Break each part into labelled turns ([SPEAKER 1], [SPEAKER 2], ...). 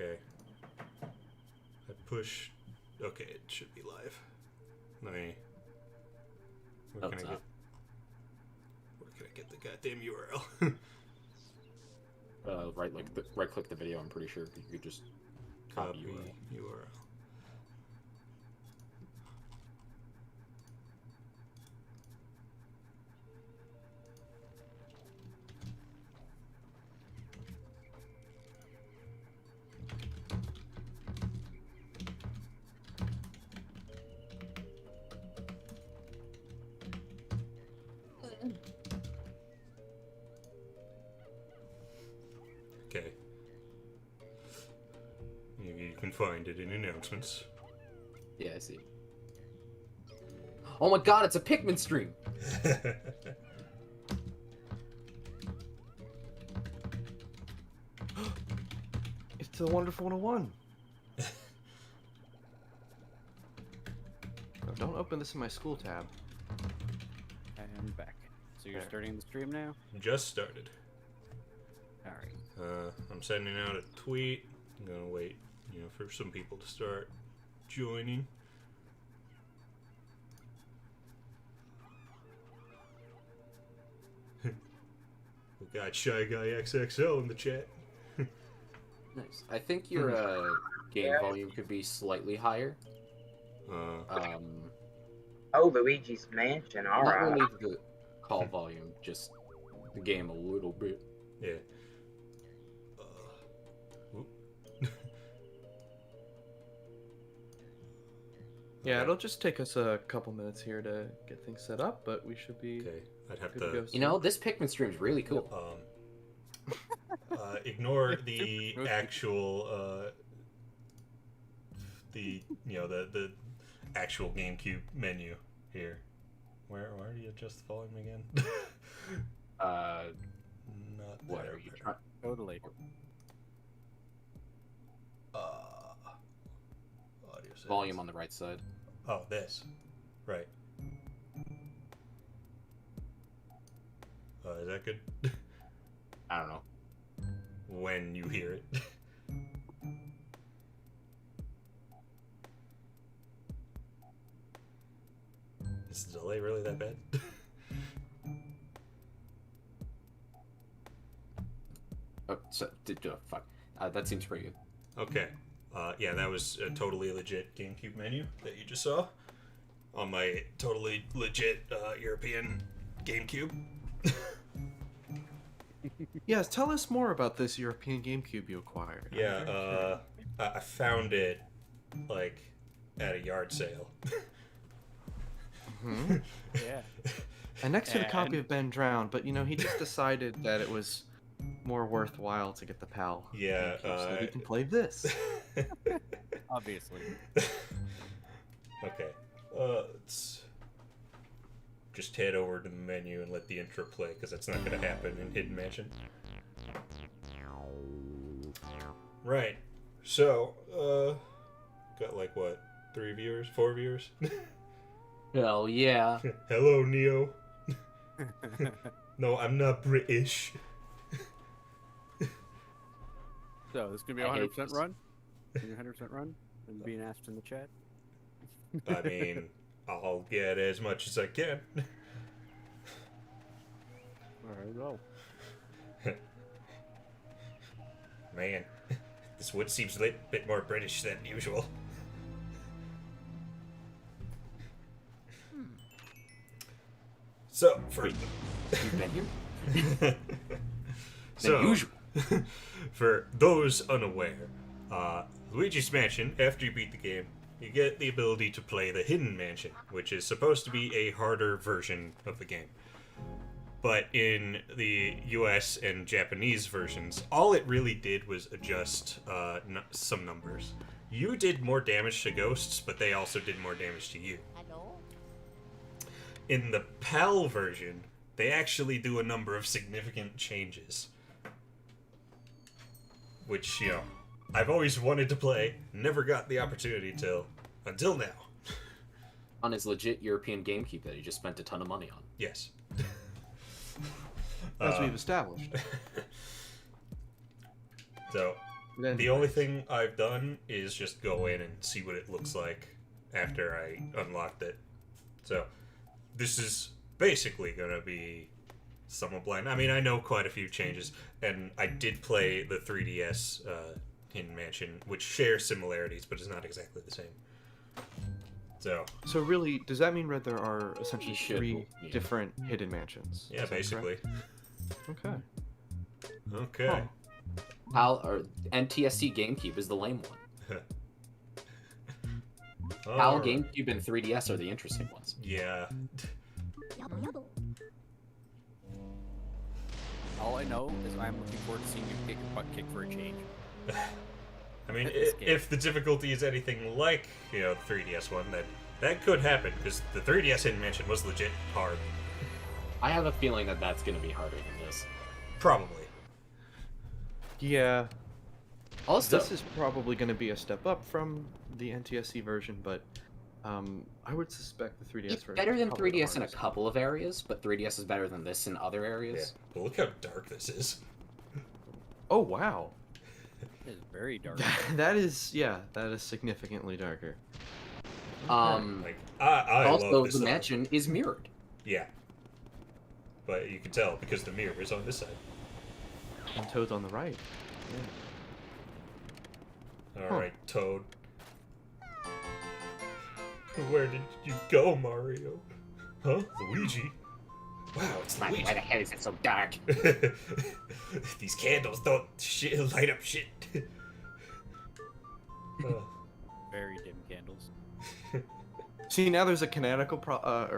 [SPEAKER 1] Okay. I push. Okay, it should be live. Let me. Where can I get? Where can I get the goddamn URL?
[SPEAKER 2] Right click the video. I'm pretty sure you could just copy
[SPEAKER 1] URL. Okay. You can find it in announcements.
[SPEAKER 2] Yeah, I see. Oh my god, it's a Pikmin stream!
[SPEAKER 3] It's a Wonderful 101. Oh, don't open this in my school tab.
[SPEAKER 4] And back. So you're starting the stream now?
[SPEAKER 1] Just started.
[SPEAKER 4] Alright.
[SPEAKER 1] I'm sending out a tweet. I'm gonna wait, for some people to start joining. We got Shy Guy XXL in the chat.
[SPEAKER 2] Nice. I think your game volume could be slightly higher.
[SPEAKER 5] Oh, Luigi's Mansion,
[SPEAKER 2] Not
[SPEAKER 5] alright.
[SPEAKER 2] really the call volume, just the game a little bit.
[SPEAKER 1] Yeah.
[SPEAKER 3] Yeah, it'll just take us a couple minutes here to get things set up, but we should be
[SPEAKER 1] Okay, I'd have
[SPEAKER 3] good to
[SPEAKER 1] to.
[SPEAKER 3] go
[SPEAKER 2] You know, this Pikmin stream is really cool.
[SPEAKER 1] Ignore the actual, the actual GameCube menu here. Where do you adjust the volume again? Not
[SPEAKER 2] What
[SPEAKER 1] there.
[SPEAKER 2] are you trying?
[SPEAKER 4] Totally.
[SPEAKER 1] Audio settings.
[SPEAKER 2] Volume on the right side.
[SPEAKER 1] Oh, this. Right. Is that good?
[SPEAKER 2] I don't know.
[SPEAKER 1] When you hear it. Is the delay really that bad?
[SPEAKER 2] Oh, fuck. That seems pretty good.
[SPEAKER 1] Okay. Yeah, that was a totally legit GameCube menu that you just saw on my totally legit European GameCube.
[SPEAKER 3] Yes, tell us more about this European GameCube you acquired. I'm very
[SPEAKER 1] Yeah, I found it like at a yard sale.
[SPEAKER 3] curious.
[SPEAKER 4] Yeah.
[SPEAKER 3] I next to a copy
[SPEAKER 4] And-
[SPEAKER 3] of Ben Drowned, but he just decided that it was more worthwhile to get the PAL.
[SPEAKER 1] Yeah,
[SPEAKER 3] GameCube so that he can play this.
[SPEAKER 4] Obviously.
[SPEAKER 1] Okay. Let's just head over to the menu and let the intro play, because that's not going to happen in Hidden Mansion. Right. So, got like what? 3 viewers? 4 viewers?
[SPEAKER 2] Hell yeah.
[SPEAKER 1] Hello, Neo. No, I'm not British.
[SPEAKER 4] So this gonna be a
[SPEAKER 2] I hate
[SPEAKER 4] 100%
[SPEAKER 2] this.
[SPEAKER 4] run? 100% run? And being asked in the chat?
[SPEAKER 1] I mean, I'll get as much as I can.
[SPEAKER 4] Alright, well.
[SPEAKER 1] Man, this wood seems a bit more British than usual. So, first...
[SPEAKER 2] You've been here?
[SPEAKER 1] So,
[SPEAKER 2] Than usual.
[SPEAKER 1] for those unaware, Luigi's Mansion, after you beat the game, you get the ability to play the Hidden Mansion, which is supposed to be a harder version of the game. But in the US and Japanese versions, all it really did was adjust some numbers. You did more damage to ghosts, but they also did more damage to you. In the PAL version, they actually do a number of significant changes. Which, I've always wanted to play, never got the opportunity until now.
[SPEAKER 2] On his legit European GameCube that he just spent a ton of money on.
[SPEAKER 1] Yes.
[SPEAKER 3] As we've established.
[SPEAKER 1] So, The only thing I've done is just go in and see what it looks like after I unlocked it. So, this is basically gonna be somewhat blind. I mean, I know quite a few changes, and I did play the 3DS Hidden Mansion, which shares similarities, but is not exactly the same. So
[SPEAKER 3] really, does that mean, Red, there are essentially
[SPEAKER 2] You should,
[SPEAKER 3] 3
[SPEAKER 2] yeah.
[SPEAKER 3] different hidden mansions?
[SPEAKER 1] yeah,
[SPEAKER 3] Is that
[SPEAKER 1] basically.
[SPEAKER 3] correct? Okay.
[SPEAKER 1] Okay.
[SPEAKER 3] Huh.
[SPEAKER 2] HAL or NTSC GameCube is the lame one. HAL,
[SPEAKER 1] Alright.
[SPEAKER 2] GameCube, and 3DS are the interesting ones.
[SPEAKER 1] Yeah.
[SPEAKER 4] All I know is I'm looking forward to seeing you get your butt kicked for a change.
[SPEAKER 1] I mean,
[SPEAKER 4] This game.
[SPEAKER 1] if the difficulty is anything like, the 3DS one, then that could happen, because the 3DS Hidden Mansion was legit hard.
[SPEAKER 2] I have a feeling that that's going to be harder than this.
[SPEAKER 1] Probably.
[SPEAKER 3] Yeah.
[SPEAKER 2] Also,
[SPEAKER 3] This is probably going to be a step up from the NTSC version, but I would suspect the 3DS
[SPEAKER 2] it's
[SPEAKER 3] version.
[SPEAKER 2] better
[SPEAKER 3] is
[SPEAKER 2] than
[SPEAKER 3] probably the
[SPEAKER 2] 3DS in a
[SPEAKER 3] hardest.
[SPEAKER 2] couple of areas, but 3DS is better than this in other
[SPEAKER 1] Yeah.
[SPEAKER 2] areas.
[SPEAKER 1] But look how dark this is.
[SPEAKER 3] Oh wow.
[SPEAKER 4] It is very dark.
[SPEAKER 3] That is significantly darker.
[SPEAKER 1] Like, I
[SPEAKER 2] Also,
[SPEAKER 1] love this
[SPEAKER 2] the
[SPEAKER 1] level.
[SPEAKER 2] mansion is mirrored.
[SPEAKER 1] Yeah. But you can tell, because the mirror is on this side.
[SPEAKER 3] And Toad's on the right. Yeah.
[SPEAKER 1] Alright, Toad. Where did you go, Mario? Huh? Luigi? Wow, it's
[SPEAKER 2] Why
[SPEAKER 1] Luigi.
[SPEAKER 2] the hell is it so dark?
[SPEAKER 1] These candles don't light up shit.
[SPEAKER 4] Very dim candles.
[SPEAKER 3] See, now there's a canonical problem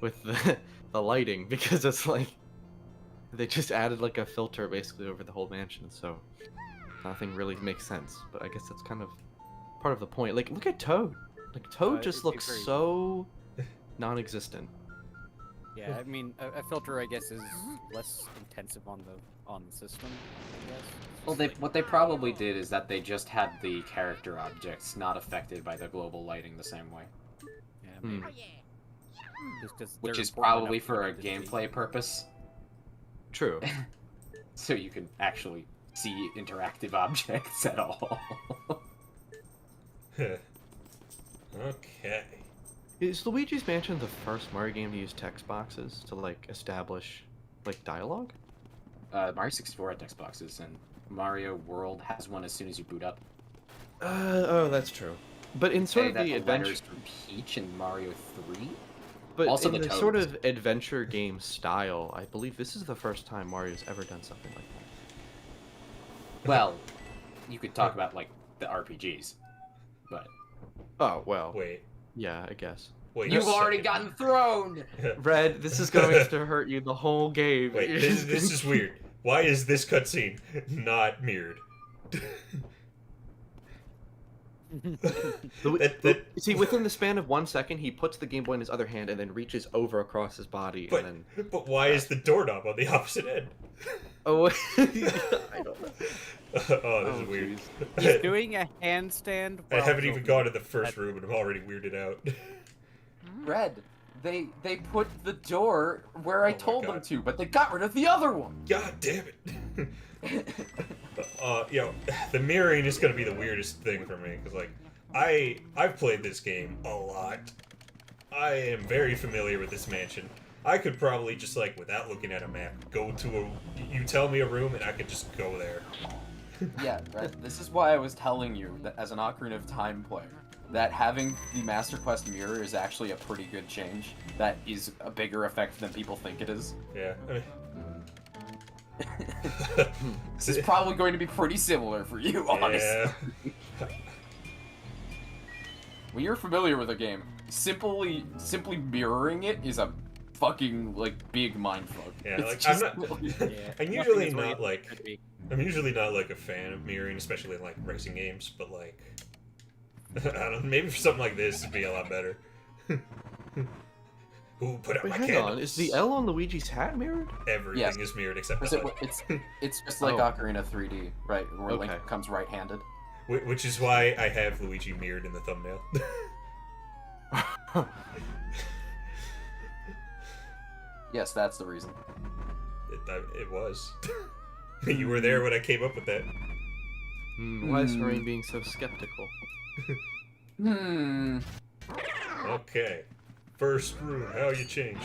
[SPEAKER 3] with the lighting, because it's like they just added like a filter basically over the whole mansion, so nothing really makes sense. But I guess that's kind of part of the point. Like, look at Toad. Like, Toad just
[SPEAKER 4] it's
[SPEAKER 3] looks
[SPEAKER 4] very-
[SPEAKER 3] so non-existent.
[SPEAKER 4] Yeah, I mean, a filter, I guess, is less intensive on the system. I guess. It's
[SPEAKER 2] Well,
[SPEAKER 4] just like-
[SPEAKER 2] what they probably did is that they just had the character objects not affected by the global lighting the same way.
[SPEAKER 4] Yeah,
[SPEAKER 3] Hmm.
[SPEAKER 4] maybe. Just 'cause
[SPEAKER 2] Which
[SPEAKER 4] they're
[SPEAKER 2] is
[SPEAKER 4] important
[SPEAKER 2] probably
[SPEAKER 4] enough
[SPEAKER 2] for a
[SPEAKER 4] them to see.
[SPEAKER 2] gameplay purpose,
[SPEAKER 3] True.
[SPEAKER 2] so you can actually see interactive objects at all.
[SPEAKER 1] Okay.
[SPEAKER 3] Is Luigi's Mansion the first Mario game to use text boxes to like establish like dialogue?
[SPEAKER 2] Mario 64 had text boxes, and Mario World has one as soon as you boot up.
[SPEAKER 3] Oh, that's true. But in sort
[SPEAKER 2] Say
[SPEAKER 3] of
[SPEAKER 2] that
[SPEAKER 3] the
[SPEAKER 2] letters
[SPEAKER 3] adventure,
[SPEAKER 2] from Peach in Mario 3?
[SPEAKER 3] but
[SPEAKER 2] also
[SPEAKER 3] in
[SPEAKER 2] the
[SPEAKER 3] the sort
[SPEAKER 2] toads.
[SPEAKER 3] of adventure game style, I believe this is the first time Mario's ever done something like that.
[SPEAKER 2] Well, you could talk about, like, the RPGs, but...
[SPEAKER 3] Oh well.
[SPEAKER 1] Wait.
[SPEAKER 3] Yeah, I guess.
[SPEAKER 1] Wait.
[SPEAKER 2] You've
[SPEAKER 1] a
[SPEAKER 2] already
[SPEAKER 1] second.
[SPEAKER 2] gotten thrown!
[SPEAKER 3] Red, this is going to hurt you the whole game.
[SPEAKER 1] Wait, this is weird. Why is this cutscene not mirrored?
[SPEAKER 3] See, within the span of 1 second, he puts the Game Boy in his other hand and then reaches over across his body,
[SPEAKER 1] But,
[SPEAKER 3] and then
[SPEAKER 1] but why is the doorknob on the opposite end?
[SPEAKER 3] oh, I don't know.
[SPEAKER 1] Oh, this is weird.
[SPEAKER 4] He's doing a handstand.
[SPEAKER 1] I
[SPEAKER 4] while
[SPEAKER 1] haven't even
[SPEAKER 4] filming.
[SPEAKER 1] gone to the first room and I'm already weirded out.
[SPEAKER 2] Red, they put the door where I
[SPEAKER 1] Oh my
[SPEAKER 2] told them
[SPEAKER 1] God.
[SPEAKER 2] to, but they got rid of the other one!
[SPEAKER 1] God damn it. The mirroring is gonna be the weirdest thing for me, because, like, I've played this game a lot. I am very familiar with this mansion. I could probably just, like, without looking at a map, go to you tell me a room and I could just go there.
[SPEAKER 2] Yeah, Red, this is why I was telling you that as an Ocarina of Time player, that having the Master Quest mirror is actually a pretty good change. That is a bigger effect than people think it is.
[SPEAKER 1] Yeah. I mean,
[SPEAKER 2] This is probably going to be pretty similar for you, honestly.
[SPEAKER 1] yeah.
[SPEAKER 2] When you're familiar with a game, simply mirroring it is a fucking, like, big mindfuck.
[SPEAKER 1] Yeah,
[SPEAKER 2] It's
[SPEAKER 1] like, I'm
[SPEAKER 2] just-
[SPEAKER 1] not-
[SPEAKER 4] Yeah,
[SPEAKER 1] I'm
[SPEAKER 4] nothing
[SPEAKER 1] usually
[SPEAKER 4] is what you
[SPEAKER 1] not,
[SPEAKER 4] think
[SPEAKER 1] like-
[SPEAKER 4] it could be.
[SPEAKER 1] I'm usually not, like, a fan of mirroring, especially in, like, racing games, but, like, I don't know, maybe for something like this, it'd be a lot better. Ooh, put out
[SPEAKER 3] Wait,
[SPEAKER 1] my
[SPEAKER 3] hang
[SPEAKER 1] candles.
[SPEAKER 3] on. Is the L on Luigi's hat mirrored?
[SPEAKER 1] Everything
[SPEAKER 2] Yes.
[SPEAKER 1] is mirrored except
[SPEAKER 2] Is
[SPEAKER 1] the
[SPEAKER 2] it-
[SPEAKER 1] HUD.
[SPEAKER 2] it's just like
[SPEAKER 3] Oh.
[SPEAKER 2] Ocarina 3D, right? Where Link
[SPEAKER 3] Okay.
[SPEAKER 2] comes right-handed.
[SPEAKER 1] Which is why I have Luigi mirrored in the thumbnail.
[SPEAKER 2] Yes, that's the reason.
[SPEAKER 1] It was. You were there when I came up with that.
[SPEAKER 3] Why is Rain being so skeptical?
[SPEAKER 2] Hmm.
[SPEAKER 1] Okay. First room, how you changed.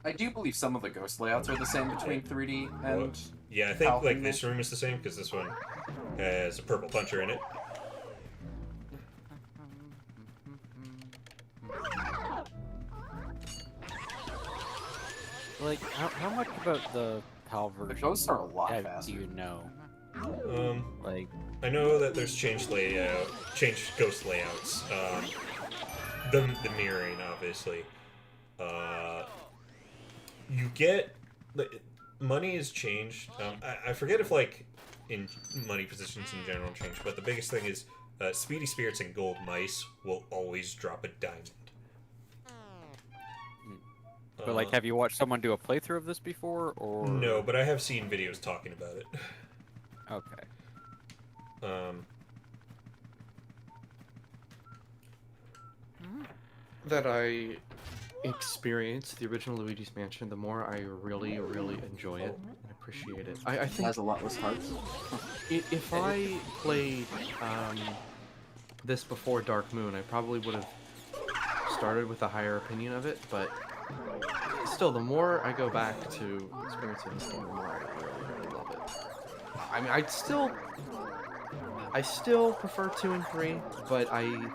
[SPEAKER 2] I do believe some of the ghost layouts are the same between 3D and...
[SPEAKER 1] Well, yeah, I think
[SPEAKER 2] Falcon
[SPEAKER 1] like this
[SPEAKER 2] Mansion.
[SPEAKER 1] room is the same because this one has a purple puncher in it.
[SPEAKER 4] Like, how much about the PAL
[SPEAKER 2] The
[SPEAKER 4] version
[SPEAKER 2] ghosts are a lot
[SPEAKER 4] do
[SPEAKER 2] faster.
[SPEAKER 4] you know? Like,
[SPEAKER 1] I know that there's changed ghost layouts. The mirroring, obviously. You get money is changed. I forget if like in money positions in general changed, but the biggest thing is speedy spirits and gold mice will always drop a diamond.
[SPEAKER 4] but like, have you watched someone do a playthrough of this before, or
[SPEAKER 1] No, but I have seen videos talking about it.
[SPEAKER 4] Okay.
[SPEAKER 3] That I experience the original Luigi's Mansion, the more I really, really enjoy it and appreciate it. I
[SPEAKER 2] It
[SPEAKER 3] think
[SPEAKER 2] has a lot less hearts.
[SPEAKER 3] if I played this before Dark Moon, I probably would have started with a higher opinion of it, but still, the more I go back to experiencing this game, the more I really, really love it. I mean, I still prefer 2 and 3, but yeah,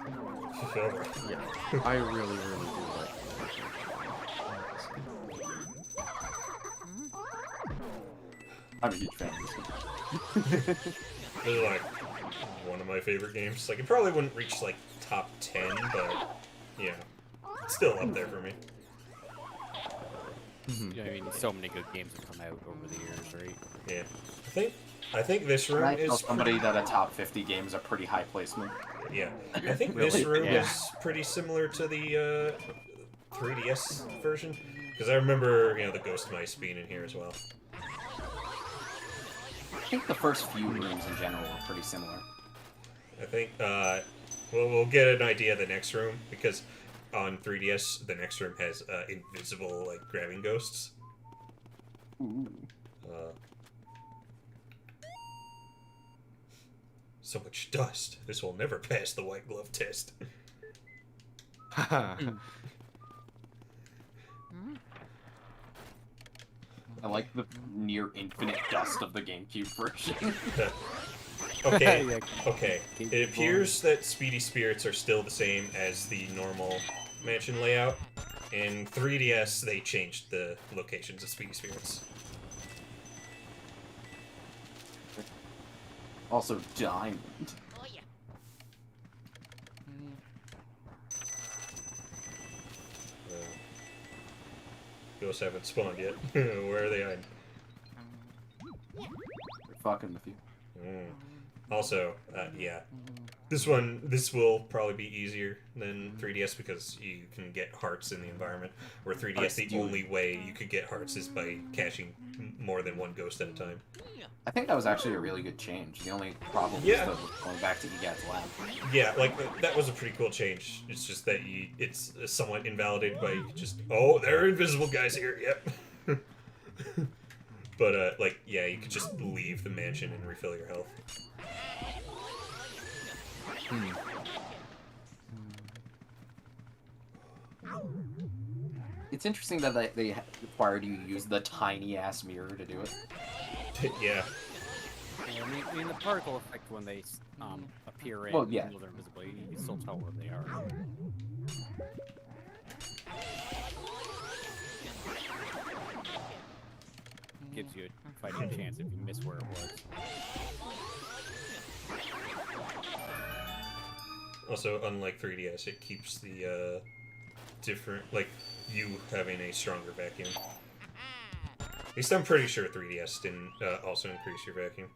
[SPEAKER 3] I really, really do like
[SPEAKER 2] I'm a huge fan of this game.
[SPEAKER 1] This is like one of my favorite games. Like it probably wouldn't reach like top 10, but yeah, it's still up there for me.
[SPEAKER 4] Yeah, I mean, so many good games have come out over the years, right?
[SPEAKER 1] Yeah, I think this room
[SPEAKER 2] Can I
[SPEAKER 1] is
[SPEAKER 2] tell somebody that a top 50 game is a pretty high placement?
[SPEAKER 1] yeah. I think
[SPEAKER 2] Really?
[SPEAKER 1] this room
[SPEAKER 4] Yeah.
[SPEAKER 1] is pretty similar to the 3DS version because I remember the ghost mice being in here as well.
[SPEAKER 2] I think the first few rooms in general are pretty similar.
[SPEAKER 1] I think we'll get an idea of the next room because on 3DS the next room has invisible like grabbing ghosts.
[SPEAKER 2] Ooh.
[SPEAKER 1] So much dust. This will never pass the white glove test.
[SPEAKER 3] it.
[SPEAKER 2] I like the near infinite dust of the GameCube version.
[SPEAKER 1] Okay,
[SPEAKER 4] Yeah,
[SPEAKER 1] okay.
[SPEAKER 4] keep
[SPEAKER 1] It appears that Speedy Spirits are still the same as the normal mansion layout. In 3DS, they changed the locations of Speedy Spirits.
[SPEAKER 2] Also, Diamond.
[SPEAKER 1] Ghosts haven't spawned yet. Where are they hiding?
[SPEAKER 2] We're fucking with you.
[SPEAKER 1] Also, yeah. This will probably be easier than 3DS because you can get hearts in the environment. Where 3DS,
[SPEAKER 2] Hearts
[SPEAKER 1] the
[SPEAKER 2] do-
[SPEAKER 1] only way you could get hearts is by catching more than one ghost at a time.
[SPEAKER 2] I think that was actually a really good change. The only problem
[SPEAKER 1] Yeah.
[SPEAKER 2] was going back to EGAD's lab.
[SPEAKER 1] Yeah, like that was a pretty cool change. It's just that it's somewhat invalidated by just there are invisible guys here. Yep. But like yeah, you could just leave the mansion and refill your health.
[SPEAKER 2] It's interesting that they required you to use the tiny ass mirror to do it.
[SPEAKER 1] Yeah.
[SPEAKER 4] Yeah, I mean, the particle effect when they appear in,
[SPEAKER 2] Well, yeah.
[SPEAKER 4] even though they're invisible, you can still tell where they are. Gives you a fighting chance if you miss where it was.
[SPEAKER 1] Also, unlike 3DS, it keeps the different like you having a stronger vacuum. At least I'm pretty sure 3DS didn't also increase your vacuum.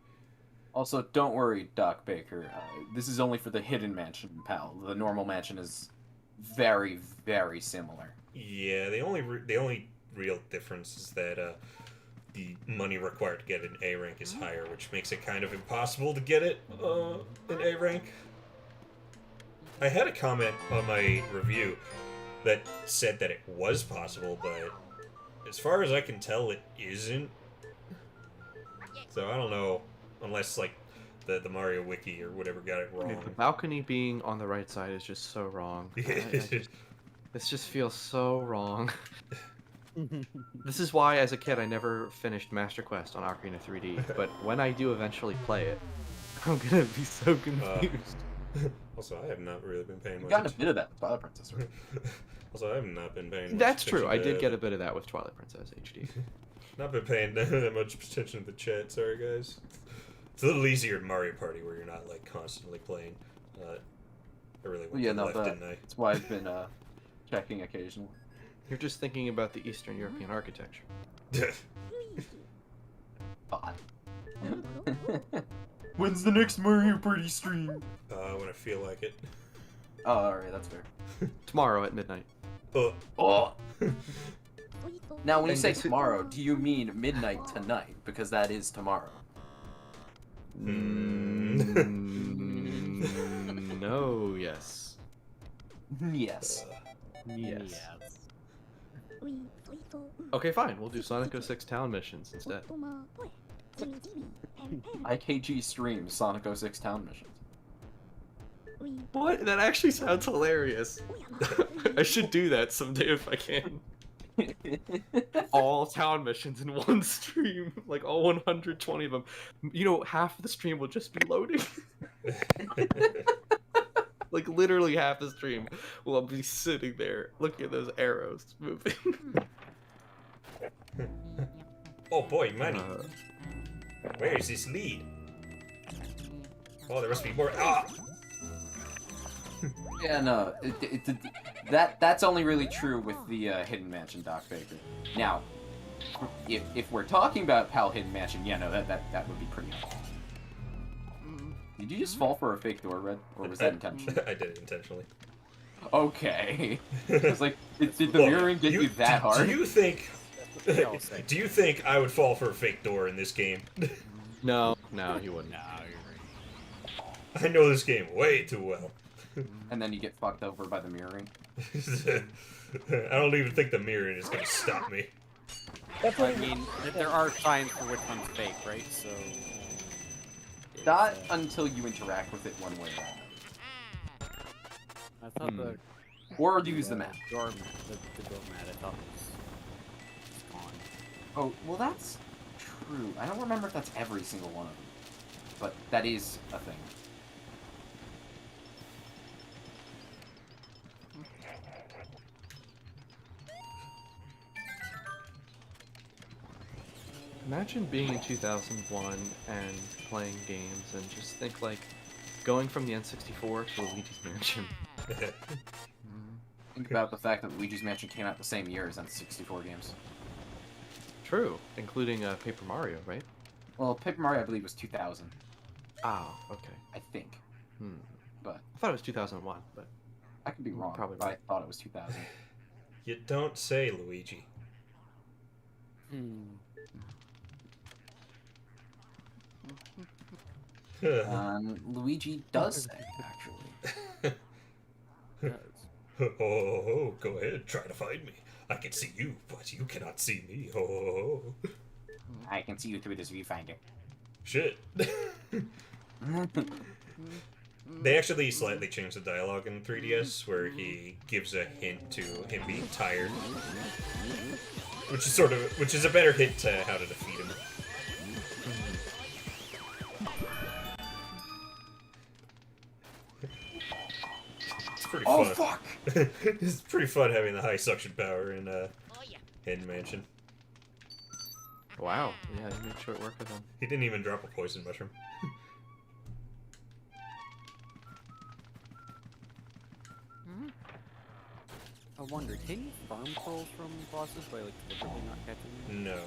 [SPEAKER 2] Also, don't worry, Doc Baker. This is only for the hidden mansion, pal. The normal mansion is very, very similar.
[SPEAKER 1] Yeah, the only real difference is that the money required to get an A rank is higher, which makes it kind of impossible to get it an A rank. I had a comment on my review that said that it was possible, but As far as I can tell, it isn't. So I don't know, unless like the Mario Wiki or whatever got it wrong.
[SPEAKER 3] The balcony being on the right side is just so wrong. This just feels so wrong. This is why, as a kid, I never finished Master Quest on Ocarina 3D. But when I do eventually play it, I'm gonna be so confused.
[SPEAKER 1] Also, I have not really been paying
[SPEAKER 2] You
[SPEAKER 1] much
[SPEAKER 2] got a
[SPEAKER 1] attention.
[SPEAKER 2] bit of that with Twilight Princess, right?
[SPEAKER 1] Also, I have not been paying much
[SPEAKER 3] That's true. I
[SPEAKER 1] attention
[SPEAKER 3] did
[SPEAKER 1] to-
[SPEAKER 3] get a bit of that with Twilight Princess HD.
[SPEAKER 1] Not been paying that much attention to the chat. Sorry, guys. It's a little easier in Mario Party where you're not like constantly playing. I really went
[SPEAKER 2] Yeah,
[SPEAKER 1] to the
[SPEAKER 2] no,
[SPEAKER 1] left, didn't I?
[SPEAKER 2] that's why I've been checking occasionally.
[SPEAKER 3] You're just thinking about the Eastern European architecture.
[SPEAKER 2] God. When's the next Mario Party stream?
[SPEAKER 1] When I feel like it.
[SPEAKER 2] Oh, alright, that's fair.
[SPEAKER 3] Tomorrow at midnight.
[SPEAKER 2] Oh! Now, when you
[SPEAKER 3] And
[SPEAKER 2] say
[SPEAKER 3] this is-
[SPEAKER 2] tomorrow, do you mean midnight tonight? Because that is tomorrow.
[SPEAKER 3] No, yes.
[SPEAKER 2] Yes.
[SPEAKER 3] Yes. Okay, fine. We'll do Sonic 06 town missions instead.
[SPEAKER 2] IKG streams Sonic 06 town missions.
[SPEAKER 3] What? That actually sounds hilarious. I should do that someday if I can. All town missions in one stream, like all 120 of them. You know, half of the stream will just be loading. Like literally half the stream will be sitting there looking at those arrows moving.
[SPEAKER 1] Oh boy, money. Where is this lead? Oh, there must be more. Ah!
[SPEAKER 2] Yeah, no, that's only really true with the Hidden Mansion Doc Baker. Now, if we're talking about PAL Hidden Mansion, yeah, no, that would be pretty hard. Did you just fall for a fake door, Red? Or was that intentional?
[SPEAKER 1] I did it intentionally.
[SPEAKER 2] Okay. I was like, did the
[SPEAKER 1] Look,
[SPEAKER 2] mirroring get you that hard?
[SPEAKER 1] Do you think...
[SPEAKER 4] They all say.
[SPEAKER 1] Do you think I would fall for a fake door in this game?
[SPEAKER 3] No, you wouldn't.
[SPEAKER 4] No, you're right.
[SPEAKER 1] I know this game way too well.
[SPEAKER 2] And then you get fucked over by the mirroring.
[SPEAKER 1] I don't even think the mirroring is gonna stop me.
[SPEAKER 4] I mean, there are signs for which one's fake, right? So.
[SPEAKER 2] Not until you interact with it one way or another.
[SPEAKER 4] I thought the
[SPEAKER 2] Or use the map.
[SPEAKER 4] doormat, the doormat, I thought was gone.
[SPEAKER 2] Oh, well that's true. I don't remember if that's every single one of them. But that is a thing.
[SPEAKER 3] Imagine being in 2001 and playing games and just think like going from the N64 to Luigi's Mansion.
[SPEAKER 2] Think about the fact that Luigi's Mansion came out the same year as N64 games.
[SPEAKER 3] True, including Paper Mario, right?
[SPEAKER 2] Well, Paper Mario, I believe, was 2000.
[SPEAKER 3] Oh, okay.
[SPEAKER 2] I think. But
[SPEAKER 3] I thought it was 2001, but
[SPEAKER 2] I could be wrong.
[SPEAKER 3] Probably
[SPEAKER 2] but
[SPEAKER 3] right.
[SPEAKER 2] I thought it was 2000.
[SPEAKER 1] You don't say, Luigi.
[SPEAKER 2] Luigi does say, actually.
[SPEAKER 1] Oh, go ahead, try to find me. I can see you, but you cannot see me. Oh,
[SPEAKER 2] I can see you through this viewfinder.
[SPEAKER 1] shit. They actually slightly changed the dialogue in 3DS, where he gives a hint to him being tired, which is a better hint to how to defeat him. It's pretty
[SPEAKER 2] Oh,
[SPEAKER 1] fun.
[SPEAKER 2] fuck!
[SPEAKER 1] It's pretty fun having the high suction power in Hidden Mansion.
[SPEAKER 3] wow, yeah, you made short work of him.
[SPEAKER 1] He didn't even drop a poison mushroom.
[SPEAKER 4] I wonder, can you farm pearls from bosses by like deliberately not catching them?
[SPEAKER 1] No.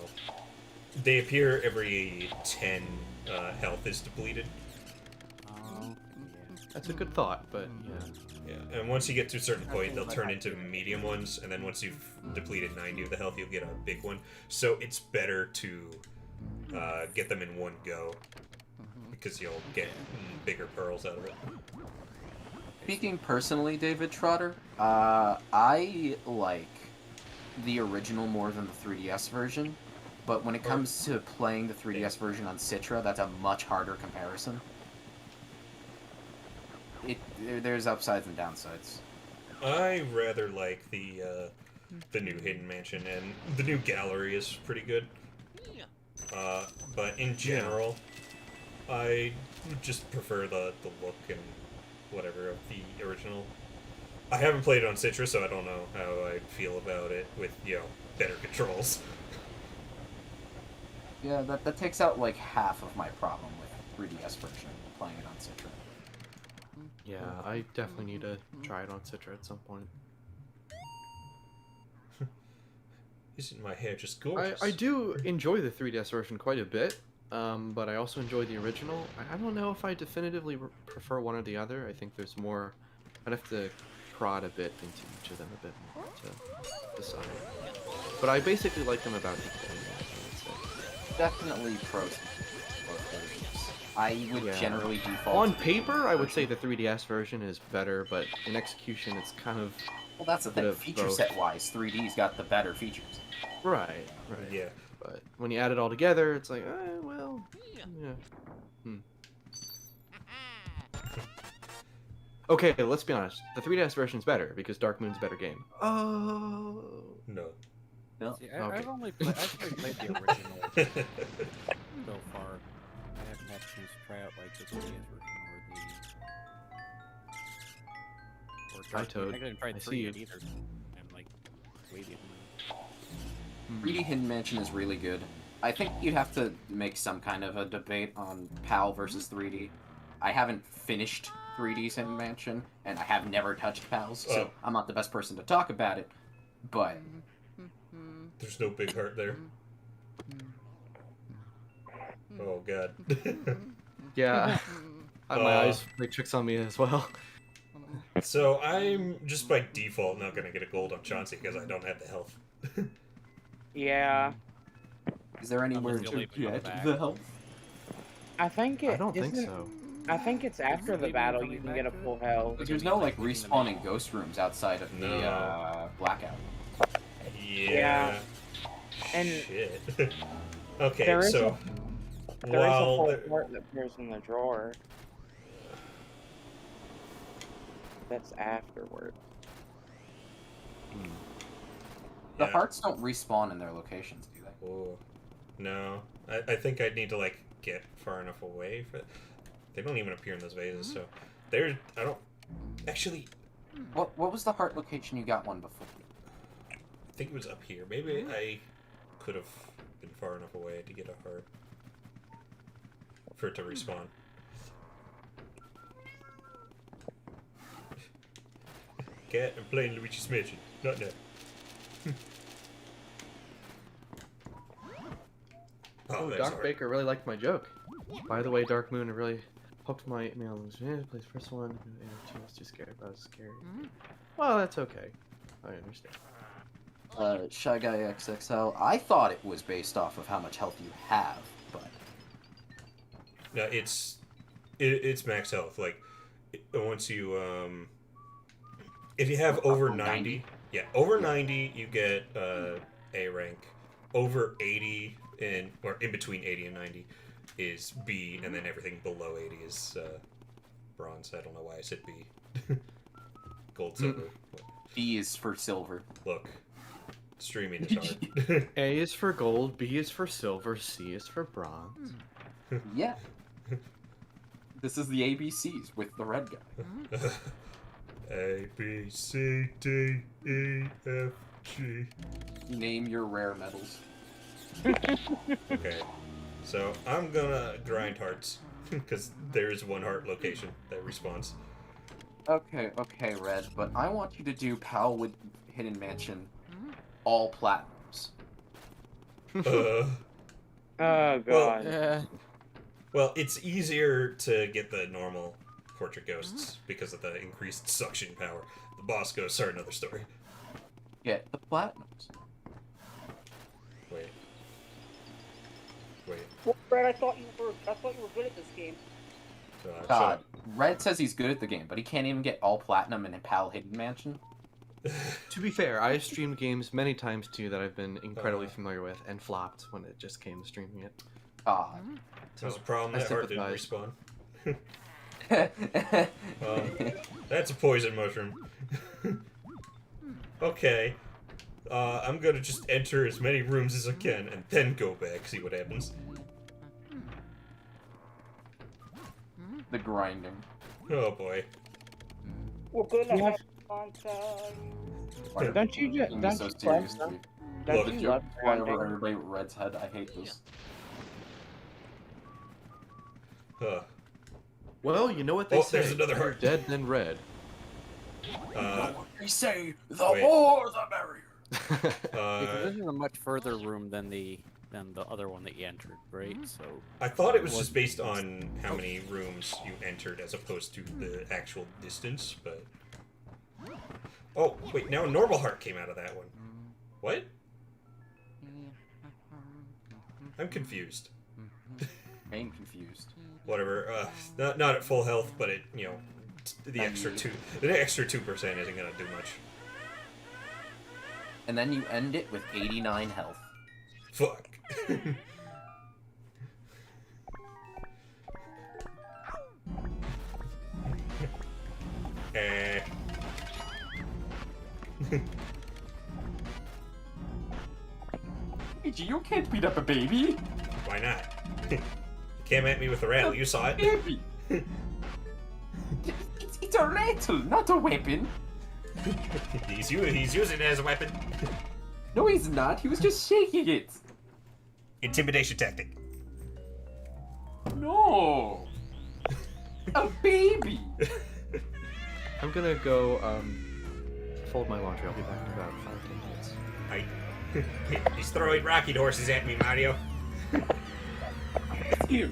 [SPEAKER 1] They appear every 10 health is depleted.
[SPEAKER 4] Oh, yeah.
[SPEAKER 3] That's a good thought, but yeah.
[SPEAKER 1] Yeah, and once you get to a certain point, they'll turn into medium ones, and then once you've depleted 90 of the health, you'll get a big one. So it's better to get them in one go, because you'll get bigger pearls out of it.
[SPEAKER 2] Speaking personally, David Trotter, I like the original more than the 3DS version, but when it comes to playing the 3DS version on Citra, that's a much harder comparison. There's upsides and downsides.
[SPEAKER 1] I rather like the new Hidden Mansion, and the new gallery is pretty good. But in general, I just prefer the look and whatever of the original. I haven't played it on Citra, so I don't know how I feel about it with, better controls.
[SPEAKER 2] Yeah, that takes out like half of my problem with 3DS version playing it on Citra.
[SPEAKER 3] Yeah, I definitely need to try it on Citra at some point.
[SPEAKER 1] Isn't my hair just gorgeous?
[SPEAKER 3] I do enjoy the 3DS version quite a bit, but I also enjoy the original. I don't know if I definitively prefer one or the other. I think there's more. I'd have to prod a bit into each of them a bit more to decide. But I basically like them about equally, I would say.
[SPEAKER 2] Definitely pros to both versions. I would generally default
[SPEAKER 3] on
[SPEAKER 2] to the
[SPEAKER 3] paper, I would
[SPEAKER 2] version.
[SPEAKER 3] say the 3DS version is better, but in execution, it's kind of
[SPEAKER 2] Well, that's the
[SPEAKER 3] bit
[SPEAKER 2] thing.
[SPEAKER 3] of
[SPEAKER 2] Feature
[SPEAKER 3] both.
[SPEAKER 2] set wise, 3D's got the better features.
[SPEAKER 3] right.
[SPEAKER 1] Yeah.
[SPEAKER 3] But when you add it all together, it's like, well, yeah. Okay, let's be honest. The 3DS version is better because Dark Moon's a better game. Oh.
[SPEAKER 1] No.
[SPEAKER 2] No.
[SPEAKER 4] See,
[SPEAKER 3] Okay.
[SPEAKER 4] I've only played the original so far. I haven't had a chance to try out like the 3DS version or
[SPEAKER 3] Hi,
[SPEAKER 4] Dark
[SPEAKER 3] Toad.
[SPEAKER 4] Moon. I didn't try
[SPEAKER 3] I
[SPEAKER 4] 3
[SPEAKER 3] see
[SPEAKER 4] yet
[SPEAKER 3] you.
[SPEAKER 4] either. I'm like waiting.
[SPEAKER 2] 3D Hidden Mansion is really good. I think you'd have to make some kind of a debate on PAL versus 3D. I haven't finished 3D's Hidden Mansion, and I have never touched PAL's, so I'm not the best person to talk about it, but...
[SPEAKER 1] There's no big heart there. Oh god.
[SPEAKER 3] Yeah. My eyes play tricks on me as well.
[SPEAKER 1] So I'm just by default not gonna get a gold on Chauncey because I don't have the health.
[SPEAKER 6] Yeah,
[SPEAKER 2] Is there anywhere
[SPEAKER 4] Unless you
[SPEAKER 2] to
[SPEAKER 4] leave me on the
[SPEAKER 2] get
[SPEAKER 4] back.
[SPEAKER 2] the health?
[SPEAKER 6] I think it.
[SPEAKER 3] I don't think
[SPEAKER 6] isn't-
[SPEAKER 3] so.
[SPEAKER 6] I think it's after the
[SPEAKER 4] Maybe
[SPEAKER 6] battle
[SPEAKER 4] coming
[SPEAKER 6] you can
[SPEAKER 4] back
[SPEAKER 6] get a
[SPEAKER 4] to it?
[SPEAKER 6] full health.
[SPEAKER 2] But there's no, like, respawning ghost rooms outside of the,
[SPEAKER 1] No.
[SPEAKER 2] blackout.
[SPEAKER 1] Yeah.
[SPEAKER 6] And
[SPEAKER 1] Shit. Okay,
[SPEAKER 6] there is
[SPEAKER 1] so
[SPEAKER 6] There is a
[SPEAKER 1] while
[SPEAKER 6] full
[SPEAKER 1] there-
[SPEAKER 6] port that appears in the drawer. That's afterward.
[SPEAKER 2] The
[SPEAKER 1] Yeah.
[SPEAKER 2] hearts don't respawn in their locations, do they?
[SPEAKER 1] Oh, no. I think I'd need to, like, get far enough away for... They don't even appear in those vases, so... I don't... Actually,
[SPEAKER 2] What was the heart location you got one before?
[SPEAKER 1] I think it was up here. Maybe I could have been far enough away to get a heart. For it to respawn. Cat, I'm playing Luigi's Mansion. Not now.
[SPEAKER 3] Oh,
[SPEAKER 1] there's
[SPEAKER 3] Doc
[SPEAKER 1] heart.
[SPEAKER 3] Baker really liked my joke. By the way, Dark Moon really hooked my email. Plays first one. She was too scared. I was scared. Well, that's okay. I understand.
[SPEAKER 2] Shy Guy XXL. I thought it was based off of how much health you have, but
[SPEAKER 1] No, it's max health. Like once you if you have over 90, yeah, over 90 you get A rank. Over 80 or in between 80 and 90 is B, and then everything below 80 is bronze. I don't know why I said B. Gold, silver.
[SPEAKER 2] B is for silver.
[SPEAKER 1] Look, streaming is hard.
[SPEAKER 3] A is for gold, B is for silver, C is for bronze.
[SPEAKER 2] Yeah. This is the ABCs with the red guy.
[SPEAKER 1] A, B, C, D, E, F, G.
[SPEAKER 2] Name your rare metals.
[SPEAKER 1] Okay, so I'm gonna grind hearts because there's one heart location that respawns.
[SPEAKER 2] Okay, Red, but I want you to do PAL with Hidden Mansion all platinums.
[SPEAKER 1] Uh,
[SPEAKER 6] Oh god.
[SPEAKER 4] Yeah.
[SPEAKER 1] well, it's easier to get the normal portrait ghosts because of the increased suction power. The boss ghosts are another story.
[SPEAKER 2] Get the platinums.
[SPEAKER 1] Wait.
[SPEAKER 6] Well, Brad, I thought you were good at this game.
[SPEAKER 1] Shut
[SPEAKER 2] God,
[SPEAKER 1] up.
[SPEAKER 2] Red says he's good at the game, but he can't even get all platinum in PAL Hidden Mansion.
[SPEAKER 3] To be fair, I have streamed games many times too that I've been incredibly
[SPEAKER 1] Uh-huh.
[SPEAKER 3] familiar with and flopped when it just came to streaming it.
[SPEAKER 2] Ah.
[SPEAKER 1] There's a problem
[SPEAKER 3] I
[SPEAKER 1] that heart didn't
[SPEAKER 3] sympathize.
[SPEAKER 1] respawn. That's a poison mushroom. Okay. I'm gonna just enter as many rooms as I can and then go back, see what happens.
[SPEAKER 2] The grinding.
[SPEAKER 1] Oh boy.
[SPEAKER 6] We're gonna
[SPEAKER 5] Yeah.
[SPEAKER 6] have fun time.
[SPEAKER 2] Why are
[SPEAKER 5] Don't you
[SPEAKER 2] people
[SPEAKER 5] just-
[SPEAKER 2] taking me
[SPEAKER 5] don't
[SPEAKER 2] so
[SPEAKER 5] you love
[SPEAKER 2] seriously?
[SPEAKER 5] them?
[SPEAKER 1] Look.
[SPEAKER 5] Don't
[SPEAKER 2] The
[SPEAKER 5] you
[SPEAKER 2] joke
[SPEAKER 5] love
[SPEAKER 2] flying over
[SPEAKER 5] grinding?
[SPEAKER 2] everybody with Red's head. I hate this.
[SPEAKER 3] Well, you know what they
[SPEAKER 1] Oh,
[SPEAKER 3] say.
[SPEAKER 1] there's another
[SPEAKER 3] better
[SPEAKER 1] heart.
[SPEAKER 3] dead than red.
[SPEAKER 2] They say the
[SPEAKER 1] Wait.
[SPEAKER 2] more the merrier.
[SPEAKER 4] Because this is a much further room than the other one that you entered, right? So
[SPEAKER 1] I thought it was just based on how many rooms you entered as opposed to the actual distance, but... Oh, wait, now a normal heart came out of that one. What? I'm confused.
[SPEAKER 2] I'm confused.
[SPEAKER 1] Whatever, not at full health, but it, you know, the extra 2% isn't gonna do much.
[SPEAKER 2] And then you end it with 89 health.
[SPEAKER 1] Fuck. Eh.
[SPEAKER 2] Luigi, you can't beat up a baby.
[SPEAKER 1] Why not? You came at me with a rattle, you saw it.
[SPEAKER 2] Baby. It's a rattle, not a weapon.
[SPEAKER 1] He's using it as a weapon.
[SPEAKER 2] No, he's not. He was just shaking it.
[SPEAKER 1] Intimidation tactic.
[SPEAKER 2] No. A baby.
[SPEAKER 3] I'm gonna go fold my laundry. I'll be back in about 5-10 minutes.
[SPEAKER 1] He's throwing rocking horses at me, Mario.
[SPEAKER 2] It's you.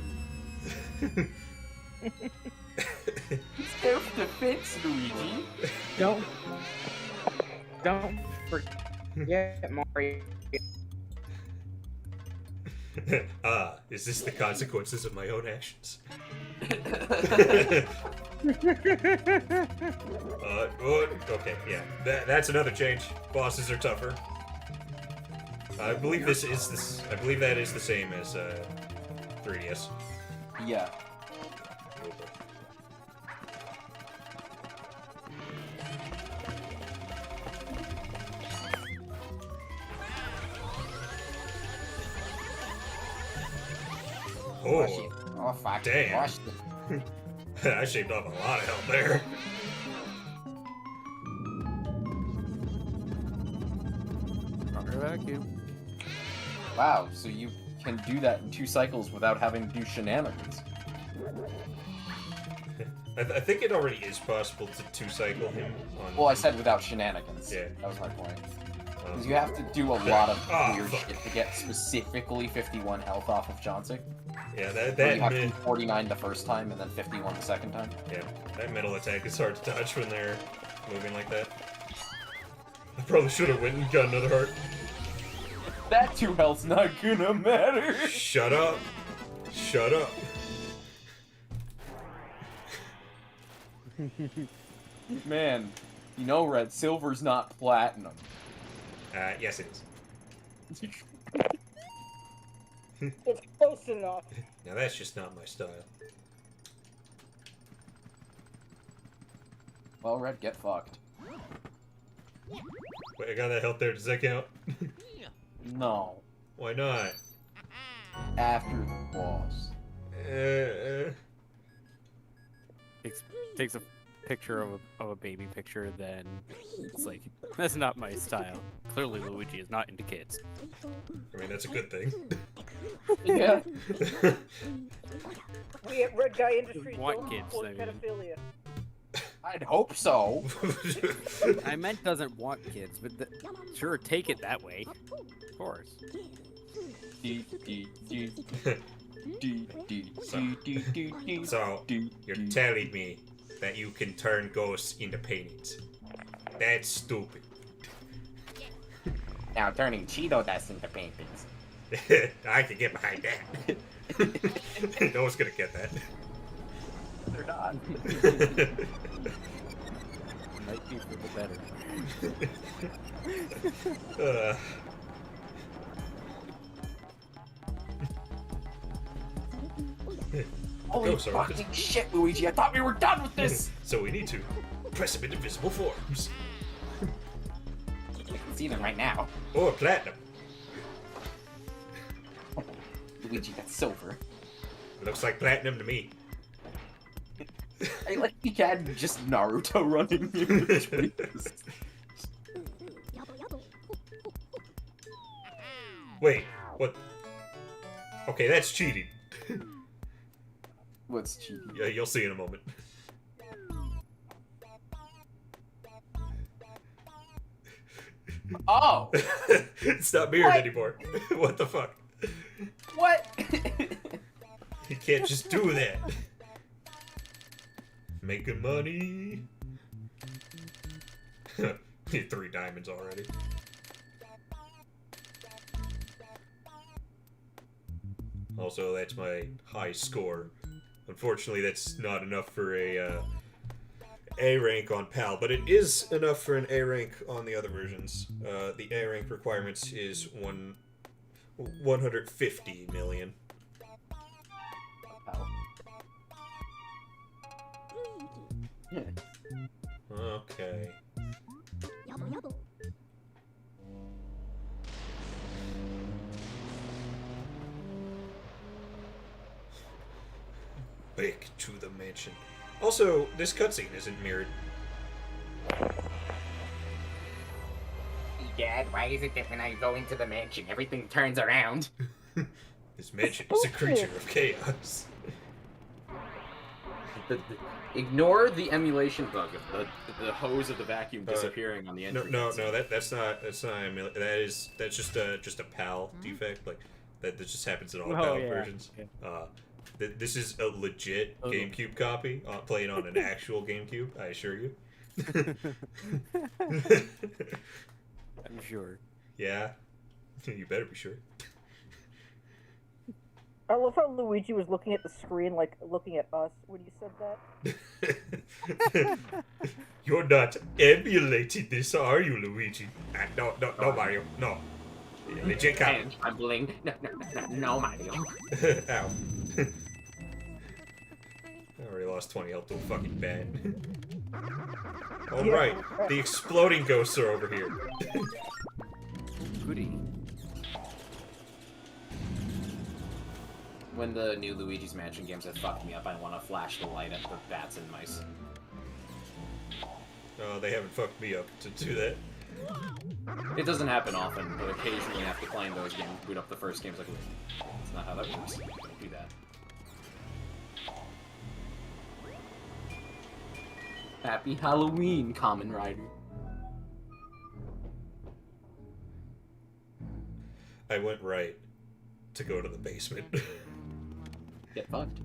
[SPEAKER 2] Self-defense, Luigi.
[SPEAKER 5] Don't forget Mario.
[SPEAKER 1] Is this the consequences of my own actions? Okay, yeah. That's another change. Bosses are tougher. I believe that is the same as 3DS.
[SPEAKER 2] Yeah.
[SPEAKER 1] Oh,
[SPEAKER 2] Oh, fuck.
[SPEAKER 1] Damn.
[SPEAKER 2] Wash it.
[SPEAKER 1] I shaved off a lot of health there.
[SPEAKER 4] Proper vacuum.
[SPEAKER 2] Wow, so you can do that in 2 cycles without having to do shenanigans.
[SPEAKER 1] I think it already is possible to 2-cycle him on...
[SPEAKER 2] Well, I said without shenanigans.
[SPEAKER 1] Yeah.
[SPEAKER 2] That was my point.
[SPEAKER 1] um,
[SPEAKER 2] Because you have to do a lot of
[SPEAKER 1] Ah,
[SPEAKER 2] weird
[SPEAKER 1] fuck.
[SPEAKER 2] shit to get specifically 51 health off of Johnson.
[SPEAKER 1] yeah,
[SPEAKER 2] Where
[SPEAKER 1] that
[SPEAKER 2] you have to
[SPEAKER 1] mid,
[SPEAKER 2] do 49 the first time and then 51 the second time.
[SPEAKER 1] yeah, that middle attack is hard to dodge when they're moving like that. I probably should have went and got another heart.
[SPEAKER 2] That 2 health's not gonna matter.
[SPEAKER 1] Shut up. Shut up.
[SPEAKER 2] Man, you know, Red, silver's not platinum.
[SPEAKER 1] Yes it is.
[SPEAKER 6] It's close enough.
[SPEAKER 1] Now that's just not my style.
[SPEAKER 2] Well, Red, get fucked.
[SPEAKER 1] Wait, I got that health there. Does that count?
[SPEAKER 2] No.
[SPEAKER 1] Why not?
[SPEAKER 2] After the boss.
[SPEAKER 4] Takes a picture of a baby picture, then it's like, that's not my style. Clearly Luigi is not into kids.
[SPEAKER 1] I mean, that's a good thing.
[SPEAKER 2] Yeah.
[SPEAKER 6] We at Red Guy Industries
[SPEAKER 4] Want
[SPEAKER 6] don't
[SPEAKER 4] kids,
[SPEAKER 6] support
[SPEAKER 4] I mean.
[SPEAKER 6] pedophilia.
[SPEAKER 2] I'd hope so.
[SPEAKER 4] I meant doesn't want kids, but sure, take it that way. Of course.
[SPEAKER 1] So, you're telling me that you can turn ghosts into paintings. That's stupid.
[SPEAKER 2] Now turning Cheeto dust into paintings.
[SPEAKER 1] I can get behind that. No one's gonna get that.
[SPEAKER 2] They're not.
[SPEAKER 4] Might be for the better.
[SPEAKER 2] Holy
[SPEAKER 1] Go, Sora.
[SPEAKER 2] fucking shit, Luigi! I thought we were done with this.
[SPEAKER 1] So we need to press him into visible forms.
[SPEAKER 2] I can see them right now.
[SPEAKER 1] Or platinum.
[SPEAKER 2] Luigi, that's silver.
[SPEAKER 1] Looks like platinum to me.
[SPEAKER 2] I like the cat just Naruto running in between us.
[SPEAKER 1] Wait, what? Okay, that's cheating.
[SPEAKER 2] What's cheating?
[SPEAKER 1] Yeah, you'll see in a moment.
[SPEAKER 2] Oh!
[SPEAKER 1] It's not mirrored
[SPEAKER 2] What?
[SPEAKER 1] anymore. What the fuck?
[SPEAKER 2] What?
[SPEAKER 1] You can't just do that. Making money. 3 diamonds already. Also, that's my high score. Unfortunately, that's not enough for A rank on PAL, but it is enough for an A rank on the other versions. The A rank requirements is 150 million. Okay. Back to the mansion. Also, this cutscene isn't mirrored.
[SPEAKER 7] Dad, why is it that when I go into the mansion, everything turns around?
[SPEAKER 1] This mansion is a creature of chaos.
[SPEAKER 2] Ignore the emulation bug of the hose of the vacuum disappearing on the
[SPEAKER 1] No,
[SPEAKER 2] entry.
[SPEAKER 1] that's not that's just a PAL defect. Like that just happens in all
[SPEAKER 4] Oh,
[SPEAKER 1] PAL
[SPEAKER 4] yeah.
[SPEAKER 1] versions.
[SPEAKER 4] Yeah.
[SPEAKER 1] This is a legit
[SPEAKER 4] Oh.
[SPEAKER 1] GameCube copy, playing on an actual GameCube. I assure you.
[SPEAKER 4] I'm sure.
[SPEAKER 1] Yeah, you better be sure.
[SPEAKER 6] I love how Luigi was looking at the screen like looking at us when you said that.
[SPEAKER 1] You're not emulating this, are you, Luigi? No, Mario, no. Legit copy.
[SPEAKER 7] And trembling. No, Mario.
[SPEAKER 1] Ow. I already lost 20 health to a fucking bat. Alright, the exploding ghosts are over here.
[SPEAKER 4] Goody.
[SPEAKER 2] When the new Luigi's Mansion games have fucked me up, I want to flash the light at the bats and mice.
[SPEAKER 1] Oh, they haven't fucked me up to do that.
[SPEAKER 2] It doesn't happen often, but occasionally after playing those games, boot up the first games like, that's not how that works. Don't do that. Happy Halloween, Kamen Rider.
[SPEAKER 1] I went right to go to the basement.
[SPEAKER 2] Get fucked.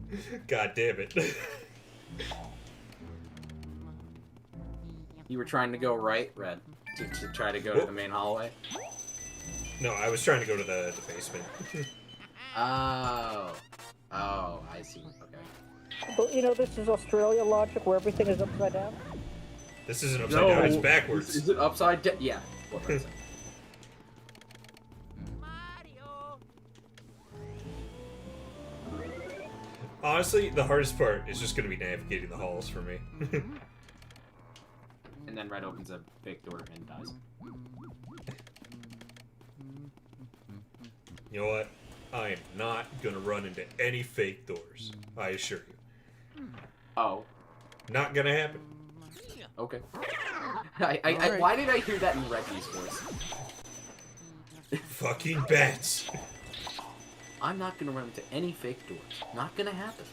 [SPEAKER 1] God damn it.
[SPEAKER 2] You were trying to go right, Red, to try to go to the main hallway?
[SPEAKER 1] No, I was trying to go to the basement.
[SPEAKER 2] Oh. Oh, I see. Okay.
[SPEAKER 6] But you know, this is Australia logic where everything is upside down.
[SPEAKER 1] This isn't upside down, it's backwards.
[SPEAKER 2] Is it upside down? Yeah. What was it?
[SPEAKER 1] Honestly, the hardest part is just going to be navigating the halls for me.
[SPEAKER 2] And then Red opens a big door and dies.
[SPEAKER 1] You know what? I am not going to run into any fake doors. I assure you.
[SPEAKER 2] Oh.
[SPEAKER 1] Not going to happen.
[SPEAKER 2] Okay.
[SPEAKER 4] Alright.
[SPEAKER 2] Why did I hear that in Reggie's voice?
[SPEAKER 1] Fucking bats.
[SPEAKER 2] I'm not gonna run into any fake doors. Not gonna happen.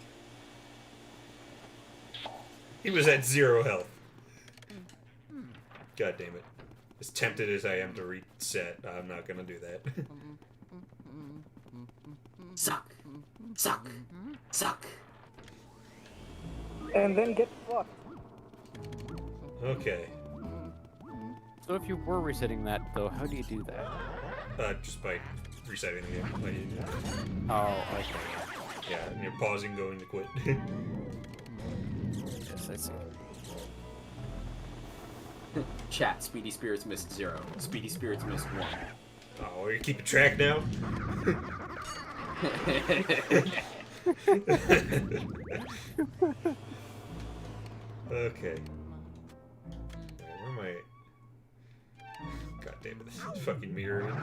[SPEAKER 1] He was at 0 health. God damn it. As tempted as I am to reset, I'm not gonna do that.
[SPEAKER 2] Suck. Suck. Suck.
[SPEAKER 6] And then get fucked.
[SPEAKER 1] Okay.
[SPEAKER 4] So if you were resetting that, though, how do you do that?
[SPEAKER 1] Just by resetting the game. Like,
[SPEAKER 4] Oh, okay.
[SPEAKER 1] yeah, and you're pausing, going to quit.
[SPEAKER 4] Yes, I see.
[SPEAKER 2] Chat, Speedy Spirits missed 0. Speedy Spirits missed 1.
[SPEAKER 1] Oh, you're keeping track now? Okay. Where am I? God damn it, this is fucking mirroring.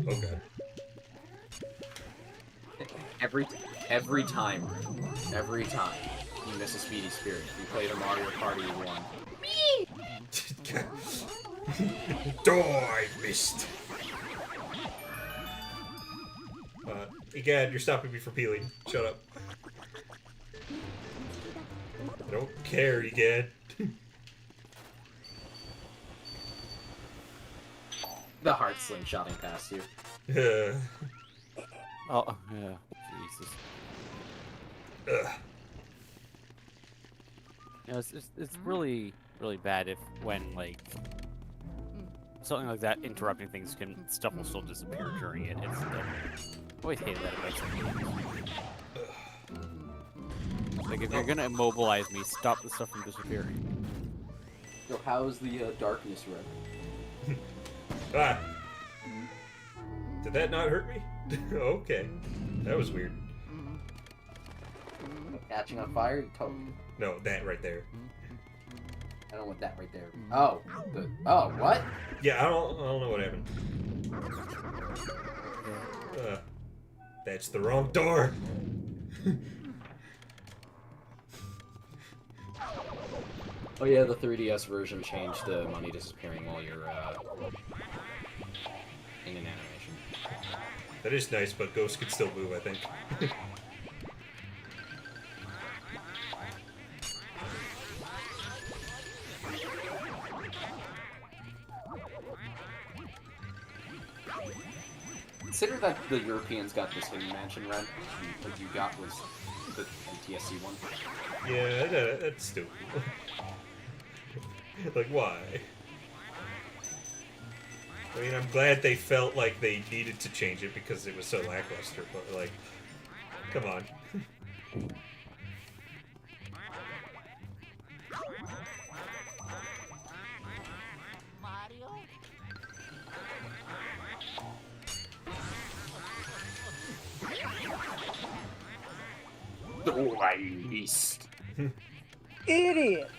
[SPEAKER 1] Oh god.
[SPEAKER 2] Every time you miss a Speedy Spirit, you play the Mario Party 1.
[SPEAKER 1] Die, missed. Egad, you're stopping me from peeling. Shut up. I don't care, Egad.
[SPEAKER 2] The heart slingshotting past you.
[SPEAKER 4] Oh, yeah. Jesus. You know, it's really, really bad if when, like, something like that interrupting things stuff will still disappear during it. It's I always hated that about some games. Like, if you're gonna immobilize me, stop the stuff from disappearing.
[SPEAKER 2] Yo, how's the darkness run?
[SPEAKER 1] Ah! Did that not hurt me? Okay. That was weird.
[SPEAKER 2] Catching on fire? Totally.
[SPEAKER 1] No, that right there.
[SPEAKER 2] I don't want that right there. Oh, oh, what?
[SPEAKER 1] Yeah, I don't know what happened. That's the wrong door!
[SPEAKER 2] Oh yeah, the 3DS version changed the money disappearing while you're in an animation.
[SPEAKER 1] That is nice, but ghosts can still move, I think.
[SPEAKER 2] Consider that the Europeans got this hidden mansion run. What you got was the NTSC one.
[SPEAKER 1] Yeah, that's stupid. Like, why? I mean, I'm glad they felt like they needed to change it because it was so lackluster, but, like, come on.
[SPEAKER 2] Oh, I missed.
[SPEAKER 6] Idiot!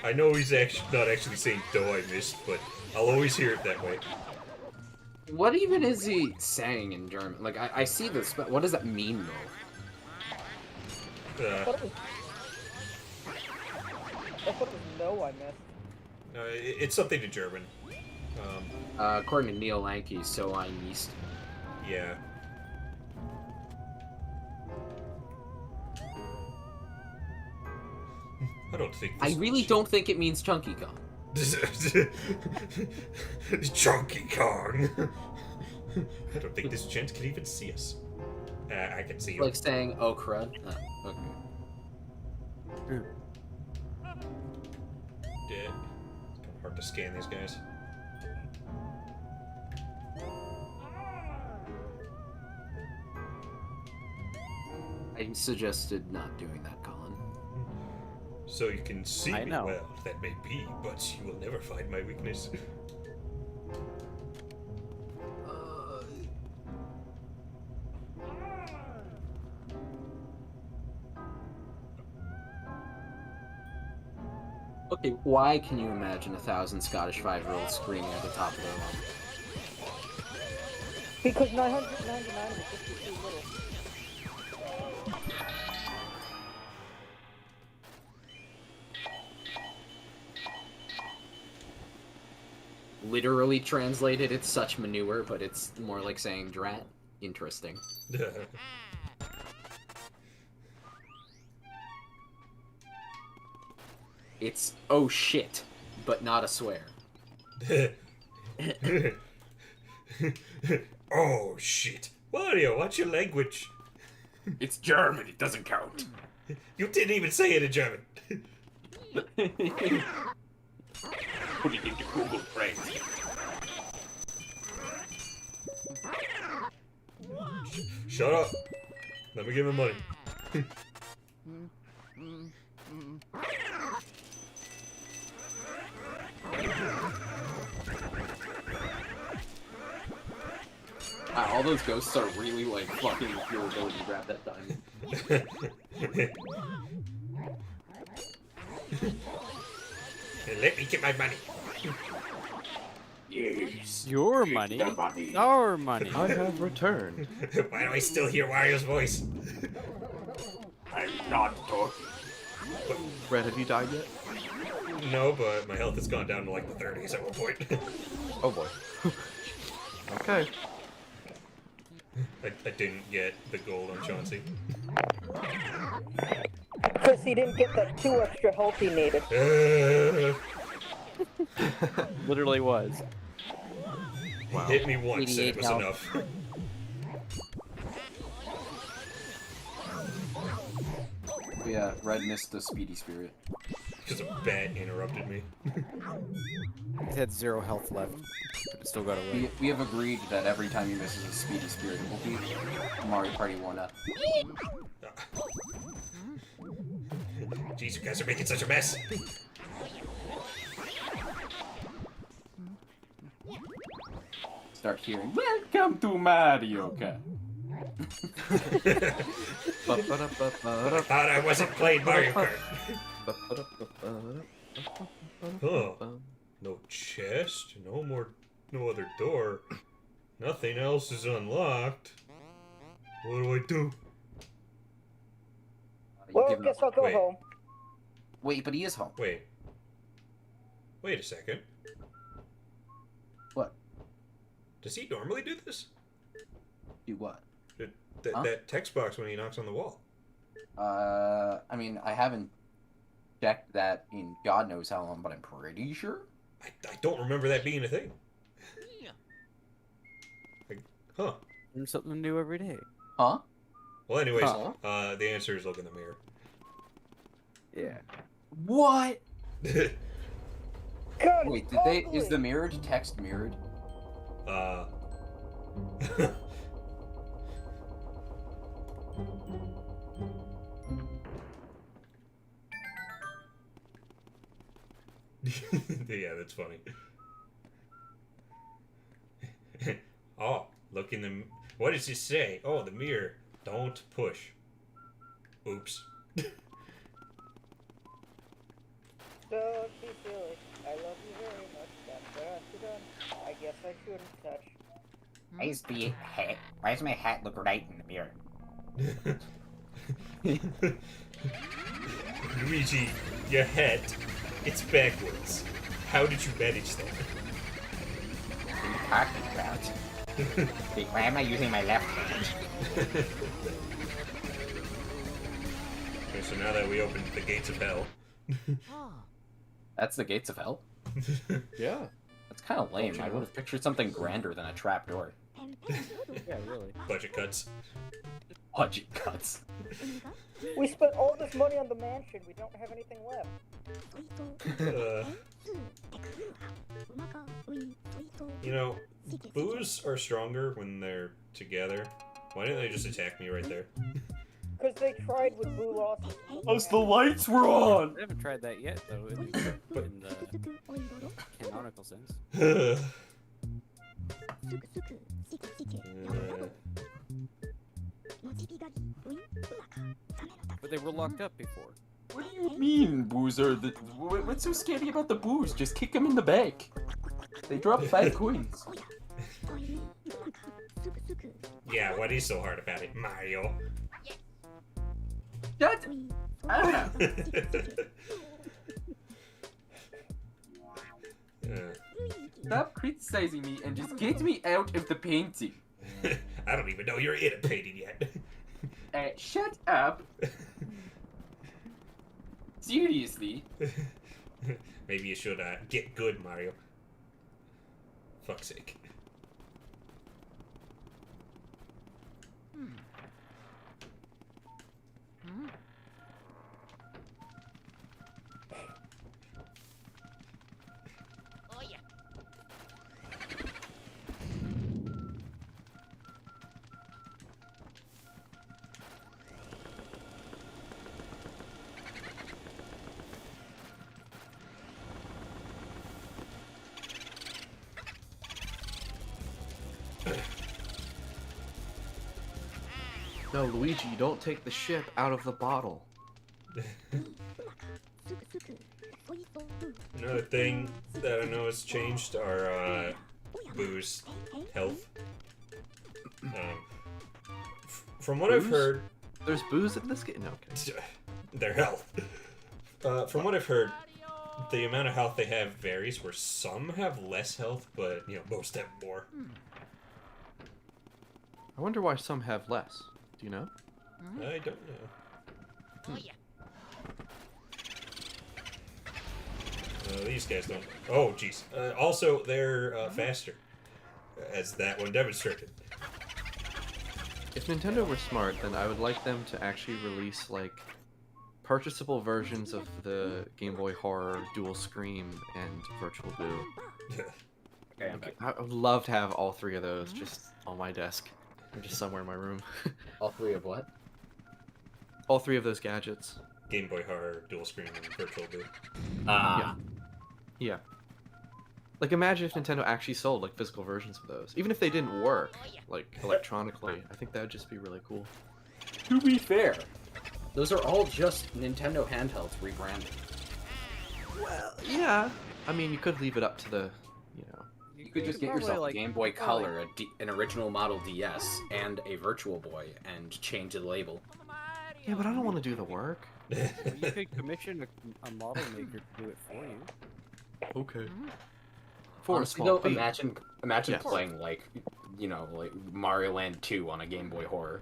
[SPEAKER 1] I know he's not actually saying "dough I missed," but I'll always hear it that way.
[SPEAKER 2] What even is he saying in German? Like, I see this, but what does that mean, though?
[SPEAKER 6] I thought it was no, I missed.
[SPEAKER 1] It's something in German.
[SPEAKER 2] According to Neil Lanky, so I missed.
[SPEAKER 1] Yeah. I don't think
[SPEAKER 2] I really don't think it means Chunky Kong.
[SPEAKER 1] Chunky Kong. I don't think this gent can even see us. I can see him.
[SPEAKER 2] Like saying, oh crud. Okay.
[SPEAKER 1] Yeah. It's kind of hard to scan these guys.
[SPEAKER 2] I suggested not doing that, Colin.
[SPEAKER 1] So you can see
[SPEAKER 4] I
[SPEAKER 1] me
[SPEAKER 4] know.
[SPEAKER 1] well, that may be, but you will never find my weakness.
[SPEAKER 2] Okay, why can you imagine 1,000 Scottish 5-year-olds screaming at the top of their lungs?
[SPEAKER 6] Because 999 is just too little.
[SPEAKER 2] Literally translated, it's such manure, but it's more like saying drat. Interesting. It's oh shit, but not a swear.
[SPEAKER 1] Oh shit. Wario, what's your language?
[SPEAKER 2] It's German, it doesn't count.
[SPEAKER 1] You didn't even say it in German.
[SPEAKER 2] Put it into Google Frames.
[SPEAKER 1] Shut up. me give him money.
[SPEAKER 2] All those ghosts are really like fucking with your ability to grab that diamond.
[SPEAKER 1] Let me get my money.
[SPEAKER 7] Yes.
[SPEAKER 4] Your money?
[SPEAKER 7] The money.
[SPEAKER 4] Our money.
[SPEAKER 3] I have returned.
[SPEAKER 1] Why do I still hear Wario's voice?
[SPEAKER 7] I'm not talking.
[SPEAKER 3] Red, have you died yet?
[SPEAKER 1] No, but my health has gone down to like the 30s at one point.
[SPEAKER 3] Oh boy. Okay.
[SPEAKER 1] I didn't get the gold on Chauncey.
[SPEAKER 6] Because he didn't get that 2 extra health he needed.
[SPEAKER 4] Literally was.
[SPEAKER 3] Wow.
[SPEAKER 1] Hit me once and
[SPEAKER 4] 88
[SPEAKER 1] it was
[SPEAKER 4] health.
[SPEAKER 1] enough.
[SPEAKER 2] Yeah, Red missed the speedy spirit.
[SPEAKER 1] Because a bat interrupted me.
[SPEAKER 4] It had 0 health left, but it still got away.
[SPEAKER 2] We have agreed that every time he misses a speedy spirit, it will be Mario Party 1-up.
[SPEAKER 1] Jeez, you guys are making such a mess.
[SPEAKER 2] Start hearing, "Welcome to Mario Kart."
[SPEAKER 1] I thought I wasn't playing Mario Kart. Huh. No chest, no other door. Nothing else is unlocked. What do I do?
[SPEAKER 2] You
[SPEAKER 6] Well,
[SPEAKER 2] give
[SPEAKER 6] guess
[SPEAKER 2] up.
[SPEAKER 6] I'll go
[SPEAKER 1] Wait.
[SPEAKER 6] home.
[SPEAKER 2] Wait, but he is home.
[SPEAKER 1] Wait a second.
[SPEAKER 2] What?
[SPEAKER 1] Does he normally do this?
[SPEAKER 2] Do what?
[SPEAKER 1] That,
[SPEAKER 2] Huh?
[SPEAKER 1] that text box when he knocks on the wall.
[SPEAKER 2] I mean, I haven't checked that in God knows how long, but I'm pretty sure.
[SPEAKER 1] I don't remember that being a thing. Huh.
[SPEAKER 4] Learn something new every day.
[SPEAKER 2] Huh?
[SPEAKER 1] Well, anyways,
[SPEAKER 2] Huh?
[SPEAKER 1] the answer is look in the mirror.
[SPEAKER 4] Yeah.
[SPEAKER 2] What?
[SPEAKER 6] God,
[SPEAKER 2] Wait,
[SPEAKER 6] it's
[SPEAKER 2] did they?
[SPEAKER 6] ugly.
[SPEAKER 2] Is the mirrored text mirrored?
[SPEAKER 1] Yeah, that's funny. Oh, look in the... What does it say? Oh, the mirror. Don't push. Oops.
[SPEAKER 6] Don't be silly. I love you very much. Dun. I guess I shouldn't touch.
[SPEAKER 7] Why does my hat look right in the mirror?
[SPEAKER 1] Luigi, your head, it's backwards. How did you manage that?
[SPEAKER 7] What are you talking about? Wait, why am I using my left hand?
[SPEAKER 1] Okay, so now that we opened the gates of hell.
[SPEAKER 2] That's the gates of hell.
[SPEAKER 3] Yeah.
[SPEAKER 2] That's kind of lame. I would have pictured something grander than a trapdoor.
[SPEAKER 4] Yeah, really.
[SPEAKER 1] Budget cuts.
[SPEAKER 2] Budget cuts.
[SPEAKER 6] We spent all this money on the mansion. We don't have anything left.
[SPEAKER 1] You know, boos are stronger when they're together. Why didn't they just attack me right there?
[SPEAKER 6] Because they tried with Boo losses.
[SPEAKER 2] As the lights were on!
[SPEAKER 4] I haven't tried that yet, though, in the canonical sense. But they were locked up before.
[SPEAKER 2] What do you mean, boozer? What's so scary about the boos? Just kick them in the back. They drop 5 coins.
[SPEAKER 1] Yeah, what is so hard about it, Mario?
[SPEAKER 2] Shut up! Stop criticizing me and just get me out of the painting.
[SPEAKER 1] I don't even know you're in a painting yet.
[SPEAKER 2] Shut up. Seriously.
[SPEAKER 1] Maybe you should get good, Mario. Fuck's sake.
[SPEAKER 3] No, Luigi, don't take the ship out of the bottle.
[SPEAKER 1] Another thing that I know has changed are Boo's health. From what I've
[SPEAKER 3] Boo's?
[SPEAKER 1] heard,
[SPEAKER 3] There's booze in this game? No, okay.
[SPEAKER 1] their health. From what I've heard, the amount of health they have varies, where some have less health, but, you know, most have more.
[SPEAKER 3] I wonder why some have less. Do you know?
[SPEAKER 1] I don't know. These guys don't. Oh, jeez. Also, they're faster, as that one demonstrated.
[SPEAKER 3] If Nintendo were smart, then I would like them to actually release, like, purchasable versions of the Game Boy Horror, Dual Scream, and Virtual Boo.
[SPEAKER 7] Okay, I'm back.
[SPEAKER 3] I would love to have all three of those just on my desk, or just somewhere in my room.
[SPEAKER 7] All three of what?
[SPEAKER 3] All three of those gadgets.
[SPEAKER 1] Game Boy Horror, Dual Screen, and Virtual Boo.
[SPEAKER 3] Yeah. Like, imagine if Nintendo actually sold, like, physical versions of those. Even if they didn't work, like, electronically. I think that would just be really cool.
[SPEAKER 7] To be fair, those are all just Nintendo handhelds rebranded.
[SPEAKER 3] Well, yeah. I mean, you could leave it up to the, you know...
[SPEAKER 7] You could just get yourself a Game Boy Color, an original model DS, and a Virtual Boy, and change the label.
[SPEAKER 3] Yeah, but I don't want to do the work.
[SPEAKER 4] You could commission a model maker to do it for you.
[SPEAKER 3] Okay. For
[SPEAKER 7] Honestly,
[SPEAKER 3] a small
[SPEAKER 7] though,
[SPEAKER 3] fee.
[SPEAKER 7] imagine
[SPEAKER 3] Yes.
[SPEAKER 7] playing, like, you know, like Mario Land 2 on a Game Boy Horror.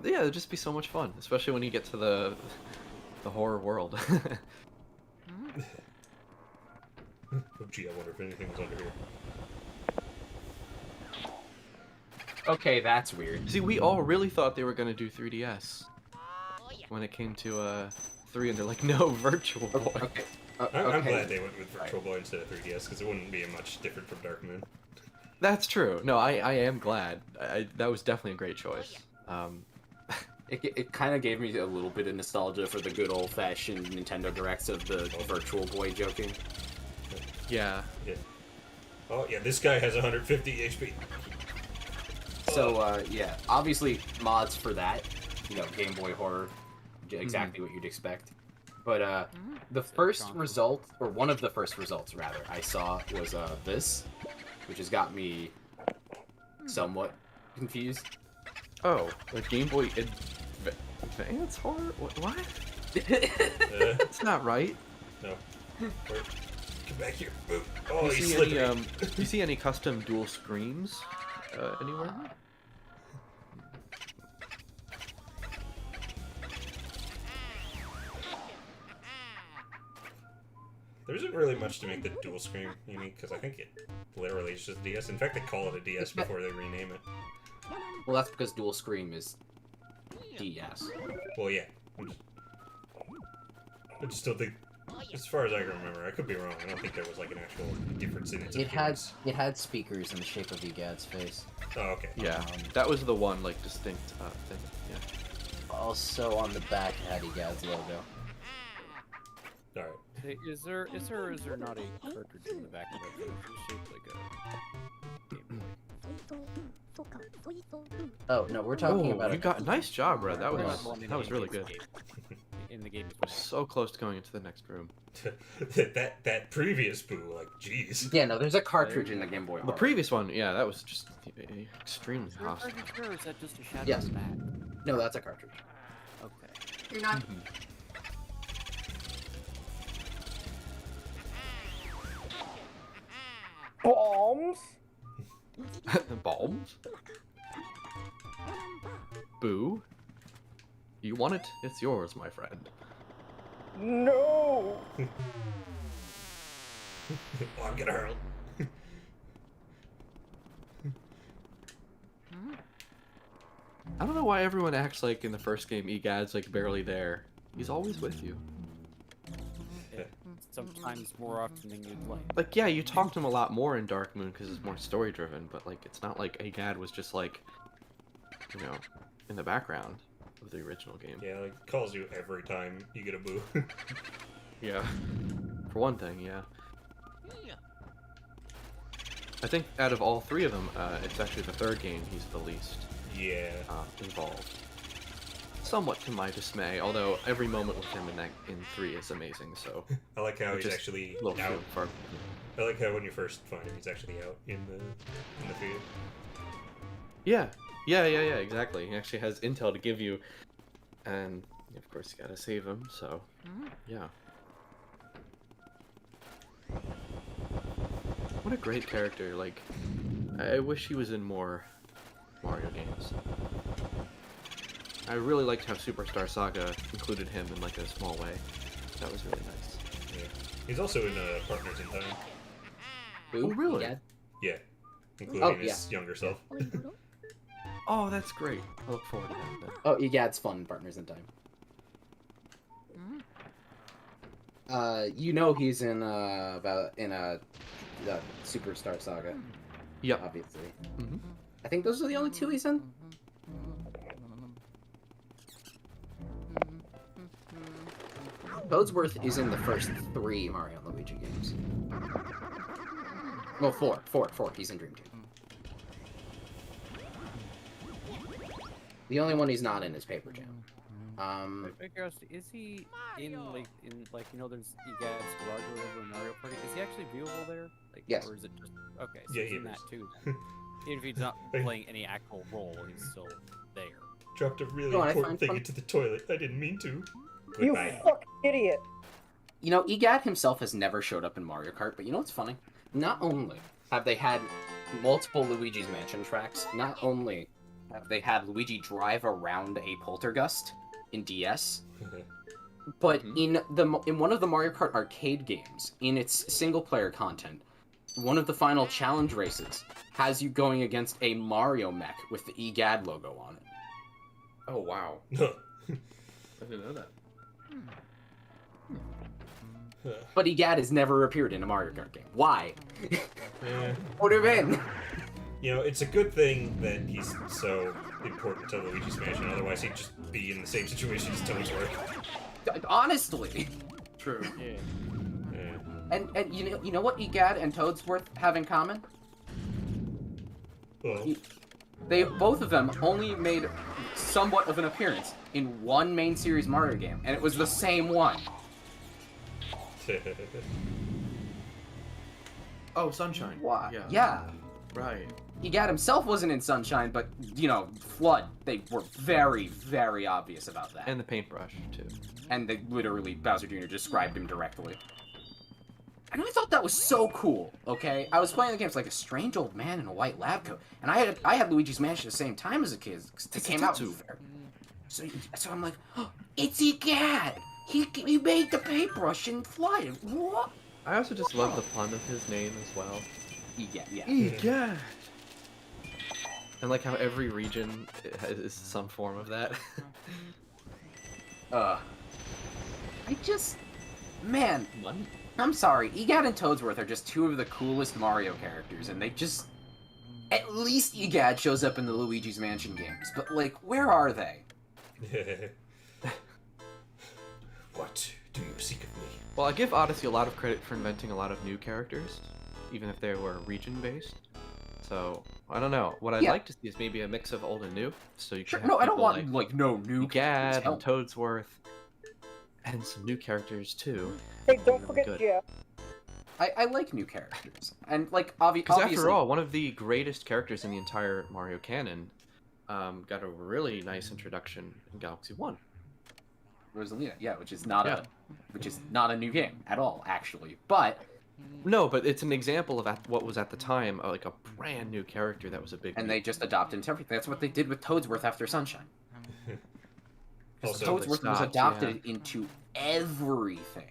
[SPEAKER 3] Yeah, it'd just be so much fun, especially when you get to the horror world.
[SPEAKER 1] Oh, gee, I wonder if anything was under here.
[SPEAKER 7] Okay, that's weird.
[SPEAKER 3] See, we all really thought they were gonna do 3DS when it came to 3, and they're like, no, Virtual Boy.
[SPEAKER 7] Okay.
[SPEAKER 1] I'm glad they went with Virtual Boy instead of 3DS, because it wouldn't be much different from Dark Moon.
[SPEAKER 3] That's true. No, I am glad. That was definitely a great choice.
[SPEAKER 7] It kind of gave me a little bit of nostalgia for the good old-fashioned Nintendo Directs of the Virtual Boy joking.
[SPEAKER 3] Yeah.
[SPEAKER 1] Yeah. Oh, yeah, this guy has 150 HP.
[SPEAKER 7] So, yeah, obviously mods for that, you know, Game Boy Horror, exactly what you'd expect. But, the first result, or one of the first results, rather, I saw was, this, which has got me somewhat confused.
[SPEAKER 3] Oh, the Game Boy Advance Horror? What? That's not right.
[SPEAKER 1] No. Where? Get back here. Move. Oh,
[SPEAKER 3] You
[SPEAKER 1] he's
[SPEAKER 3] see
[SPEAKER 1] slippery.
[SPEAKER 3] any you see any custom dual screams anywhere?
[SPEAKER 1] There isn't really much to make the dual screen unique, because I think it literally is just DS. In fact, they call it a DS before they rename it.
[SPEAKER 7] Well, that's because Dual Scream is DS.
[SPEAKER 1] Well, yeah. I just don't think, as far as I can remember, I could be wrong. I don't think there was like an actual difference in its appearance.
[SPEAKER 8] It had speakers in the shape of Egad's face.
[SPEAKER 1] Oh, okay.
[SPEAKER 3] Yeah, that was the one like distinct thing. Yeah.
[SPEAKER 8] Also on the back it had Egad's logo.
[SPEAKER 1] All right.
[SPEAKER 4] Hey, is there or is there not a cartridge in the back of it that's shaped like a Game Boy?
[SPEAKER 8] Oh no, we're talking
[SPEAKER 3] Oh,
[SPEAKER 8] about
[SPEAKER 3] you got nice job, bro. That
[SPEAKER 4] Or
[SPEAKER 3] was
[SPEAKER 4] not one in
[SPEAKER 3] that was
[SPEAKER 4] the
[SPEAKER 3] really
[SPEAKER 4] game,
[SPEAKER 3] good.
[SPEAKER 4] In the game as
[SPEAKER 3] We're
[SPEAKER 4] well.
[SPEAKER 3] so close to going into the next room.
[SPEAKER 1] that previous Boo, like, jeez.
[SPEAKER 7] Yeah, no, there's a cartridge in the Game Boy
[SPEAKER 3] The
[SPEAKER 7] Horror.
[SPEAKER 3] previous one, yeah, that was just extremely
[SPEAKER 4] Is there a
[SPEAKER 3] hostile.
[SPEAKER 4] cartridge there, or is that just a shadow
[SPEAKER 7] Yes.
[SPEAKER 4] on the back?
[SPEAKER 7] No, that's a cartridge.
[SPEAKER 4] Okay.
[SPEAKER 7] You're not.
[SPEAKER 6] Bombs?
[SPEAKER 3] Bombs? Boo? You want it? It's yours, my friend.
[SPEAKER 6] No!
[SPEAKER 1] Oh, I'm gonna hurl.
[SPEAKER 3] I don't know why everyone acts like in the first game Egad's like barely there. He's always with you.
[SPEAKER 4] Sometimes more often than you'd like.
[SPEAKER 3] Like, yeah, you talk to him a lot more in Dark Moon because it's more story driven, but like, it's not like Egad was just like, you know, in the background of the original game.
[SPEAKER 1] Yeah, like, calls you every time you get a Boo.
[SPEAKER 3] Yeah. For one thing, yeah. I think out of all three of them, it's actually the third game he's the least
[SPEAKER 1] Yeah.
[SPEAKER 3] involved. somewhat to my dismay. Although every moment with him in 3 is amazing. So
[SPEAKER 1] I like how
[SPEAKER 3] Which
[SPEAKER 1] he's
[SPEAKER 3] is
[SPEAKER 1] actually
[SPEAKER 3] a little few
[SPEAKER 1] out.
[SPEAKER 3] and far.
[SPEAKER 1] I like how when you first find him, he's actually out in the field.
[SPEAKER 3] Yeah, exactly. He actually has intel to give you, and of course you gotta save him. So yeah. What a great character! Like, I wish he was in more Mario games. I really liked how Superstar Saga included him in like a small way. That was really nice.
[SPEAKER 1] Yeah. He's also in Partners in Time.
[SPEAKER 7] Who?
[SPEAKER 3] Oh, really?
[SPEAKER 7] Egad?
[SPEAKER 1] Yeah. Including
[SPEAKER 7] Oh,
[SPEAKER 1] his younger self.
[SPEAKER 3] Oh, that's great. I look forward to that. Then.
[SPEAKER 7] Oh, Egad's fun. Partners in Time. You know he's in the Superstar Saga.
[SPEAKER 3] Yep.
[SPEAKER 7] Obviously.
[SPEAKER 3] Mhm.
[SPEAKER 7] I think those are the only 2 he's in. Codsworth is in the first 3 Mario and Luigi games. Well, 4. He's in Dream Team. The only one he's not in is Paper Jam.
[SPEAKER 4] Is he in like you know there's Egad's garage or whatever in Mario Party? Is he actually viewable there? Like,
[SPEAKER 7] Yes.
[SPEAKER 4] Or is it just okay? So
[SPEAKER 1] Yeah,
[SPEAKER 4] he's
[SPEAKER 1] he
[SPEAKER 4] in
[SPEAKER 1] is.
[SPEAKER 4] that too. Then. Even if he's not playing any actual role, he's still there.
[SPEAKER 1] Dropped a really
[SPEAKER 7] No, I
[SPEAKER 1] important
[SPEAKER 7] find
[SPEAKER 1] thing
[SPEAKER 7] fun-
[SPEAKER 1] into the toilet. I didn't mean to.
[SPEAKER 6] You
[SPEAKER 1] Goodbye.
[SPEAKER 6] fucking idiot!
[SPEAKER 7] You know, Egad himself has never showed up in Mario Kart, but you know what's funny? Not only have they had multiple Luigi's Mansion tracks, not only have they had Luigi drive around a poltergust in DS, but in one of the Mario Kart arcade games, in its single-player content, one of the final challenge races has you going against a Mario mech with the EGAD logo on it.
[SPEAKER 3] Oh wow. I didn't know that.
[SPEAKER 7] But EGAD has never appeared in a Mario Kart game. Why?
[SPEAKER 1] Yeah.
[SPEAKER 7] Would have been.
[SPEAKER 1] You know, it's a good thing that he's so important to Luigi's Mansion, otherwise he'd just be in the same situation as Toadsworth.
[SPEAKER 7] Honestly.
[SPEAKER 3] True.
[SPEAKER 4] Yeah.
[SPEAKER 1] Yeah.
[SPEAKER 7] And you know what EGAD and Toadsworth have in common?
[SPEAKER 1] Well,
[SPEAKER 7] They both of them only made somewhat of an appearance in one main series Mario game, and it was the same one.
[SPEAKER 3] Oh, Sunshine.
[SPEAKER 7] Why?
[SPEAKER 3] Yeah.
[SPEAKER 7] Yeah.
[SPEAKER 3] Right.
[SPEAKER 7] EGAD himself wasn't in Sunshine, but you know, Flood. They were very, very obvious about that.
[SPEAKER 3] And the paintbrush too.
[SPEAKER 7] And they literally, Bowser Jr. described him directly. And I thought that was so cool, okay? I was playing the game, it's like a strange old man in a white lab coat. And I had Luigi's Mansion at the same time as a kid, 'cause they
[SPEAKER 3] It's
[SPEAKER 7] came out.
[SPEAKER 3] Tetsu.
[SPEAKER 7] So I'm like, oh, it's EGAD! He made the paintbrush in Flood. What?
[SPEAKER 3] I also just love the pun of his name as well.
[SPEAKER 7] EGAD, yeah.
[SPEAKER 3] Egad. And like how every region is some form of that.
[SPEAKER 7] Man, I'm sorry, EGAD and Toadsworth are just 2 of the coolest Mario characters, and they just... At least EGAD shows up in the Luigi's Mansion games, but like, where are they?
[SPEAKER 1] What do you seek of me?
[SPEAKER 3] Well, I give Odyssey a lot of credit for inventing a lot of new characters, even if they were region-based. So, I don't know. What I'd
[SPEAKER 7] Yeah.
[SPEAKER 3] like to see is maybe a mix of old and new, so you can
[SPEAKER 7] Sure,
[SPEAKER 3] have
[SPEAKER 7] no, I don't
[SPEAKER 3] people
[SPEAKER 7] want, like, no new
[SPEAKER 3] Gad
[SPEAKER 7] characters.
[SPEAKER 3] and Toadsworth, and some new characters too.
[SPEAKER 6] Hey, don't
[SPEAKER 3] Really
[SPEAKER 6] forget
[SPEAKER 3] good.
[SPEAKER 6] Jeff.
[SPEAKER 7] I like new characters, and like
[SPEAKER 3] Because
[SPEAKER 7] obviously,
[SPEAKER 3] after all, one of the greatest characters in the entire Mario canon got a really nice introduction in Galaxy 1.
[SPEAKER 7] Rosalina, yeah, which is not
[SPEAKER 3] Yeah.
[SPEAKER 7] a new game at all, actually. But
[SPEAKER 3] No, but it's an example of what was at the time like a brand new character that was a big.
[SPEAKER 7] and they just adopted into everything. That's what they did with Toadsworth after Sunshine.
[SPEAKER 1] Also,
[SPEAKER 3] Toads-
[SPEAKER 7] Toadsworth was
[SPEAKER 3] stopped,
[SPEAKER 7] adopted into everything.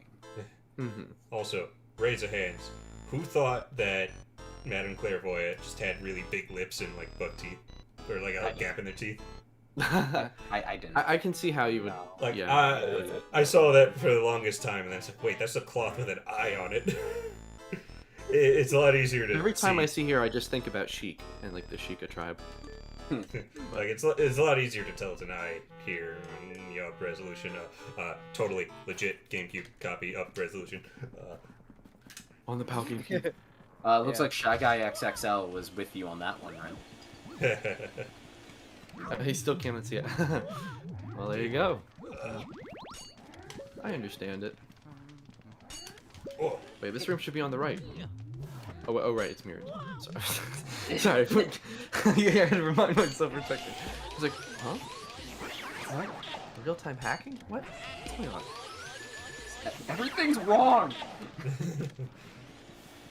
[SPEAKER 1] also, raise of hands. Who thought that Madame Clairvoyant just had really big lips and like buck teeth, or like a gap in their teeth?
[SPEAKER 7] I didn't.
[SPEAKER 3] I can see how you would.
[SPEAKER 1] Like,
[SPEAKER 3] Yeah.
[SPEAKER 1] I saw that for the longest time, and then I said, wait, that's a cloth with an eye on it. It's a lot easier to
[SPEAKER 3] Every time
[SPEAKER 1] see.
[SPEAKER 3] I see her, I just think about Sheik and like the Sheikah tribe.
[SPEAKER 1] Like, it's a lot easier to tell it's an eye here in the up resolution. Totally legit GameCube copy up resolution.
[SPEAKER 3] On the PAL GameCube.
[SPEAKER 7] Looks like Shy Guy XXL was with you on that one, right?
[SPEAKER 3] He still can't see it. Well, there you go. I understand it.
[SPEAKER 1] Oh,
[SPEAKER 3] Wait, this room should be on the right. Oh, right, it's mirrored. Sorry. Sorry. Yeah, I had to remind myself for a second. I was like, huh? What? Real-time hacking? What? What's going on?
[SPEAKER 2] Everything's wrong.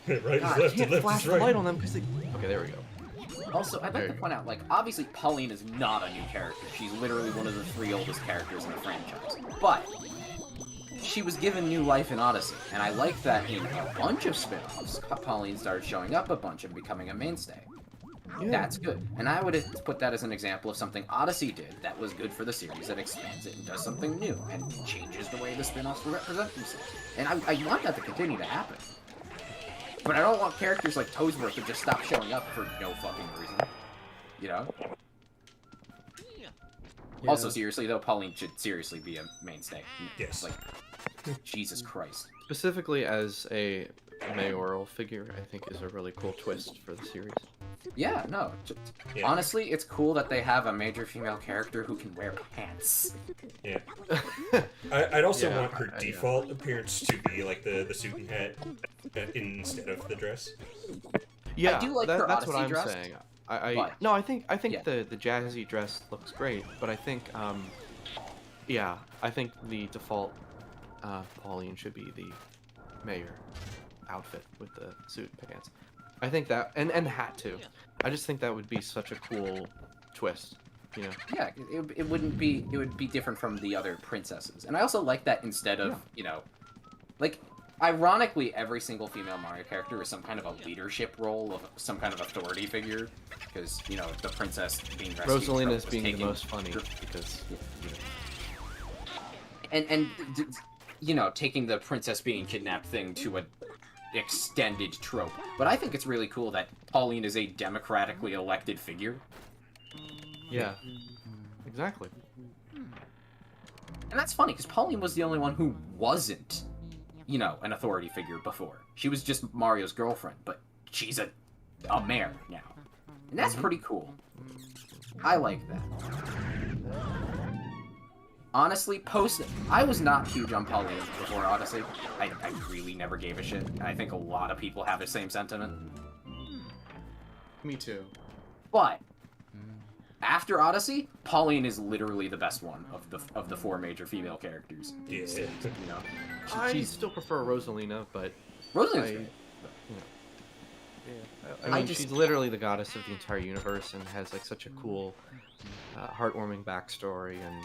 [SPEAKER 1] right
[SPEAKER 3] God,
[SPEAKER 1] is
[SPEAKER 3] I
[SPEAKER 1] left
[SPEAKER 3] can't
[SPEAKER 1] and left
[SPEAKER 3] flash
[SPEAKER 1] is
[SPEAKER 3] the
[SPEAKER 1] right.
[SPEAKER 3] light on them because they... Okay, there we go.
[SPEAKER 2] Also, I'd
[SPEAKER 3] There
[SPEAKER 2] like to
[SPEAKER 3] you
[SPEAKER 2] point out, like, obviously Pauline is not a new character. She's literally one of the 3 oldest characters in the franchise. But she was given new life in Odyssey, and I like that in a bunch of spin-offs, Pauline started showing up a bunch and becoming a mainstay.
[SPEAKER 3] Yeah.
[SPEAKER 2] That's good. And I would put that as an example of something Odyssey did that was good for the series, that expands it and does something new, and changes the way the spin-offs represent themselves. And I want that to continue to happen. But I don't want characters like Toadsworth to just stop showing up for no fucking reason. You know?
[SPEAKER 3] Yeah.
[SPEAKER 2] Also, seriously, though, Pauline should seriously be a mainstay.
[SPEAKER 1] Yes.
[SPEAKER 2] Like, Jesus Christ.
[SPEAKER 3] Specifically as a mayoral figure, I think is a really cool twist for the series.
[SPEAKER 2] Yeah, no.
[SPEAKER 1] Yeah.
[SPEAKER 2] Honestly, it's cool that they have a major female character who can wear pants.
[SPEAKER 1] Yeah. I'd also
[SPEAKER 3] Yeah,
[SPEAKER 1] want her
[SPEAKER 3] yeah.
[SPEAKER 1] default appearance to be like the suit and hat instead of the dress.
[SPEAKER 3] Yeah,
[SPEAKER 2] do like her
[SPEAKER 3] that's what
[SPEAKER 2] Odyssey
[SPEAKER 3] I'm
[SPEAKER 2] dress,
[SPEAKER 3] saying.
[SPEAKER 2] but-
[SPEAKER 3] No, I think
[SPEAKER 2] Yeah.
[SPEAKER 3] the jazzy dress looks great, but I think yeah, I think the default Pauline should be the mayor outfit with the suit and pants. I think that and the hat too. I just think that would be such a cool twist, you know.
[SPEAKER 2] Yeah, it wouldn't be, it would be different from the other princesses. And I also like that instead of,
[SPEAKER 3] Yeah.
[SPEAKER 2] you know, like, ironically, every single female Mario character is some kind of a leadership role of some kind of authority figure. Because, you know, the princess being rescued
[SPEAKER 3] Rosalina is
[SPEAKER 2] was
[SPEAKER 3] being the
[SPEAKER 2] taking-
[SPEAKER 3] most funny because you know,
[SPEAKER 2] And you know, taking the princess being kidnapped thing to a extended trope. But I think it's really cool that Pauline is a democratically elected figure.
[SPEAKER 3] yeah, exactly.
[SPEAKER 2] And that's funny, because Pauline was the only one who wasn't, you know, an authority figure before. She was just Mario's girlfriend, but she's a mayor now. And that's pretty cool. I like that. Honestly, I was not huge on Pauline before Odyssey. I really never gave a shit. And I think a lot of people have the same sentiment.
[SPEAKER 3] Me too.
[SPEAKER 2] But after Odyssey, Pauline is literally the best one of the 4 major female characters.
[SPEAKER 1] Yeah.
[SPEAKER 2] You know,
[SPEAKER 3] I
[SPEAKER 2] she's
[SPEAKER 3] still prefer Rosalina, but
[SPEAKER 2] Rosalina's
[SPEAKER 3] I-
[SPEAKER 2] great.
[SPEAKER 3] I mean,
[SPEAKER 2] just-
[SPEAKER 3] she's literally the goddess of the entire universe and has like such a cool, heartwarming backstory, and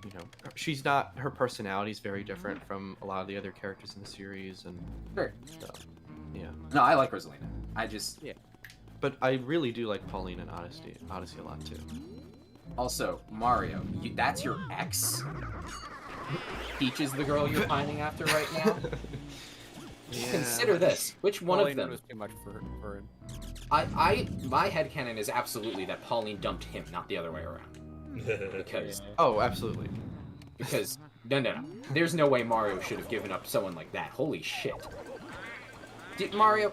[SPEAKER 3] you know, she's not. Her personality is very different from a lot of the other characters in the series, and
[SPEAKER 2] Sure.
[SPEAKER 3] so, yeah.
[SPEAKER 2] No, I like Rosalina. I just
[SPEAKER 3] But I really do like Pauline and Odyssey a lot too.
[SPEAKER 2] also Mario. That's your ex.
[SPEAKER 7] Peach is the girl you're pining after right now.
[SPEAKER 3] Yeah.
[SPEAKER 7] Consider this. Which one
[SPEAKER 4] Pauline
[SPEAKER 7] of them?
[SPEAKER 4] was too much for him.
[SPEAKER 7] My headcanon is absolutely that Pauline dumped him, not the other way around. Because
[SPEAKER 3] Oh, absolutely.
[SPEAKER 7] no. There's no way Mario should have given up someone like that. Holy shit. Mario,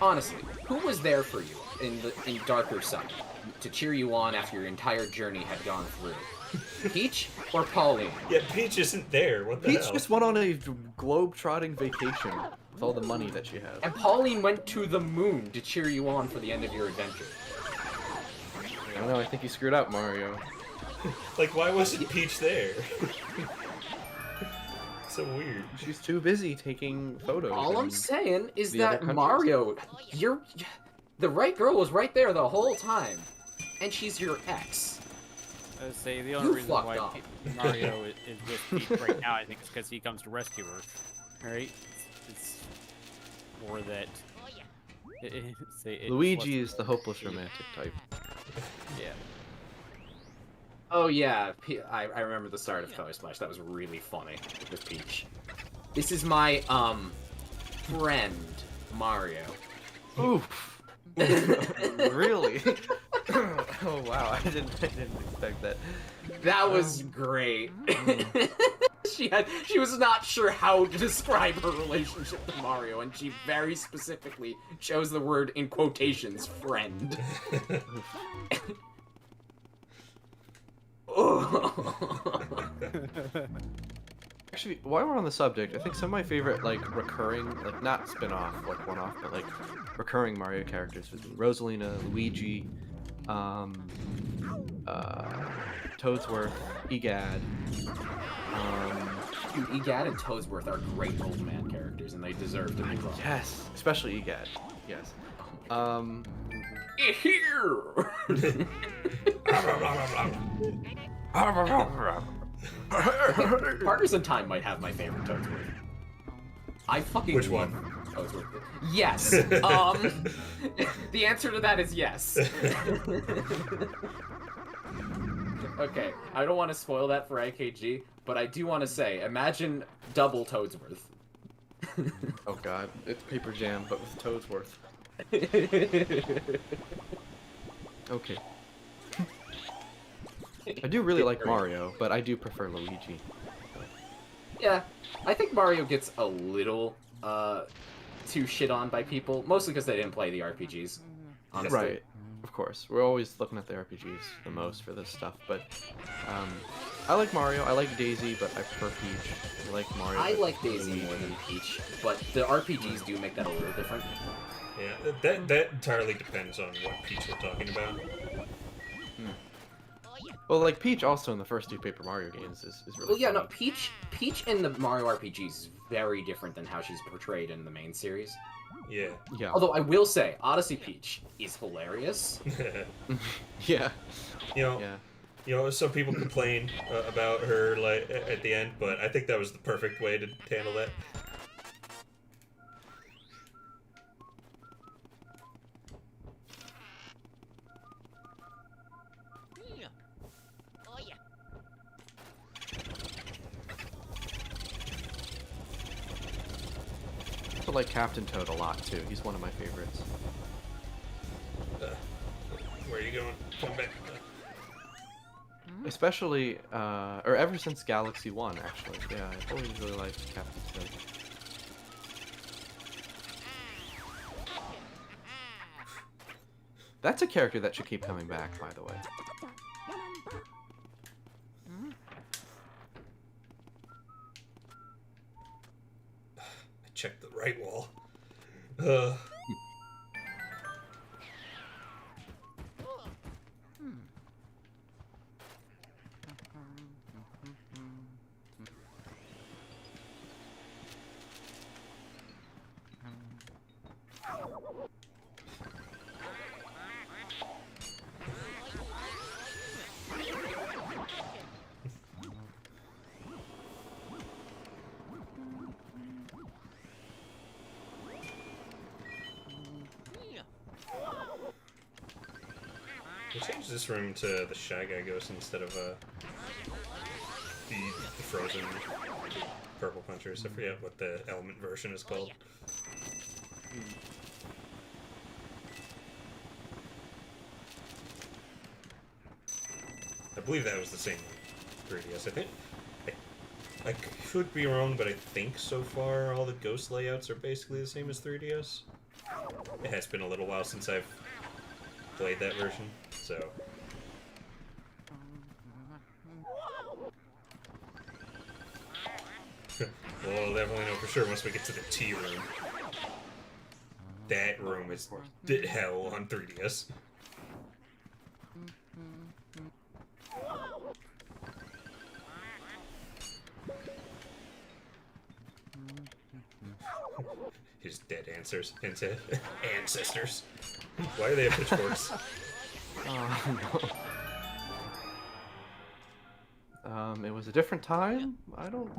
[SPEAKER 7] honestly, who was there for you in Darker Side to cheer you on after your entire journey had gone through? Peach or Pauline?
[SPEAKER 1] Yeah, Peach isn't there. What the
[SPEAKER 3] Peach
[SPEAKER 1] hell?
[SPEAKER 3] just went on a globe-trotting vacation with all the money that she has.
[SPEAKER 7] And Pauline went to the moon to cheer you on for the end of your adventure.
[SPEAKER 3] I don't know. I think you screwed up, Mario.
[SPEAKER 1] Like, why wasn't Peach there? So weird.
[SPEAKER 3] She's too busy taking photos.
[SPEAKER 7] All I'm
[SPEAKER 3] and-
[SPEAKER 7] saying is
[SPEAKER 3] the other
[SPEAKER 7] that
[SPEAKER 3] countries.
[SPEAKER 7] Mario, the right girl was right there the whole time, and she's your ex.
[SPEAKER 4] I would say the
[SPEAKER 7] You
[SPEAKER 4] only reason
[SPEAKER 7] fucked
[SPEAKER 4] why
[SPEAKER 7] up.
[SPEAKER 4] Mario is with Peach right now, I think, is because he comes to rescue her. Right? It's more that.
[SPEAKER 3] Luigi is the hopeless romantic type.
[SPEAKER 4] Yeah.
[SPEAKER 7] Oh yeah, I remember the start of Color Splash. That was really funny with Peach. This is my friend Mario.
[SPEAKER 3] Oof. Really? Oh wow, I didn't expect that.
[SPEAKER 7] That was great. She was not sure how to describe her relationship to Mario, and she very specifically chose the word in quotations, friend.
[SPEAKER 3] Actually, while we're on the subject, I think some of my favorite, like, recurring, like, not spin-off, like, one-off, but, like, recurring Mario characters would be Rosalina, Luigi, Toadsworth, Egad,
[SPEAKER 7] Dude, Egad and Toadsworth are great old man characters, and they deserve to be loved.
[SPEAKER 3] yes, especially Egad, yes.
[SPEAKER 7] Here! Partners in Time might have my favorite Toadsworth. I fucking
[SPEAKER 1] Which
[SPEAKER 7] love
[SPEAKER 1] one?
[SPEAKER 7] Toadsworth. Yes. The answer to that is yes. Okay, I don't want to spoil that for IKG, but I do want to say, imagine double Toadsworth.
[SPEAKER 3] Oh god, it's Paper Jam, but with Toadsworth. Okay. I do really like Mario, but I do prefer Luigi.
[SPEAKER 7] Yeah, I think Mario gets a little too shit on by people, mostly because they didn't play the RPGs. Honestly.
[SPEAKER 3] Right, of course. We're always looking at the RPGs the most for this stuff, but I like Mario, I like Daisy, but I prefer Peach. I like Mario.
[SPEAKER 7] I
[SPEAKER 3] but
[SPEAKER 7] like Daisy
[SPEAKER 3] Luigi.
[SPEAKER 7] more than Peach, but the RPGs do make that a little different.
[SPEAKER 1] Yeah, that entirely depends on what Peach we're talking about.
[SPEAKER 3] Well, like Peach also in the first two Paper Mario games is really
[SPEAKER 7] Well, yeah, no,
[SPEAKER 3] funny.
[SPEAKER 7] Peach in the Mario RPGs is very different than how she's portrayed in the main series.
[SPEAKER 1] Yeah.
[SPEAKER 3] Yeah.
[SPEAKER 7] Although I will say, Odyssey Peach is hilarious.
[SPEAKER 3] Yeah.
[SPEAKER 1] You know,
[SPEAKER 3] Yeah.
[SPEAKER 1] you know, some people complain about her like at the end, but I think that was the perfect way to handle that.
[SPEAKER 3] I also like Captain Toad a lot too. He's one of my favorites.
[SPEAKER 1] Where are you going? Come back.
[SPEAKER 3] Especially, or ever since Galaxy 1, actually. Yeah, I've always really liked Captain Toad. That's a character that should keep coming back, by the way.
[SPEAKER 1] I checked the right wall. We changed this room to the Shy Guy Ghost instead of the frozen purple punchers. I forget what the element version is called. I believe that was the same 3DS. I think I could be wrong, but I think so far all the ghost layouts are basically the same as 3DS. It has been a little while since I've played that version, so. We'll definitely know for sure once we get to the T room. That room is hell on 3DS. His dead ancestors. Why do they have pitchforks?
[SPEAKER 3] Oh, no. It was a different time? I don't know.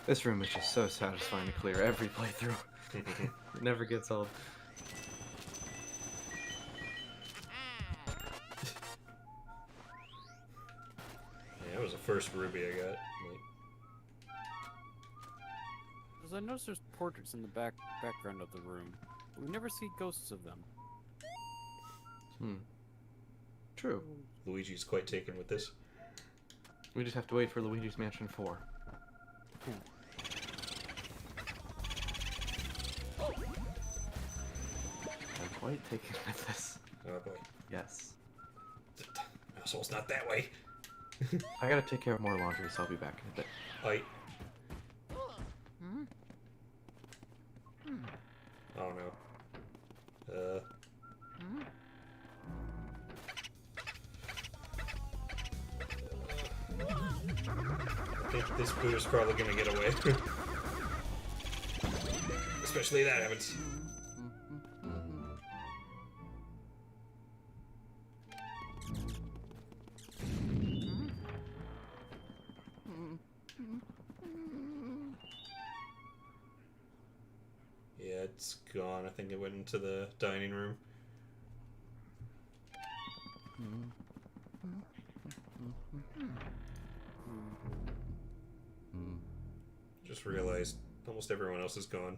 [SPEAKER 3] This room is just so satisfying to clear every playthrough. It never gets old.
[SPEAKER 1] Yeah, that was the first ruby I got. Like,
[SPEAKER 4] Because I noticed there's portraits in the background of the room, but we never see ghosts of them.
[SPEAKER 3] True.
[SPEAKER 1] Luigi's quite taken with this.
[SPEAKER 3] We just have to wait for Luigi's Mansion 4. Wait, take it with this.
[SPEAKER 1] Oh boy.
[SPEAKER 3] Yes.
[SPEAKER 1] Asshole's not that way.
[SPEAKER 3] I gotta take care of more laundry, so I'll be back in a bit.
[SPEAKER 1] I. Oh no. I think this boo's probably gonna get away. Especially if that happens. Yeah, it's gone. I think it went into the dining room. Just realized almost everyone else is gone.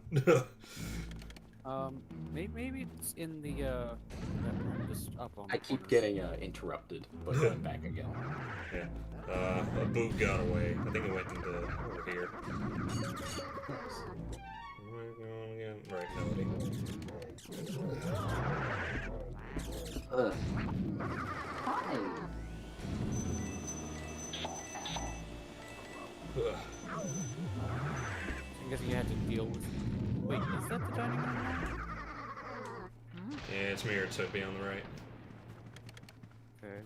[SPEAKER 4] Maybe it's in the just up on.
[SPEAKER 7] I
[SPEAKER 4] the
[SPEAKER 7] keep
[SPEAKER 4] corner.
[SPEAKER 7] getting interrupted, but going back again.
[SPEAKER 1] Yeah. A boo got away. I think it went into over here. Right, Melody.
[SPEAKER 2] Ugh. Hi.
[SPEAKER 1] Ugh.
[SPEAKER 4] I guess you had to deal with. Wait, is that the dining room?
[SPEAKER 1] Yeah, it's mirrored, so it'd be on the right.
[SPEAKER 4] Okay.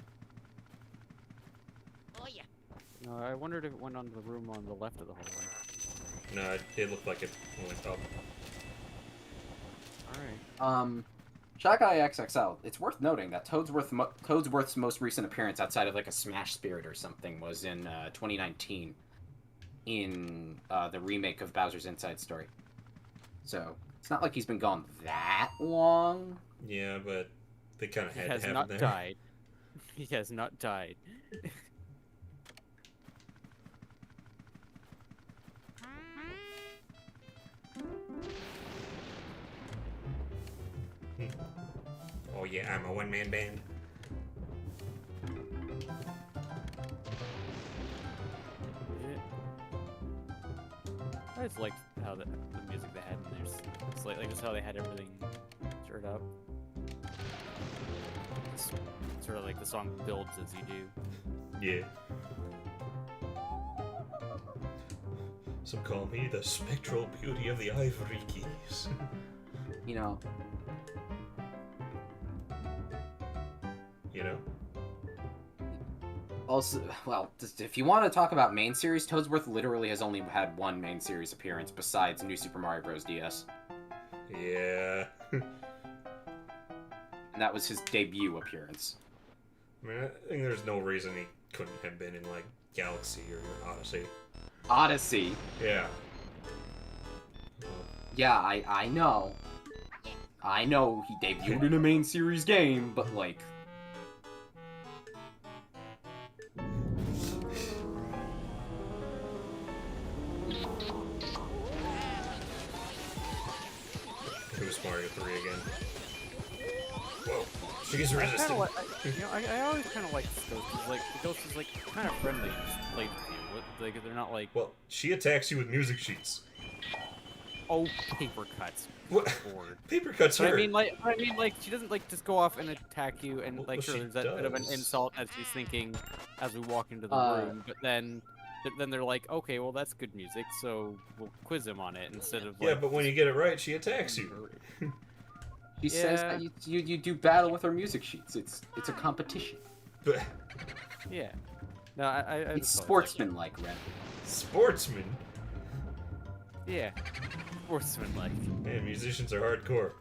[SPEAKER 4] No, I wondered if it went on the room on the left of the hallway.
[SPEAKER 1] No, it looked like it went up.
[SPEAKER 4] Alright.
[SPEAKER 2] Shy Guy XXL. It's worth noting that Toadsworth's most recent appearance outside of like a Smash Spirit or something was in 2019 in the remake of Bowser's Inside Story. So it's not like he's been gone that long.
[SPEAKER 1] Yeah, but they kind of
[SPEAKER 4] He
[SPEAKER 1] had
[SPEAKER 4] has
[SPEAKER 1] to have
[SPEAKER 4] not
[SPEAKER 1] it there.
[SPEAKER 4] died. He has not died.
[SPEAKER 1] Oh yeah, I'm a one-man band.
[SPEAKER 4] I just liked how the music they had in there. It's like just how they had everything stirred up. It's sort of like the song builds as you do.
[SPEAKER 1] Yeah. Some call me the spectral beauty of the Ivory Keys.
[SPEAKER 2] You know,
[SPEAKER 1] You know?
[SPEAKER 2] also, well, if you want to talk about main series, Toadsworth literally has only had one main series appearance besides New Super Mario Bros. DS.
[SPEAKER 1] Yeah.
[SPEAKER 2] And that was his debut appearance.
[SPEAKER 1] I mean, I think there's no reason he couldn't have been in, like, Galaxy or Odyssey.
[SPEAKER 2] Odyssey.
[SPEAKER 1] Yeah.
[SPEAKER 2] Yeah, I know. I know he debuted in a main series game, but like...
[SPEAKER 1] Who's Mario 3 again? Whoa. She's
[SPEAKER 4] I kind
[SPEAKER 1] resistant.
[SPEAKER 4] of like, I always kind of like the ghost. 'Cause, like the ghost is like kind of friendly and just plays with you. Like they're not like
[SPEAKER 1] Well, she attacks you with music sheets.
[SPEAKER 4] oh paper cuts.
[SPEAKER 1] What?
[SPEAKER 4] Bored.
[SPEAKER 1] Paper cuts
[SPEAKER 4] But
[SPEAKER 1] her.
[SPEAKER 4] I mean, like she doesn't like just go off and attack you, and
[SPEAKER 1] Well,
[SPEAKER 4] like sure,
[SPEAKER 1] she
[SPEAKER 4] there's that bit of an
[SPEAKER 1] does.
[SPEAKER 4] insult as she's thinking as we walk into the room. But then they're like, okay, well that's good music, so we'll quiz him on it instead of like.
[SPEAKER 1] Yeah, but when you get it right, she attacks you.
[SPEAKER 2] She says
[SPEAKER 4] Yeah.
[SPEAKER 2] that you do battle with her music sheets. It's a competition.
[SPEAKER 1] But
[SPEAKER 4] Yeah. No, I
[SPEAKER 2] It's
[SPEAKER 4] just thought it was
[SPEAKER 2] sportsmanlike, Red.
[SPEAKER 1] sportsman.
[SPEAKER 4] like, yeah. Sportsman-like.
[SPEAKER 1] Man, musicians are hardcore.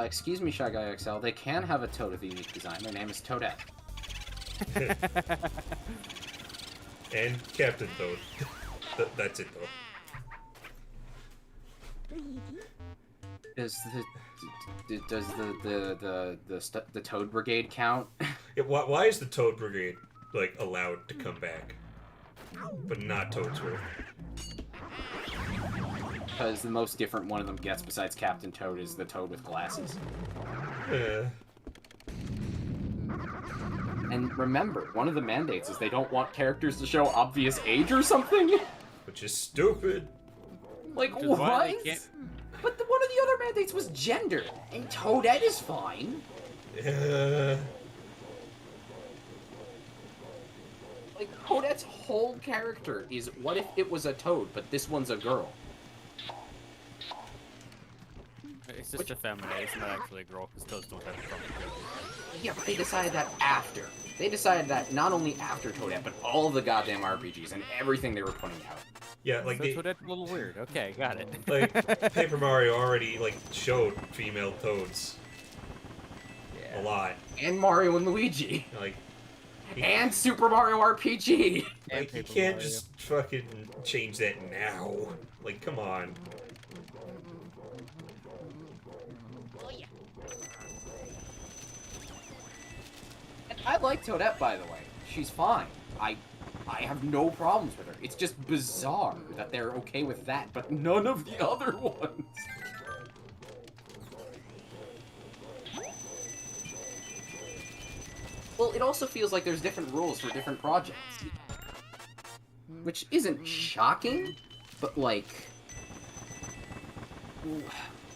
[SPEAKER 2] Excuse me, Shy Guy XL. They can have a Toad with a unique design. Their name is Toadette.
[SPEAKER 1] And Captain Toad. That's it, though.
[SPEAKER 2] Does the Toad Brigade count?
[SPEAKER 1] Yeah, why is the Toad Brigade, like, allowed to come back? But not Toadsworth.
[SPEAKER 2] Because the most different one of them gets besides Captain Toad is the Toad with glasses. And remember, one of the mandates is they don't want characters to show obvious age or something?
[SPEAKER 1] Which is stupid.
[SPEAKER 2] Like,
[SPEAKER 4] Which is why
[SPEAKER 2] what?
[SPEAKER 7] But one of the other mandates was gender, and Toadette is fine. Like, Toadette's whole character is, what if it was a toad, but this one's a girl?
[SPEAKER 4] It's just effeminate. It's not actually a girl because toads don't have a problem.
[SPEAKER 7] Yeah, but they decided that after. They decided that not only after Toadette, but all the goddamn RPGs and everything they were putting out.
[SPEAKER 1] Yeah, like
[SPEAKER 4] So that's a little weird. Okay, got it.
[SPEAKER 1] like Paper Mario already like showed female toads a lot.
[SPEAKER 7] And Mario and Luigi.
[SPEAKER 1] Like,
[SPEAKER 7] And Super Mario RPG.
[SPEAKER 4] And
[SPEAKER 1] like you
[SPEAKER 4] Paper
[SPEAKER 1] can't
[SPEAKER 4] Mario.
[SPEAKER 1] just fucking change that now. Like, come on.
[SPEAKER 7] And I like Toadette, by the way. She's fine. I have no problems with her. It's just bizarre that they're okay with that, but none of the other ones. Well, it also feels like there's different rules for different projects. Which isn't shocking, but like...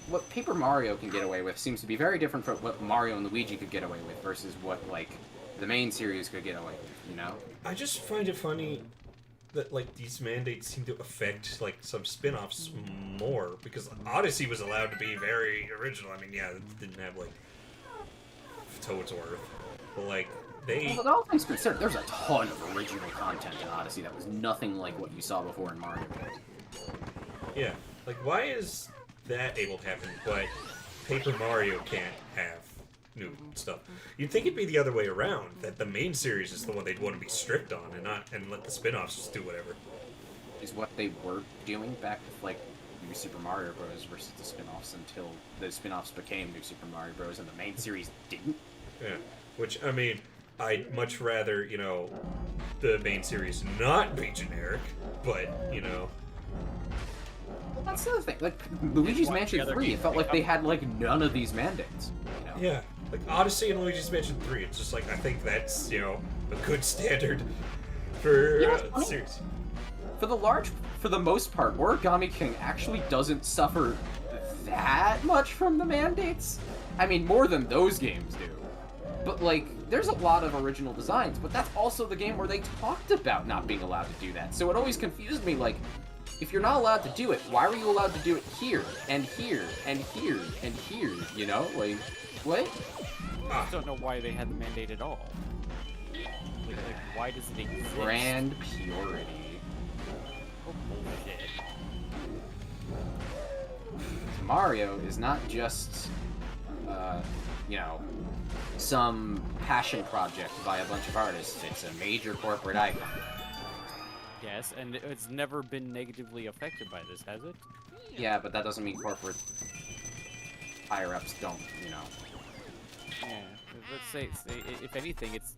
[SPEAKER 7] What Paper Mario can get away with seems to be very different from what Mario and Luigi could get away with versus what, like, the main series could get away with, you know?
[SPEAKER 1] I just find it funny that like these mandates seem to affect like some spin-offs more, because Odyssey was allowed to be very original. I mean, yeah, it didn't have like Toadsworth, but like they...
[SPEAKER 7] Well, all things considered, there's a ton of original content in Odyssey that was nothing like what you saw before in Mario Bros.
[SPEAKER 1] Yeah, like why is that able to happen, but Paper Mario can't have new stuff? You'd think it'd be the other way around, that the main series is the one they'd want to be strict on, and let the spin-offs just do whatever.
[SPEAKER 7] Is what they were doing back with, like, New Super Mario Bros. Versus the spin-offs until the spin-offs became New Super Mario Bros. And the main series didn't.
[SPEAKER 1] Yeah, which, I mean, I'd much rather, you know, the main series not be generic, but, you know...
[SPEAKER 7] Well, that's the other thing. Like, Luigi's Mansion 3, it felt like they had, like, none of these mandates. You know?
[SPEAKER 1] Yeah, like Odyssey and Luigi's Mansion 3, it's just like, I think that's, you know, a good standard for the series.
[SPEAKER 7] For the most part, Origami King actually doesn't suffer that much from the mandates. I mean, more than those games do. But, like, there's a lot of original designs, but that's also the game where they talked about not being allowed to do that. So it always confused me, like, if you're not allowed to do it, why were you allowed to do it here, and here, and here, and here, you know? Like, what?
[SPEAKER 4] I just don't know why they had the mandate at all. Like, why does it exist?
[SPEAKER 7] Brand purity.
[SPEAKER 4] Oh, bullshit.
[SPEAKER 7] Mario is not just, you know, some passion project by a bunch of artists. It's a major corporate icon.
[SPEAKER 4] Yes, and it's never been negatively affected by this, has it?
[SPEAKER 7] Yeah, but that doesn't mean corporate higher-ups don't, you know.
[SPEAKER 4] Yeah, let's say if anything, it's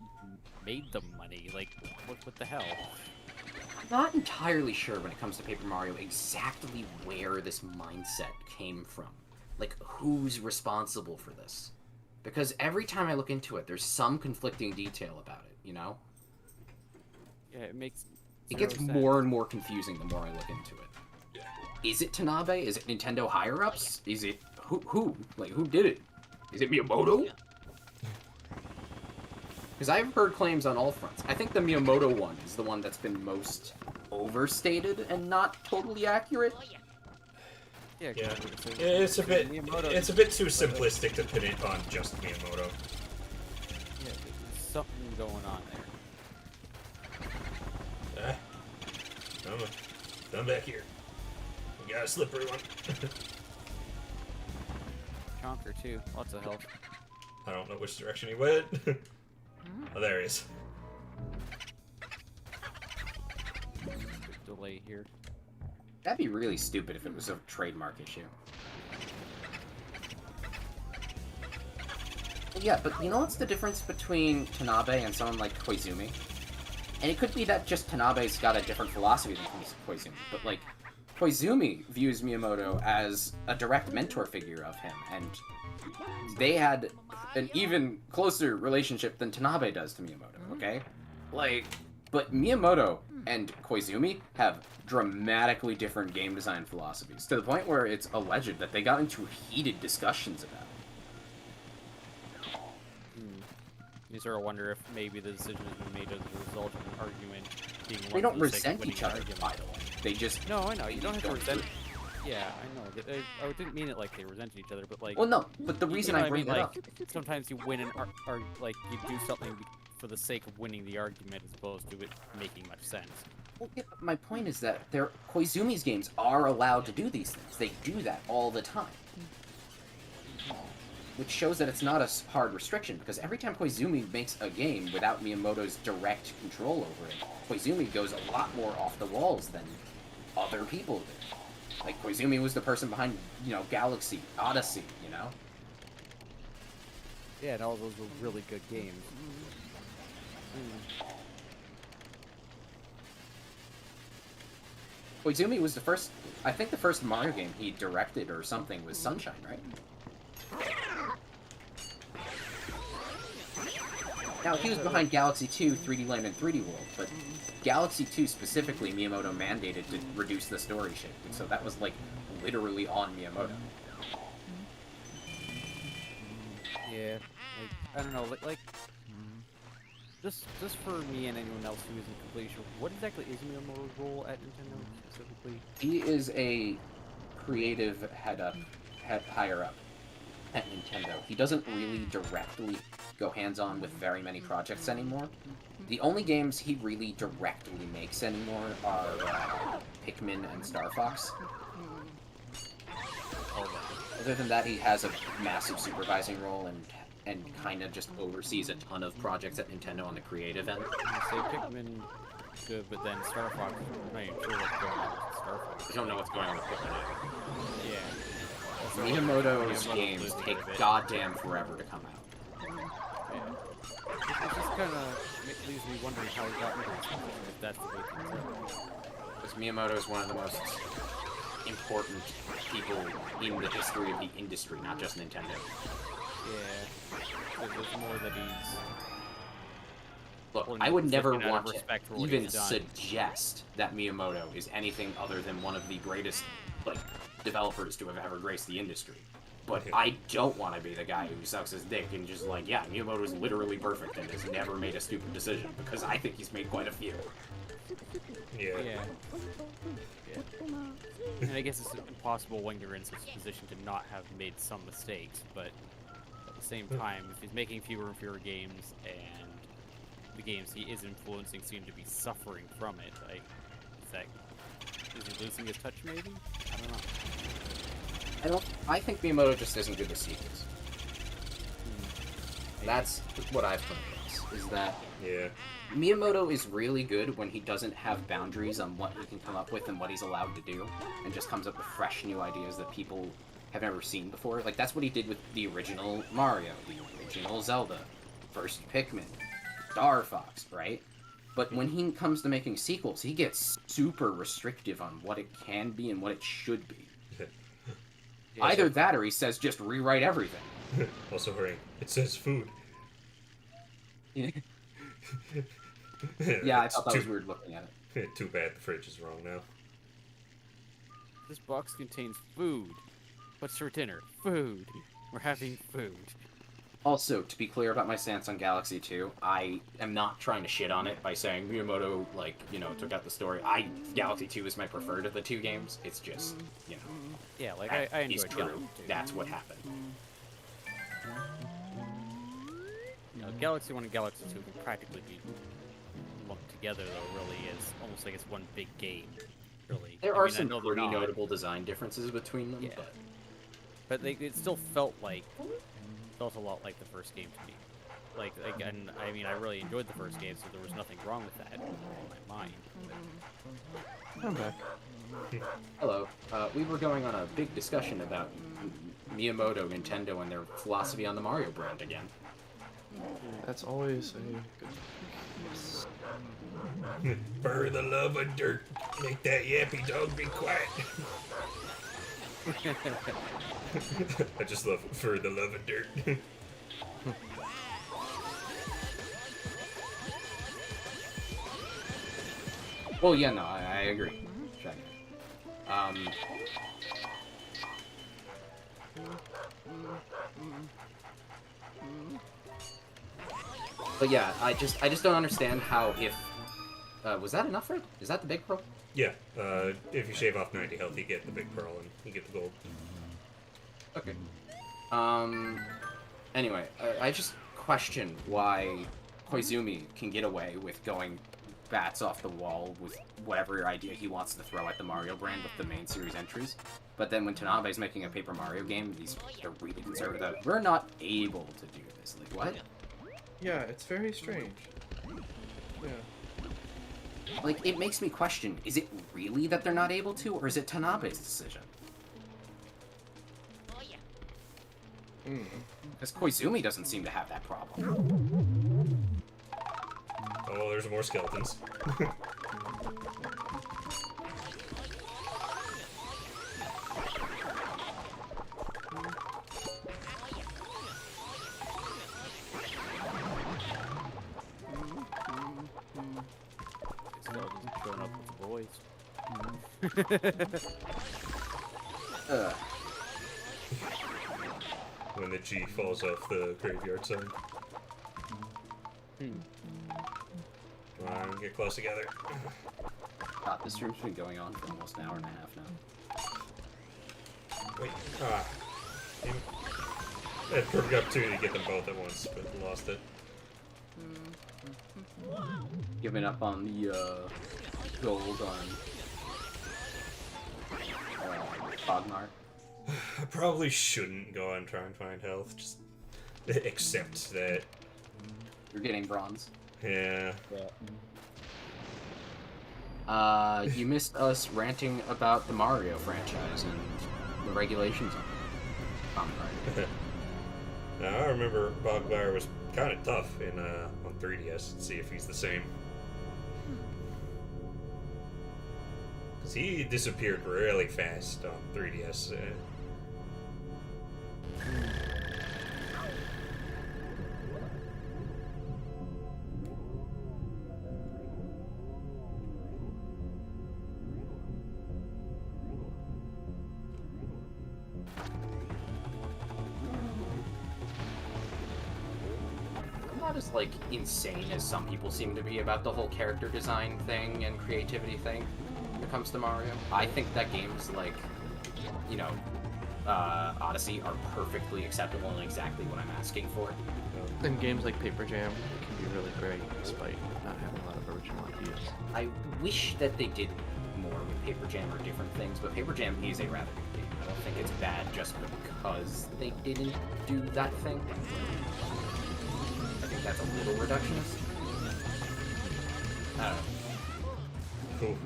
[SPEAKER 4] made them money. Like, what the hell?
[SPEAKER 7] I'm not entirely sure when it comes to Paper Mario exactly where this mindset came from. Like, who's responsible for this? Because every time I look into it, there's some conflicting detail about it, you know?
[SPEAKER 4] Yeah, it
[SPEAKER 7] gets
[SPEAKER 4] zero
[SPEAKER 7] more
[SPEAKER 4] sense.
[SPEAKER 7] and more confusing the more I look into it. Is it Tanabe? Is it Nintendo higher-ups? Is it... Who? Like, who did it? Is it Miyamoto? Because I've heard claims on all fronts. I think the Miyamoto one is the one that's been most overstated and not totally accurate.
[SPEAKER 4] Yeah,
[SPEAKER 1] Yeah,
[SPEAKER 4] it's
[SPEAKER 1] it's a bit too simplistic to pin it on just Miyamoto.
[SPEAKER 4] Yeah, there's something going on there.
[SPEAKER 1] Come back here. We got a slippery one.
[SPEAKER 4] Conquer too. Lots of health.
[SPEAKER 1] I don't know which direction he went. Oh, there he is.
[SPEAKER 4] Delay here.
[SPEAKER 7] That'd be really stupid if it was a trademark issue. Yeah, but you know what's the difference between Tanabe and someone like Koizumi? And it could be that just Tanabe's got a different philosophy than Koizumi, but like, Koizumi views Miyamoto as a direct mentor figure of him, and they had an even closer relationship than Tanabe does to Miyamoto, okay? Like, but Miyamoto
[SPEAKER 2] and Koizumi have dramatically different game design philosophies, to the point where it's alleged that they got into heated discussions about it.
[SPEAKER 4] You sort of wonder if maybe the decision has been made as a result of an argument being won
[SPEAKER 2] They don't
[SPEAKER 4] for the sake of
[SPEAKER 2] resent
[SPEAKER 4] winning
[SPEAKER 2] each
[SPEAKER 4] an
[SPEAKER 2] other,
[SPEAKER 4] argument.
[SPEAKER 2] by the way. They just...
[SPEAKER 4] No, I know. You don't have to
[SPEAKER 2] don't
[SPEAKER 4] resent.
[SPEAKER 2] do
[SPEAKER 4] Yeah, I know. I didn't mean it like they resented each other, but like.
[SPEAKER 2] Well, no, but the
[SPEAKER 4] you
[SPEAKER 2] reason
[SPEAKER 4] know
[SPEAKER 2] I
[SPEAKER 4] what
[SPEAKER 2] bring
[SPEAKER 4] mean?
[SPEAKER 2] that
[SPEAKER 4] Like,
[SPEAKER 2] up...
[SPEAKER 4] sometimes you win like you do something for the sake of winning the argument as opposed to it making much sense.
[SPEAKER 2] Well, yeah, my point is that Koizumi's games are allowed to do these things. They do that all the time. Which shows that it's not a hard restriction, because every time Koizumi makes a game without Miyamoto's direct control over it, Koizumi goes a lot more off the walls than other people do. Like, Koizumi was the person behind, Galaxy, Odyssey,
[SPEAKER 4] Yeah, and all those were really good games.
[SPEAKER 2] Koizumi was the first Mario game he directed or something was Sunshine, right? Now, he was behind Galaxy 2, 3D Land, and 3D World, but Galaxy 2 specifically, Miyamoto mandated to reduce the story shift, and so that was, like, literally on Miyamoto.
[SPEAKER 4] Yeah, I don't know, just for me and anyone else who isn't completely sure, what exactly is Miyamoto's role at Nintendo specifically?
[SPEAKER 2] He is a creative higher up at Nintendo. He doesn't really directly go hands-on with very many projects anymore. The only games he really directly makes anymore are Pikmin and Star Fox. Other than that, he has a massive supervising role and kind of just oversees a ton of projects at Nintendo on the creative end.
[SPEAKER 4] You say Pikmin good, but then Star Fox, I'm not even sure what's going on with Star Fox.
[SPEAKER 7] I don't know what's going on with Pikmin.
[SPEAKER 4] Yeah.
[SPEAKER 2] Miyamoto's games take goddamn forever to come out.
[SPEAKER 4] It just kind of leaves me wondering how he got into this position, if that's the way things are.
[SPEAKER 2] Because Miyamoto is one of the most important people in the history of the industry, not just Nintendo.
[SPEAKER 4] Yeah. There's more that he's...
[SPEAKER 2] Look,
[SPEAKER 4] Well,
[SPEAKER 2] I would never
[SPEAKER 4] out of
[SPEAKER 2] want to
[SPEAKER 4] respect for what
[SPEAKER 2] even
[SPEAKER 4] he's done.
[SPEAKER 2] suggest that Miyamoto is anything other than one of the greatest, developers to have ever graced the industry. But I don't want to be the guy who sucks his dick and just Miyamoto is literally perfect and has never made a stupid decision, because I think he's made quite a few.
[SPEAKER 1] Yeah.
[SPEAKER 4] Yeah. And I guess it's impossible when you're in such a position to not have made some mistakes, but at the same time, if he's making fewer and fewer games and the games he is influencing seem to be suffering from it, is he losing his touch maybe? I don't know.
[SPEAKER 2] I think Miyamoto just isn't good with sequels. That's what I've come across, is that
[SPEAKER 1] Yeah.
[SPEAKER 2] Miyamoto is really good when he doesn't have boundaries on what he can come up with and what he's allowed to do, and just comes up with fresh new ideas that people have never seen before. Like, that's what he did with the original Mario, the original Zelda, first Pikmin, Star Fox, right? But when he comes to making sequels, he gets super restrictive on what it can be and what it should be. Either that or he says just rewrite everything.
[SPEAKER 1] Also hurrying. It says food.
[SPEAKER 2] Yeah, I thought that was weird looking at it.
[SPEAKER 1] Too bad the fridge is wrong now.
[SPEAKER 4] This box contains food. What's for dinner? Food. We're having food.
[SPEAKER 2] Also, to be clear about my stance on Galaxy 2, I am not trying to shit on it by saying Miyamoto, took out the story. Galaxy 2 is my preferred of the two games. It's just,
[SPEAKER 4] Yeah, I
[SPEAKER 2] is
[SPEAKER 4] enjoyed
[SPEAKER 2] true.
[SPEAKER 4] Galaxy 2.
[SPEAKER 2] That's what happened.
[SPEAKER 4] Galaxy 1 and Galaxy 2 can practically be lumped together, though, really, as almost, one big game, really.
[SPEAKER 2] There
[SPEAKER 4] I
[SPEAKER 2] are
[SPEAKER 4] mean, I
[SPEAKER 2] some
[SPEAKER 4] know they're
[SPEAKER 2] pretty
[SPEAKER 4] not,
[SPEAKER 2] notable design differences between them,
[SPEAKER 4] Yeah.
[SPEAKER 2] but...
[SPEAKER 4] But it still felt a lot like the first game to me. And I mean, I really enjoyed the first game, so there was nothing wrong with that in my mind.
[SPEAKER 3] I'm back.
[SPEAKER 2] Hello. We were going on a big discussion about Miyamoto, Nintendo, and their philosophy on the Mario brand again.
[SPEAKER 3] That's always a good.
[SPEAKER 1] For the love of dirt, make that yappy dog be quiet. I just love for the love of dirt.
[SPEAKER 7] Well, yeah, no, I agree. Check. But yeah, I just don't understand how if was that enough for it? Is that the big pearl?
[SPEAKER 1] Yeah, if you shave off 90 health, you get the big pearl and you get the gold.
[SPEAKER 7] Okay. Anyway, I just question why Koizumi can get away with going bats off the wall with whatever idea he wants to throw at the Mario brand with the main series entries. But then when Tanabe's making a Paper Mario game, they're really conservative. We're not able to do this. Like, what?
[SPEAKER 3] Yeah, it's very strange. Yeah.
[SPEAKER 7] Like, it makes me question, is it really that they're not able to, or is it Tanabe's decision? Because Koizumi doesn't seem to have that problem.
[SPEAKER 1] Oh, there's more skeletons.
[SPEAKER 4] Skeletons showing up with the boys.
[SPEAKER 1] When the G falls off the graveyard sign. Come on, get close together.
[SPEAKER 7] God, this stream's been going on for almost an hour and a half now.
[SPEAKER 1] Wait, I had perfect opportunity to get them both at once, but lost it.
[SPEAKER 7] Giving up on the gold on Fognar.
[SPEAKER 1] I probably shouldn't go and try and find health, just accept that.
[SPEAKER 7] You're getting bronze.
[SPEAKER 1] Yeah.
[SPEAKER 7] You missed us ranting about the Mario franchise and the regulations on it.
[SPEAKER 1] Now, I remember Bogbar was kind of tough in on 3DS. Let's see if he's the same. Because he disappeared really fast on 3DS.
[SPEAKER 7] I'm not as, like, insane as some people seem to be about the whole character design thing and creativity thing when it comes to Mario. I think that games like, you know, Odyssey are perfectly acceptable and exactly what I'm asking for.
[SPEAKER 3] In games like Paper Jam, it can be really great despite not having a lot of original ideas.
[SPEAKER 7] I wish that they did more with Paper Jam or different things, but Paper Jam is a rather good game. I don't think it's bad just because they didn't do that thing. I think that's a little reductionist. I don't know.
[SPEAKER 1] Cool.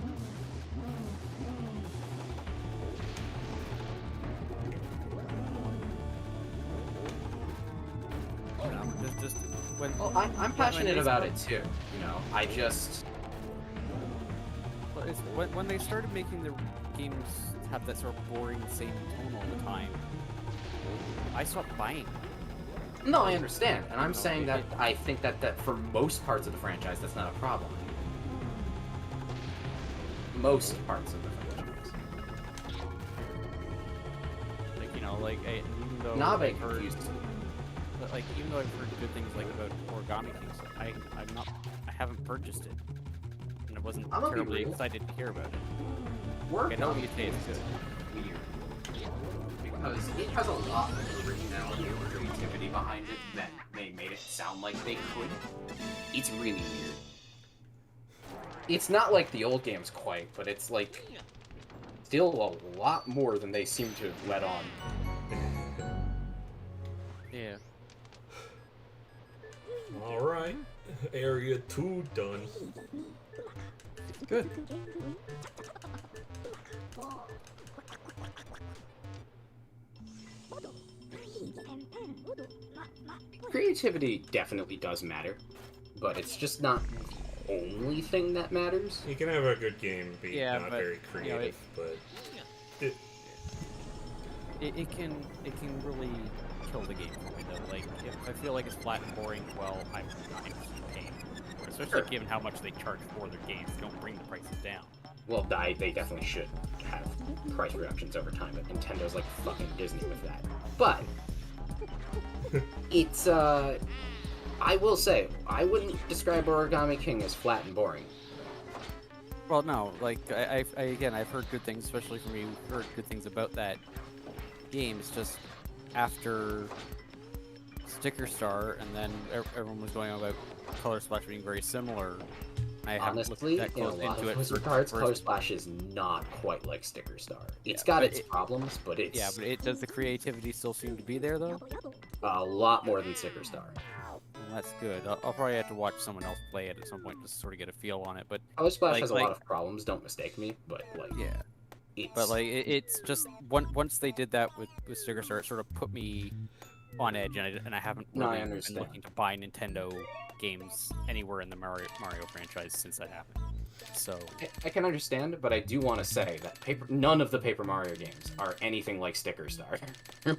[SPEAKER 4] Just when.
[SPEAKER 7] Well, I'm passionate about it too. You know, I just
[SPEAKER 4] Well, it's when they started making the games have that sort of boring same tone all the time, I stopped buying.
[SPEAKER 7] no, I understand, and I'm saying that I think that for most parts of the franchise, that's not a problem. Most parts of the franchise.
[SPEAKER 4] Like, you know, like even though
[SPEAKER 7] Nabe
[SPEAKER 4] I've heard,
[SPEAKER 7] confused.
[SPEAKER 4] like even though I've heard good things like about Origami Kings, I haven't purchased it, and I wasn't
[SPEAKER 7] I'm gonna be
[SPEAKER 4] terribly
[SPEAKER 7] real.
[SPEAKER 4] excited to hear about it.
[SPEAKER 7] Work
[SPEAKER 4] I know
[SPEAKER 7] on
[SPEAKER 4] you say it's good.
[SPEAKER 7] weird because it has a lot of originality and creativity behind it that they made it sound like they could. It's really weird. It's not like the old games quite, but it's like still a lot more than they seem to have let on.
[SPEAKER 4] Yeah.
[SPEAKER 1] Alright. Area 2 done.
[SPEAKER 3] Good.
[SPEAKER 7] Creativity definitely does matter, but it's just not the only thing that matters.
[SPEAKER 1] You can have a good game and be
[SPEAKER 4] Yeah,
[SPEAKER 1] not
[SPEAKER 4] but,
[SPEAKER 1] very
[SPEAKER 4] you know,
[SPEAKER 1] creative, but
[SPEAKER 4] It can really kill the game for me though. Like if I feel like it's flat and boring, well, I'm not interested in paying. Whereas especially given how much they charge for their games. They don't bring the prices down.
[SPEAKER 7] Well, they definitely should have price reductions over time, but Nintendo's like fucking Disney with that. But it's I will say, I wouldn't describe Origami King as flat and boring.
[SPEAKER 4] Well, no, like again, I've heard good things, especially from you. Heard good things about that game. It's just after Sticker Star, and then everyone was going on about Color Splash being very similar. I haven't
[SPEAKER 7] Honestly,
[SPEAKER 4] looked that
[SPEAKER 7] in a
[SPEAKER 4] close
[SPEAKER 7] lot
[SPEAKER 4] into
[SPEAKER 7] of
[SPEAKER 4] it.
[SPEAKER 7] those
[SPEAKER 4] for
[SPEAKER 7] regards,
[SPEAKER 4] first-
[SPEAKER 7] Color Splash is not quite like Sticker Star. It's
[SPEAKER 4] Yeah,
[SPEAKER 7] got
[SPEAKER 4] but
[SPEAKER 7] its problems, but it's
[SPEAKER 4] Yeah, but does the creativity still seem to be there though?
[SPEAKER 7] a lot more than Sticker Star.
[SPEAKER 4] Well, that's good. I'll probably have to watch someone else play it at some point just to sort of get a feel on it. But
[SPEAKER 7] Color Splash
[SPEAKER 4] Like-
[SPEAKER 7] has a
[SPEAKER 4] like-
[SPEAKER 7] lot of problems, don't mistake me, but like,
[SPEAKER 4] yeah,
[SPEAKER 7] it's...
[SPEAKER 4] but like it's just once they did that with Sticker Star, it sort of put me on edge, and I haven't
[SPEAKER 7] No, I
[SPEAKER 4] really been
[SPEAKER 7] understand.
[SPEAKER 4] looking to buy Nintendo games anywhere in the Mario franchise since that happened. So
[SPEAKER 7] I can understand, but I do want to say that none of the Paper Mario games are anything like Sticker Star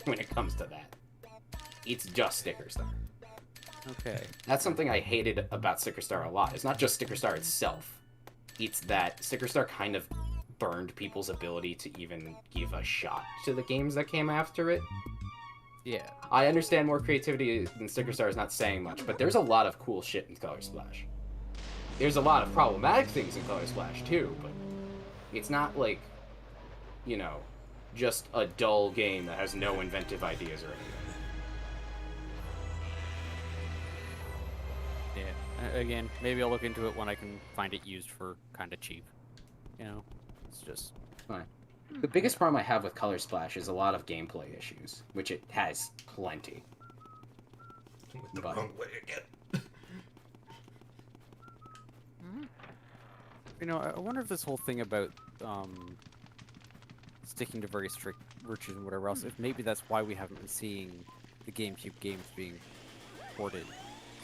[SPEAKER 7] when it comes to that. It's just Sticker Star.
[SPEAKER 4] okay,
[SPEAKER 7] That's something I hated about Sticker Star a lot. It's not just Sticker Star itself. It's that Sticker Star kind of burned people's ability to even give a shot to the games that came after it.
[SPEAKER 4] yeah,
[SPEAKER 7] I understand more creativity in Sticker Star is not saying much, but there's a lot of cool shit in Color Splash. There's a lot of problematic things in Color Splash too, but it's not like, you know, just a dull game that has no inventive ideas or anything.
[SPEAKER 4] yeah. Again, maybe I'll look into it when I can find it used for kind of cheap. You know, it's just
[SPEAKER 7] The biggest problem I have with Color Splash is a lot of gameplay issues, which it has plenty.
[SPEAKER 1] With the
[SPEAKER 7] But-
[SPEAKER 1] wrong way again.
[SPEAKER 4] You know, I wonder if this whole thing about sticking to very strict virtues and whatever else, if maybe that's why we haven't been seeing the GameCube games being ported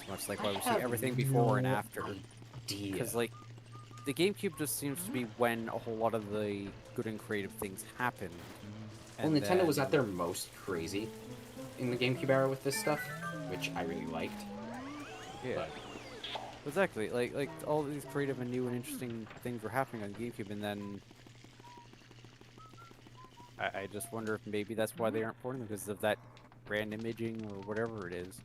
[SPEAKER 4] as much, like why we see everything before and after. Because like the GameCube just seems to be when a whole lot of the good and creative things happen.
[SPEAKER 7] Well, Nintendo was at their most crazy in the GameCube era with this stuff, which I really liked.
[SPEAKER 4] Yeah.
[SPEAKER 7] But
[SPEAKER 4] Exactly, like all these creative and new and interesting things were happening on GameCube, and then I just wonder if maybe that's why they aren't porting them, because of that brand imaging or whatever it is.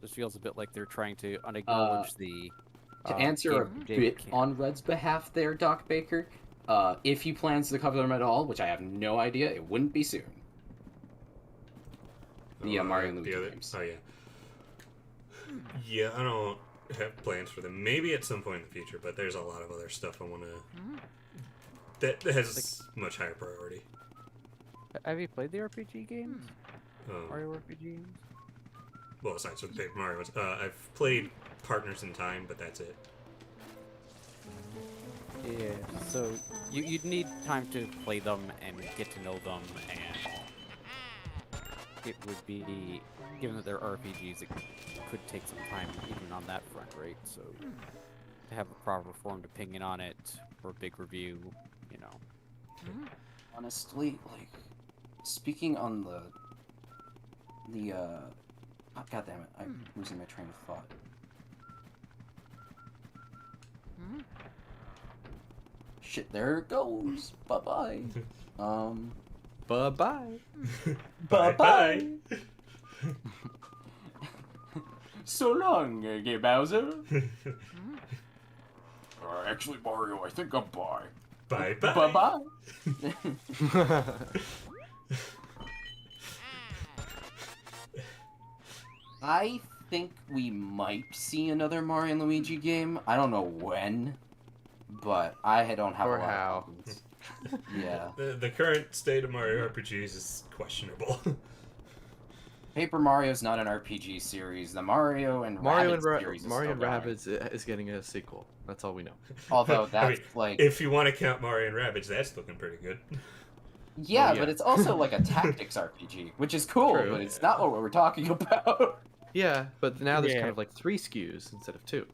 [SPEAKER 4] Just feels a bit like they're trying to unacknowledge the.
[SPEAKER 7] to answer a
[SPEAKER 4] Game
[SPEAKER 7] bit
[SPEAKER 4] Camp.
[SPEAKER 7] on Red's behalf there, Doc Baker, if he plans to cover them at all, which I have no idea, it wouldn't be soon. The Mario and Luigi games.
[SPEAKER 1] Oh yeah. Yeah, I don't have plans for them. Maybe at some point in the future, but there's a lot of other stuff I want to. That has much higher priority.
[SPEAKER 4] Have you played the RPG games?
[SPEAKER 1] Um,
[SPEAKER 4] Mario RPG games?
[SPEAKER 1] well, aside from the Paper Mario ones, I've played Partners in Time, but that's it.
[SPEAKER 4] Yeah, so you'd need time to play them and get to know them, and it would be, given that they're RPGs, it could take some time even on that front, right? So to have a proper formed opinion on it for a big review, you know.
[SPEAKER 2] Honestly, like, speaking on the oh, God damn it, I'm losing my train of thought. Shit, there it goes. Bye-bye.
[SPEAKER 3] Bye-bye.
[SPEAKER 1] Bye.
[SPEAKER 2] So long, Gay Bowser. Actually, Mario, I think I'm bye.
[SPEAKER 1] Bye bye.
[SPEAKER 2] Bye-bye. I think we might see another Mario and Luigi game. I don't know when, but I don't have
[SPEAKER 3] Or
[SPEAKER 2] a lot
[SPEAKER 3] how.
[SPEAKER 2] of confidence. Yeah.
[SPEAKER 1] The current state of Mario RPGs is questionable.
[SPEAKER 2] Paper Mario's not an RPG series. The Mario and
[SPEAKER 3] Mario
[SPEAKER 2] Rabbids
[SPEAKER 3] and
[SPEAKER 2] series is
[SPEAKER 3] Mario and
[SPEAKER 2] still going.
[SPEAKER 3] Rabbids is getting a sequel. That's all we know.
[SPEAKER 2] Although
[SPEAKER 1] I
[SPEAKER 2] that's
[SPEAKER 1] mean,
[SPEAKER 2] like
[SPEAKER 1] if you want to count Mario and Rabbids, that's looking pretty good.
[SPEAKER 2] yeah,
[SPEAKER 3] Oh, yeah.
[SPEAKER 2] but it's also like a tactics RPG, which is cool,
[SPEAKER 3] True.
[SPEAKER 2] but it's not what we're talking about.
[SPEAKER 3] Yeah, but now there's
[SPEAKER 4] Yeah.
[SPEAKER 3] kind of like 3 SKUs instead of 2.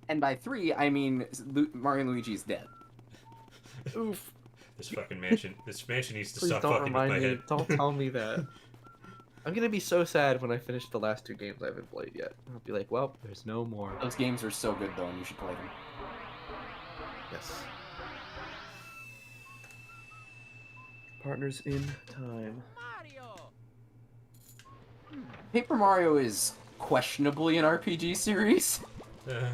[SPEAKER 2] And by 3, I mean Mario and Luigi's dead.
[SPEAKER 3] Oof.
[SPEAKER 1] This fucking mansion. This mansion needs to
[SPEAKER 3] Please
[SPEAKER 1] stop
[SPEAKER 3] don't
[SPEAKER 1] fucking with my
[SPEAKER 3] remind me.
[SPEAKER 1] head.
[SPEAKER 3] Don't tell me that. I'm gonna be so sad when I finish the last 2 games I haven't played yet. I'll be like, well, there's no more.
[SPEAKER 2] Those games are so good though, and you should play them.
[SPEAKER 3] Yes. Partners in time.
[SPEAKER 2] Paper Mario is questionably an RPG series. The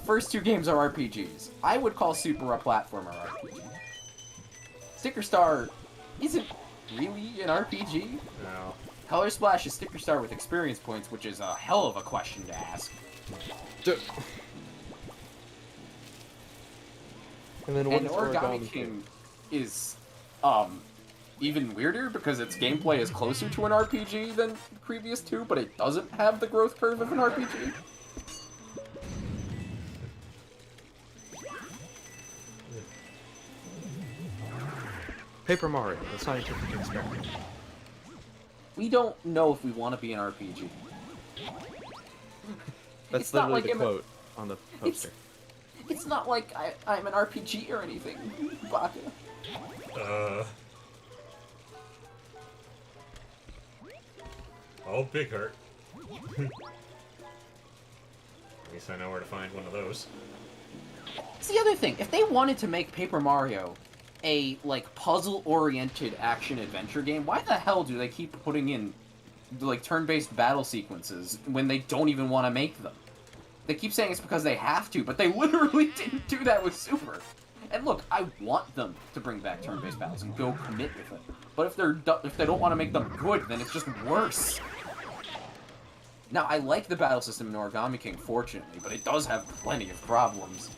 [SPEAKER 2] first 2 games are RPGs. I would call Super a platformer RPG. Sticker Star isn't really an RPG.
[SPEAKER 1] No.
[SPEAKER 2] Color Splash is Sticker Star with experience points, which is a hell of a question to ask.
[SPEAKER 3] And then
[SPEAKER 2] And
[SPEAKER 3] one's
[SPEAKER 2] Origami King is, even weirder because its gameplay is closer to an RPG than the previous 2, but it doesn't have the growth curve of an RPG.
[SPEAKER 3] Paper Mario, the scientific experiment.
[SPEAKER 2] We don't know if we want to be an RPG.
[SPEAKER 3] That's
[SPEAKER 2] It's not
[SPEAKER 3] literally
[SPEAKER 2] like
[SPEAKER 3] the
[SPEAKER 2] I'm a-
[SPEAKER 3] quote on the poster.
[SPEAKER 2] It's not like I'm an RPG or anything, Baka.
[SPEAKER 1] Oh, Big Heart. At least I know where to find one of those.
[SPEAKER 2] It's the other thing. If they wanted to make Paper Mario a, like, puzzle-oriented action-adventure game, why the hell do they keep putting in, like, turn-based battle sequences when they don't even want to make them? They keep saying it's because they have to, but they literally didn't do that with Super. And look, I want them to bring back turn-based battles and go commit with it. But if they don't want to make them good, then it's just worse. Now, I like the battle system in Origami King, fortunately, but it does have plenty of problems.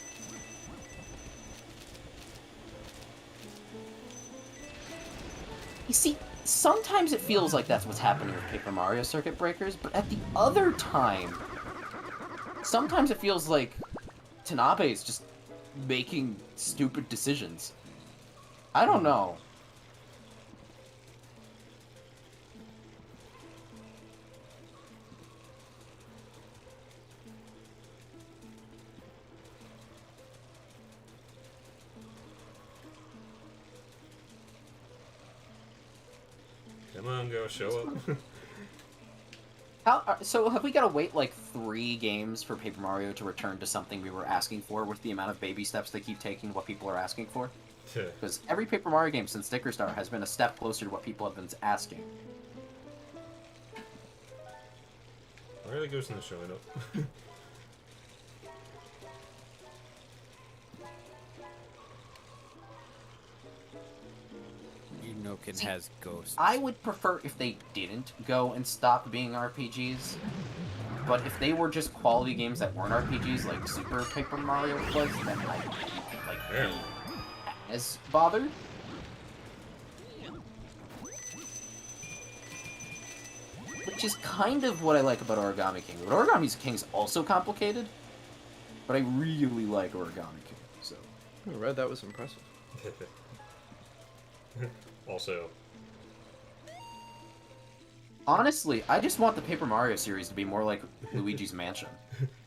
[SPEAKER 2] You see, sometimes it feels like that's what's happening with Paper Mario Circuit Breakers, but at the other time, sometimes it feels like Tanabe is just making stupid decisions. I don't know.
[SPEAKER 1] Come on, go show up.
[SPEAKER 2] So have we got to wait like 3 games for Paper Mario to return to something we were asking for with the amount of baby steps they keep taking what people are asking for? Because every Paper Mario game since Sticker Star has been a step closer to what people have been asking.
[SPEAKER 1] Where are the ghosts in the showing up?
[SPEAKER 4] Unoken has ghosts.
[SPEAKER 2] I would prefer if they didn't go and stop being RPGs. But if they were just quality games that weren't RPGs, like Super Paper Mario was, then I wouldn't
[SPEAKER 1] Yeah.
[SPEAKER 2] be as bothered. Which is kind of what I like about Origami King. But Origami King's also complicated, but I really like Origami King, so...
[SPEAKER 3] I read that was impressive.
[SPEAKER 1] Also,
[SPEAKER 2] Honestly, I just want the Paper Mario series to be more like Luigi's Mansion.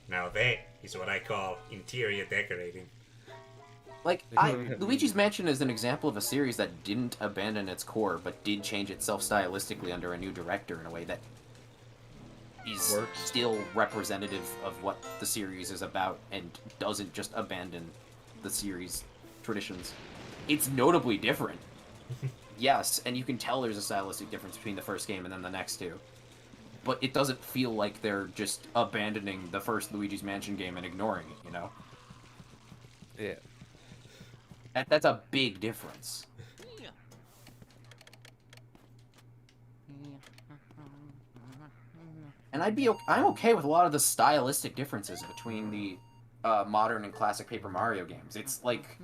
[SPEAKER 1] now that is what I call interior decorating.
[SPEAKER 2] Like, Luigi's Mansion is an example of a series that didn't abandon its core, but did change itself stylistically under a new director in a way that is
[SPEAKER 3] Works.
[SPEAKER 2] still representative of what the series is about and doesn't just abandon the series traditions. It's notably different. Yes, and you can tell there's a stylistic difference between the first game and then the next 2. But it doesn't feel like they're just abandoning the first Luigi's Mansion game and ignoring it, you know?
[SPEAKER 4] Yeah.
[SPEAKER 2] That's a big difference. And I'm okay with a lot of the stylistic differences between the modern and classic Paper Mario games. It's like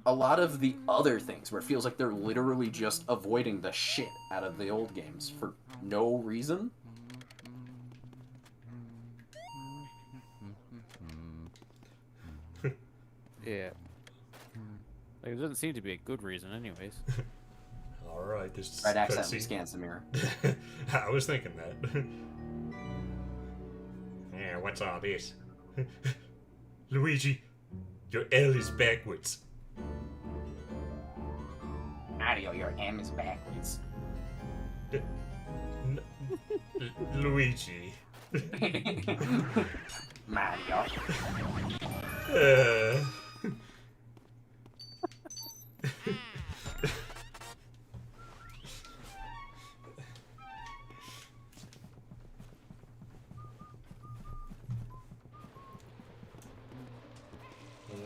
[SPEAKER 2] a lot of the other things where it feels like they're literally just avoiding the shit out of the old games for no reason.
[SPEAKER 4] Yeah. Like, there doesn't seem to be a good reason, anyways.
[SPEAKER 1] Alright, this
[SPEAKER 2] Red accidentally
[SPEAKER 1] cutscene.
[SPEAKER 2] scans the mirror.
[SPEAKER 1] I was thinking that. Yeah, what's all this? Luigi, your L is backwards.
[SPEAKER 2] Mario, your M is backwards.
[SPEAKER 1] Luigi.
[SPEAKER 2] Mario.
[SPEAKER 1] Uh.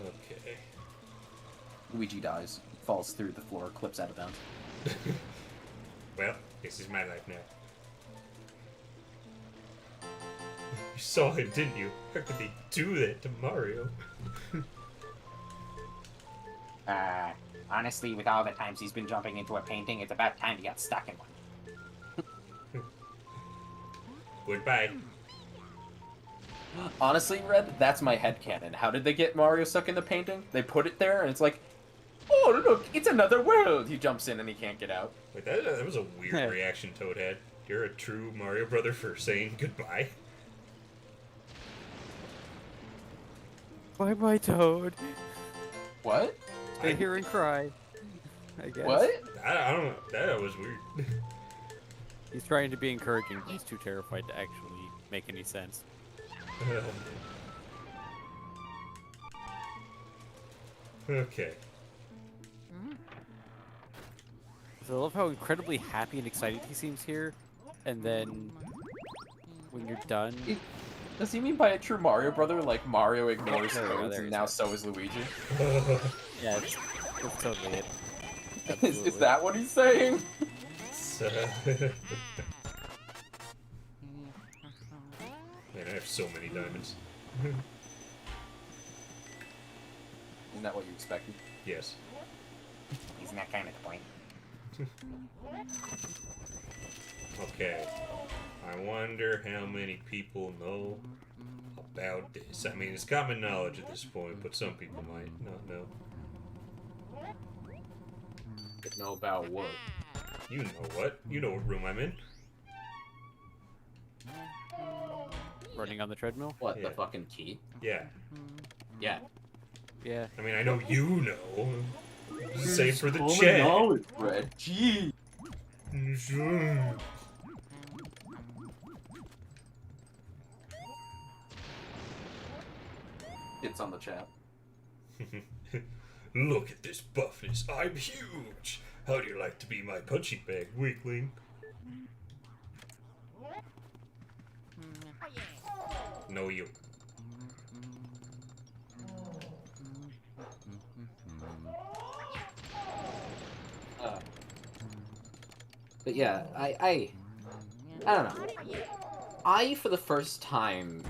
[SPEAKER 1] Okay.
[SPEAKER 2] Luigi dies, falls through the floor, clips out of bounds.
[SPEAKER 1] Well, this is my life now. You saw him, didn't you? How could they do that to Mario?
[SPEAKER 5] Honestly, with all the times he's been jumping into a painting, it's about time he got stuck in one.
[SPEAKER 1] Goodbye.
[SPEAKER 2] Honestly, Red, that's my headcanon. How did they get Mario stuck in the painting? They put it there, and it's like, oh, look, it's another world! He jumps in and he can't get out.
[SPEAKER 1] Wait, that was a weird reaction Toad had. You're a true Mario brother for saying goodbye.
[SPEAKER 4] Bye-bye, Toad.
[SPEAKER 2] What?
[SPEAKER 4] Stay here and cry. I guess.
[SPEAKER 2] What?
[SPEAKER 1] I don't know. That was weird.
[SPEAKER 4] He's trying to be encouraging, but he's too terrified to actually make any sense.
[SPEAKER 1] Okay.
[SPEAKER 4] So I love how incredibly happy and excited he seems here, and then when you're done,
[SPEAKER 2] Does he mean by a true Mario brother, like Mario ignores
[SPEAKER 4] There we go,
[SPEAKER 2] codes
[SPEAKER 4] there
[SPEAKER 2] and
[SPEAKER 4] he
[SPEAKER 2] now
[SPEAKER 4] is.
[SPEAKER 2] so is Luigi?
[SPEAKER 4] yeah, it's totally it.
[SPEAKER 2] Is
[SPEAKER 4] Absolutely.
[SPEAKER 2] that what he's saying?
[SPEAKER 1] So- Man, I have so many diamonds.
[SPEAKER 2] Isn't that what you expected?
[SPEAKER 1] Yes.
[SPEAKER 5] Isn't that kind of the point?
[SPEAKER 1] Okay. I wonder how many people know about this. I mean, it's common knowledge at this point, but some people might not know.
[SPEAKER 2] Know about what?
[SPEAKER 1] You know what? You know what room I'm in.
[SPEAKER 4] Running on the treadmill?
[SPEAKER 7] What,
[SPEAKER 1] Yeah.
[SPEAKER 7] the fucking key?
[SPEAKER 1] Yeah.
[SPEAKER 7] Yeah.
[SPEAKER 4] Yeah.
[SPEAKER 1] I mean, I know you know. Same for the chat.
[SPEAKER 2] Red. Gee.
[SPEAKER 1] Sure.
[SPEAKER 2] It's on the chat.
[SPEAKER 1] Look at this buffness. I'm huge. How do you like to be my punching bag, weakling? No, you.
[SPEAKER 7] But yeah, I don't know. I, for the first time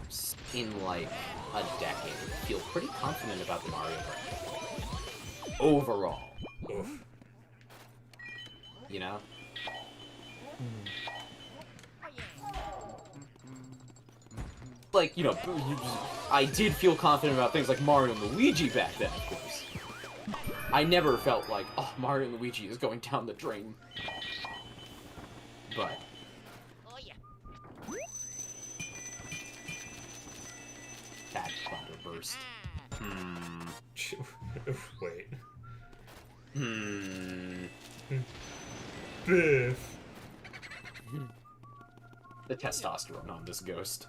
[SPEAKER 7] in like a decade, feel pretty confident about the Mario brand. Overall,
[SPEAKER 1] Oof.
[SPEAKER 7] you know? Like, you know, I did feel confident about things like Mario and Luigi back then, of course. I never felt like, oh, Mario and Luigi is going down the drain. But... That Thunderburst.
[SPEAKER 1] Wait. Biff.
[SPEAKER 7] The testosterone on this ghost.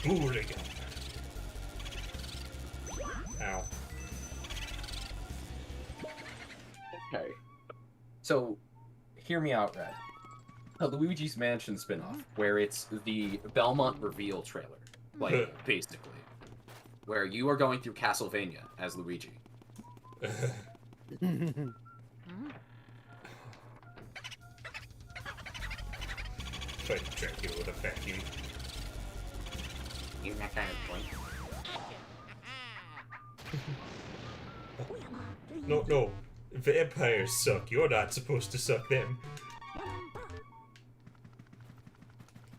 [SPEAKER 1] Hooligan. Ow.
[SPEAKER 2] Okay. So, hear me out, Red. A Luigi's Mansion spin-off, where it's the Belmont reveal trailer. Like, basically. Where you are going through Castlevania as Luigi.
[SPEAKER 1] Fight Dracula with a vacuum.
[SPEAKER 5] Isn't that kind of the point?
[SPEAKER 1] No, no. Vampires suck. You're not supposed to suck them.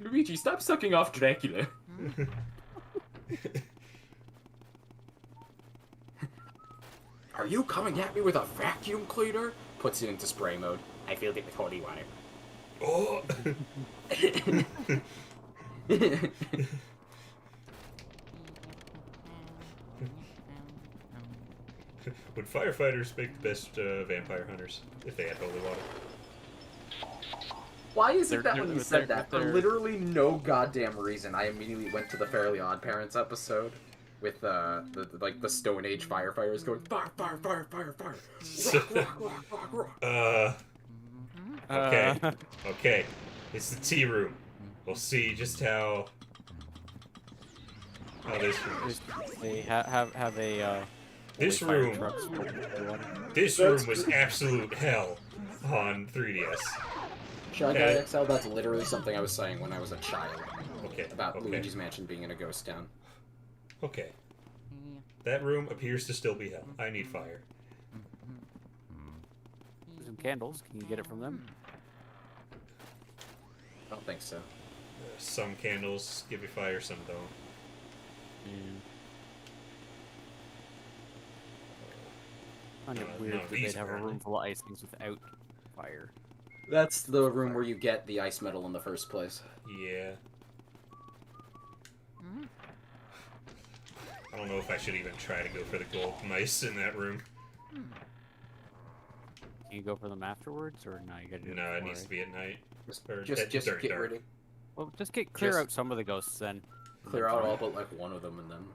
[SPEAKER 2] Luigi, stop sucking off Dracula. Are you coming at me with a vacuum cleaner? Puts it into spray mode. I filled it with holy water.
[SPEAKER 1] Oh! Would firefighters make the best vampire hunters if they had holy water?
[SPEAKER 7] Why is
[SPEAKER 4] They're-
[SPEAKER 7] it that
[SPEAKER 4] they're-
[SPEAKER 7] when you
[SPEAKER 4] they're-
[SPEAKER 7] said that, for
[SPEAKER 4] they're-
[SPEAKER 7] literally no goddamn reason, I immediately went to the Fairly Odd Parents episode with the Stone Age firefighters going fire, fire, fire, fire, fire. Rock, rock, rock, rock, rock.
[SPEAKER 1] Okay. Okay. It's the tea room. We'll see just how this room is.
[SPEAKER 4] They have a.
[SPEAKER 1] This
[SPEAKER 4] holy fire
[SPEAKER 1] room-
[SPEAKER 4] trucks for water.
[SPEAKER 1] This room was absolute hell on 3DS.
[SPEAKER 7] Shy
[SPEAKER 1] Okay.
[SPEAKER 7] Guy XL, that's literally something I was saying when I was a child
[SPEAKER 1] Okay.
[SPEAKER 7] about
[SPEAKER 1] okay.
[SPEAKER 7] Luigi's Mansion being in a ghost town.
[SPEAKER 1] Okay. That room appears to still be hell. I need fire.
[SPEAKER 4] There's some candles. Can you get it from them?
[SPEAKER 7] I don't think so.
[SPEAKER 1] Some candles give you fire, some don't.
[SPEAKER 4] Kind of
[SPEAKER 1] No,
[SPEAKER 4] weird
[SPEAKER 1] no,
[SPEAKER 4] that
[SPEAKER 1] these
[SPEAKER 4] they'd have a
[SPEAKER 1] burn.
[SPEAKER 4] room full of ice things without fire.
[SPEAKER 7] That's the room where you get the ice metal in the first place.
[SPEAKER 1] Yeah. I don't know if I should even try to go for the gold mice in that room.
[SPEAKER 4] Can you go for them afterwards, or no? You gotta do it
[SPEAKER 1] No, it
[SPEAKER 4] before,
[SPEAKER 1] needs to
[SPEAKER 4] right?
[SPEAKER 1] be at night. Or
[SPEAKER 7] Just
[SPEAKER 1] during
[SPEAKER 7] get
[SPEAKER 1] dark.
[SPEAKER 7] ready.
[SPEAKER 4] Well, just clear
[SPEAKER 7] just-
[SPEAKER 4] out some of the ghosts then.
[SPEAKER 7] Clear out all but like one of them and then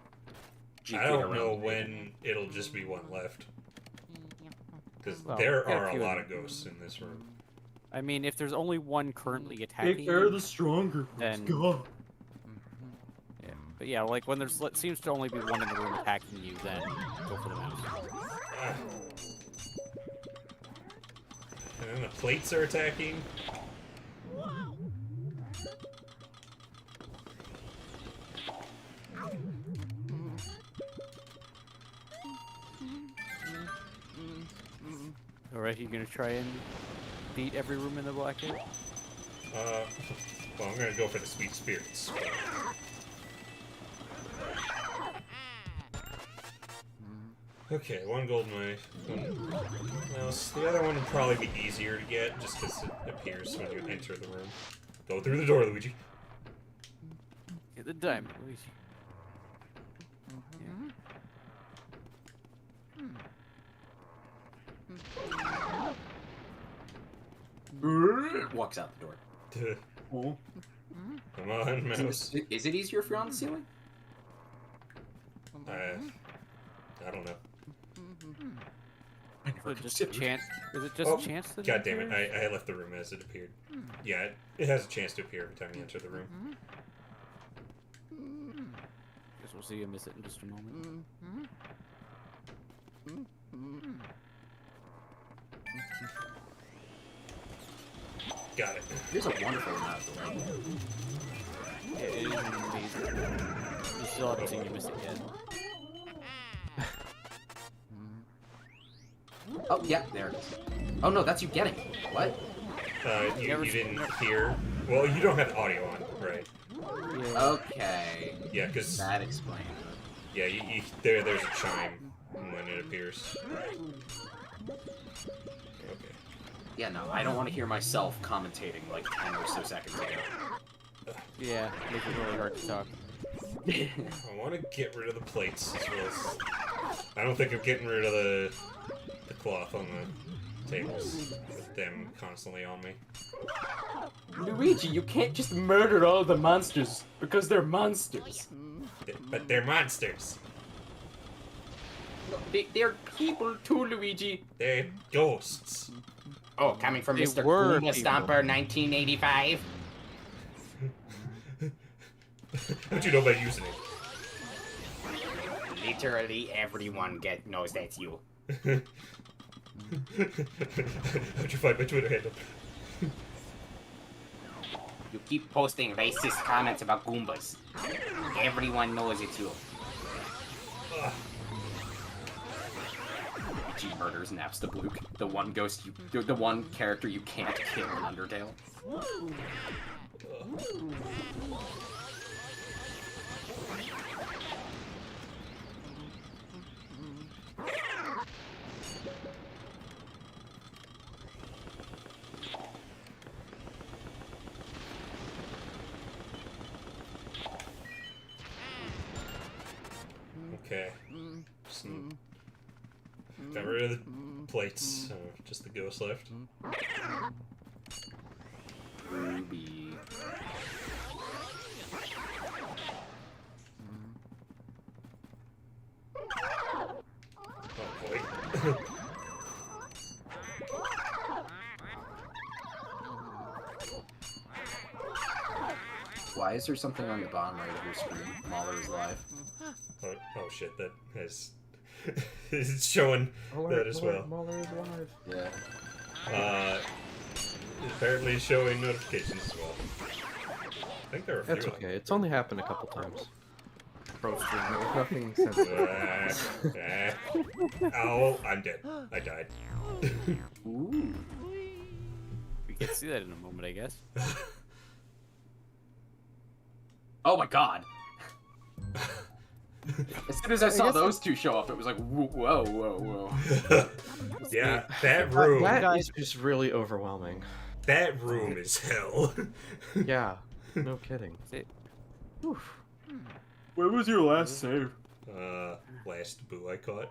[SPEAKER 7] GP
[SPEAKER 1] I don't
[SPEAKER 7] around
[SPEAKER 1] know
[SPEAKER 7] the
[SPEAKER 1] when it'll just be one left. Because
[SPEAKER 4] Well,
[SPEAKER 1] there
[SPEAKER 4] yeah, a
[SPEAKER 1] are a
[SPEAKER 4] few
[SPEAKER 1] lot
[SPEAKER 4] of
[SPEAKER 1] of
[SPEAKER 4] them.
[SPEAKER 1] ghosts in this room.
[SPEAKER 4] I mean, if there's only one currently attacking you,
[SPEAKER 7] stronger.
[SPEAKER 4] then yeah. But yeah, like when there's seems to only be one in the room attacking you, then go for the mouse.
[SPEAKER 1] Ah. And then the plates are attacking.
[SPEAKER 4] Alright, you gonna try and beat every room in the blackout?
[SPEAKER 1] Well, I'm gonna go for the sweet spirits. but- Okay, one gold knife. One mouse. The other one would probably be easier to get, just because it appears when you enter the room. Go through the door, Luigi.
[SPEAKER 4] Get the diamond, Luigi.
[SPEAKER 7] Walks out the door.
[SPEAKER 1] Come on, mouse.
[SPEAKER 7] Is it easier if you're on the ceiling?
[SPEAKER 1] I don't know.
[SPEAKER 4] Is it just a chance? Is it just
[SPEAKER 1] Oh,
[SPEAKER 4] a chance that
[SPEAKER 1] God damn it, I left the room as it appeared. Yeah, it has a chance to appear every time you enter the room.
[SPEAKER 4] Guess we'll see you miss it in just a moment.
[SPEAKER 1] Got it.
[SPEAKER 7] There's a wonderful amount of delay.
[SPEAKER 4] Yeah, it is amazing. You still haven't seen you miss it yet.
[SPEAKER 7] Oh, yeah, there it is. Oh no, that's you getting it. What?
[SPEAKER 1] You didn't hear. Well, you don't have audio on, right?
[SPEAKER 7] Okay.
[SPEAKER 1] Yeah, because
[SPEAKER 7] That explains it.
[SPEAKER 1] yeah, there's a chime when it appears. Okay.
[SPEAKER 7] Yeah, no, I don't want to hear myself commentating like 10 or so seconds ago.
[SPEAKER 4] Yeah, makes it really hard to talk.
[SPEAKER 1] I want to get rid of the plates as well as... I don't think I'm getting rid of the cloth on the tables with them constantly on me.
[SPEAKER 7] Luigi, you can't just murder all the monsters because they're monsters.
[SPEAKER 1] But they're monsters.
[SPEAKER 7] They're people too, Luigi.
[SPEAKER 1] They're ghosts.
[SPEAKER 5] Oh, coming from
[SPEAKER 4] They
[SPEAKER 5] Mr.
[SPEAKER 4] were
[SPEAKER 5] Goomba
[SPEAKER 4] people.
[SPEAKER 5] Stomper 1985.
[SPEAKER 1] How'd you know by using it?
[SPEAKER 5] Literally everyone knows that's you.
[SPEAKER 1] How'd you find my Twitter handle?
[SPEAKER 5] You keep posting racist comments about Goombas. Everyone knows it's you.
[SPEAKER 1] Ugh.
[SPEAKER 2] Luigi murders Napstablook, the one ghost the one character you can't kill in Undertale.
[SPEAKER 1] Okay. Some... Got rid of the plates, so just the ghost left.
[SPEAKER 2] Ruby.
[SPEAKER 1] Oh boy.
[SPEAKER 2] Why is there something on the bottom right of your screen? Mahler is live.
[SPEAKER 1] Oh shit, that has... it's showing that as well.
[SPEAKER 3] Mahler is alive.
[SPEAKER 2] Yeah.
[SPEAKER 1] Apparently it's showing notifications as well. I think there are a few
[SPEAKER 3] That's
[SPEAKER 1] of them.
[SPEAKER 3] okay. It's only happened a couple times.
[SPEAKER 4] Pro stream.
[SPEAKER 3] Nothing sensitive.
[SPEAKER 1] Ow, I'm dead. I died.
[SPEAKER 2] Ooh.
[SPEAKER 4] We can see that in a moment, I guess.
[SPEAKER 2] Oh my god. As soon as I saw those two show up, it was like, whoa, whoa, whoa.
[SPEAKER 1] Yeah, that room.
[SPEAKER 3] That is just really overwhelming.
[SPEAKER 1] That room is hell.
[SPEAKER 3] Yeah, no kidding. Oof.
[SPEAKER 2] Where was your last save?
[SPEAKER 1] Last boo I caught.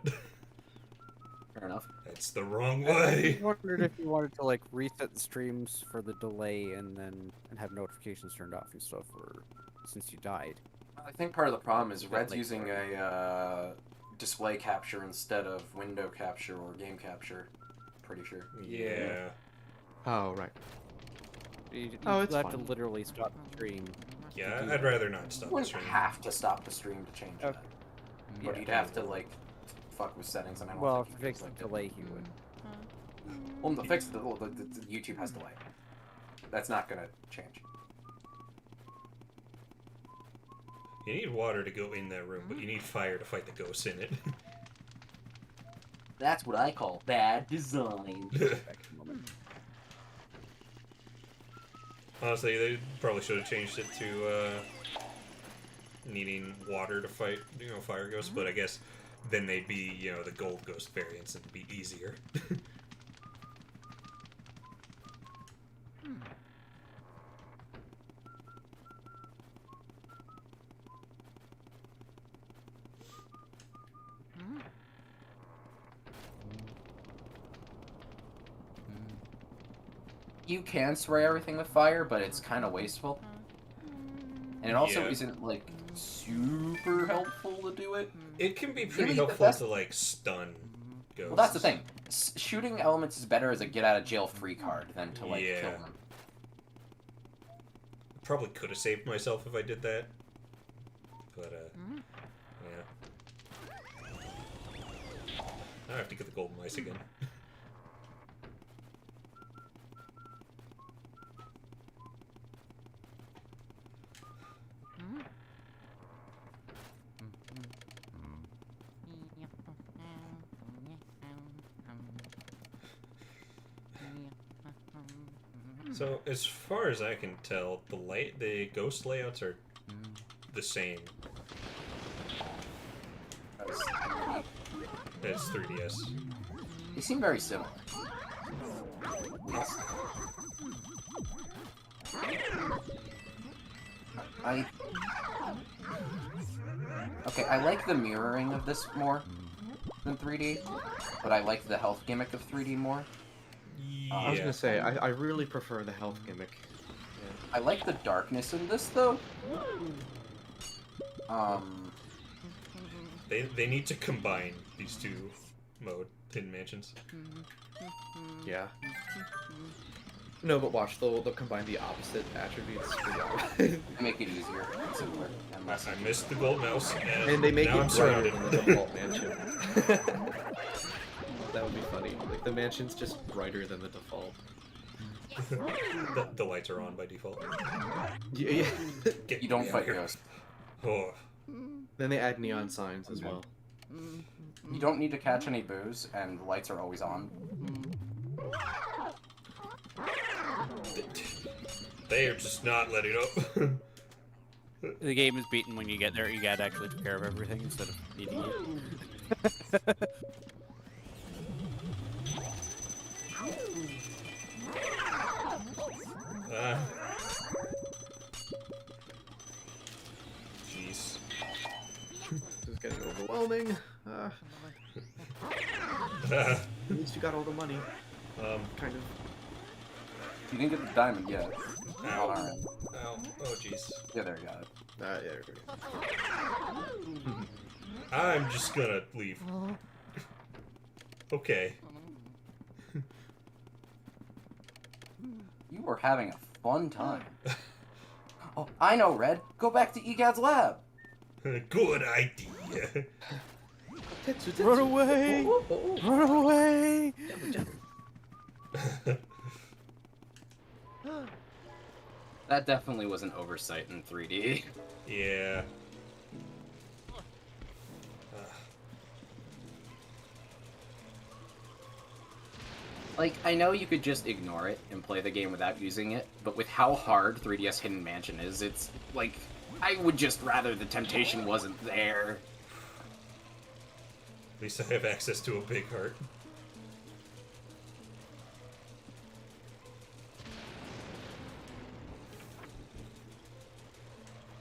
[SPEAKER 2] Fair enough.
[SPEAKER 1] That's the wrong
[SPEAKER 4] I
[SPEAKER 1] way.
[SPEAKER 4] wondered if you wanted to like reset the streams for the delay and have notifications turned off and stuff, or since you died.
[SPEAKER 2] I think part of the problem is Red's
[SPEAKER 4] like-
[SPEAKER 2] using a display capture instead of window capture or game capture. Pretty sure.
[SPEAKER 1] Yeah.
[SPEAKER 3] Oh, right.
[SPEAKER 4] You
[SPEAKER 3] Oh, it's
[SPEAKER 4] have to
[SPEAKER 3] fine.
[SPEAKER 4] literally stop the stream.
[SPEAKER 1] Yeah, I'd rather not stop
[SPEAKER 2] You
[SPEAKER 1] the
[SPEAKER 2] wouldn't
[SPEAKER 1] stream.
[SPEAKER 2] have to stop the stream to change that. But
[SPEAKER 4] Yeah.
[SPEAKER 2] you'd have to, like, fuck with settings, and I don't
[SPEAKER 4] Well,
[SPEAKER 2] think
[SPEAKER 4] to
[SPEAKER 2] you
[SPEAKER 4] fix
[SPEAKER 2] can,
[SPEAKER 4] the
[SPEAKER 2] like,
[SPEAKER 4] delay, he would.
[SPEAKER 2] Well, to fix the YouTube has delay. That's not gonna change.
[SPEAKER 1] You need water to go in that room, but you need fire to fight the ghosts in it.
[SPEAKER 2] That's what I call bad design.
[SPEAKER 4] Back in a moment.
[SPEAKER 1] Honestly, they probably should have changed it to needing water to fight, fire ghosts. But I guess then they'd be, the gold ghost variants, and it'd be easier.
[SPEAKER 2] You can spray everything with fire, but it's kind of wasteful. And it also
[SPEAKER 1] Yeah.
[SPEAKER 2] isn't, like, super helpful to do it.
[SPEAKER 1] It can be pretty
[SPEAKER 2] Really, the
[SPEAKER 1] helpful
[SPEAKER 2] best-
[SPEAKER 1] to like stun ghosts.
[SPEAKER 2] Well, that's the thing. Shooting elements is better as a get-out-of-jail-free card than to, like,
[SPEAKER 1] Yeah.
[SPEAKER 2] kill them.
[SPEAKER 1] Probably could have saved myself if I did that. But yeah. Now I have to get the golden mice again. So as far as I can tell, the ghost layouts are the same as 3DS.
[SPEAKER 2] They seem very similar. Yes. Okay, I like the mirroring of this more than 3D, but I like the health gimmick of 3D more.
[SPEAKER 1] Yeah.
[SPEAKER 3] I was gonna say, I really prefer the health gimmick.
[SPEAKER 2] I like the darkness in this, though.
[SPEAKER 1] They need to combine these two hidden mansions.
[SPEAKER 3] Yeah. No, but watch, they'll combine the opposite attributes. For
[SPEAKER 2] Make it easier and simpler. And less
[SPEAKER 1] I missed the gold mouse,
[SPEAKER 3] and they make
[SPEAKER 1] now I'm
[SPEAKER 3] it brighter
[SPEAKER 1] surrounded.
[SPEAKER 3] than the default mansion. That would be funny. Like, the mansion's just brighter than the default.
[SPEAKER 1] the lights are on by default.
[SPEAKER 3] Yeah.
[SPEAKER 1] Get
[SPEAKER 2] You don't
[SPEAKER 1] me out
[SPEAKER 2] fight
[SPEAKER 1] here.
[SPEAKER 2] ghosts.
[SPEAKER 1] Oh.
[SPEAKER 3] Then they add neon signs as well.
[SPEAKER 2] You don't need to catch any boos, and the lights are always on.
[SPEAKER 1] They are just not letting up.
[SPEAKER 4] The game is beaten when you get there. You gotta actually take care of everything instead of needing it.
[SPEAKER 1] Jeez.
[SPEAKER 3] This is getting overwhelming. At least you got all the money. Kind of.
[SPEAKER 2] You didn't get the diamond yet.
[SPEAKER 1] Ow.
[SPEAKER 2] Alright.
[SPEAKER 1] Ow. Oh, jeez.
[SPEAKER 2] Yeah, there you got it.
[SPEAKER 3] Yeah, there we go.
[SPEAKER 1] I'm just gonna leave. Okay.
[SPEAKER 2] You were having a fun time. Oh, I know, Red. Go back to Egad's lab.
[SPEAKER 1] Good idea.
[SPEAKER 4] Run away! Run away!
[SPEAKER 2] That definitely was an oversight in 3D.
[SPEAKER 1] Yeah.
[SPEAKER 2] Like, I know you could just ignore it and play the game without using it, but with how hard 3DS Hidden Mansion is, it's like, I would just rather the temptation wasn't there.
[SPEAKER 1] At least I have access to a big heart.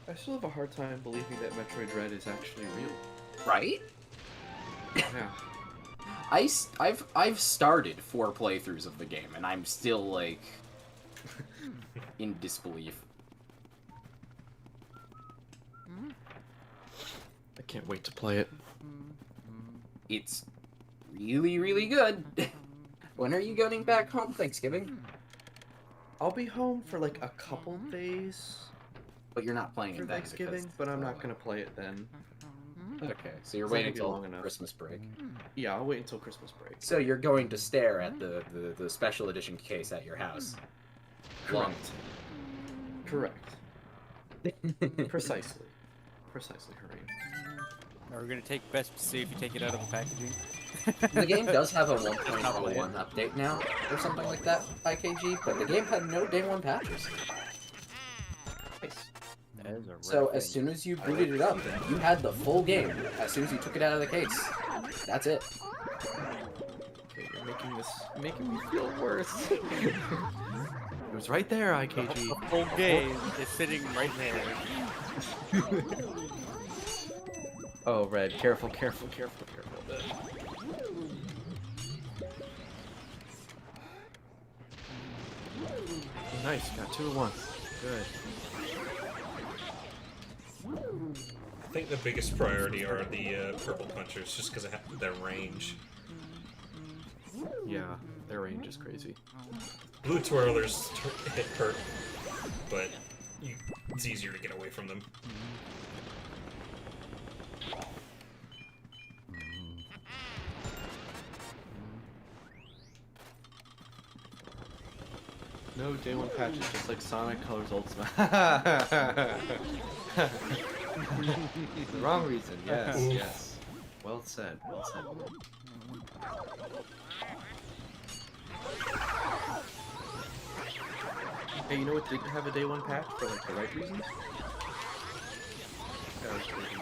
[SPEAKER 3] I still have a hard time believing that Metroid Dread is actually real.
[SPEAKER 2] Right?
[SPEAKER 3] Yeah.
[SPEAKER 2] I've started 4 playthroughs of the game, and I'm still, like, in disbelief.
[SPEAKER 3] I can't wait to play it.
[SPEAKER 2] It's really, really good. When are you getting back home, Thanksgiving?
[SPEAKER 3] I'll be home for like a couple days
[SPEAKER 2] But you're not playing
[SPEAKER 3] for
[SPEAKER 2] it then
[SPEAKER 3] Thanksgiving,
[SPEAKER 2] because-
[SPEAKER 3] but I'm not gonna play it then.
[SPEAKER 2] Okay, so you're
[SPEAKER 3] It's not
[SPEAKER 2] waiting
[SPEAKER 3] gonna be
[SPEAKER 2] until
[SPEAKER 3] long enough.
[SPEAKER 2] Christmas break.
[SPEAKER 3] Yeah, I'll wait until Christmas break.
[SPEAKER 7] So you're going to stare at the special edition case at your house.
[SPEAKER 3] Correct. Correct. Precisely. Precisely, Hareen.
[SPEAKER 4] Are we gonna take best to see if you take it out of the packaging?
[SPEAKER 7] The game does have a 1.01 update now, or something like that, IKG, but the game had no day one patches.
[SPEAKER 3] Nice.
[SPEAKER 4] That is a
[SPEAKER 7] So
[SPEAKER 4] rare
[SPEAKER 7] as
[SPEAKER 4] thing.
[SPEAKER 7] soon as you booted it up, you had the full game. As soon as you took it out of the case, that's it.
[SPEAKER 3] Okay, you're making me feel worse. It was right there, IKG.
[SPEAKER 4] The full game is sitting right there.
[SPEAKER 3] Oh, Red, careful, careful, careful, careful. Oh, nice, got 2 at once. Good.
[SPEAKER 1] I think the biggest priority are the purple punchers, just because of their range.
[SPEAKER 3] Yeah, their range is crazy.
[SPEAKER 1] Blue twirlers hit hurt, but it's easier to get away from them.
[SPEAKER 3] No day one patches, just like Sonic Colors Ultimate. The wrong reason, yes,
[SPEAKER 1] Oof.
[SPEAKER 3] yes. Well said, well said. Hey, you know what didn't have a day one patch for like the right reasons? That was crazy.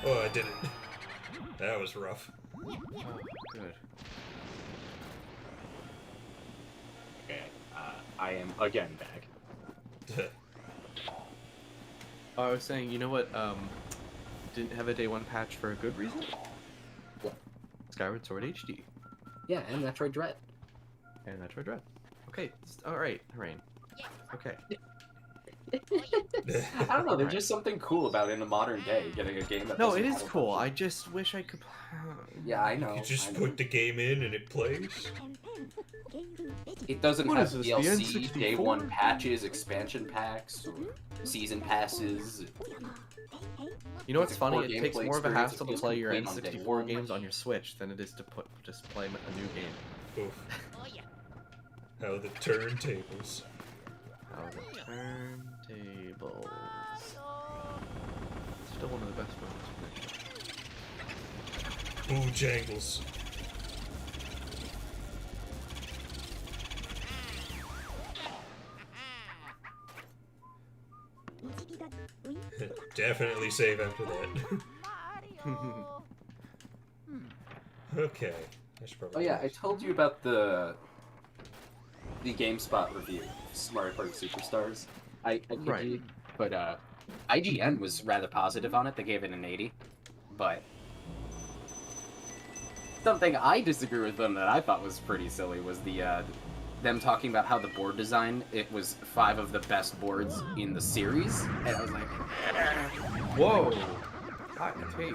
[SPEAKER 1] Oh, I did it. That was rough.
[SPEAKER 3] Oh, good.
[SPEAKER 7] Okay, I am again back.
[SPEAKER 3] Oh, I was saying, you know what, didn't have a day one patch for a good reason?
[SPEAKER 7] What?
[SPEAKER 3] Skyward Sword HD.
[SPEAKER 7] Yeah, and Metroid Dread.
[SPEAKER 3] And Metroid Dread. Okay, alright, Rain. Okay.
[SPEAKER 2] I don't know, there's just something cool about in the modern day getting a game that
[SPEAKER 3] No,
[SPEAKER 2] doesn't
[SPEAKER 3] it is
[SPEAKER 2] have a
[SPEAKER 3] cool.
[SPEAKER 2] bunch
[SPEAKER 3] I
[SPEAKER 2] of-
[SPEAKER 3] just wish I could.
[SPEAKER 2] Yeah, I know.
[SPEAKER 1] You just
[SPEAKER 2] I know.
[SPEAKER 1] put the game in and it plays.
[SPEAKER 2] It doesn't
[SPEAKER 3] What
[SPEAKER 2] have
[SPEAKER 3] is this, the
[SPEAKER 2] DLC,
[SPEAKER 3] N64?
[SPEAKER 2] day one patches, expansion packs, or season passes.
[SPEAKER 3] You know what's
[SPEAKER 2] It's a
[SPEAKER 3] funny?
[SPEAKER 2] core
[SPEAKER 3] It takes
[SPEAKER 2] gameplay
[SPEAKER 3] more of a
[SPEAKER 2] experience
[SPEAKER 3] hassle
[SPEAKER 2] if
[SPEAKER 3] to
[SPEAKER 2] you
[SPEAKER 3] play your
[SPEAKER 2] complete on day
[SPEAKER 3] N64
[SPEAKER 2] one.
[SPEAKER 3] games on your Switch than it is to just play a new game.
[SPEAKER 1] Oof. How the turntables.
[SPEAKER 3] Oh, the turntables. Still one of the best ones.
[SPEAKER 1] Boo jangles. Definitely save after that. Okay. I should probably
[SPEAKER 2] Oh yeah, I told you about the GameSpot review of Mario Party Superstars. I kid
[SPEAKER 3] Right.
[SPEAKER 2] you, but IGN was rather positive on it. They gave it an 80, but something I disagree with them that I thought was pretty silly was the them talking about how the board design, it was 5 of the best boards in the series, and I was like,
[SPEAKER 3] Whoa! Hot take.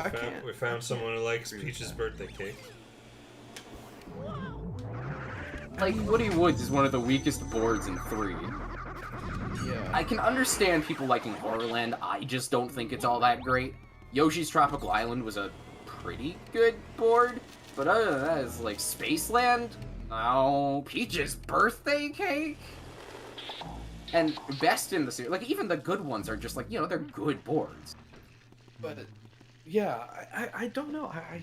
[SPEAKER 3] I
[SPEAKER 1] We
[SPEAKER 3] can't.
[SPEAKER 1] we found someone who likes
[SPEAKER 3] agree with
[SPEAKER 1] Peach's
[SPEAKER 3] that.
[SPEAKER 1] birthday cake.
[SPEAKER 2] like Woody Woods is one of the weakest boards in 3.
[SPEAKER 3] Yeah.
[SPEAKER 2] I can understand people liking Horrorland, I just don't think it's all that great. Yoshi's Tropical Island was a pretty good board, but other than that, it's like Spaceland? Oh, Peach's birthday cake? And best in the series, like even the good ones are just like, you know, they're good boards.
[SPEAKER 3] But yeah, I don't know. I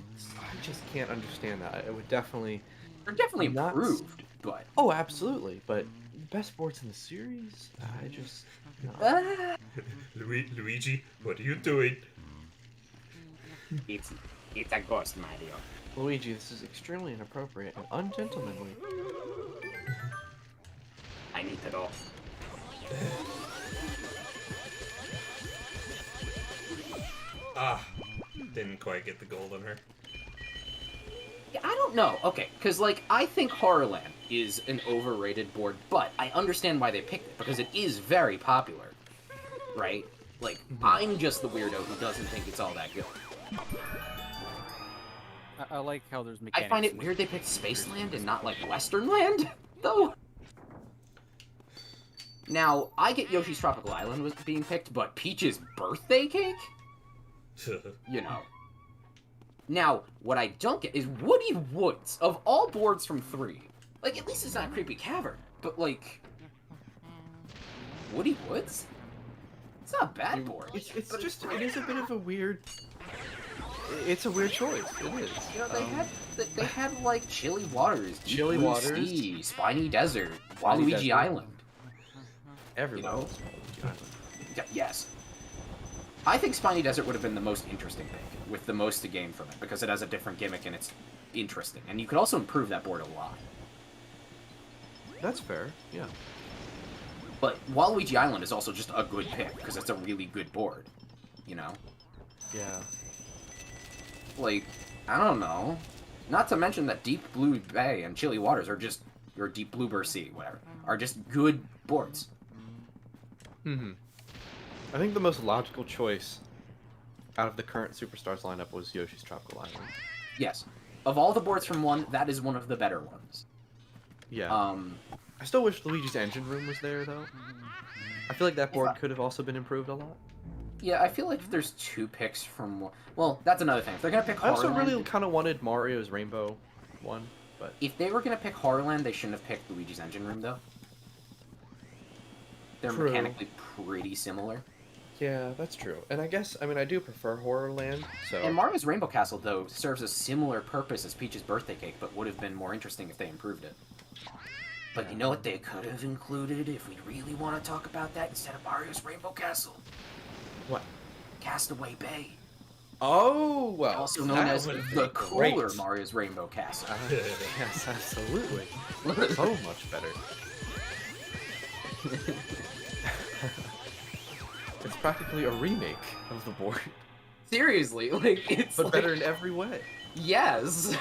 [SPEAKER 3] just can't understand that. It would definitely.
[SPEAKER 2] They're definitely
[SPEAKER 3] Not-
[SPEAKER 2] improved, but...
[SPEAKER 3] Oh, absolutely. But best boards in the series, I just. No.
[SPEAKER 1] Luigi, what are you doing?
[SPEAKER 5] It's a ghost, Mario.
[SPEAKER 3] Luigi, this is extremely inappropriate and ungentlemanly.
[SPEAKER 5] I need to know.
[SPEAKER 1] Ah, didn't quite get the gold on her.
[SPEAKER 2] Yeah, I don't know. Okay, because, like, I think Horrorland is an overrated board, but I understand why they picked it, because it is very popular, right? Like, I'm just the weirdo who doesn't think it's all that good.
[SPEAKER 4] I like how there's
[SPEAKER 2] I
[SPEAKER 4] mechanics.
[SPEAKER 2] find it
[SPEAKER 4] in
[SPEAKER 2] weird they
[SPEAKER 4] this.
[SPEAKER 2] picked Spaceland and not, like, Western Land, though. Now, I get Yoshi's Tropical Island was being picked, but Peach's birthday cake? You know. Now, what I don't get is Woody Woods, of all boards from 3. Like, at least it's not Creepy Cavern, but, like... Woody Woods? It's not a bad board.
[SPEAKER 3] It's just. It is a bit of a weird. It's a weird choice. It is.
[SPEAKER 2] You know, they had like Chilly Waters, Deep
[SPEAKER 3] Chilly
[SPEAKER 2] Blue
[SPEAKER 3] Waters.
[SPEAKER 2] Sea, Spiny Desert,
[SPEAKER 3] Spiny
[SPEAKER 2] Waluigi
[SPEAKER 3] Desert.
[SPEAKER 2] Island.
[SPEAKER 3] Everyone.
[SPEAKER 2] You know?
[SPEAKER 3] loves Waluigi Island.
[SPEAKER 2] Yes. I think Spiny Desert would have been the most interesting pick, with the most to gain from it, because it has a different gimmick and it's interesting. And you could also improve that board a lot.
[SPEAKER 3] That's fair. Yeah.
[SPEAKER 2] But Waluigi Island is also just a good pick, because it's a really good board. You know?
[SPEAKER 3] Yeah.
[SPEAKER 2] Like, I don't know. Not to mention that Deep Blue Bay and Chilly Waters are just, or Deep Blue Sea, whatever, are just good boards.
[SPEAKER 3] Hmm. I think the most logical choice out of the current Superstars lineup was Yoshi's Tropical Island.
[SPEAKER 2] Yes. Of all the boards from 1, that is one of the better ones.
[SPEAKER 3] Yeah.
[SPEAKER 2] I
[SPEAKER 3] I still wish Luigi's Engine Room was there, though. I feel like that board could have also been improved a lot.
[SPEAKER 2] Yeah, I feel like if there's 2 picks from 1... Well, that's another thing. If they're gonna pick
[SPEAKER 3] I also
[SPEAKER 2] Horrorland...
[SPEAKER 3] really kind of wanted Mario's Rainbow one, but...
[SPEAKER 2] If they were gonna pick Horrorland, they shouldn't have picked Luigi's Engine Room, though. They're
[SPEAKER 3] True.
[SPEAKER 2] mechanically pretty similar.
[SPEAKER 3] Yeah, that's true. And I guess, I mean, I do prefer Horrorland, so...
[SPEAKER 2] And Mario's Rainbow Castle, though, serves a similar purpose as Peach's birthday cake, but would have been more interesting if they improved it. But you know what they could have included if we really want to talk about that instead of Mario's Rainbow Castle?
[SPEAKER 3] What?
[SPEAKER 2] Castaway Bay.
[SPEAKER 3] Oh, well...
[SPEAKER 2] Also known
[SPEAKER 3] that
[SPEAKER 2] as
[SPEAKER 3] would have
[SPEAKER 2] the
[SPEAKER 3] been
[SPEAKER 2] cooler
[SPEAKER 3] great.
[SPEAKER 2] Mario's Rainbow Castle.
[SPEAKER 3] Yes, absolutely. So much better. It's practically a remake of the board,
[SPEAKER 2] Seriously, like, it's
[SPEAKER 3] but
[SPEAKER 2] like,
[SPEAKER 3] better in every way.
[SPEAKER 2] Yes!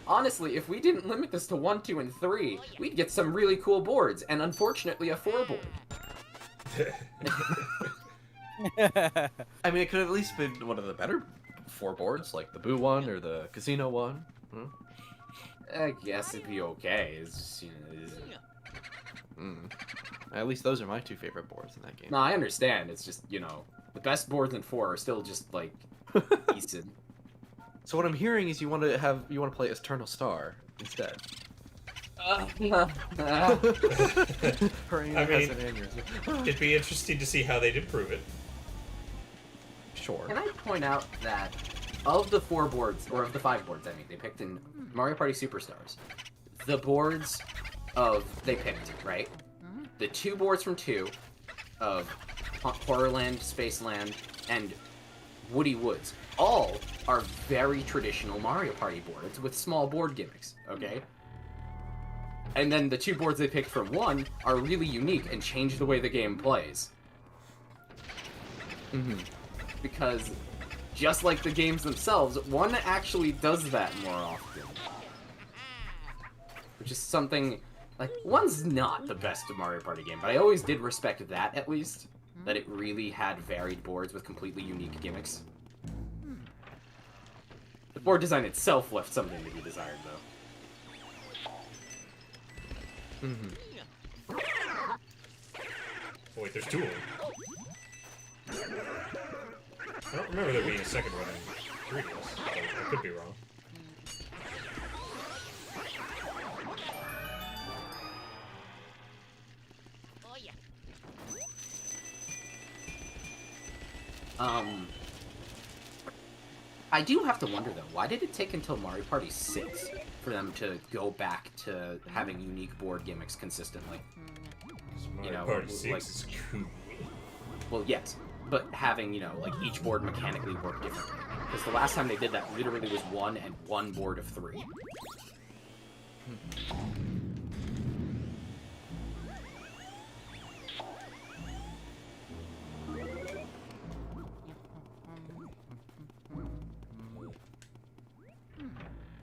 [SPEAKER 2] Honestly, if we didn't limit this to 1, 2, and 3, we'd get some really cool boards, and unfortunately a 4 board.
[SPEAKER 3] I mean, it could have at least been one of the better 4 boards, like the Boo one or the Casino one. Hmm?
[SPEAKER 2] I guess it'd be okay. It's just, you know,
[SPEAKER 3] At least those are my 2 favorite boards in that game.
[SPEAKER 2] No, I understand. It's just, you know, the best boards in 4 are still just, like, decent.
[SPEAKER 3] So what I'm hearing is you want to play Eternal Star instead. Hurry,
[SPEAKER 1] I
[SPEAKER 3] has
[SPEAKER 1] mean,
[SPEAKER 3] an aneurysm.
[SPEAKER 1] It'd be interesting to see how they'd improve it.
[SPEAKER 3] Sure.
[SPEAKER 2] Can I point out that of the 4 boards, or of the 5 boards, I mean, they picked in Mario Party Superstars, the boards they picked, right? The 2 boards from 2,
[SPEAKER 7] of Horrorland, Spaceland, and Woody Woods. All are very traditional Mario Party boards with small board gimmicks, okay? And then the 2 boards they picked from 1 are really unique and change the way the game plays. Because, just like the games themselves, 1 actually does that more often. Which is something, like, 1's not the best Mario Party game, but I always did respect that, at least. That it really had varied boards with completely unique gimmicks. The board design itself left something to be desired, though.
[SPEAKER 1] Oh, wait, there's 2 of them. I don't remember there being a second one in 3DS. I could be wrong.
[SPEAKER 7] I do have to wonder, though, why did it take until Mario Party 6 for them to go back to having unique board gimmicks consistently?
[SPEAKER 1] Mario Party 6
[SPEAKER 7] like,
[SPEAKER 1] is cool.
[SPEAKER 7] well, yes, but having, you know, like, each board mechanically work differently. Because the last time they did that literally was 1 and 1 board of 3.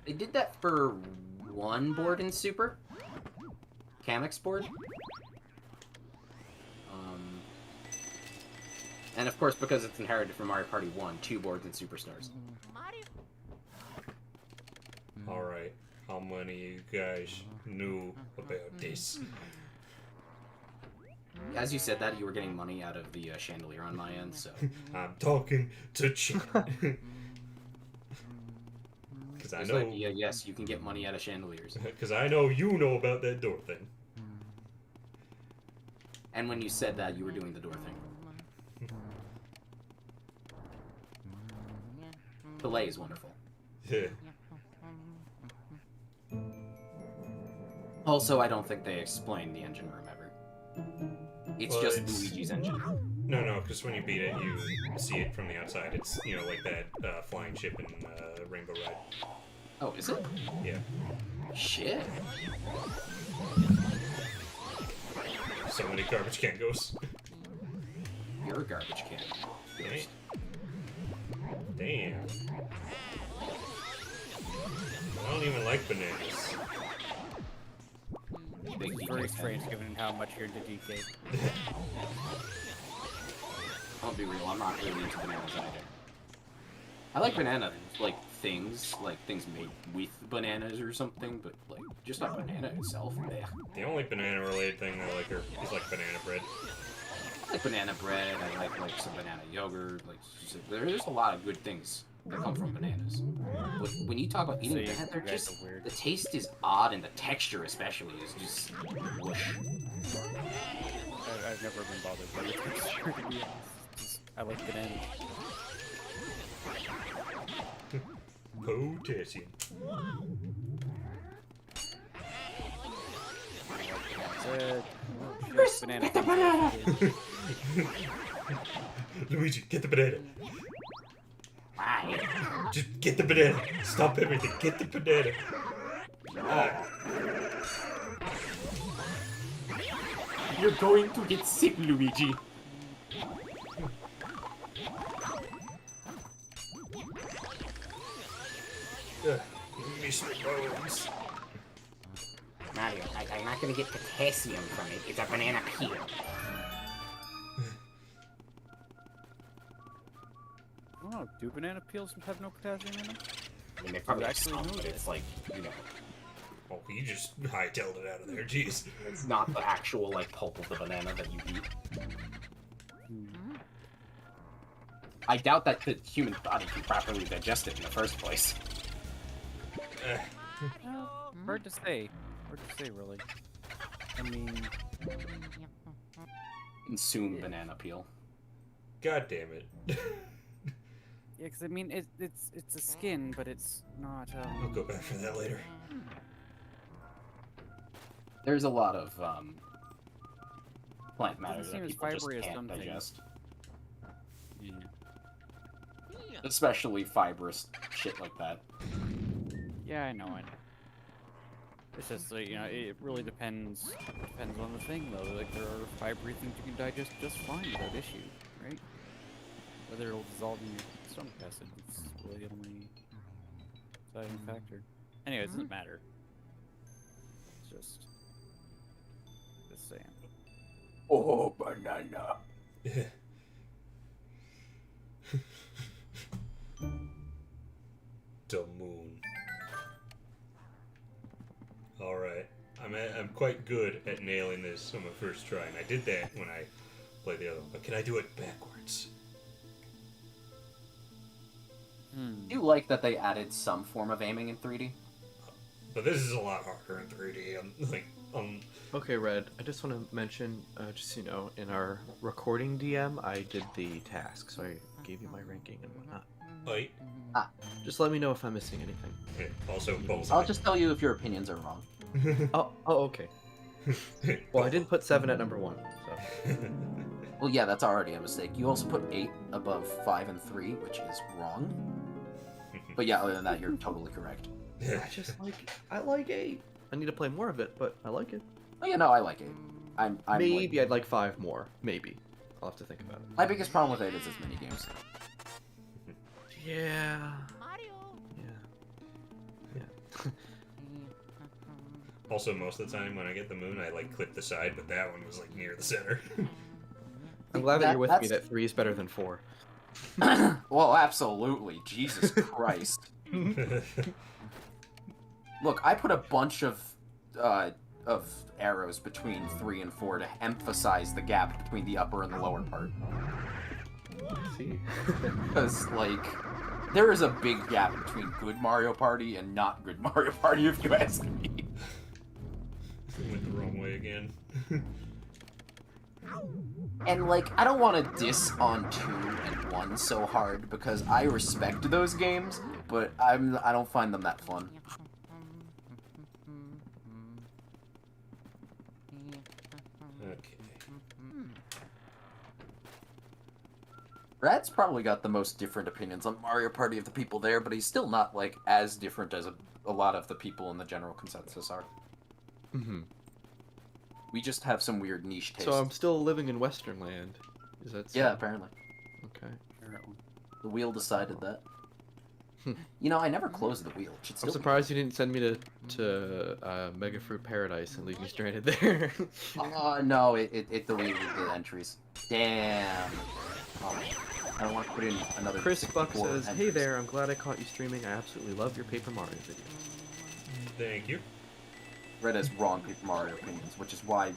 [SPEAKER 7] They did that for 1 board in Super. Kamek's board. And of course, because it's inherited from Mario Party 1, 2 boards in Superstars.
[SPEAKER 1] Alright, how many of you guys knew about this?
[SPEAKER 7] As you said that, you were getting money out of the chandelier on my end, so...
[SPEAKER 1] I'm talking to chat. Because I know...
[SPEAKER 7] Yeah, yes, you can get money out of chandeliers.
[SPEAKER 1] Because I know you know about that door thing.
[SPEAKER 7] And when you said that, you were doing the door thing. Delay is wonderful.
[SPEAKER 1] Yeah.
[SPEAKER 7] Also, I don't think they explained the engine room ever. It's
[SPEAKER 1] Well,
[SPEAKER 7] just
[SPEAKER 1] it's-
[SPEAKER 7] Luigi's engine.
[SPEAKER 1] No, because when you beat it, you see it from the outside. It's, you know, like that flying ship in Rainbow Ride.
[SPEAKER 7] Oh, is it?
[SPEAKER 1] Yeah.
[SPEAKER 7] Shit.
[SPEAKER 1] So many garbage can goes.
[SPEAKER 7] You're a garbage can.
[SPEAKER 1] Damn. Damn. I don't even like bananas.
[SPEAKER 7] Big
[SPEAKER 4] It's
[SPEAKER 7] DK
[SPEAKER 4] very
[SPEAKER 7] fan.
[SPEAKER 4] strange given how much you're into DK.
[SPEAKER 7] I'll be real, I'm not really into bananas either. I like banana, like, things made with bananas or something, but, like, just not banana itself. Blech.
[SPEAKER 1] The only banana-related thing I like is like banana bread.
[SPEAKER 7] I like banana bread, I like some banana yogurt, like, there's a lot of good things that come from bananas. But when you talk about eating
[SPEAKER 4] See,
[SPEAKER 7] banana, they're
[SPEAKER 4] you guys
[SPEAKER 7] just,
[SPEAKER 4] are weird.
[SPEAKER 7] the taste is odd and the texture especially is just whoosh.
[SPEAKER 4] I've never been bothered by the texture, to be honest. Just- I like bananas.
[SPEAKER 1] Potassium.
[SPEAKER 4] Chris, banana.
[SPEAKER 7] Get the banana!
[SPEAKER 1] Luigi, get the banana.
[SPEAKER 5] Why?
[SPEAKER 1] Just get the banana. Stop everything. Get the banana.
[SPEAKER 7] You're going to get sick, Luigi.
[SPEAKER 1] Mr. Bones.
[SPEAKER 5] Mario, I'm not gonna get potassium from it. It's a banana peel.
[SPEAKER 4] I don't know, do banana peels have no potassium in them?
[SPEAKER 7] I mean, they probably
[SPEAKER 4] actually
[SPEAKER 7] some,
[SPEAKER 4] know
[SPEAKER 7] but
[SPEAKER 4] this.
[SPEAKER 7] it's like, you know,
[SPEAKER 1] Oh, you just hightailed it out of there. Jeez.
[SPEAKER 7] it's not the actual, like, pulp of the banana that you eat. I doubt that the human body can properly digest it in the first place.
[SPEAKER 4] Hard to say. Hard to say, really. I mean,
[SPEAKER 7] Consume banana peel.
[SPEAKER 1] God damn it.
[SPEAKER 4] yeah, because I mean, it's a skin, but it's not.
[SPEAKER 1] I'll go back for that later.
[SPEAKER 7] There's a lot of
[SPEAKER 2] plant matter
[SPEAKER 4] Doesn't
[SPEAKER 2] that
[SPEAKER 4] seem as
[SPEAKER 2] people just
[SPEAKER 4] fibery as
[SPEAKER 2] can't
[SPEAKER 4] some things.
[SPEAKER 2] digest.
[SPEAKER 4] Yeah.
[SPEAKER 2] Especially fibrous shit like that.
[SPEAKER 4] Yeah, I know it. It's just like, you know, it really depends on the thing though. Like there are fibery things you can digest just fine without issue, right? Whether it'll dissolve in your stomach acid, it's really the only deciding factor. Anyway, it doesn't matter. It's just saying.
[SPEAKER 2] Oh, banana.
[SPEAKER 1] The moon. Alright. I'm quite good at nailing this on my first try, and I did that when I played the other one. But can I do it backwards?
[SPEAKER 2] Do you like that they added some form of aiming in 3D?
[SPEAKER 1] But this is a lot harder in 3D.
[SPEAKER 3] Okay, Red, I just want to mention, just so you know, in our recording DM, I did the task, so I gave you my ranking and whatnot.
[SPEAKER 1] Wait.
[SPEAKER 3] Just let me know if I'm missing anything.
[SPEAKER 1] Okay, also, both.
[SPEAKER 2] I'll just tell you if your opinions are wrong.
[SPEAKER 3] Oh, okay. Well, I didn't put 7 at number 1, so...
[SPEAKER 2] Well, yeah, that's already a mistake. You also put 8 above 5 and 3, which is wrong. But yeah, other than that, you're totally correct.
[SPEAKER 3] I like 8. I need to play more of it, but I like it.
[SPEAKER 2] Oh yeah, no, I like 8. I'm
[SPEAKER 3] Maybe
[SPEAKER 2] like,
[SPEAKER 3] I'd like 5 more. Maybe. I'll have to think about it.
[SPEAKER 2] my biggest problem with 8 is its mini games.
[SPEAKER 3] Yeah. Yeah.
[SPEAKER 1] Also, most of the time when I get the moon, I clip the side, but that one was near the center.
[SPEAKER 3] I'm glad that you're with me
[SPEAKER 2] that's-
[SPEAKER 3] that 3 is better than 4.
[SPEAKER 2] Well, absolutely. Jesus Christ. Look, I put a bunch of arrows between 3 and 4 to emphasize the gap between the upper and the lower part.
[SPEAKER 3] See?
[SPEAKER 2] Because, there is a big gap between good Mario Party and not good Mario Party, if you ask me.
[SPEAKER 1] Went the wrong way again.
[SPEAKER 2] And, I don't want to diss on 2 and 1 so hard, because I respect those games, but I don't find them that fun.
[SPEAKER 1] Okay.
[SPEAKER 2] Brad's probably got the most different opinions on Mario Party of the people there, but he's still not, as different as a lot of the people in the general consensus are.
[SPEAKER 3] Mm-hmm.
[SPEAKER 2] We just have some weird niche tastes.
[SPEAKER 3] So I'm still living in Western land. Is that so?
[SPEAKER 2] Yeah, apparently.
[SPEAKER 3] Okay.
[SPEAKER 2] The wheel decided that. You know, I never closed the wheel. It should still
[SPEAKER 3] I'm
[SPEAKER 2] be-
[SPEAKER 3] surprised you didn't send me to Mega Fruit Paradise and leave me stranded there.
[SPEAKER 2] No, it deleted the entries. Damn. I don't want to put in another.
[SPEAKER 3] Chris Buck
[SPEAKER 2] 64
[SPEAKER 3] says, "Hey
[SPEAKER 2] entries.
[SPEAKER 3] there, I'm glad I caught you streaming. I absolutely love your Paper Mario videos."
[SPEAKER 1] Thank you.
[SPEAKER 2] Red has wrong Paper Mario opinions, which is why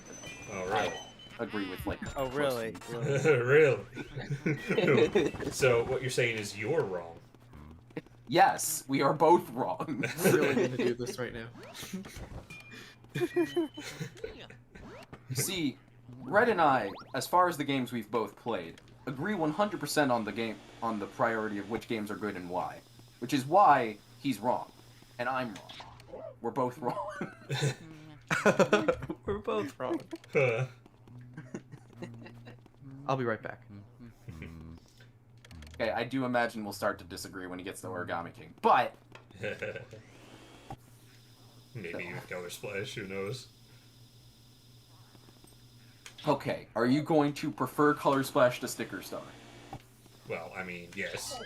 [SPEAKER 1] Oh,
[SPEAKER 2] I
[SPEAKER 1] really?
[SPEAKER 2] agree with
[SPEAKER 4] Oh, really?
[SPEAKER 1] Really? So what you're saying is you're wrong.
[SPEAKER 2] Yes, we are both wrong.
[SPEAKER 3] I'm really gonna do this right now.
[SPEAKER 2] See, Red and I, as far as the games we've both played, agree 100% on the priority of which games are good and why. Which is why he's wrong. And I'm wrong. We're both wrong.
[SPEAKER 3] We're both wrong. I'll be right back.
[SPEAKER 2] Okay, I do imagine we'll start to disagree when he gets to Origami King. But,
[SPEAKER 1] Maybe even Color Splash, who knows?
[SPEAKER 2] okay, are you going to prefer Color Splash to Sticker Star?
[SPEAKER 1] Well, I mean, yes.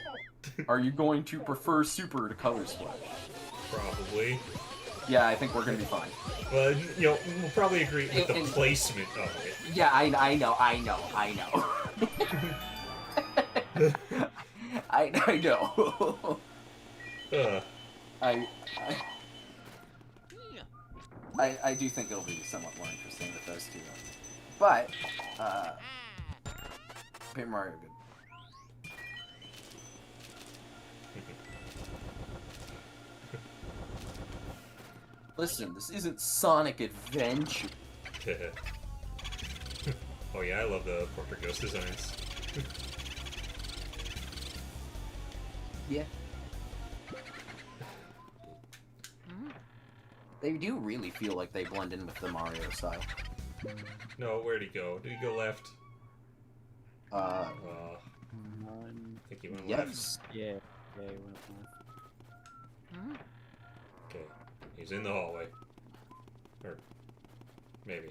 [SPEAKER 2] Are you going to prefer Super to Color Splash?
[SPEAKER 1] Probably.
[SPEAKER 2] Yeah, I think we're gonna be fine.
[SPEAKER 1] Well, we'll probably agree with the
[SPEAKER 2] And-
[SPEAKER 1] placement of it.
[SPEAKER 2] Yeah, I know. I know. I do think it'll be somewhat more interesting with those two. But, Paper Mario good. Listen, this isn't Sonic Adventure.
[SPEAKER 1] Oh yeah, I love the Portrait Ghost designs.
[SPEAKER 2] Yeah. They do really feel like they blend in with the Mario style.
[SPEAKER 1] No, where'd he go? Did he go left? I think he went left.
[SPEAKER 2] Yes.
[SPEAKER 4] Yeah, he went left.
[SPEAKER 1] Okay, he's in the hallway. Or maybe.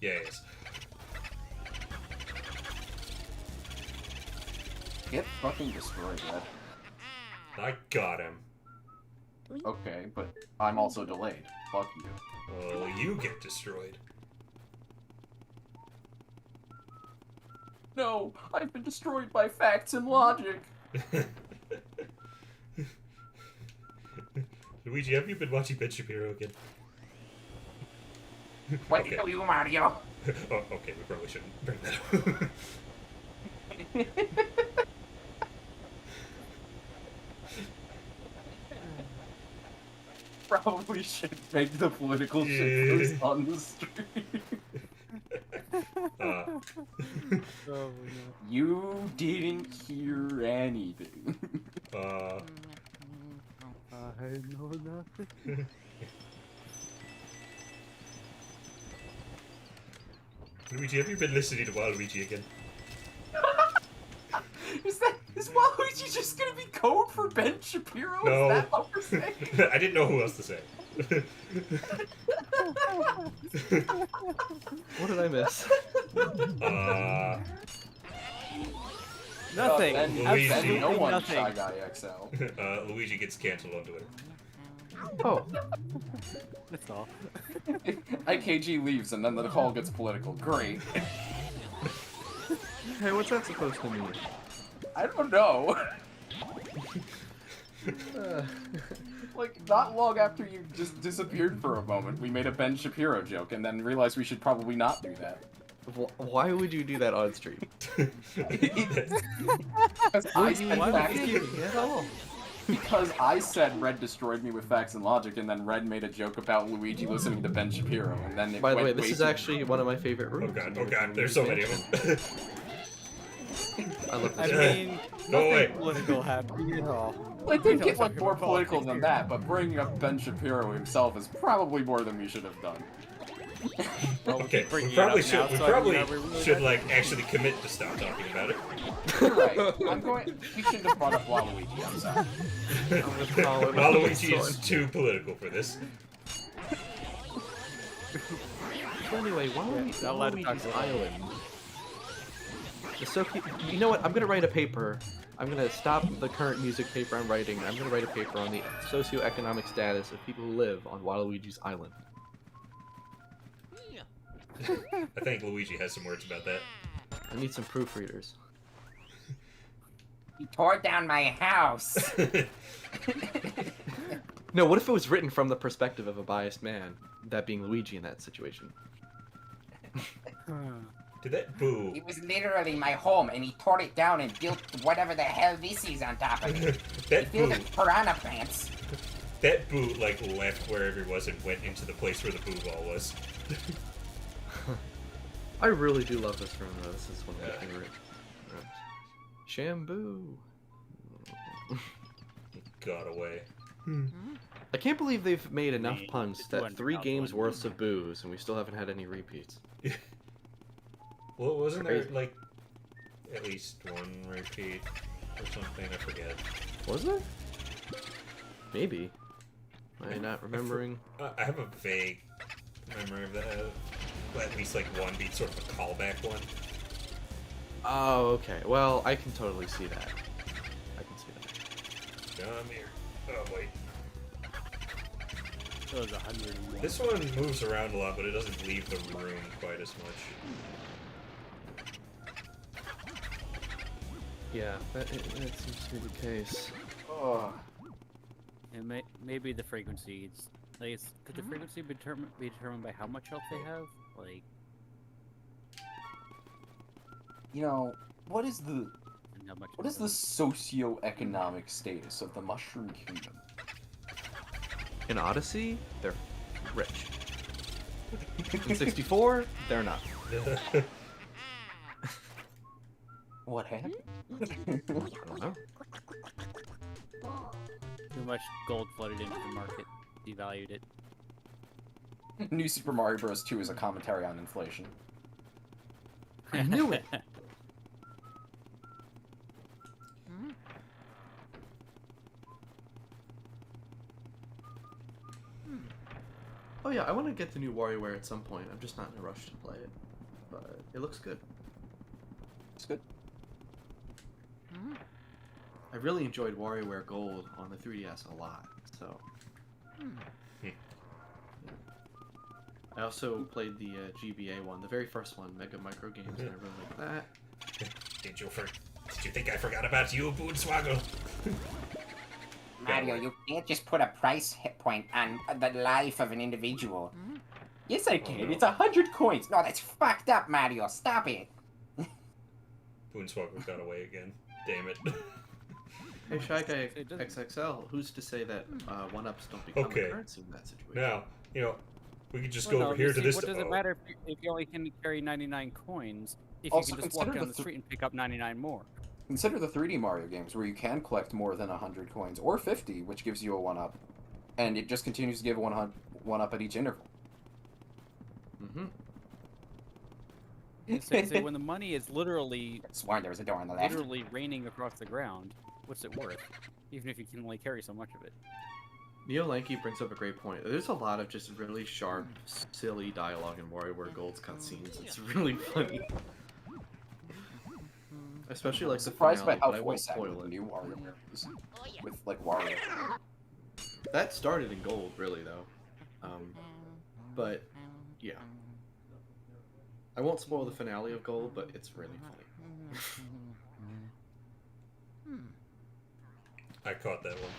[SPEAKER 1] Yeah, he is.
[SPEAKER 2] Get fucking destroyed, Red.
[SPEAKER 1] I got him.
[SPEAKER 2] Okay, but I'm also delayed. Fuck you.
[SPEAKER 1] Well, you get destroyed.
[SPEAKER 2] No, I've been destroyed by facts and logic.
[SPEAKER 1] Luigi, have you been watching Ben Shapiro again?
[SPEAKER 5] What
[SPEAKER 1] Okay.
[SPEAKER 5] do you, Mario?
[SPEAKER 1] Oh, okay, we probably shouldn't bring that up.
[SPEAKER 2] Probably should make the political shit post on the stream.
[SPEAKER 4] Oh, no.
[SPEAKER 2] You didn't hear anything.
[SPEAKER 4] I know nothing.
[SPEAKER 1] Luigi, have you been listening to Waluigi again?
[SPEAKER 2] Is Waluigi just gonna be code for Ben Shapiro?
[SPEAKER 1] No.
[SPEAKER 2] Is that what we're saying?
[SPEAKER 1] I didn't know who else to say.
[SPEAKER 3] What did I miss?
[SPEAKER 4] Nothing.
[SPEAKER 2] Ben,
[SPEAKER 1] Luigi.
[SPEAKER 2] Ben, no one
[SPEAKER 4] Nothing.
[SPEAKER 2] Shy Guy XL.
[SPEAKER 1] Luigi gets canceled on Twitter.
[SPEAKER 3] Oh,
[SPEAKER 4] That's all.
[SPEAKER 2] IKG leaves and then the call gets political. Great.
[SPEAKER 3] hey, what's that supposed to mean?
[SPEAKER 2] I don't know. Like, not long after you just disappeared for a moment, we made a Ben Shapiro joke and then realized we should probably not do that.
[SPEAKER 3] Why would you do that on stream?
[SPEAKER 2] Because I said Red destroyed me with facts and logic, and then Red made a joke about Luigi listening to Ben Shapiro, and then it
[SPEAKER 3] By the
[SPEAKER 2] went
[SPEAKER 3] way, this
[SPEAKER 2] way
[SPEAKER 3] is
[SPEAKER 2] too-
[SPEAKER 3] actually one of my favorite
[SPEAKER 1] Oh
[SPEAKER 3] rooms.
[SPEAKER 1] god, there's so many of them.
[SPEAKER 3] I love
[SPEAKER 4] I
[SPEAKER 3] this.
[SPEAKER 4] mean,
[SPEAKER 1] Go away.
[SPEAKER 4] nothing political happening at all.
[SPEAKER 2] It didn't get
[SPEAKER 4] Talking
[SPEAKER 2] much more
[SPEAKER 4] about
[SPEAKER 2] political
[SPEAKER 4] politics
[SPEAKER 2] than
[SPEAKER 4] here.
[SPEAKER 2] that, but bringing up Ben Shapiro himself is probably more than we should have done.
[SPEAKER 4] Well,
[SPEAKER 1] Okay,
[SPEAKER 4] bring
[SPEAKER 1] we
[SPEAKER 4] it
[SPEAKER 1] probably
[SPEAKER 4] up
[SPEAKER 1] should.
[SPEAKER 4] now,
[SPEAKER 1] We
[SPEAKER 4] so I mean,
[SPEAKER 1] probably
[SPEAKER 4] are we really
[SPEAKER 1] should
[SPEAKER 4] bad?
[SPEAKER 1] like actually commit to stop talking about it.
[SPEAKER 2] You're right. We shouldn't have brought up Waluigi. I'm sorry.
[SPEAKER 1] Waluigi is too political for this.
[SPEAKER 3] So anyway,
[SPEAKER 4] not allowed to talk
[SPEAKER 3] Waluigi's
[SPEAKER 4] about
[SPEAKER 3] Island. It's so cute. You know what? I'm gonna write a paper. I'm gonna stop the current music paper I'm writing. I'm gonna write a paper on the socioeconomic status of people who live on Waluigi's Island.
[SPEAKER 1] I think Luigi has some words about that.
[SPEAKER 3] I need some proofreaders.
[SPEAKER 5] He tore down my house.
[SPEAKER 3] No, what if it was written from the perspective of a biased man, that being Luigi in that situation?
[SPEAKER 1] Did that boo?
[SPEAKER 5] It was literally my home, and he tore it down and built whatever the hell this is on top of it.
[SPEAKER 1] That
[SPEAKER 5] He
[SPEAKER 1] boo.
[SPEAKER 5] built piranha plants.
[SPEAKER 1] That boo like left wherever he was and went into the place where the boo ball was.
[SPEAKER 3] I really do love this room, though. This is one of my
[SPEAKER 1] Yeah.
[SPEAKER 3] favorite rooms. Shamboo.
[SPEAKER 1] He got away.
[SPEAKER 3] I can't believe they've made enough
[SPEAKER 4] We
[SPEAKER 3] puns
[SPEAKER 4] did
[SPEAKER 3] that
[SPEAKER 4] one
[SPEAKER 3] 3
[SPEAKER 4] without
[SPEAKER 3] games
[SPEAKER 4] one.
[SPEAKER 3] worth of boos, and we still haven't had any repeats.
[SPEAKER 1] Well, wasn't there
[SPEAKER 3] Crazy.
[SPEAKER 1] like at least one repeat or something? I forget.
[SPEAKER 3] Was there? Maybe. Am I not remembering?
[SPEAKER 1] I have a vague memory of that. At least like one being sort of a callback one.
[SPEAKER 3] Oh, okay. Well, I can totally see that. I can see that.
[SPEAKER 1] Come here. Oh wait.
[SPEAKER 4] So it's 101.
[SPEAKER 1] This one moves around a lot, but it doesn't leave the room quite as much.
[SPEAKER 3] Yeah, that seems to be the case.
[SPEAKER 2] Oh,
[SPEAKER 4] And maybe the frequency. Could the frequency be determined by how much health they have? Like,
[SPEAKER 2] you know, what is the
[SPEAKER 4] and how much?
[SPEAKER 2] socioeconomic status of the Mushroom Kingdom?
[SPEAKER 3] In Odyssey, they're rich. In 64, they're not.
[SPEAKER 2] What happened?
[SPEAKER 3] I don't know.
[SPEAKER 4] Too much gold flooded into the market, devalued it.
[SPEAKER 2] New Super Mario Bros. 2 is a commentary on inflation.
[SPEAKER 3] I knew it. Oh yeah, I want to get the new WarioWare at some point. I'm just not in a rush to play it, but it looks good.
[SPEAKER 2] It's good.
[SPEAKER 3] I really enjoyed WarioWare Gold on the 3DS a lot, so. I also played the GBA one, the very first one, Mega Micro Games, and I really like that.
[SPEAKER 1] Did you think I forgot about you, Boonswoggle?
[SPEAKER 5] Mario, you can't just put a price hit point on the life of an individual.
[SPEAKER 2] Yes, I can.
[SPEAKER 1] no.
[SPEAKER 2] It's 100 coins.
[SPEAKER 5] No, that's fucked up, Mario. Stop it.
[SPEAKER 1] Boonswoggle got away again. Damn it.
[SPEAKER 3] Hey, Shy Guy
[SPEAKER 4] It doesn't-
[SPEAKER 3] XXL, who's to say that one-ups don't become
[SPEAKER 1] Okay.
[SPEAKER 3] a currency in that situation?
[SPEAKER 1] Now, we could just
[SPEAKER 4] Well,
[SPEAKER 1] go
[SPEAKER 4] no,
[SPEAKER 1] over
[SPEAKER 4] you
[SPEAKER 1] here to
[SPEAKER 4] see,
[SPEAKER 1] this.
[SPEAKER 4] What does it
[SPEAKER 1] oh,
[SPEAKER 4] matter if you only can carry 99 coins if
[SPEAKER 2] Also,
[SPEAKER 4] you can just walk
[SPEAKER 2] consider
[SPEAKER 4] down
[SPEAKER 2] the
[SPEAKER 4] the street and pick up 99 more?
[SPEAKER 2] Consider the 3D Mario games where you can collect more than 100 coins, or 50, which gives you a 1-up. And it just continues to give 1-up at each interval.
[SPEAKER 3] Mm-hmm.
[SPEAKER 4] So when the money is literally
[SPEAKER 5] Sworn there was a door on the left.
[SPEAKER 4] literally raining across the ground, what's it worth? Even if you can only carry so much of it.
[SPEAKER 3] Neo Lanky brings up a great point. There's a lot of just really sharp, silly dialogue in WarioWare Gold's cutscenes. It's really funny. Especially like the
[SPEAKER 2] Surprised by
[SPEAKER 3] finale,
[SPEAKER 2] how
[SPEAKER 3] but I won't
[SPEAKER 2] voice acting
[SPEAKER 3] spoil
[SPEAKER 2] the
[SPEAKER 3] it.
[SPEAKER 2] new Wario is. With, like, Wario.
[SPEAKER 3] That started in Gold, really, though. But, yeah. I won't spoil the finale of Gold, but it's really funny.
[SPEAKER 1] I caught that one.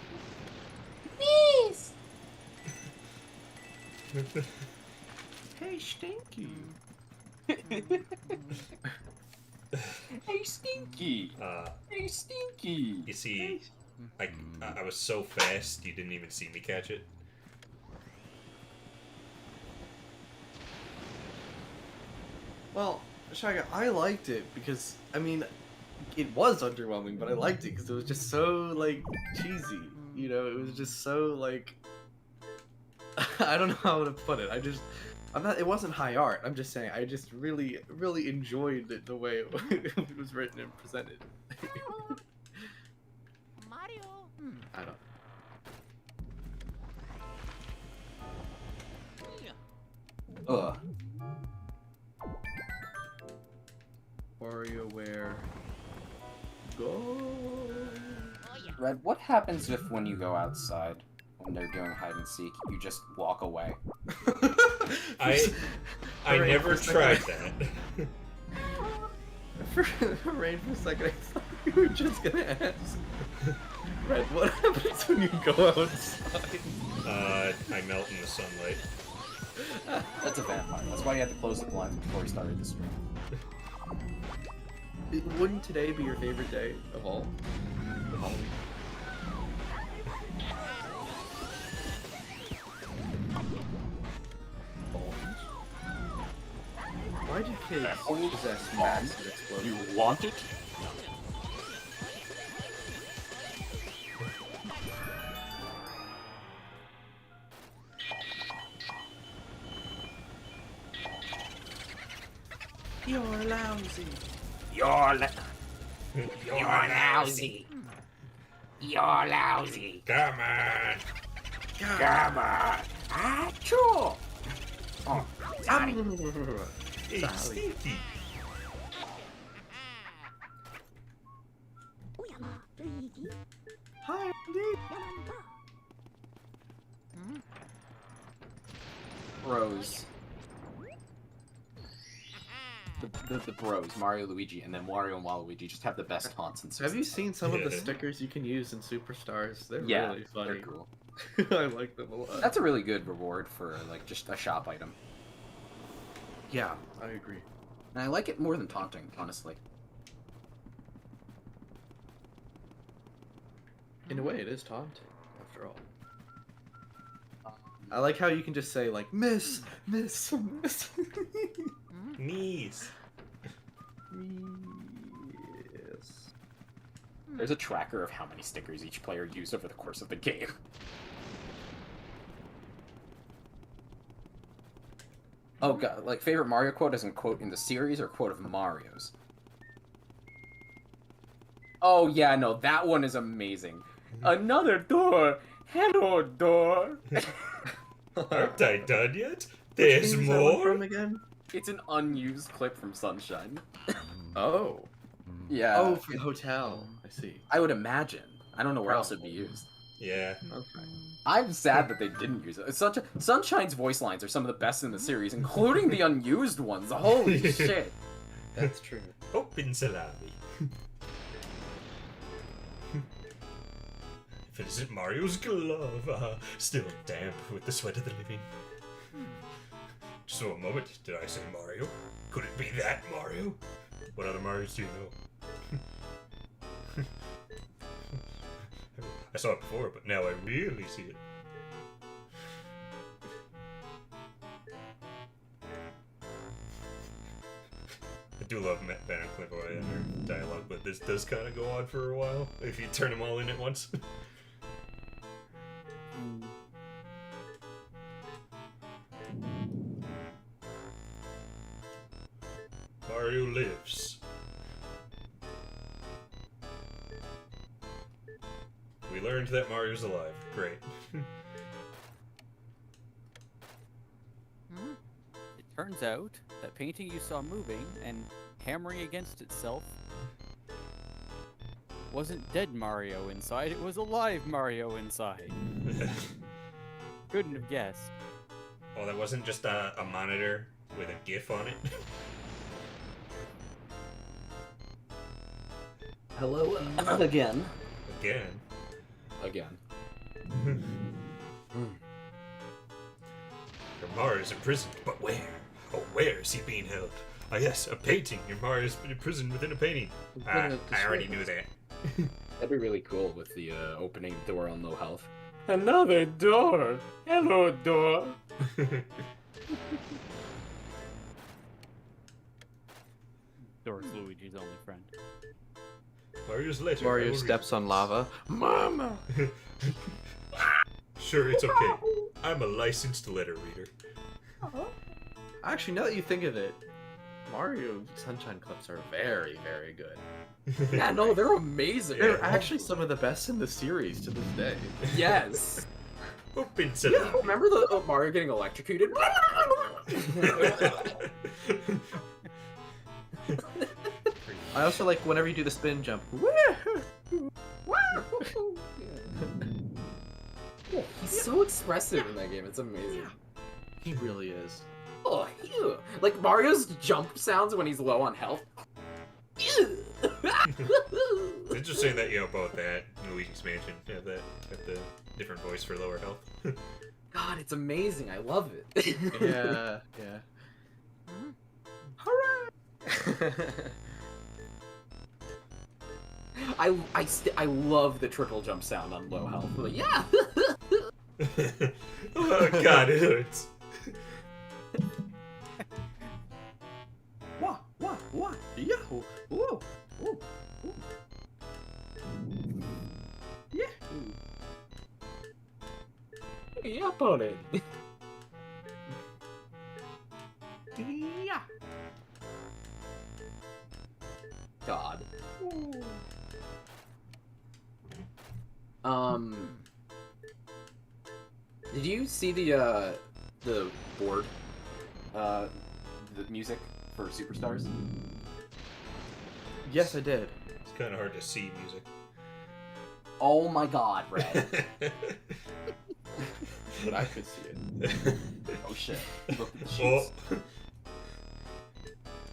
[SPEAKER 5] Yes!
[SPEAKER 3] Hey, Stinky!
[SPEAKER 2] Hey, Stinky! Hey, Stinky!
[SPEAKER 1] You see, I was so fast, you didn't even see me catch it.
[SPEAKER 3] Well, Shaga, I liked it because, I mean, it was underwhelming, but I liked it because it was just so, like, cheesy. You know, it was just so, like... I don't know how to put it. It wasn't high art. I'm just saying, I just really, really enjoyed it the way it was written and presented.
[SPEAKER 9] Mario.
[SPEAKER 3] I don't
[SPEAKER 2] Ugh.
[SPEAKER 3] WarioWare Go.
[SPEAKER 9] Oh yeah.
[SPEAKER 2] Red, what happens if when you go outside, when they're doing hide and seek, you just walk away?
[SPEAKER 1] I
[SPEAKER 3] Rain,
[SPEAKER 1] never
[SPEAKER 3] for a
[SPEAKER 1] tried
[SPEAKER 3] second-
[SPEAKER 1] that.
[SPEAKER 3] For Rain, for a second, I thought you were just gonna ask. Red, what happens when you go outside?
[SPEAKER 1] I melt in the sunlight.
[SPEAKER 2] That's a vampire. That's why you had to close the blinds before he started the stream.
[SPEAKER 3] Wouldn't today be your favorite day of all? Of Halloween? Why do kids possess masks that explode?
[SPEAKER 2] You want it?
[SPEAKER 3] You're lousy.
[SPEAKER 5] You're lousy. You're lousy.
[SPEAKER 1] Come on!
[SPEAKER 5] Come on. Achoo! Oh, sorry.
[SPEAKER 1] Hey,
[SPEAKER 3] Sally.
[SPEAKER 1] Stinky!
[SPEAKER 3] Hi, Andy.
[SPEAKER 2] Bros. The bros, Mario, Luigi, and then Wario and Waluigi just have the best taunts in
[SPEAKER 3] Have you seen some of the
[SPEAKER 1] Yeah.
[SPEAKER 3] stickers you can use in Superstars? They're
[SPEAKER 2] Yeah,
[SPEAKER 3] really funny.
[SPEAKER 2] they're cool.
[SPEAKER 3] I like them a lot.
[SPEAKER 2] That's a really good reward for, like, just a shop item.
[SPEAKER 3] Yeah, I agree.
[SPEAKER 2] And I like it more than taunting, honestly.
[SPEAKER 3] In a way, it is taunting, after all. I like how you can just say, like, miss, miss, miss.
[SPEAKER 1] Knees!
[SPEAKER 3] Yes.
[SPEAKER 2] There's a tracker of how many stickers each player used over the course of the game. Oh god, like favorite Mario quote as in quote in the series or quote of Mario's? Oh yeah, no, that one is amazing. Another door! Hello, door!
[SPEAKER 1] Aren't I done yet?
[SPEAKER 3] Which
[SPEAKER 1] There's
[SPEAKER 3] game is that one
[SPEAKER 1] more?
[SPEAKER 3] from again?
[SPEAKER 2] It's an unused clip from Sunshine.
[SPEAKER 3] Oh.
[SPEAKER 2] Yeah.
[SPEAKER 3] Oh, for the hotel. I see.
[SPEAKER 2] I would imagine. I don't know where else it'd be
[SPEAKER 3] Probably.
[SPEAKER 2] used.
[SPEAKER 1] Yeah.
[SPEAKER 3] Okay.
[SPEAKER 2] I'm sad that they didn't use it. Sunshine's voice lines are some of the best in the series, including the unused ones. Holy shit.
[SPEAKER 3] That's true.
[SPEAKER 1] Open salami. If it isn't Mario's glove, still damp with the sweat of the living. Just for a moment, did I say Mario? Could it be that Mario? What other Marios do you know? I saw it before, but now I really see it. I do love Matt Banner and Clint Roy and their dialogue, but this does kind of go on for a while if you turn them all in at once. Mario lives. We learned that Mario's alive. Great.
[SPEAKER 4] It turns out that painting you saw moving and hammering against itself wasn't dead Mario inside, it was alive Mario inside. Couldn't have guessed.
[SPEAKER 1] Oh, that wasn't just a monitor with a GIF on it?
[SPEAKER 7] Hello again.
[SPEAKER 1] Again.
[SPEAKER 7] Again.
[SPEAKER 1] Your Mario's imprisoned, but where? Oh, where is he being held? Ah, yes, a painting. Your Mario's been imprisoned within a painting. I already knew that.
[SPEAKER 7] That'd be really cool with the opening door on low health.
[SPEAKER 2] Another door! Hello, door!
[SPEAKER 4] Doris Luigi's only friend.
[SPEAKER 1] Mario's letter. I
[SPEAKER 3] Mario
[SPEAKER 1] will read.
[SPEAKER 3] steps on lava. Mama!
[SPEAKER 1] Sure, it's okay. I'm a licensed letter reader.
[SPEAKER 3] Actually, now that you think of it, Mario Sunshine clips are very, very good.
[SPEAKER 7] Yeah, no, they're amazing.
[SPEAKER 1] Yeah.
[SPEAKER 3] They're actually some of the best in the series to this day.
[SPEAKER 7] Yes.
[SPEAKER 1] Open salami.
[SPEAKER 7] Remember the Mario getting electrocuted?
[SPEAKER 3] I also like whenever you do the spin jump.
[SPEAKER 7] Yeah, he's so expressive in that game. It's amazing.
[SPEAKER 3] He really is.
[SPEAKER 7] Oh, ew. Like Mario's jump sounds when he's low on health.
[SPEAKER 1] It's interesting that both that and Luigi's Mansion have the different voice for lower health.
[SPEAKER 7] God, it's amazing. I love it.
[SPEAKER 3] Yeah, yeah. Hooray!
[SPEAKER 7] I love the triple jump sound on low health. Like, yeah.
[SPEAKER 1] Oh god, it hurts.
[SPEAKER 3] What? Yahoo! Whoa! Whoa! Whoa. Yahoo!
[SPEAKER 7] Yeah, about it.
[SPEAKER 3] Yeah.
[SPEAKER 7] God. Did you see the board?
[SPEAKER 2] The music for Superstars?
[SPEAKER 3] Yes, I did.
[SPEAKER 1] It's kind of hard to see music.
[SPEAKER 2] Oh my god, Red.
[SPEAKER 3] But I could see it.
[SPEAKER 2] Oh shit. Look at the
[SPEAKER 1] Oh.
[SPEAKER 2] sheets.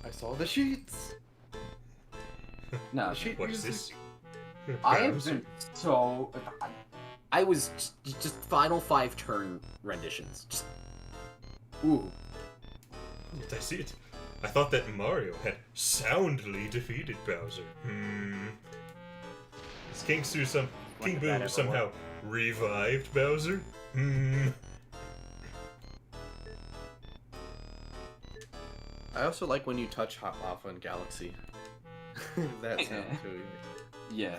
[SPEAKER 3] I saw the sheets.
[SPEAKER 2] No,
[SPEAKER 3] The sheet
[SPEAKER 1] What is
[SPEAKER 3] music.
[SPEAKER 1] this?
[SPEAKER 2] I have been so...
[SPEAKER 7] I was just final 5 turn renditions. Just, ooh.
[SPEAKER 1] Did I see it? I thought that Mario had soundly defeated Bowser. Is King
[SPEAKER 4] When did that
[SPEAKER 1] Boo
[SPEAKER 4] ever
[SPEAKER 1] somehow revived Bowser?
[SPEAKER 3] I also like when you touch Hot Lava in Galaxy. That sound too.
[SPEAKER 2] Yeah.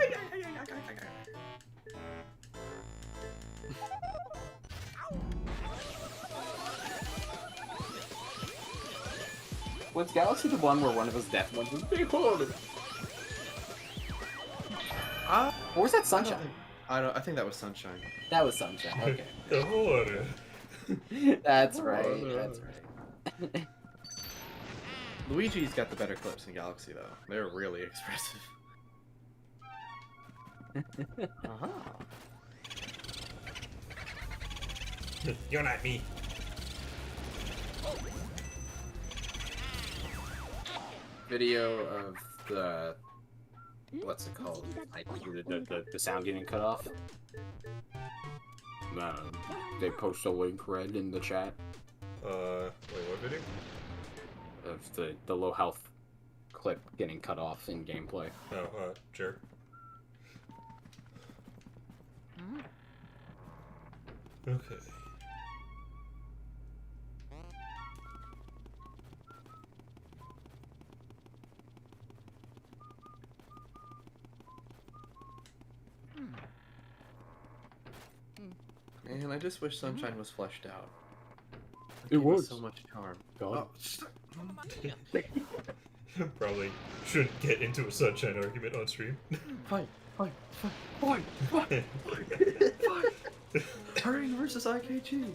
[SPEAKER 7] Was Galaxy the one where one of his death ones was big hole? Or was that Sunshine?
[SPEAKER 3] I think that was Sunshine.
[SPEAKER 7] That was Sunshine. Okay.
[SPEAKER 1] The water.
[SPEAKER 7] That's right. That's right.
[SPEAKER 3] Luigi's got the better clips in Galaxy though. They're really expressive.
[SPEAKER 1] You're not me.
[SPEAKER 7] Video of the what's it called? Like the sound getting cut off. They post a link red in the chat
[SPEAKER 1] Wait, what video?
[SPEAKER 7] of the low health clip getting cut off in gameplay.
[SPEAKER 1] Oh, sure. Okay.
[SPEAKER 3] Man, I just wish Sunshine was fleshed out.
[SPEAKER 7] It
[SPEAKER 3] gave us
[SPEAKER 7] was.
[SPEAKER 3] so much charm.
[SPEAKER 7] God.
[SPEAKER 1] Probably shouldn't get into a Sunshine argument on stream.
[SPEAKER 3] Fight! Hurry versus IKG!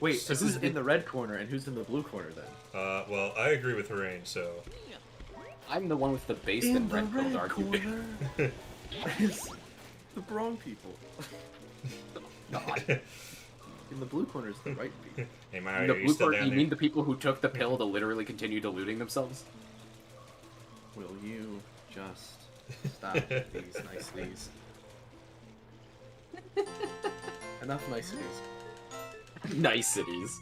[SPEAKER 3] Wait, so who's in the red corner and who's in the blue corner then?
[SPEAKER 1] Well, I agree with Rain, so...
[SPEAKER 7] I'm the one with the base that red pilled argument.
[SPEAKER 3] corner is the wrong people.
[SPEAKER 7] God.
[SPEAKER 3] In the blue corner is the right people.
[SPEAKER 1] Hey Mario,
[SPEAKER 7] The
[SPEAKER 1] are you
[SPEAKER 7] blue
[SPEAKER 1] still
[SPEAKER 7] part,
[SPEAKER 1] down
[SPEAKER 7] you
[SPEAKER 1] there?
[SPEAKER 7] mean the people who took the pill to literally continue deluding themselves?
[SPEAKER 3] Will you just stop these niceties? Enough niceties.
[SPEAKER 7] Niceties.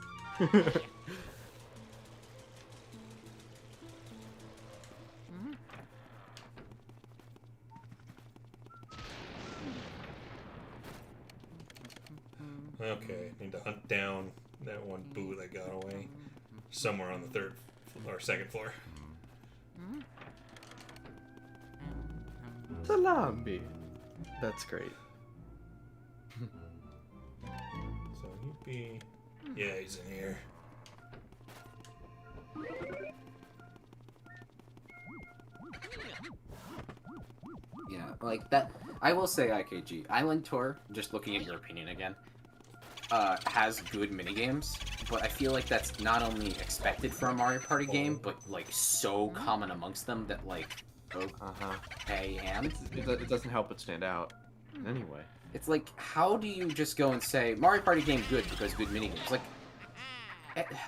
[SPEAKER 1] Okay, need to hunt down that one boo that got away. Somewhere on the third or second floor.
[SPEAKER 3] Salami. That's great.
[SPEAKER 1] So he'd be... Yeah, he's in here.
[SPEAKER 7] Yeah, like that. I will say IKG. Island Tour, just looking at your opinion again, has good minigames, but I feel like that's not only expected for a Mario Party game, but like so common amongst them that like, okay, and
[SPEAKER 3] It doesn't help it stand out. Anyway.
[SPEAKER 7] it's like, how do you just go and say Mario Party game good because good minigames? Like,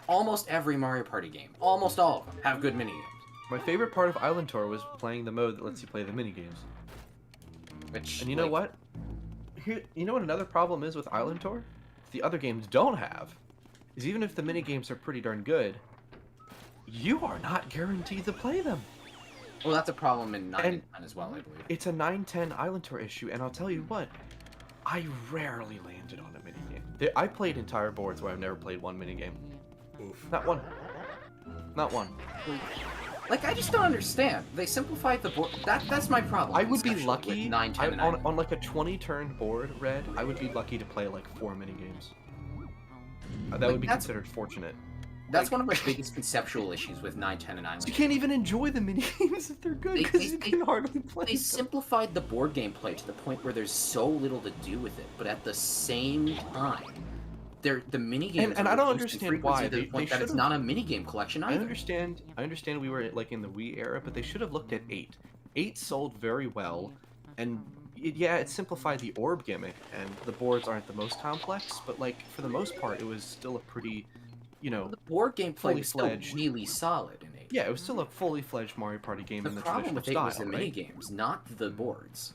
[SPEAKER 7] almost every Mario Party game, almost all of them, have good minigames.
[SPEAKER 3] My favorite part of Island Tour was playing the mode that lets you play the minigames.
[SPEAKER 7] Which,
[SPEAKER 3] And you know what? Here, you know what another problem is with Island Tour? The other games don't have. Is even if the minigames are pretty darn good, you are not guaranteed to play them.
[SPEAKER 7] Well, that's a problem in 9
[SPEAKER 3] And-
[SPEAKER 7] and 10 as well, I believe.
[SPEAKER 3] It's a 9-10 Island Tour issue, and I'll tell you what, I rarely landed on a minigame. I played entire boards where I've never played one minigame.
[SPEAKER 1] Oof.
[SPEAKER 3] Not one. Not one.
[SPEAKER 7] Like, I just don't understand. They simplified the board. That's my problem.
[SPEAKER 3] I would be
[SPEAKER 7] especially
[SPEAKER 3] lucky
[SPEAKER 7] with 9, 10, and 9.
[SPEAKER 3] on like a 20-turn board, Red. I would be lucky to play like 4 minigames. That
[SPEAKER 7] Like,
[SPEAKER 3] would be
[SPEAKER 7] that's-
[SPEAKER 3] considered fortunate.
[SPEAKER 7] That's one of my biggest conceptual issues with 9, 10, and 9.
[SPEAKER 3] You can't even enjoy the minigames if they're good
[SPEAKER 7] They-
[SPEAKER 3] because
[SPEAKER 7] they-
[SPEAKER 3] you
[SPEAKER 7] they-
[SPEAKER 3] can hardly play
[SPEAKER 7] They
[SPEAKER 3] them.
[SPEAKER 7] simplified the board gameplay to the point where there's so little to do with it, but at the same time, the minigames
[SPEAKER 3] And
[SPEAKER 7] are
[SPEAKER 3] I don't
[SPEAKER 7] reduced in
[SPEAKER 3] understand why.
[SPEAKER 7] frequency to the
[SPEAKER 3] They
[SPEAKER 7] point that it's
[SPEAKER 3] should've-
[SPEAKER 7] not a minigame collection
[SPEAKER 3] I
[SPEAKER 7] either.
[SPEAKER 3] understand we were like in the Wii era, but they should have looked at 8. 8 sold very well, and it simplified the orb gimmick, and the boards aren't the most complex, but like for the most part, it was still a pretty, you know,
[SPEAKER 7] The board gameplay
[SPEAKER 3] fully
[SPEAKER 7] was still
[SPEAKER 3] fledged.
[SPEAKER 7] really solid in 8.
[SPEAKER 3] yeah, it was still a fully fledged Mario Party game
[SPEAKER 7] The
[SPEAKER 3] in the
[SPEAKER 7] problem
[SPEAKER 3] traditional
[SPEAKER 7] with 8
[SPEAKER 3] style,
[SPEAKER 7] was the
[SPEAKER 3] right?
[SPEAKER 7] minigames, not the boards.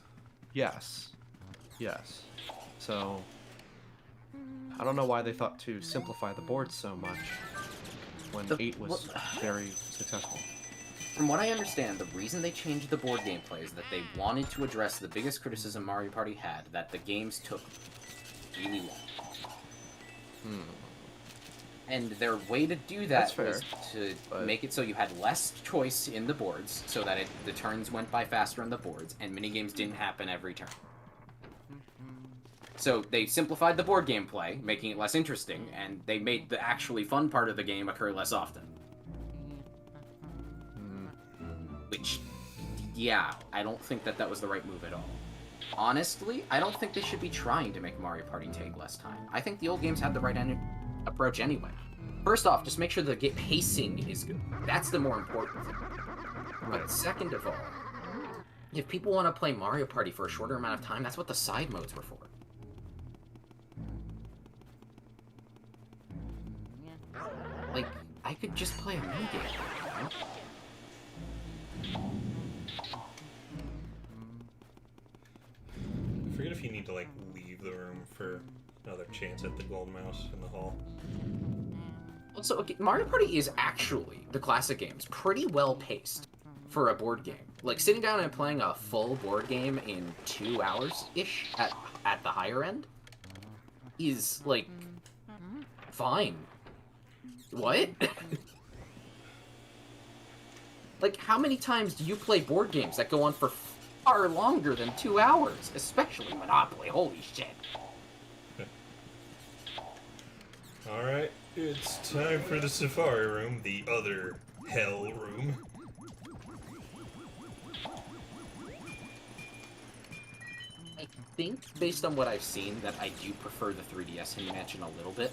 [SPEAKER 3] Yes. Yes. So I don't know why they thought to simplify the boards so much when
[SPEAKER 7] The-
[SPEAKER 3] 8 was
[SPEAKER 7] what-
[SPEAKER 3] very successful.
[SPEAKER 7] From what I understand, the reason they changed the board gameplay is that they wanted to address the biggest criticism Mario Party had, that the games took really long. And their way to do that
[SPEAKER 3] That's
[SPEAKER 7] was
[SPEAKER 3] fair,
[SPEAKER 7] to
[SPEAKER 3] but-
[SPEAKER 7] make it so you had less choice in the boards, so that the turns went by faster on the boards, and minigames didn't happen every turn. So they simplified the board gameplay, making it less interesting, and they made the actually fun part of the game occur less often.
[SPEAKER 2] Which, yeah, I don't think that was the right move at all. Honestly, I don't think they should be trying to make Mario Party take less time. I think the old games had the right approach anyway. First off, just make sure the pacing is good. That's the more important thing. But second of all, if people want to play Mario Party for a shorter amount of time, that's what the side modes were for. Like, I could just play a minigame, you know?
[SPEAKER 1] I forget if you need to, like, leave the room for another chance at the gold mouse in the hall.
[SPEAKER 2] Also, okay, Mario Party is actually, the classic games, pretty well paced for a board game. Like, sitting down and playing a full board game in 2 hours-ish at the higher end is, like, fine. What? Like, how many times do you play board games that go on for far longer than 2 hours? Especially Monopoly, holy shit.
[SPEAKER 1] Alright, it's time for the Safari Room, the other hell room.
[SPEAKER 2] I think, based on what I've seen, that I do prefer the 3DS Hidden Mansion a little bit.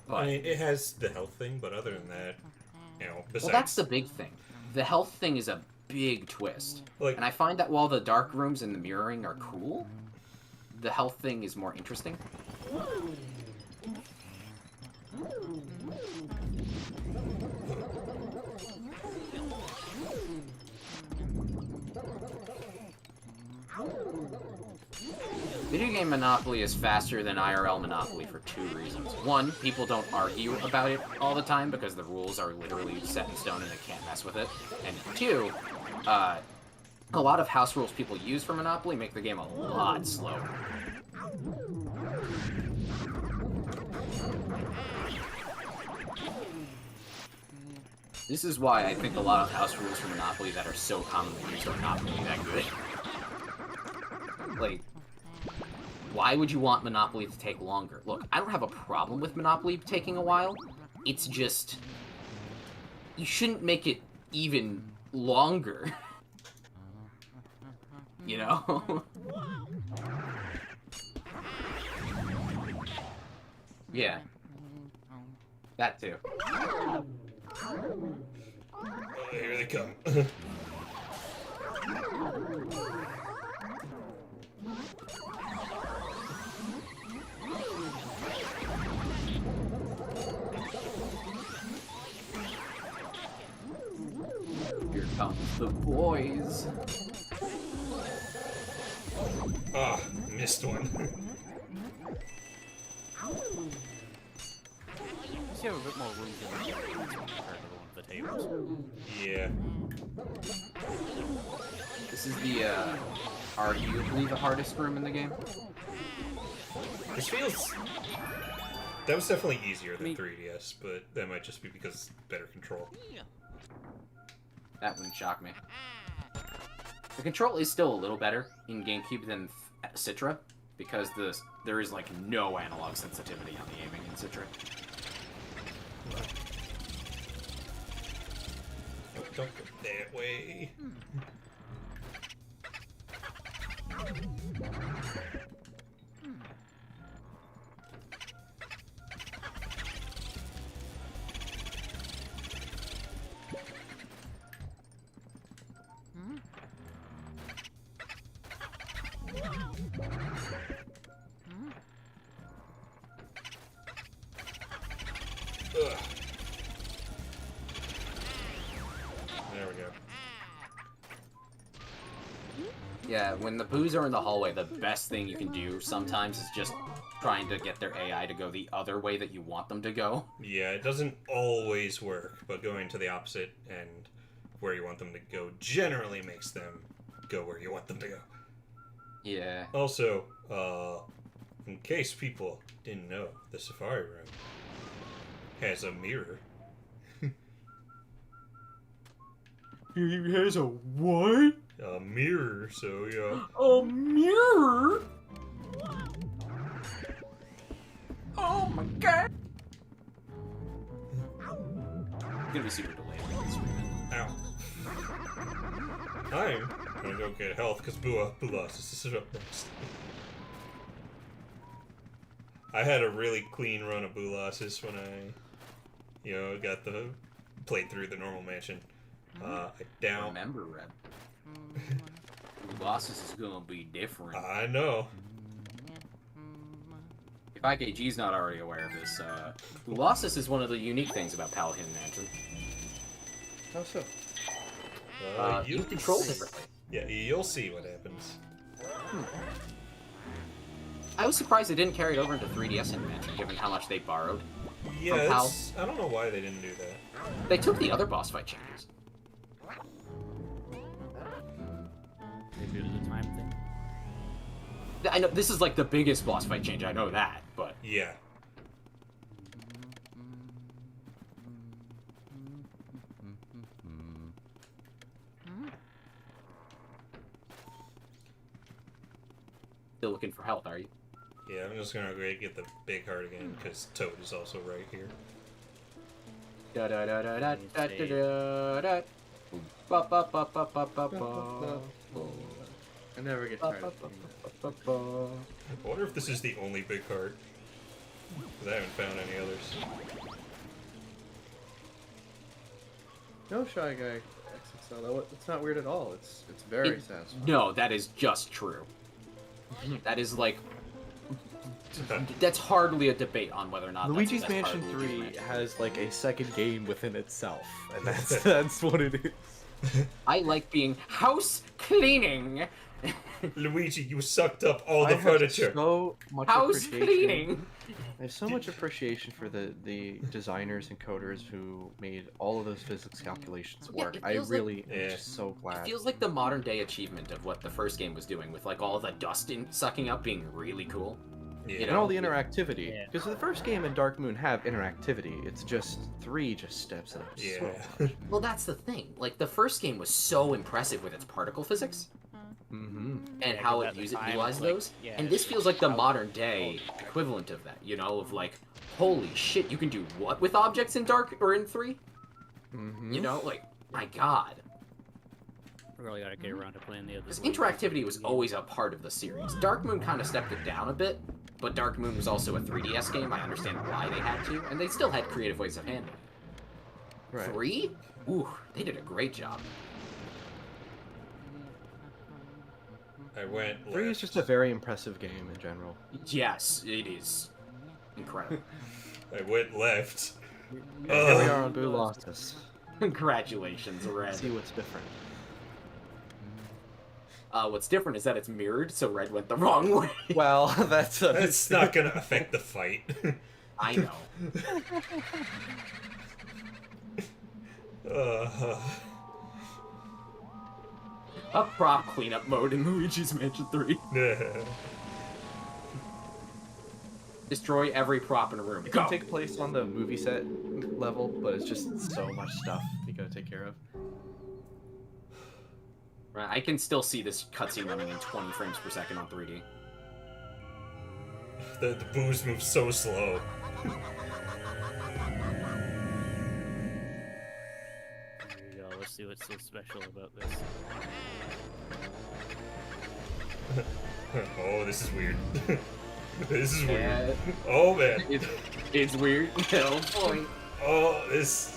[SPEAKER 2] But,
[SPEAKER 1] I mean, it has the health thing, but other than that, you know, besides...
[SPEAKER 2] well, that's the big thing. The health thing is a big twist.
[SPEAKER 1] Like,
[SPEAKER 2] and I find that while the dark rooms and the mirroring are cool, the health thing is more interesting. Video game Monopoly is faster than IRL Monopoly for 2 reasons. One, people don't argue about it all the time because the rules are literally set in stone and they can't mess with it. And 2, a lot of house rules people use for Monopoly make the game a lot slower. This is why I think a lot of house rules for Monopoly that are so commonly used are not really that good. Like, why would you want Monopoly to take longer? Look, I don't have a problem with Monopoly taking a while. It's just... you shouldn't make it even longer. You know? Yeah. That too.
[SPEAKER 1] Oh, here they come.
[SPEAKER 2] Here comes the boys.
[SPEAKER 1] Ah, missed one.
[SPEAKER 4] You have a bit more room to compared to one of the tables.
[SPEAKER 1] Yeah.
[SPEAKER 2] This is the, arguably the hardest room in the game.
[SPEAKER 1] This feels... that was definitely easier than 3DS, but that might just be because it's better control.
[SPEAKER 2] That wouldn't shock me. The control is still a little better in GameCube than Citra, because there is, like, no analog sensitivity on the aiming in Citra.
[SPEAKER 1] Oh, don't go that way. Ugh. There we go.
[SPEAKER 2] Yeah, when the boos are in the hallway, the best thing you can do sometimes is just trying to get their AI to go the other way that you want them to go.
[SPEAKER 1] Yeah, it doesn't always work, but going to the opposite and where you want them to go generally makes them go where you want them to go.
[SPEAKER 2] Yeah.
[SPEAKER 1] Also, in case people didn't know, the Safari Room has a mirror.
[SPEAKER 2] He has a what?
[SPEAKER 1] A mirror, so yeah.
[SPEAKER 2] A mirror? Oh my god! I'm gonna be super delayed.
[SPEAKER 1] Ow. I'm gonna go get health because Boolos is up next. I had a really clean run of Boolosses when I, got played through the normal mansion. I down.
[SPEAKER 7] Remember, Reb. Bosses is gonna be different.
[SPEAKER 1] I know.
[SPEAKER 7] If IKG's not already aware of this, Colossus is one of the unique things about Paladin Mansion.
[SPEAKER 3] How so?
[SPEAKER 7] You control differently.
[SPEAKER 1] Yeah, you'll see what happens.
[SPEAKER 7] I was surprised they didn't carry it over into 3DS in Mansion, given how much they borrowed.
[SPEAKER 1] Yeah,
[SPEAKER 7] From PAL.
[SPEAKER 1] I don't know why they didn't do that.
[SPEAKER 7] They took the other boss fight changes.
[SPEAKER 4] Maybe it was a time thing.
[SPEAKER 7] I know this is like the biggest boss fight change, I know that, but
[SPEAKER 1] Yeah.
[SPEAKER 7] still looking for health, are you?
[SPEAKER 1] Yeah, I'm just gonna go get the big heart again, because Toad is also right here.
[SPEAKER 7] Da da da da da da da da da. Ba ba ba ba ba ba ba.
[SPEAKER 3] I never get tired of doing that.
[SPEAKER 1] I wonder if this is the only big heart. Because I haven't found any others.
[SPEAKER 3] No, Shy Guy XXL. Though it's not weird at all. It's very satisfying.
[SPEAKER 7] No, that is just true. That is like that's hardly a debate on whether or not
[SPEAKER 3] Luigi's
[SPEAKER 7] that's
[SPEAKER 3] Mansion
[SPEAKER 7] part of Luigi's
[SPEAKER 3] 3
[SPEAKER 7] Mansion.
[SPEAKER 3] has like a second game within itself, and that's what it is.
[SPEAKER 7] I like being house cleaning.
[SPEAKER 1] Luigi, you sucked up all
[SPEAKER 3] I
[SPEAKER 1] the
[SPEAKER 3] have
[SPEAKER 1] furniture.
[SPEAKER 3] so much
[SPEAKER 7] House
[SPEAKER 3] appreciation.
[SPEAKER 7] cleaning.
[SPEAKER 3] I have so much appreciation for the designers and coders who made all of those physics calculations
[SPEAKER 7] Yeah,
[SPEAKER 3] work.
[SPEAKER 7] it
[SPEAKER 3] I
[SPEAKER 7] feels like-
[SPEAKER 3] really am
[SPEAKER 1] Yeah.
[SPEAKER 3] just so
[SPEAKER 7] It
[SPEAKER 3] glad.
[SPEAKER 7] feels like the modern day achievement of what the first game was doing, with like all the dust sucking up being really cool.
[SPEAKER 1] Yeah.
[SPEAKER 7] You
[SPEAKER 3] And all
[SPEAKER 7] know,
[SPEAKER 3] the interactivity.
[SPEAKER 4] Yeah.
[SPEAKER 3] Because the first game and Dark Moon have interactivity. It's just 3 just steps it up so
[SPEAKER 1] Yeah.
[SPEAKER 3] much.
[SPEAKER 7] Well, that's the thing. Like the first game was so impressive with its particle physics
[SPEAKER 3] Mm-hmm.
[SPEAKER 7] and
[SPEAKER 4] Yeah,
[SPEAKER 7] how
[SPEAKER 4] 'cause
[SPEAKER 7] it
[SPEAKER 4] at the time,
[SPEAKER 7] utilized
[SPEAKER 4] like,
[SPEAKER 7] those.
[SPEAKER 4] yeah,
[SPEAKER 7] And this
[SPEAKER 4] it
[SPEAKER 7] feels
[SPEAKER 4] was
[SPEAKER 7] like the
[SPEAKER 4] how-
[SPEAKER 7] modern day equivalent of that. You know, of like, holy shit, you can do what with objects in Dark or in 3?
[SPEAKER 3] Mm-hmm.
[SPEAKER 7] You know, like, my god.
[SPEAKER 4] We really gotta get around to playing the other.
[SPEAKER 7] Because
[SPEAKER 4] Luigi
[SPEAKER 7] interactivity was
[SPEAKER 4] games.
[SPEAKER 7] always a part of the series. Dark Moon kind of stepped it down a bit, but Dark Moon was also a 3DS game. I understand why they had to, and they still had creative ways of handling it.
[SPEAKER 3] Right.
[SPEAKER 7] 3? Ooh, they did a great job.
[SPEAKER 1] I went
[SPEAKER 3] 3 is
[SPEAKER 1] left.
[SPEAKER 3] just a very impressive game in general.
[SPEAKER 7] Yes, it is incredible.
[SPEAKER 1] I went left.
[SPEAKER 3] Here we
[SPEAKER 1] Ugh.
[SPEAKER 3] are on Boo Losses.
[SPEAKER 7] Congratulations, Red.
[SPEAKER 3] See what's different.
[SPEAKER 7] What's different is that it's mirrored, so Red went the wrong way.
[SPEAKER 3] Well, that's
[SPEAKER 1] That's not gonna affect the fight.
[SPEAKER 7] I know.
[SPEAKER 1] uh,
[SPEAKER 7] A prop cleanup mode in Luigi's Mansion 3. Destroy every prop in a room.
[SPEAKER 3] It
[SPEAKER 7] Go!
[SPEAKER 3] can take place on the movie set level, but it's just so much stuff you gotta take care of.
[SPEAKER 7] Right, I can still see this cutscene running in 20 frames per second on 3D.
[SPEAKER 1] the boos move so slow.
[SPEAKER 4] There you go. Let's see what's so special about this.
[SPEAKER 1] Oh, this is weird. This is weird.
[SPEAKER 7] Yeah,
[SPEAKER 1] Oh man.
[SPEAKER 7] it's weird. No point.
[SPEAKER 1] Oh, this.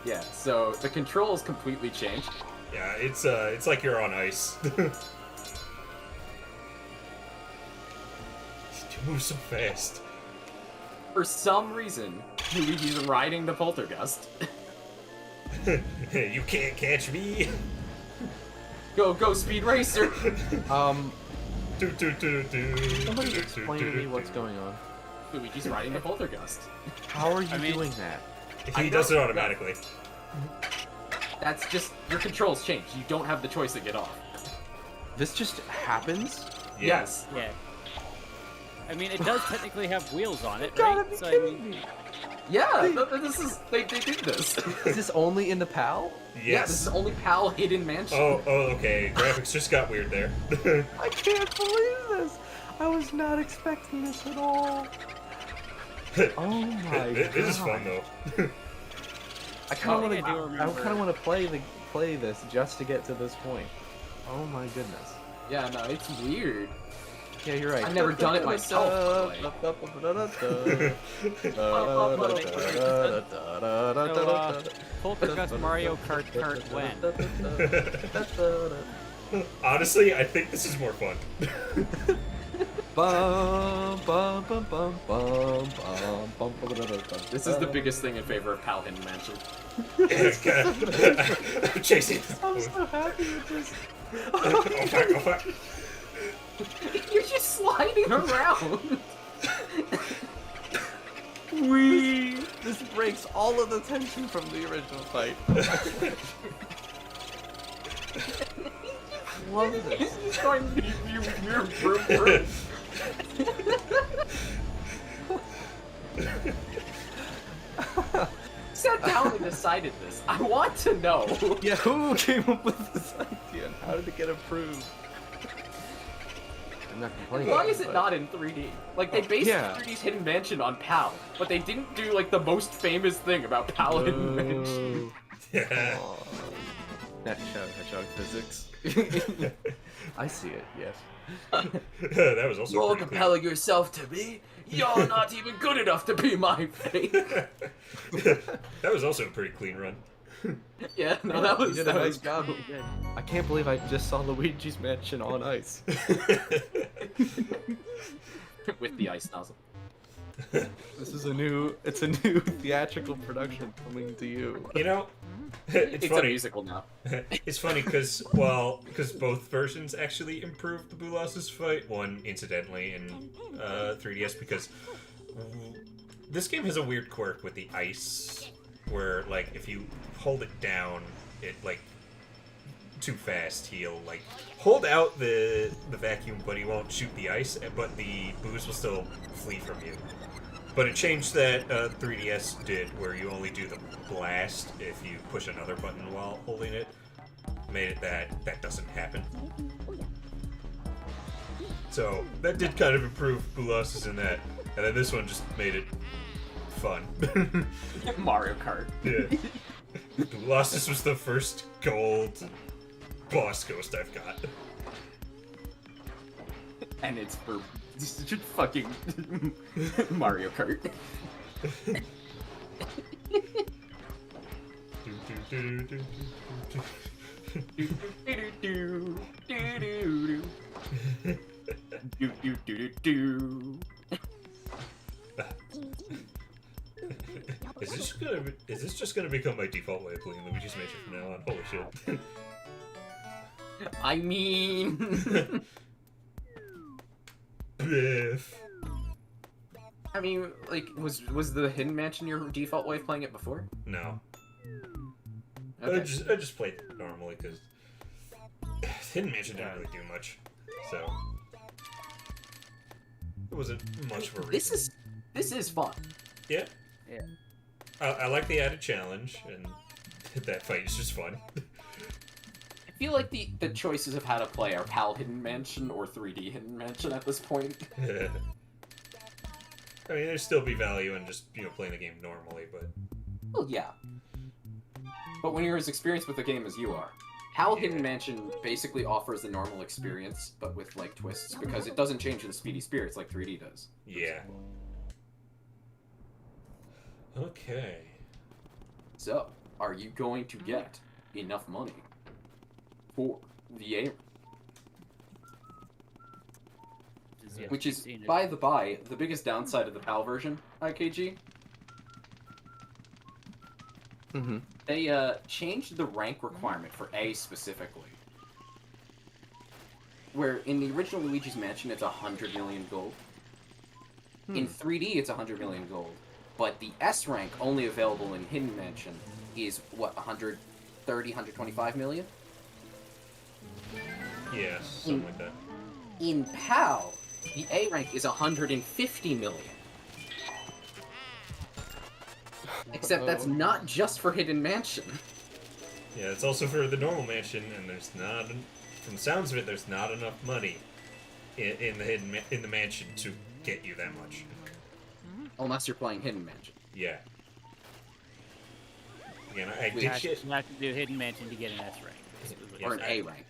[SPEAKER 7] Yeah, so the controls completely changed.
[SPEAKER 1] Yeah, it's like you're on ice. You move so fast.
[SPEAKER 7] For some reason, Luigi's riding the poltergust.
[SPEAKER 1] You can't catch me.
[SPEAKER 7] Go, Speed Racer!
[SPEAKER 1] Do, do, do, do,
[SPEAKER 3] Somebody
[SPEAKER 1] do,
[SPEAKER 3] explain
[SPEAKER 1] do,
[SPEAKER 3] to me
[SPEAKER 1] do,
[SPEAKER 3] what's
[SPEAKER 1] do.
[SPEAKER 3] going on.
[SPEAKER 7] Luigi's riding the poltergust.
[SPEAKER 3] How are you
[SPEAKER 4] I mean-
[SPEAKER 3] doing that?
[SPEAKER 1] He does it automatically.
[SPEAKER 7] That's just, your controls change. You don't have the choice to get off.
[SPEAKER 3] This just happens?
[SPEAKER 1] Yeah.
[SPEAKER 7] Yes.
[SPEAKER 4] Yeah. I mean, it does technically have wheels on it,
[SPEAKER 3] Gotta
[SPEAKER 4] right?
[SPEAKER 3] be
[SPEAKER 4] So I
[SPEAKER 3] kidding
[SPEAKER 4] mean,
[SPEAKER 3] me.
[SPEAKER 7] Yeah, this is, they did this.
[SPEAKER 3] Is this only in the PAL?
[SPEAKER 7] Yeah, this is
[SPEAKER 1] Yes.
[SPEAKER 7] only PAL Hidden Mansion.
[SPEAKER 1] Oh, okay. Graphics just got weird there.
[SPEAKER 3] I can't believe this! I was not expecting this at all. Oh my god.
[SPEAKER 1] This is fun though.
[SPEAKER 3] I kind of want
[SPEAKER 4] I do
[SPEAKER 3] to. I
[SPEAKER 4] remember-
[SPEAKER 3] kind of want to play this just to get to this point. Oh my goodness.
[SPEAKER 7] Yeah, no, it's weird.
[SPEAKER 3] Yeah, you're right.
[SPEAKER 7] I've never done it myself,
[SPEAKER 4] Full discuss Mario Kart when?
[SPEAKER 1] Honestly, I think this is more fun.
[SPEAKER 7] This is the biggest thing in favor of Pal Hidden Mansion.
[SPEAKER 1] I'm chasing.
[SPEAKER 3] I'm so happy with this.
[SPEAKER 1] Oh fuck.
[SPEAKER 7] You're just sliding around.
[SPEAKER 3] This breaks all of the tension from the original fight. I love this.
[SPEAKER 7] He's going to you vroom, vroom. Sat down and decided this. I want to know.
[SPEAKER 3] Yeah, who came up with this idea and how did it get approved? I'm not complaining.
[SPEAKER 7] Why is it
[SPEAKER 3] but-
[SPEAKER 7] not in 3D? Like, they based
[SPEAKER 3] Yeah.
[SPEAKER 7] 3D's Hidden Mansion on PAL, but they didn't do, like, the most famous thing about PAL Hidden Mansion.
[SPEAKER 1] Yeah.
[SPEAKER 3] Aw. That hedgehog physics. I see it, yes.
[SPEAKER 1] That was also pretty cool.
[SPEAKER 7] yourself to me? You're not even good enough to be my fate.
[SPEAKER 1] That was also a pretty clean run.
[SPEAKER 7] Yeah, no, that
[SPEAKER 3] You
[SPEAKER 7] was
[SPEAKER 3] did a
[SPEAKER 7] that
[SPEAKER 3] nice
[SPEAKER 7] was
[SPEAKER 3] job. I can't believe I just saw Luigi's Mansion on ice.
[SPEAKER 7] with the ice nozzle.
[SPEAKER 3] This is a new theatrical production coming to you.
[SPEAKER 1] You know, it's
[SPEAKER 7] It's a
[SPEAKER 1] funny.
[SPEAKER 7] musical now.
[SPEAKER 1] It's funny because both versions actually improved the Boolossus fight. One incidentally in 3DS because this game has a weird quirk with the ice, where like if you hold it down, it like too fast, he'll like hold out the vacuum, but he won't shoot the ice, but the booze will still flee from you. But it changed that 3DS did, where you only do the blast if you push another button while holding it. Made it that doesn't happen. So that did kind of improve Boolossus in that, and then this one just made it fun.
[SPEAKER 7] Mario Kart.
[SPEAKER 1] Yeah. Boolossus was the first gold boss ghost I've got.
[SPEAKER 7] And it's for fucking Mario Kart.
[SPEAKER 1] Is this just gonna become my default way of playing Luigi's Mansion from now on? Holy shit.
[SPEAKER 7] I mean,
[SPEAKER 1] Biff.
[SPEAKER 7] I mean, like, was the Hidden Mansion your default way of playing it before?
[SPEAKER 1] No.
[SPEAKER 7] Okay.
[SPEAKER 1] I just played it normally because Hidden Mansion didn't really do much, so it wasn't much of a reason.
[SPEAKER 7] This is fun.
[SPEAKER 1] Yeah.
[SPEAKER 4] Yeah.
[SPEAKER 1] I like the added challenge, and that fight is just fun.
[SPEAKER 7] I feel like the choices of how to play are PAL Hidden Mansion or 3D Hidden Mansion at this point.
[SPEAKER 1] I mean, there'd still be value in just playing the game normally, but
[SPEAKER 7] Well, yeah. But when you're as experienced with the game as you are, PAL Hidden Mansion basically offers the normal experience, but with, like, twists, because it doesn't change the speedy spirits like 3D does.
[SPEAKER 1] yeah. Okay.
[SPEAKER 7] So, are you going to get enough money for the A? Which is, by the by, the biggest downside of the PAL version, IKG.
[SPEAKER 3] Mm-hmm.
[SPEAKER 7] They changed the rank requirement for A specifically. Where in the original Luigi's Mansion it's 100 million gold. In 3D it's 100 million gold. But the S rank only available in Hidden Mansion is, what, 130, 125 million?
[SPEAKER 1] Yeah, something like that.
[SPEAKER 7] In PAL, the A rank is 150 million. Except that's not just for Hidden Mansion.
[SPEAKER 1] Yeah, it's also for the normal mansion, and there's not, from the sounds of it, there's not enough money in the mansion to get you that much.
[SPEAKER 7] Unless you're playing Hidden Mansion.
[SPEAKER 1] Yeah. Again, I
[SPEAKER 7] You
[SPEAKER 1] did
[SPEAKER 7] have
[SPEAKER 1] get
[SPEAKER 4] You have to do Hidden Mansion to get an S rank. basically what
[SPEAKER 7] Or
[SPEAKER 4] you're
[SPEAKER 7] an
[SPEAKER 4] saying.
[SPEAKER 7] A rank.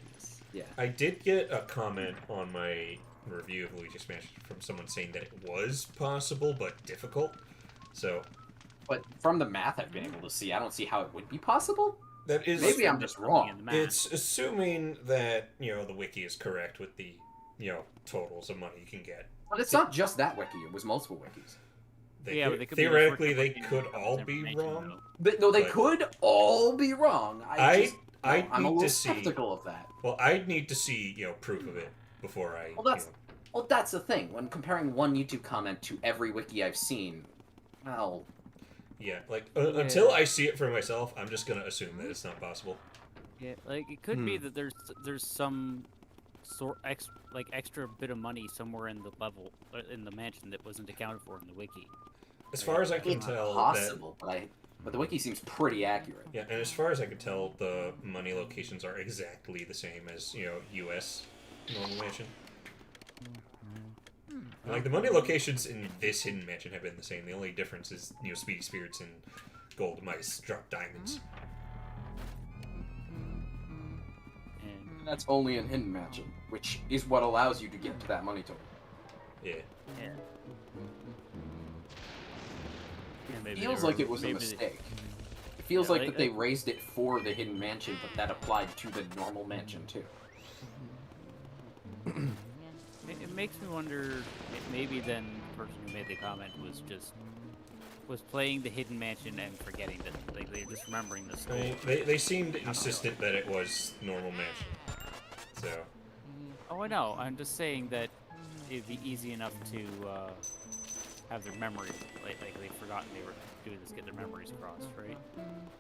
[SPEAKER 7] Yeah.
[SPEAKER 1] I did get a comment on my review of Luigi's Mansion from someone saying that it was possible but difficult. So
[SPEAKER 7] But from the math I've been able to see, I don't see how it would be possible.
[SPEAKER 1] that is
[SPEAKER 7] Maybe I'm just wrong.
[SPEAKER 4] In the math.
[SPEAKER 1] It's assuming that, the wiki is correct with the, totals of money you can get.
[SPEAKER 7] But it's not just that wiki, it was multiple wikis.
[SPEAKER 4] Yeah, but they could be
[SPEAKER 1] theoretically,
[SPEAKER 4] different
[SPEAKER 1] they
[SPEAKER 4] fucking
[SPEAKER 1] could all be
[SPEAKER 4] information,
[SPEAKER 1] wrong.
[SPEAKER 7] No, they
[SPEAKER 1] But-
[SPEAKER 7] could all be wrong.
[SPEAKER 1] I'd
[SPEAKER 7] I'm a
[SPEAKER 1] need
[SPEAKER 7] little
[SPEAKER 1] to see-
[SPEAKER 7] skeptical of that.
[SPEAKER 1] Well, I'd need to see, proof of it before I.
[SPEAKER 7] Well, that's the thing. When comparing one YouTube comment to every wiki I've seen, well,
[SPEAKER 1] Yeah, like until I see it for myself, I'm just gonna assume that it's not possible.
[SPEAKER 4] Yeah, like it could be that there's some extra bit of money somewhere in the level in the mansion that wasn't accounted for in the wiki.
[SPEAKER 1] As far as I can
[SPEAKER 7] it's
[SPEAKER 1] tell,
[SPEAKER 7] possible, but the wiki seems pretty accurate.
[SPEAKER 1] yeah, and as far as I can tell, the money locations are exactly the same as U.S. normal mansion. And, like the money locations in this hidden mansion have been the same. The only difference is speedy spirits and gold mice drop diamonds.
[SPEAKER 4] And
[SPEAKER 7] That's only in Hidden Mansion, which is what allows you to get to that money total.
[SPEAKER 1] Yeah.
[SPEAKER 4] yeah. Yeah,
[SPEAKER 7] It
[SPEAKER 4] maybe
[SPEAKER 7] feels
[SPEAKER 4] they
[SPEAKER 7] like
[SPEAKER 4] were-
[SPEAKER 7] it was a
[SPEAKER 4] maybe
[SPEAKER 7] mistake. It feels
[SPEAKER 4] Yeah,
[SPEAKER 7] like
[SPEAKER 4] like-
[SPEAKER 7] that they raised it for the Hidden Mansion, but that applied to the normal mansion too.
[SPEAKER 4] It makes me wonder. Maybe then the person who made the comment was playing the Hidden Mansion and forgetting that, like they're just remembering the
[SPEAKER 1] I
[SPEAKER 4] story.
[SPEAKER 1] mean, they seemed insistent that it was normal mansion. So,
[SPEAKER 4] Oh, I know. I'm just saying that it'd be easy enough to have their memory, like they've forgotten they were doing this, get their memories crossed, right?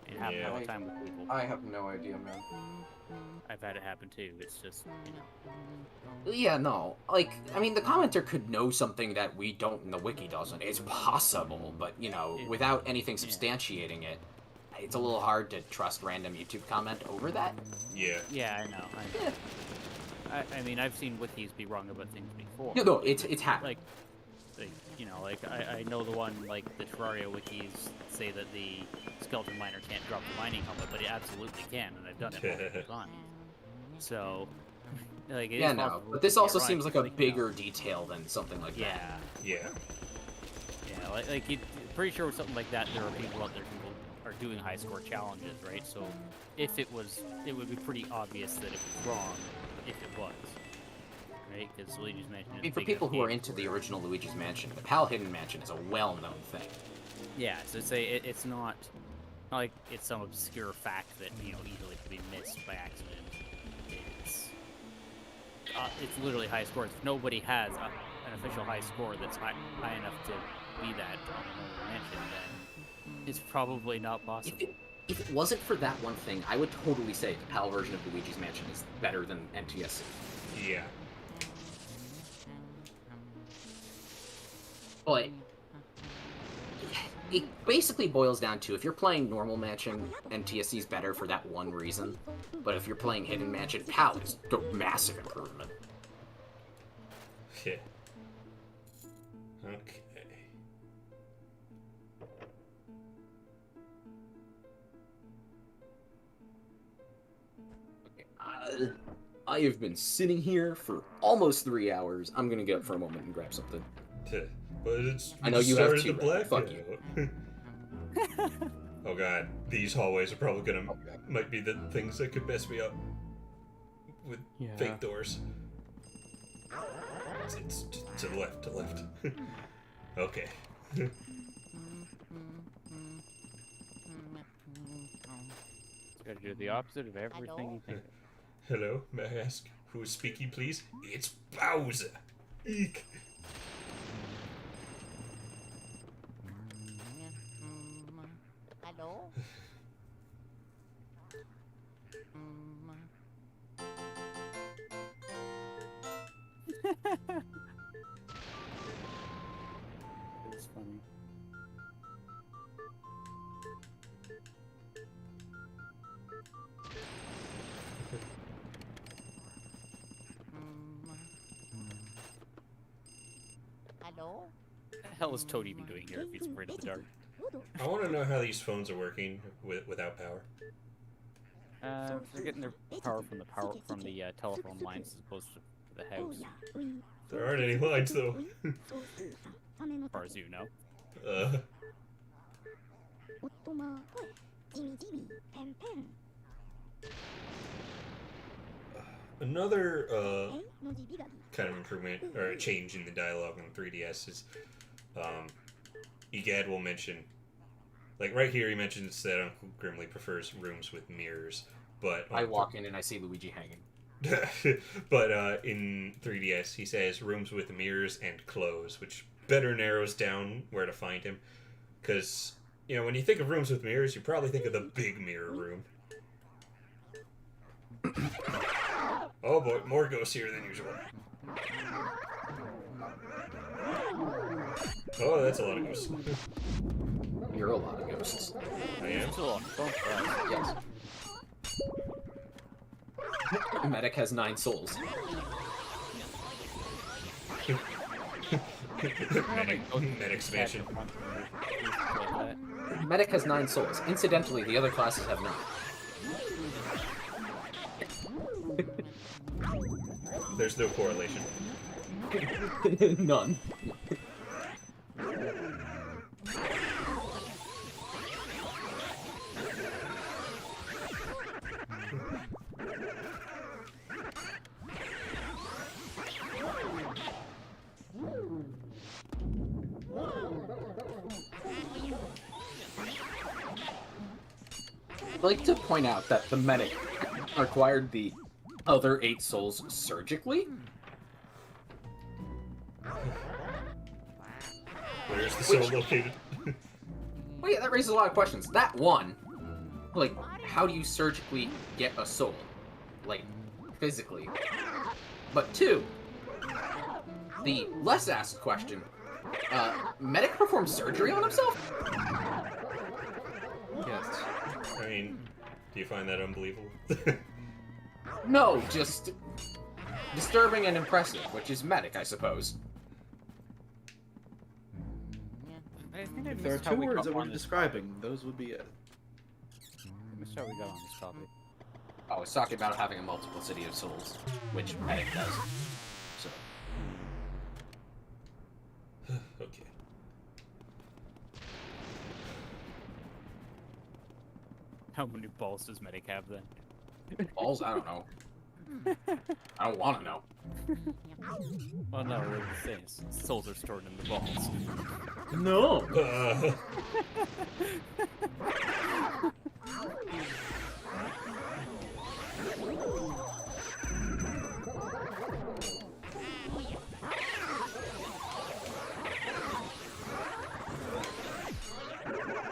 [SPEAKER 4] And happen
[SPEAKER 1] Yeah.
[SPEAKER 4] all the time with people.
[SPEAKER 7] I have no idea, man.
[SPEAKER 4] I've had it happen too. It's just,
[SPEAKER 7] Yeah, no. Like, I mean, the commenter could know something that we don't and the wiki doesn't. It's possible, but, without anything substantiating it, it's a little hard to trust random YouTube comment over that.
[SPEAKER 1] yeah.
[SPEAKER 4] Yeah, I know. I mean, I've seen wikis be wrong about things before.
[SPEAKER 7] No, it's happened.
[SPEAKER 4] I know the one, like, the Terraria wikis say that the skeleton miner can't drop the mining helmet, but it absolutely can, and I've done it multiple times. So, like, it
[SPEAKER 7] Yeah,
[SPEAKER 4] is
[SPEAKER 7] no.
[SPEAKER 4] possible
[SPEAKER 7] But this
[SPEAKER 4] to get
[SPEAKER 7] also
[SPEAKER 4] right,
[SPEAKER 7] seems like
[SPEAKER 4] but,
[SPEAKER 7] a bigger detail than something like that.
[SPEAKER 4] Yeah,
[SPEAKER 1] Yeah.
[SPEAKER 4] yeah, pretty sure with something like that, there are people out there who are doing high score challenges, right? So, if it was, it would be pretty obvious that it was wrong, if it was. Right? Because Luigi's Mansion is
[SPEAKER 7] I mean, for
[SPEAKER 4] big
[SPEAKER 7] people
[SPEAKER 4] enough
[SPEAKER 7] who are
[SPEAKER 4] game
[SPEAKER 7] into
[SPEAKER 4] for
[SPEAKER 7] the
[SPEAKER 4] it.
[SPEAKER 7] original Luigi's Mansion, the PAL Hidden Mansion is a well-known thing.
[SPEAKER 4] Yeah, so it's not like it's some obscure fact that easily could be missed by accident. It's literally high scores. If nobody has an official high score that's high enough to be that on a normal mansion, then it's probably not possible.
[SPEAKER 7] If it wasn't for that one thing, I would totally say the PAL version of Luigi's Mansion is better than NTSC.
[SPEAKER 1] Yeah.
[SPEAKER 7] But it basically boils down to, if you're playing normal mansion, NTSC is better for that one reason. But if you're playing Hidden Mansion, PAL is a massive improvement.
[SPEAKER 1] Yeah. Okay.
[SPEAKER 7] I have been sitting here for almost 3 hours. I'm gonna get up for a moment and grab something.
[SPEAKER 1] But it's.
[SPEAKER 7] I know you have
[SPEAKER 1] started
[SPEAKER 7] two,
[SPEAKER 1] the
[SPEAKER 7] Red. Fuck
[SPEAKER 1] blackout. Oh god, these hallways are probably gonna might be the things that could mess me up with
[SPEAKER 3] Yeah.
[SPEAKER 1] fake doors. It's to the left, to the left. Okay.
[SPEAKER 4] Gotta do the opposite of everything you think.
[SPEAKER 1] Hello, may I ask who is speaking, please? It's Bowser. Eek.
[SPEAKER 9] Hello?
[SPEAKER 4] It's funny.
[SPEAKER 9] Hello?
[SPEAKER 4] hell is Toad even doing here if he's afraid of the dark?
[SPEAKER 1] I want to know how these phones are working without power.
[SPEAKER 4] They're getting their power from the telephone lines as opposed to the house,
[SPEAKER 1] There aren't any lines though.
[SPEAKER 4] as far as you know.
[SPEAKER 1] Another kind of improvement or a change in the dialogue on 3DS is Egad will mention, like right here he mentions that Uncle Grimly prefers rooms with mirrors, but
[SPEAKER 7] I walk in and I see Luigi hanging.
[SPEAKER 1] but in 3DS he says rooms with mirrors and clothes, which better narrows down where to find him, because you know when you think of rooms with mirrors you probably think of the big mirror room. Oh boy, more ghosts here than usual. Oh, that's a lot of ghosts.
[SPEAKER 7] You're a lot of ghosts.
[SPEAKER 1] I am.
[SPEAKER 7] Yes. Medic has 9 souls.
[SPEAKER 1] Med expansion.
[SPEAKER 7] Medic has 9 souls. Incidentally, the other classes have 9.
[SPEAKER 1] There's no correlation.
[SPEAKER 7] None. I'd like to point out that the medic acquired the other 8 souls surgically.
[SPEAKER 1] Where's the soul located?
[SPEAKER 7] Well, yeah, that raises a lot of questions. That one, like, how do you surgically get a soul? Like, physically. But 2, the less asked question, Medic performed surgery on himself?
[SPEAKER 3] Yes.
[SPEAKER 1] I mean, do you find that unbelievable?
[SPEAKER 7] No, just disturbing and impressive, which is Medic, I suppose.
[SPEAKER 4] I think
[SPEAKER 3] If there are 2 words that we're describing, those would be it.
[SPEAKER 4] I missed how we got on this topic.
[SPEAKER 7] Oh, I was talking about having a multiplicity of souls, which Medic does. So.
[SPEAKER 1] Okay.
[SPEAKER 4] How many balls does Medic have then?
[SPEAKER 7] Balls? I don't know. I don't want to know.
[SPEAKER 4] Well, no, we're the same. Souls are stored in the balls.
[SPEAKER 7] No!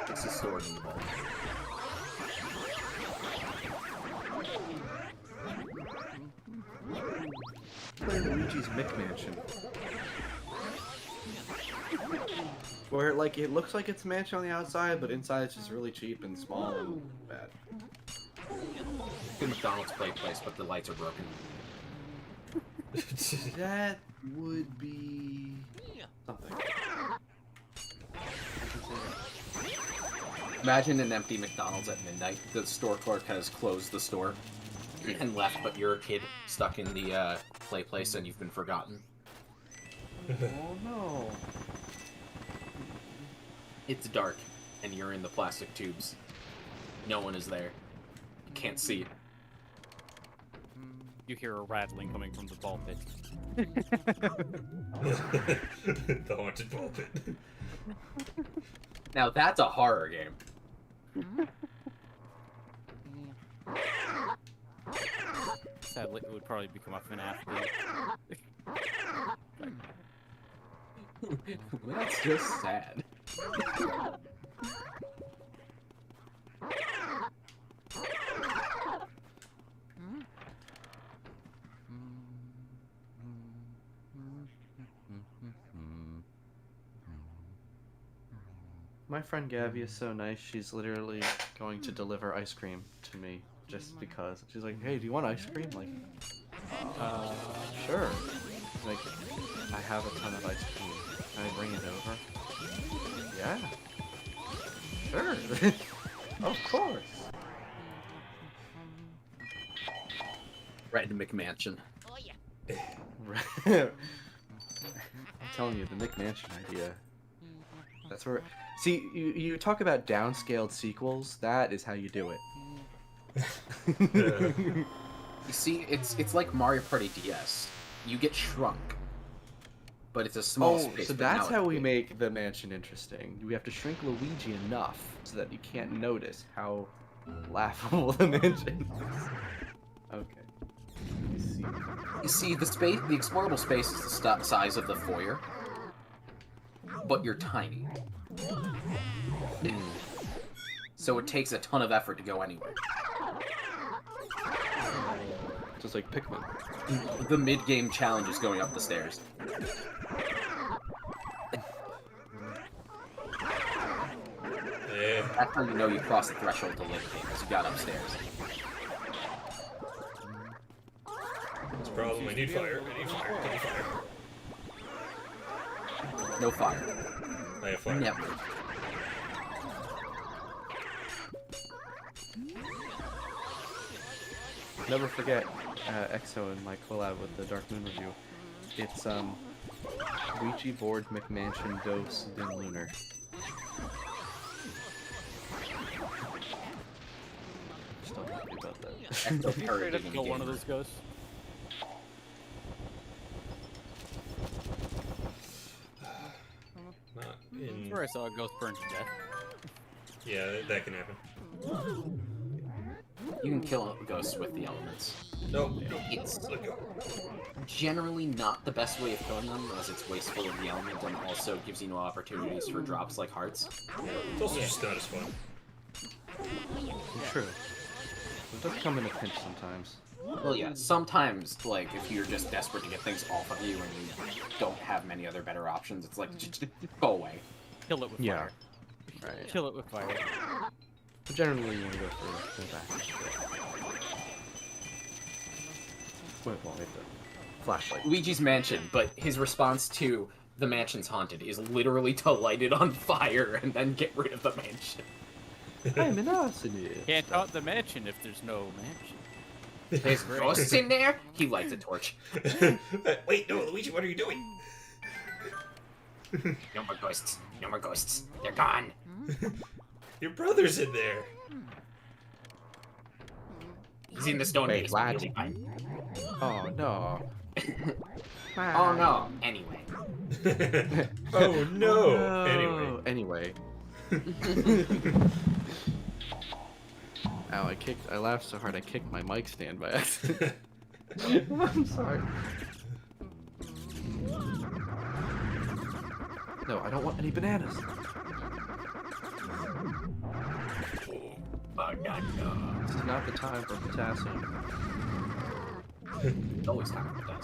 [SPEAKER 7] This is stored in the ball.
[SPEAKER 3] Playing Luigi's Mick Mansion. Where, like, it looks like it's a mansion on the outside, but inside it's just really cheap and small and bad.
[SPEAKER 7] The McDonald's play place, but the lights are broken.
[SPEAKER 3] That would be something.
[SPEAKER 7] Imagine an empty McDonald's at midnight. The store clerk has closed the store and left, but you're a kid stuck in the play place and you've been forgotten.
[SPEAKER 3] Oh no.
[SPEAKER 7] It's dark, and you're in the plastic tubes. No one is there. You can't see.
[SPEAKER 4] You hear a rattling coming from the ball pit.
[SPEAKER 1] The haunted ball pit.
[SPEAKER 7] Now that's a horror game.
[SPEAKER 4] Sadly, it would probably become a FNAF game.
[SPEAKER 7] That's just sad.
[SPEAKER 3] My friend Gabby is so nice, she's literally going to deliver ice cream to me just because. She's like, hey, do you want ice cream? Like, sure. Like, I have a ton of ice cream. Can I bring it over? Yeah. Sure. Of course.
[SPEAKER 2] Red McMansion.
[SPEAKER 9] Oh yeah.
[SPEAKER 3] I'm telling you, the McMansion idea. That's where. See, you talk about downscaled sequels. That is how you do it.
[SPEAKER 2] You see, it's like Mario Party DS. You get shrunk, but it's a small space.
[SPEAKER 3] So
[SPEAKER 2] but
[SPEAKER 3] that's
[SPEAKER 2] now
[SPEAKER 3] how
[SPEAKER 2] it's
[SPEAKER 3] we
[SPEAKER 2] big.
[SPEAKER 3] make the mansion interesting. We have to shrink Luigi enough so that you can't notice how laughable the mansion is. Okay. Let me see.
[SPEAKER 2] You see, the explorable space is the size of the foyer, but you're tiny. So it takes a ton of effort to go anywhere.
[SPEAKER 3] Just like Pikmin.
[SPEAKER 2] The mid-game challenge is going up the stairs.
[SPEAKER 1] Yeah.
[SPEAKER 2] That's how you know you crossed the threshold to live game, because you got upstairs.
[SPEAKER 1] It's a problem. I need fire. I need fire. I need fire.
[SPEAKER 2] No fire.
[SPEAKER 1] I have fire.
[SPEAKER 2] Never.
[SPEAKER 3] Never forget EXO and my collab with the Dark Moon review. It's Luigi board McMansion Dose Din Lunar. Still happy about that.
[SPEAKER 2] Ecto
[SPEAKER 4] Straight
[SPEAKER 2] parrot
[SPEAKER 4] up
[SPEAKER 2] digging
[SPEAKER 4] kill one of
[SPEAKER 2] game.
[SPEAKER 4] those ghosts.
[SPEAKER 1] Not
[SPEAKER 4] I'm
[SPEAKER 1] in.
[SPEAKER 4] sure I saw a ghost burn to death.
[SPEAKER 1] Yeah, that can happen.
[SPEAKER 2] You can kill ghosts with the elements.
[SPEAKER 1] Nope.
[SPEAKER 2] It's
[SPEAKER 1] Let go.
[SPEAKER 2] generally not the best way of killing them, as it's wasteful of the element and also gives you no opportunities for drops like hearts.
[SPEAKER 1] It's also just not as fun.
[SPEAKER 3] True. It does come in a pinch sometimes.
[SPEAKER 2] Well, yeah, sometimes, like, if you're just desperate to get things off of you and you don't have many other better options, it's like, just go away.
[SPEAKER 4] Kill it with
[SPEAKER 3] Yeah.
[SPEAKER 4] fire.
[SPEAKER 3] Right.
[SPEAKER 4] Kill it with fire.
[SPEAKER 3] But generally, you want to go for the back. Wait, well, wait, the flashlight.
[SPEAKER 2] Luigi's mansion, but his response to the mansion's haunted is literally to light it on fire and then get rid of the mansion.
[SPEAKER 3] I'm an arsonist.
[SPEAKER 4] Can't haunt the mansion if there's no mansion.
[SPEAKER 2] There's ghosts in there? He lights a torch.
[SPEAKER 1] Wait, no, Luigi, what are you doing?
[SPEAKER 5] No more ghosts. No more ghosts. They're gone.
[SPEAKER 1] Your brother's in there.
[SPEAKER 5] He's in the stone
[SPEAKER 3] Wait,
[SPEAKER 5] basement.
[SPEAKER 3] what?
[SPEAKER 5] He'll be fine.
[SPEAKER 3] Oh no.
[SPEAKER 5] Oh no. Anyway.
[SPEAKER 1] Oh no. Anyway.
[SPEAKER 3] Anyway. Ow, I laughed so hard I kicked my mic stand by accident. I'm sorry. No, I don't want any bananas.
[SPEAKER 5] Banana.
[SPEAKER 3] This is not the time for potassium.
[SPEAKER 2] It's always time for that.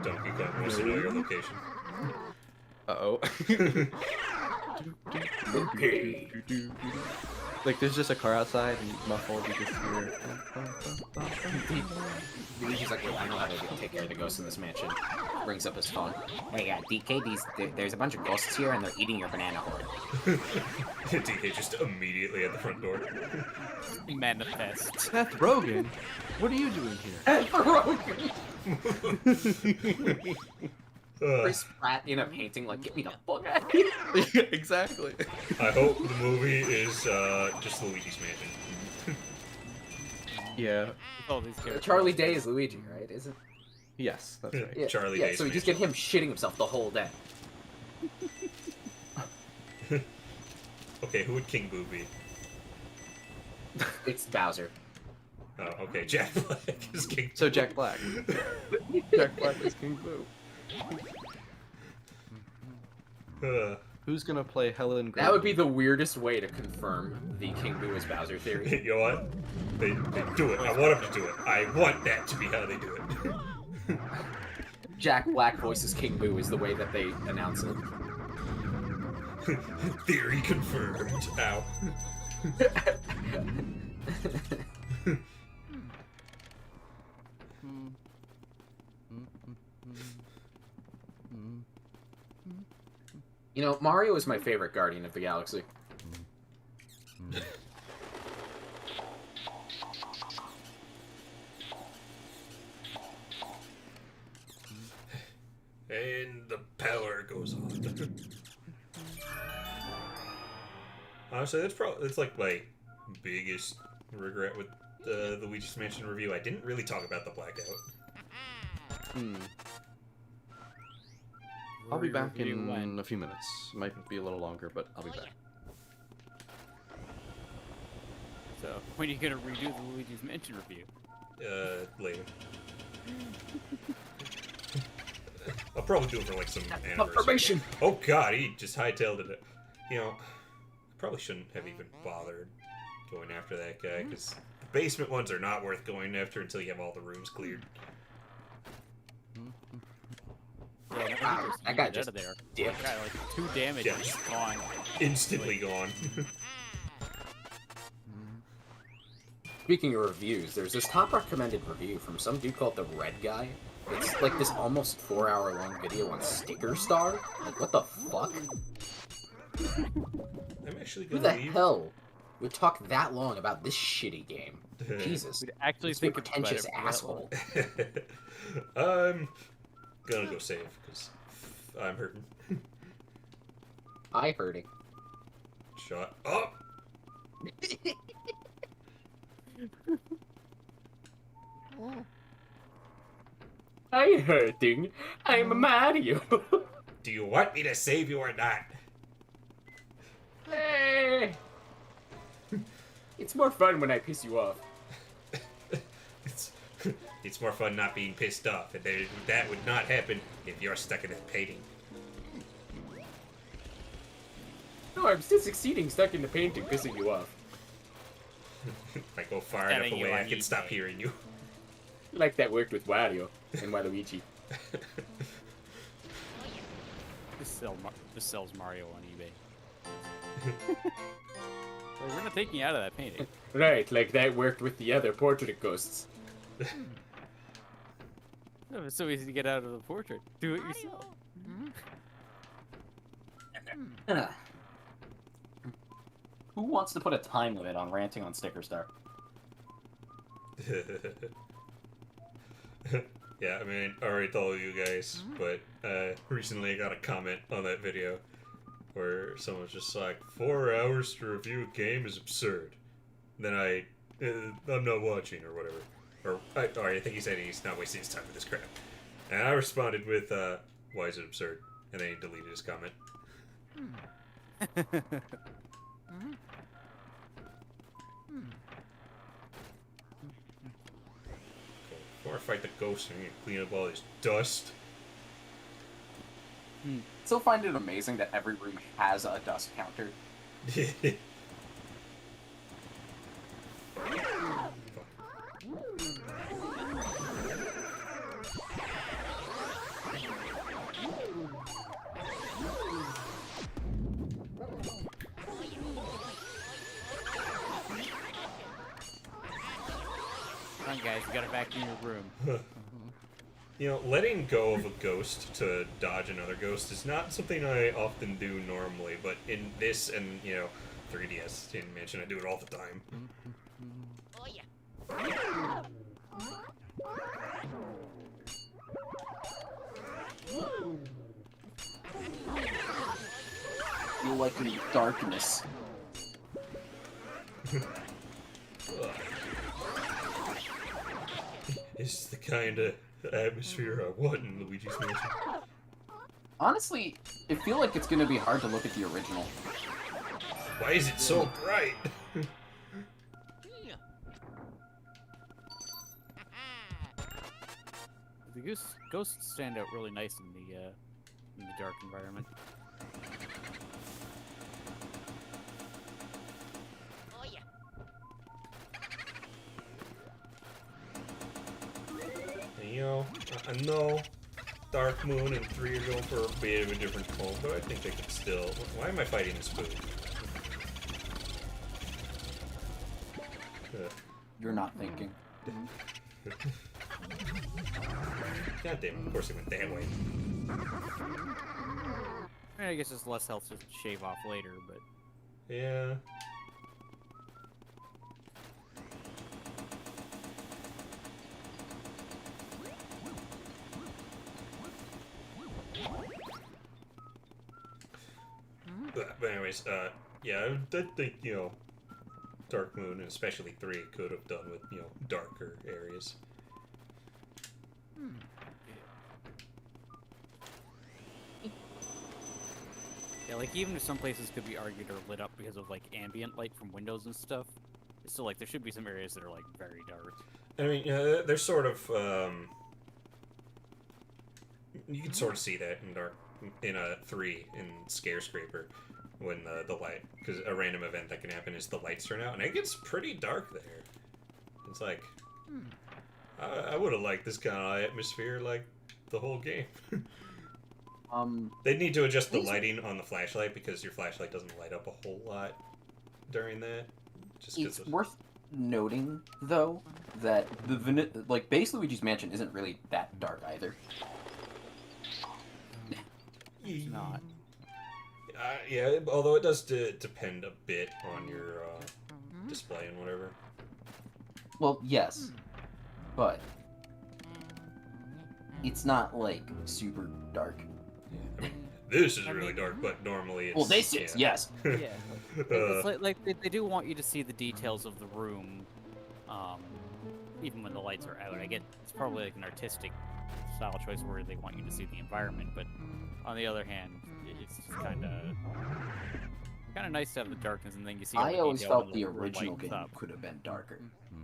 [SPEAKER 1] Donkey Kong wants to know your location.
[SPEAKER 3] Uh-oh.
[SPEAKER 5] Okay.
[SPEAKER 3] Like, there's just a car outside and muffled, you just hear...
[SPEAKER 2] Luigi's like, I know how to take care of the ghosts in this mansion. Brings up his phone.
[SPEAKER 5] Hey, DK, there's a bunch of ghosts here and they're eating your banana horde.
[SPEAKER 1] DK just immediately at the front door.
[SPEAKER 4] Manifest.
[SPEAKER 3] Seth Rogen? What are you doing here?
[SPEAKER 2] Chris Pratt in a painting, like, get me the fuck out of here.
[SPEAKER 3] Exactly.
[SPEAKER 1] I hope the movie is just Luigi's Mansion.
[SPEAKER 3] Yeah.
[SPEAKER 4] With all these characters.
[SPEAKER 2] Charlie Day is Luigi, right? Is it?
[SPEAKER 3] Yes, that's right.
[SPEAKER 2] Yeah,
[SPEAKER 1] Charlie
[SPEAKER 2] yeah,
[SPEAKER 1] Day's
[SPEAKER 2] so you just get him shitting himself the whole day.
[SPEAKER 1] Okay, who would King Boo be?
[SPEAKER 2] It's Bowser.
[SPEAKER 1] Oh, okay, Jack Black is King.
[SPEAKER 3] So Jack Black. Jack Black is King Boo. Who's gonna play Helen Green?
[SPEAKER 2] That would be the weirdest way to confirm the King Boo is Bowser theory.
[SPEAKER 1] You know what? They do it. I want them to do it. I want that to be how they do it.
[SPEAKER 2] Jack Black voices King Boo is the way that they announce it.
[SPEAKER 1] Theory confirmed. Ow.
[SPEAKER 7] You know, Mario is my favorite Guardian of the Galaxy.
[SPEAKER 1] And the power goes on. Honestly, that's like my biggest regret with the Luigi's Mansion review. I didn't really talk about the blackout.
[SPEAKER 3] I'll be back
[SPEAKER 4] Review
[SPEAKER 3] in
[SPEAKER 4] when?
[SPEAKER 3] a few minutes. Might be a little longer, but I'll be back.
[SPEAKER 4] So, when are you gonna redo the Luigi's Mansion review?
[SPEAKER 1] Later. I'll probably do it for like some anniversary.
[SPEAKER 7] Confirmation.
[SPEAKER 1] Oh god, he just hightailed it. You know, I probably shouldn't have even bothered going after that guy, because the basement ones are not worth going after until you have all the rooms cleared.
[SPEAKER 4] Yeah, no,
[SPEAKER 7] Wow,
[SPEAKER 4] just
[SPEAKER 7] that guy
[SPEAKER 4] yeeted
[SPEAKER 7] just
[SPEAKER 4] out of there.
[SPEAKER 7] dipped.
[SPEAKER 4] Got like 2 damage
[SPEAKER 1] Yeah.
[SPEAKER 4] and he's gone.
[SPEAKER 1] Instantly gone.
[SPEAKER 7] Speaking of reviews, there's this top recommended review from some dude called the Red Guy. It's like this almost 4-hour long video on Sticker Star. Like, what the fuck?
[SPEAKER 1] I'm actually
[SPEAKER 7] Who
[SPEAKER 1] gonna
[SPEAKER 7] the
[SPEAKER 1] leave.
[SPEAKER 7] hell would talk that long about this shitty game? Jesus.
[SPEAKER 4] We'd actually
[SPEAKER 7] This
[SPEAKER 4] think about it
[SPEAKER 7] pretentious
[SPEAKER 4] for that
[SPEAKER 7] asshole.
[SPEAKER 1] I'm gonna go save, because I'm hurting.
[SPEAKER 7] I hurting.
[SPEAKER 1] Shot up!
[SPEAKER 7] I hurting. I'm a Mario.
[SPEAKER 1] Do you want me to save you or not?
[SPEAKER 7] Hey. It's more fun when I piss you off.
[SPEAKER 1] it's, it's more fun not being pissed off, and that would not happen if you're stuck in a painting.
[SPEAKER 7] No, I'm still succeeding stuck in the painting pissing you off.
[SPEAKER 1] If I go far
[SPEAKER 4] Telling
[SPEAKER 1] enough
[SPEAKER 4] you
[SPEAKER 1] away,
[SPEAKER 4] I
[SPEAKER 1] I can
[SPEAKER 4] need
[SPEAKER 1] stop
[SPEAKER 4] it.
[SPEAKER 1] hearing you.
[SPEAKER 7] Like that worked with Wario and Waluigi.
[SPEAKER 4] This sells Mario on eBay. Like, we're not taking you out of that painting.
[SPEAKER 7] Right, like that worked with the other portrait ghosts.
[SPEAKER 4] No, it's so easy to get out of the portrait. Do it yourself.
[SPEAKER 2] Who wants to put a time limit on ranting on Sticker Star?
[SPEAKER 1] Yeah, I mean, I already told you guys, but recently I got a comment on that video where someone was just like, 4 hours to review a game is absurd. Then I'm not watching, or whatever. Or I think he said he's not wasting his time with this crap. And I responded with, why is it absurd? And then he deleted his comment. Before I fight the ghost, I need to clean up all this dust.
[SPEAKER 2] Still find it amazing that every room has a dust counter.
[SPEAKER 4] Come on, guys, you got it back in your room.
[SPEAKER 1] You know, letting go of a ghost to dodge another ghost is not something I often do normally, but in this and, 3DS in Mansion, I do it all the time.
[SPEAKER 9] Oh yeah.
[SPEAKER 2] You like the darkness.
[SPEAKER 1] It's the kind of atmosphere I want in Luigi's Mansion.
[SPEAKER 2] Honestly, I feel like it's gonna be hard to look at the original.
[SPEAKER 1] Why is it so bright?
[SPEAKER 4] The ghosts stand out really nice in the dark environment.
[SPEAKER 9] Oh yeah.
[SPEAKER 1] I know Dark Moon and 3 are going for a bit of a different tone, but I think they can still... Why am I fighting this food?
[SPEAKER 2] You're not thinking.
[SPEAKER 1] God damn it, of course it went that way.
[SPEAKER 4] I guess it's less health to shave off later, but
[SPEAKER 1] Yeah. But anyways, yeah, I think, you know, Dark Moon, and especially 3, could have done with, you know, darker areas.
[SPEAKER 4] yeah, like even if some places could be argued or lit up because of like ambient light from windows and stuff, it's still like there should be some areas that are like very dark.
[SPEAKER 1] I mean, they're sort of, you can sort of see that in a 3 in Scarescraper, when the light, because a random event that can happen is the lights turn out, and it gets pretty dark there. It's like, I would have liked this kind of atmosphere like the whole game. They need to adjust the lighting on the flashlight, because your flashlight doesn't light up a whole lot during that. Just
[SPEAKER 2] It's worth noting, though, that like base Luigi's Mansion isn't really that dark either.
[SPEAKER 4] It's not.
[SPEAKER 1] Yeah, although it does depend a bit on your display and whatever.
[SPEAKER 2] Well, yes, but it's not like super dark.
[SPEAKER 1] I mean, this is really dark, but normally it's...
[SPEAKER 2] Well, this is, yes.
[SPEAKER 4] Yeah. It's like they do want you to see the details of the room, even when the lights are out. I get it's probably like an artistic style choice where they want you to see the environment, but on the other hand, it's just kind of nice to have the darkness, and then you see. All
[SPEAKER 2] I
[SPEAKER 4] the
[SPEAKER 2] always
[SPEAKER 4] detail
[SPEAKER 2] felt
[SPEAKER 4] when
[SPEAKER 2] the
[SPEAKER 4] room
[SPEAKER 2] original
[SPEAKER 4] lights
[SPEAKER 2] game
[SPEAKER 4] up.
[SPEAKER 2] could have been darker,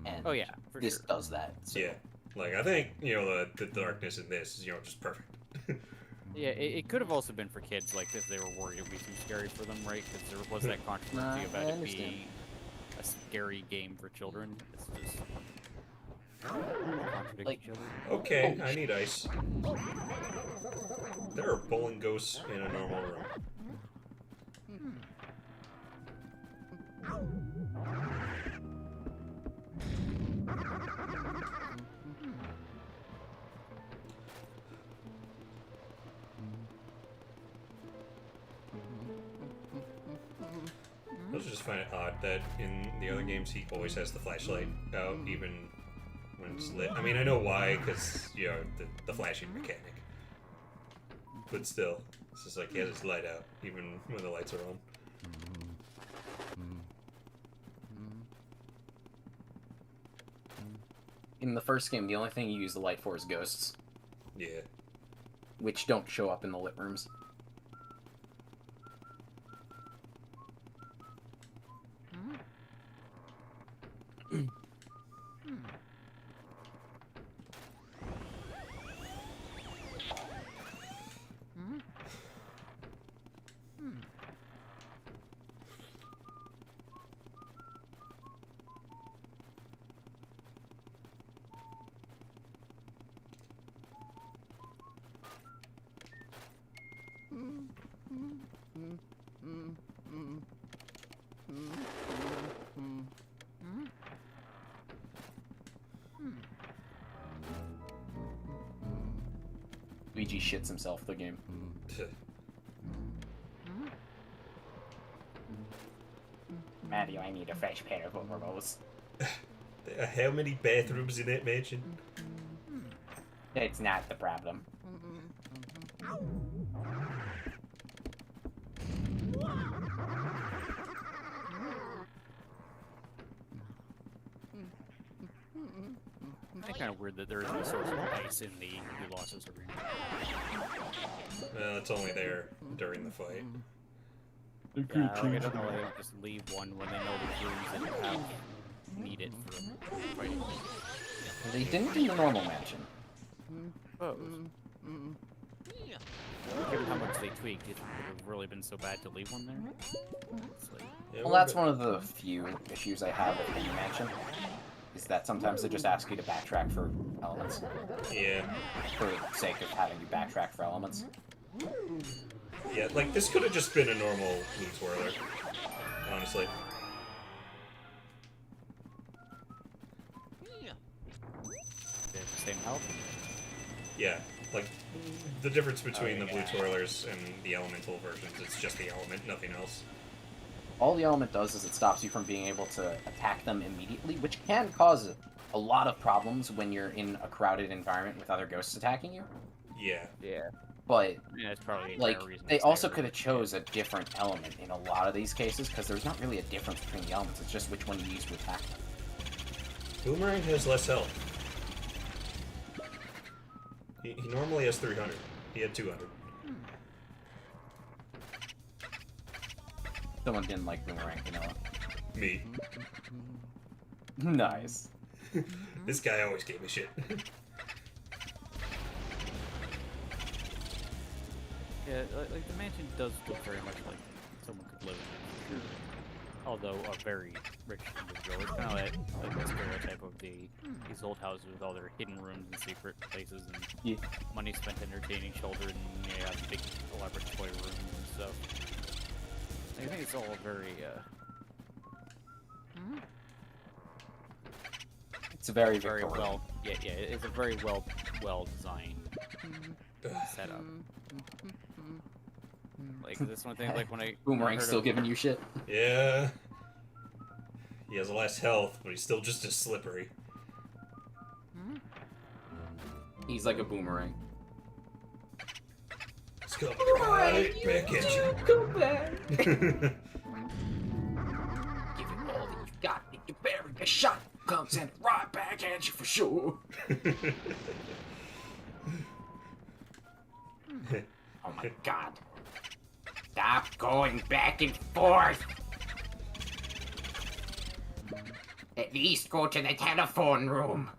[SPEAKER 2] and
[SPEAKER 4] Oh yeah, for
[SPEAKER 2] this
[SPEAKER 4] sure.
[SPEAKER 2] does that. So.
[SPEAKER 1] Yeah, like I think, you know, the darkness in this is, you know, just perfect.
[SPEAKER 4] Yeah, it could have also been for kids, like if they were worried it would be too scary for them, right? Because there was that controversy
[SPEAKER 2] Nah,
[SPEAKER 4] about
[SPEAKER 2] I
[SPEAKER 4] it
[SPEAKER 2] understand.
[SPEAKER 4] being a scary game for children. It's just contradict
[SPEAKER 2] Like-
[SPEAKER 4] each other.
[SPEAKER 1] Okay, I need ice. There are bowling ghosts in a normal room. I also just find it odd that in the other games he always has the flashlight out, even when it's lit. I mean, I know why, because, you know, the flashing mechanic. But still, it's just like he has his light out, even when the lights are on.
[SPEAKER 2] In the first game, the only thing you use the light for is ghosts,
[SPEAKER 1] Yeah.
[SPEAKER 2] which don't show up in the lit rooms. Luigi shits himself the game.
[SPEAKER 5] Mario, I need a fresh pair of overalls.
[SPEAKER 1] How many bathrooms in that mansion?
[SPEAKER 5] It's not the problem.
[SPEAKER 4] It's kind of weird that there is no source of ice in the Colossus arena.
[SPEAKER 1] Well, it's only there during the fight.
[SPEAKER 4] Yeah, like, I don't know why they don't just leave one when they know the rooms that have need it for fighting.
[SPEAKER 2] They didn't in the normal mansion.
[SPEAKER 4] Oh. Given how much they tweaked, it would have really been so bad to leave one there. It's like,
[SPEAKER 1] Yeah,
[SPEAKER 2] Well,
[SPEAKER 1] we're
[SPEAKER 2] that's
[SPEAKER 1] a bit-
[SPEAKER 2] one of the few issues I have with the mansion. Is that sometimes they just ask you to backtrack for elements,
[SPEAKER 1] Yeah.
[SPEAKER 2] for the sake of having you backtrack for elements.
[SPEAKER 1] Yeah, like, this could have just been a normal loot swirler. Honestly.
[SPEAKER 4] they have the same health.
[SPEAKER 1] Yeah, like the difference between
[SPEAKER 2] Oh,
[SPEAKER 1] the blue
[SPEAKER 2] yeah.
[SPEAKER 1] twirlers and the elemental versions, it's just the element, nothing else.
[SPEAKER 2] All the element does is it stops you from being able to attack them immediately, which can cause a lot of problems when you're in a crowded environment with other ghosts attacking you.
[SPEAKER 1] Yeah.
[SPEAKER 4] Yeah.
[SPEAKER 2] But
[SPEAKER 4] Yeah, it's probably a
[SPEAKER 2] like
[SPEAKER 4] fair reason
[SPEAKER 2] they
[SPEAKER 4] to say
[SPEAKER 2] also
[SPEAKER 4] it,
[SPEAKER 2] could have
[SPEAKER 4] right?
[SPEAKER 2] chose a different element in a lot of these cases because there's not really a difference between the elements. It's just which one you use to attack them.
[SPEAKER 1] Boomerang has less health. He normally has 300. He had 200.
[SPEAKER 2] Someone didn't like Boomerang Vanilla.
[SPEAKER 1] Me.
[SPEAKER 2] Nice.
[SPEAKER 1] This guy always gave me shit.
[SPEAKER 4] Yeah, like the mansion does look very much like someone could live in it, for sure. Although a very rich individual. It's kind of like the stereotype of these old houses with all their hidden rooms and secret places and
[SPEAKER 2] Yeah.
[SPEAKER 4] money spent entertaining children. And you have big elaborate toy rooms and stuff. I think it's all very
[SPEAKER 2] It's very
[SPEAKER 4] very
[SPEAKER 2] Victorian.
[SPEAKER 4] well. Yeah, it's a very well designed setup. Like this one thing, like when I
[SPEAKER 2] Boomerang's
[SPEAKER 4] heard
[SPEAKER 2] still
[SPEAKER 4] of-
[SPEAKER 2] giving you shit.
[SPEAKER 1] Yeah. He has less health, but he's still just as slippery.
[SPEAKER 2] He's like a boomerang.
[SPEAKER 1] It's coming right back at you.
[SPEAKER 2] Come back.
[SPEAKER 7] Give it all that you've got. If you bury a shot, comes in right back at you for sure.
[SPEAKER 5] Oh my god. Stop going back and forth! At least go to the telephone room.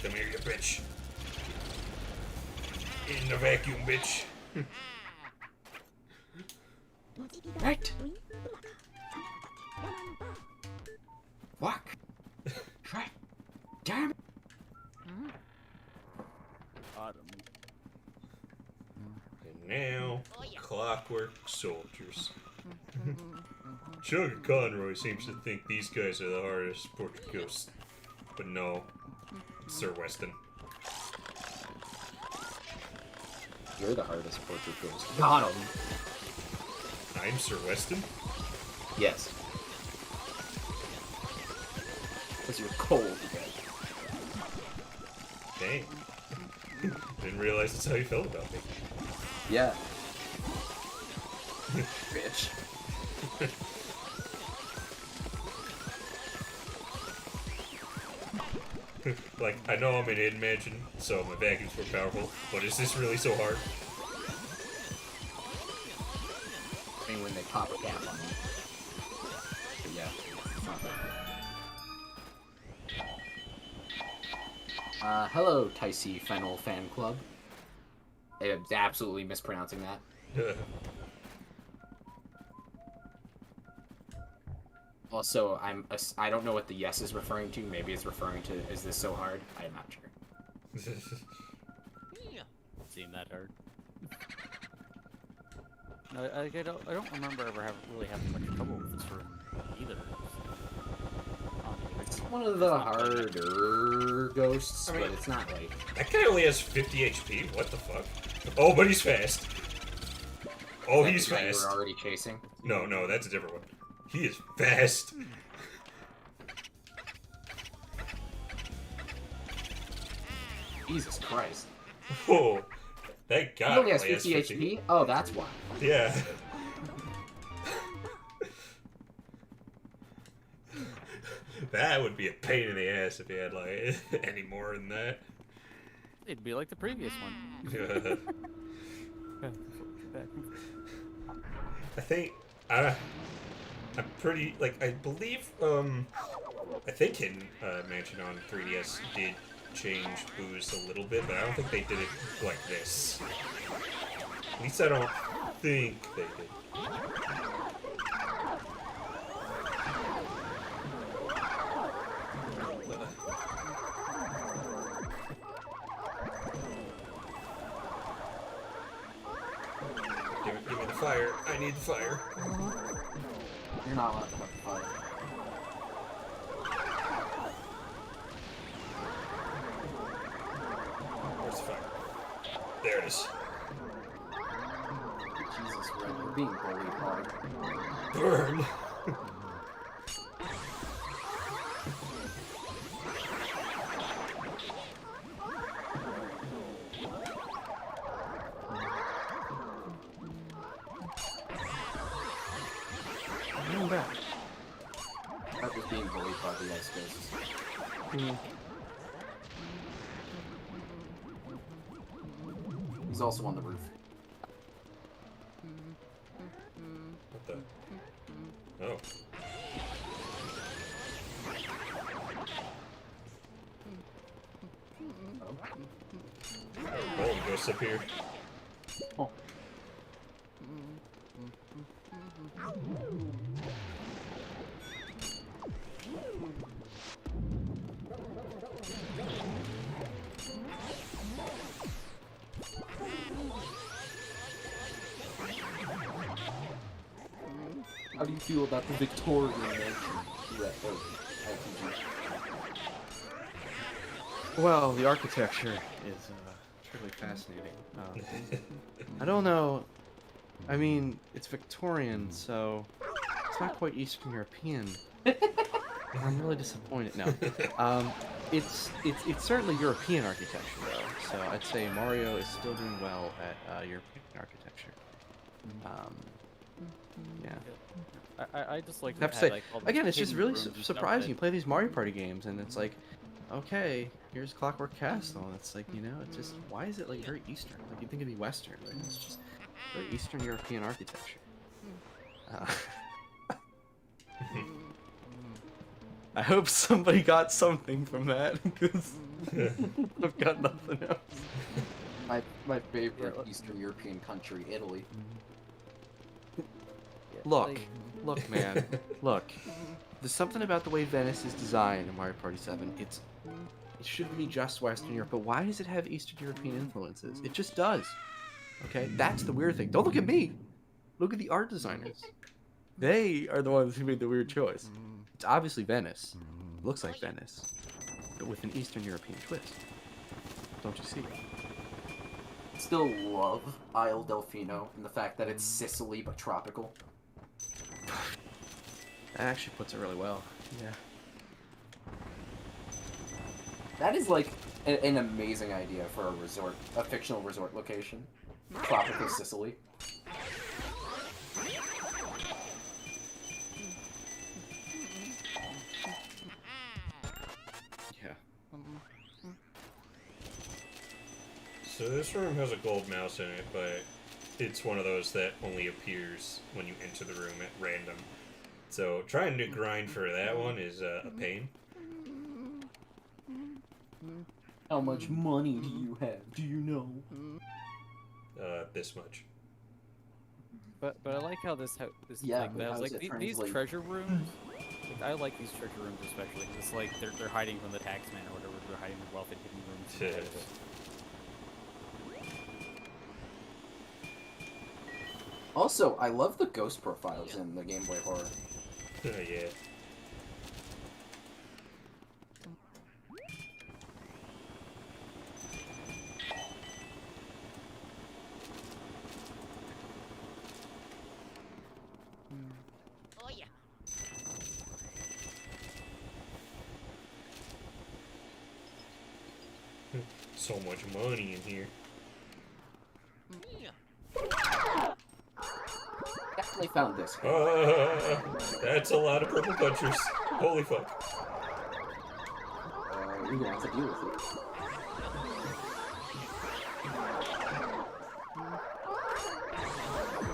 [SPEAKER 1] Come here, you bitch. In the vacuum, bitch.
[SPEAKER 7] Right? Fuck. Right. Damn it.
[SPEAKER 4] Autumn.
[SPEAKER 1] And now,
[SPEAKER 9] Oh, yeah.
[SPEAKER 1] clockwork soldiers. Sugar Conroy seems to think these guys are the hardest portrait ghosts. But no, it's Sir Weston.
[SPEAKER 7] You're the hardest portrait ghost. Got him.
[SPEAKER 1] I'm Sir Weston?
[SPEAKER 7] Yes. Because you're cold again.
[SPEAKER 1] Dang. Didn't realize that's how you felt about me.
[SPEAKER 2] Yeah. Bitch.
[SPEAKER 1] Like, I know I'm in Hidden Mansion, so my vacuum's more powerful, but is this really so hard?
[SPEAKER 2] I mean, when they pop a cap on you. But yeah, it's not that. Hello, Ticey Fennel Fan Club. I'm absolutely mispronouncing that. Also, I don't know what the yes is referring to. Maybe it's referring to, is this so hard? I'm not sure.
[SPEAKER 4] Seemed that hard. No, I don't remember ever really having much trouble with this room either.
[SPEAKER 2] It's one of the harder ghosts,
[SPEAKER 1] I mean-
[SPEAKER 2] but it's not like...
[SPEAKER 1] That guy only has 50 HP, what the fuck? Oh, but he's fast. Oh,
[SPEAKER 2] that
[SPEAKER 1] he's
[SPEAKER 2] the guy you
[SPEAKER 1] fast.
[SPEAKER 2] were already chasing.
[SPEAKER 1] No, that's a different one. He is fast.
[SPEAKER 2] Jesus Christ.
[SPEAKER 1] Whoa. That guy
[SPEAKER 2] He only has
[SPEAKER 1] only
[SPEAKER 2] 50 HP? Oh, that's why.
[SPEAKER 1] Yeah. That would be a pain in the ass if he had, like, any more than that.
[SPEAKER 4] It'd be like the previous one.
[SPEAKER 1] I think, I'm pretty, like, I believe, I think Hidden Mansion on 3DS did change booze a little bit, but I don't think they did it like this. At least I don't think they did. Give me the fire. I need the fire.
[SPEAKER 2] You're not allowed to have the fire.
[SPEAKER 1] It's fine. There it is.
[SPEAKER 2] Jesus, Red, you're being bullied hard.
[SPEAKER 1] Burn!
[SPEAKER 3] I'm back.
[SPEAKER 2] That was being bullied by the ice ghosts. He's also on the roof.
[SPEAKER 1] What the? Oh. Oh, ghosts up here.
[SPEAKER 2] Oh. How do you feel about the Victorian mansion?
[SPEAKER 3] Well, the architecture is truly fascinating. I don't know. I mean, it's Victorian, so it's not quite Eastern European. I'm really disappointed. No, it's certainly European architecture though. So I'd say Mario is still doing well at European architecture. Yeah.
[SPEAKER 4] I just like
[SPEAKER 3] I have to say, again, it's just really surprising. You play these Mario Party games, and it's like, okay, here's Clockwork Castle, and it's like, you know, it's just, why is it like very Eastern? Like you'd think it'd be Western, but it's just very Eastern European architecture. I hope somebody got something from that, because I've got nothing else.
[SPEAKER 2] My favorite Eastern European country, Italy.
[SPEAKER 3] Look, man, look. There's something about the way Venice is designed in Mario Party 7. It shouldn't be just Western Europe, but why does it have Eastern European influences? It just does. Okay, that's the weird thing. Don't look at me. Look at the art designers. They are the ones who made the weird choice. It's obviously Venice. It looks like Venice, but with an Eastern European twist. Don't you see?
[SPEAKER 2] Still love Isle Delfino and the fact that it's Sicily but tropical.
[SPEAKER 3] That actually puts it really well. Yeah.
[SPEAKER 2] That is like an amazing idea for a resort, a fictional resort location. Tropical Sicily.
[SPEAKER 3] Yeah.
[SPEAKER 1] So this room has a gold mouse in it, but it's one of those that only appears when you enter the room at random. So trying to grind for that one is a pain.
[SPEAKER 2] How much money do you have? Do you know?
[SPEAKER 1] This much.
[SPEAKER 4] But I like how this
[SPEAKER 2] Yeah,
[SPEAKER 4] like,
[SPEAKER 2] but
[SPEAKER 4] that
[SPEAKER 2] how
[SPEAKER 4] was
[SPEAKER 2] does
[SPEAKER 4] like
[SPEAKER 2] it
[SPEAKER 4] these
[SPEAKER 2] translate?
[SPEAKER 4] treasure rooms. Like, I like these treasure rooms especially. It's like they're hiding from the taxman or whatever. They're hiding the wealth in hidden rooms.
[SPEAKER 2] Also, I love the ghost profiles in the Game Boy Horror.
[SPEAKER 1] Yeah.
[SPEAKER 9] Oh yeah.
[SPEAKER 1] So much money in here.
[SPEAKER 2] Definitely found this.
[SPEAKER 1] That's a lot of purple punchers. Holy fuck.
[SPEAKER 2] You're gonna have to deal with it.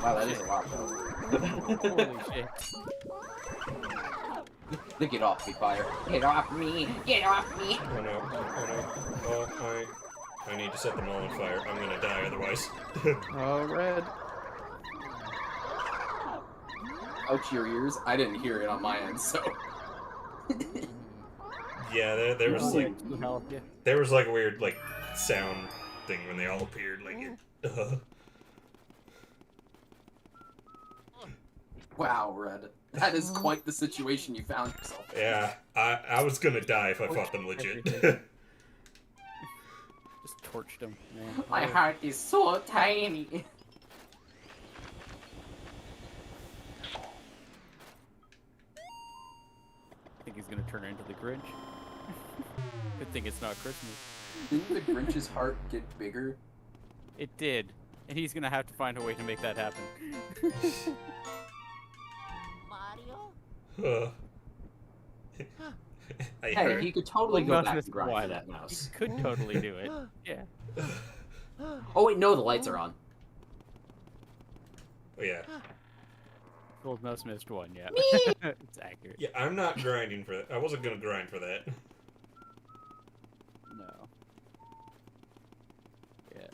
[SPEAKER 2] Wow, that is a lot though.
[SPEAKER 4] Holy shit!
[SPEAKER 2] They get off me, fire.
[SPEAKER 5] Get off me! Get off me!
[SPEAKER 1] Oh no. Oh no. I need to set them all on fire. I'm gonna die otherwise.
[SPEAKER 3] Oh, red.
[SPEAKER 2] Ouch your ears. I didn't hear it on my end, so.
[SPEAKER 1] Yeah, there was like
[SPEAKER 4] Health, yeah.
[SPEAKER 1] there was like a weird like sound thing when they all appeared. Like it.
[SPEAKER 2] Wow, Red. That is quite the situation you found yourself in.
[SPEAKER 1] Yeah, I was gonna die if I fought them legit.
[SPEAKER 4] Just torched him, man.
[SPEAKER 2] My heart is so tiny.
[SPEAKER 4] I think he's gonna turn into the Grinch. Good thing it's not Christmas.
[SPEAKER 2] Didn't the Grinch's heart get bigger?
[SPEAKER 4] It did, and he's gonna have to find a way to make that happen.
[SPEAKER 9] Mario?
[SPEAKER 2] Hey, he could totally go
[SPEAKER 4] Not
[SPEAKER 2] back
[SPEAKER 4] Miss
[SPEAKER 2] and grind for
[SPEAKER 4] Wily.
[SPEAKER 2] that
[SPEAKER 4] He
[SPEAKER 2] mouse.
[SPEAKER 4] could totally do it. Yeah.
[SPEAKER 7] Oh wait, no, the lights are on.
[SPEAKER 1] Oh, yeah.
[SPEAKER 4] Gold Mouse missed one, yeah. It's accurate.
[SPEAKER 1] Yeah, I'm not grinding for that. I wasn't gonna grind for that.
[SPEAKER 4] No. Yeah.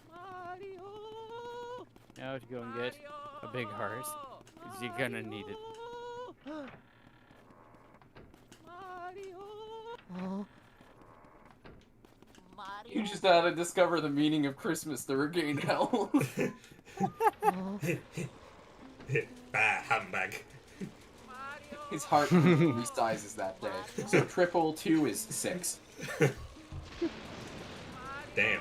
[SPEAKER 4] Now to go and get a big heart, because you're gonna need it.
[SPEAKER 2] You just had to discover the meaning of Christmas to regain health.
[SPEAKER 1] Bah, humbug.
[SPEAKER 2] His heart resizes that day. So triple 2 is 6.
[SPEAKER 1] Damn.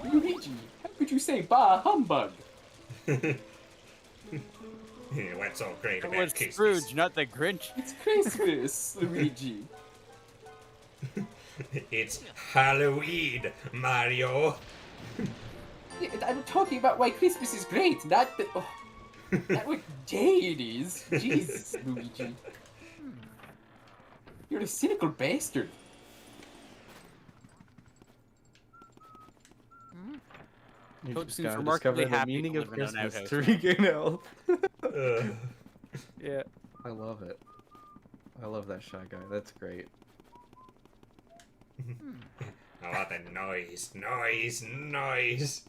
[SPEAKER 2] Luigi, how could you say bah humbug?
[SPEAKER 1] What's so great
[SPEAKER 4] It
[SPEAKER 1] about
[SPEAKER 4] was
[SPEAKER 1] Christmas?
[SPEAKER 4] Scrooge, not the Grinch.
[SPEAKER 2] It's Christmas, Luigi.
[SPEAKER 1] It's Halloween, Mario.
[SPEAKER 2] Yeah, I'm talking about why Christmas is great, not the. Oh, not what day it is. Jesus, Luigi. You're a cynical bastard.
[SPEAKER 3] You
[SPEAKER 4] Toad
[SPEAKER 3] just
[SPEAKER 4] seems
[SPEAKER 3] gotta
[SPEAKER 4] remarkably
[SPEAKER 3] discover the
[SPEAKER 4] happy
[SPEAKER 3] meaning
[SPEAKER 4] to
[SPEAKER 3] of
[SPEAKER 4] live in an
[SPEAKER 3] Christmas
[SPEAKER 4] outhouse.
[SPEAKER 3] to regain health.
[SPEAKER 4] Yeah.
[SPEAKER 3] I love it. I love that Shy Guy. That's great.
[SPEAKER 1] Oh, the noise, noise, noise.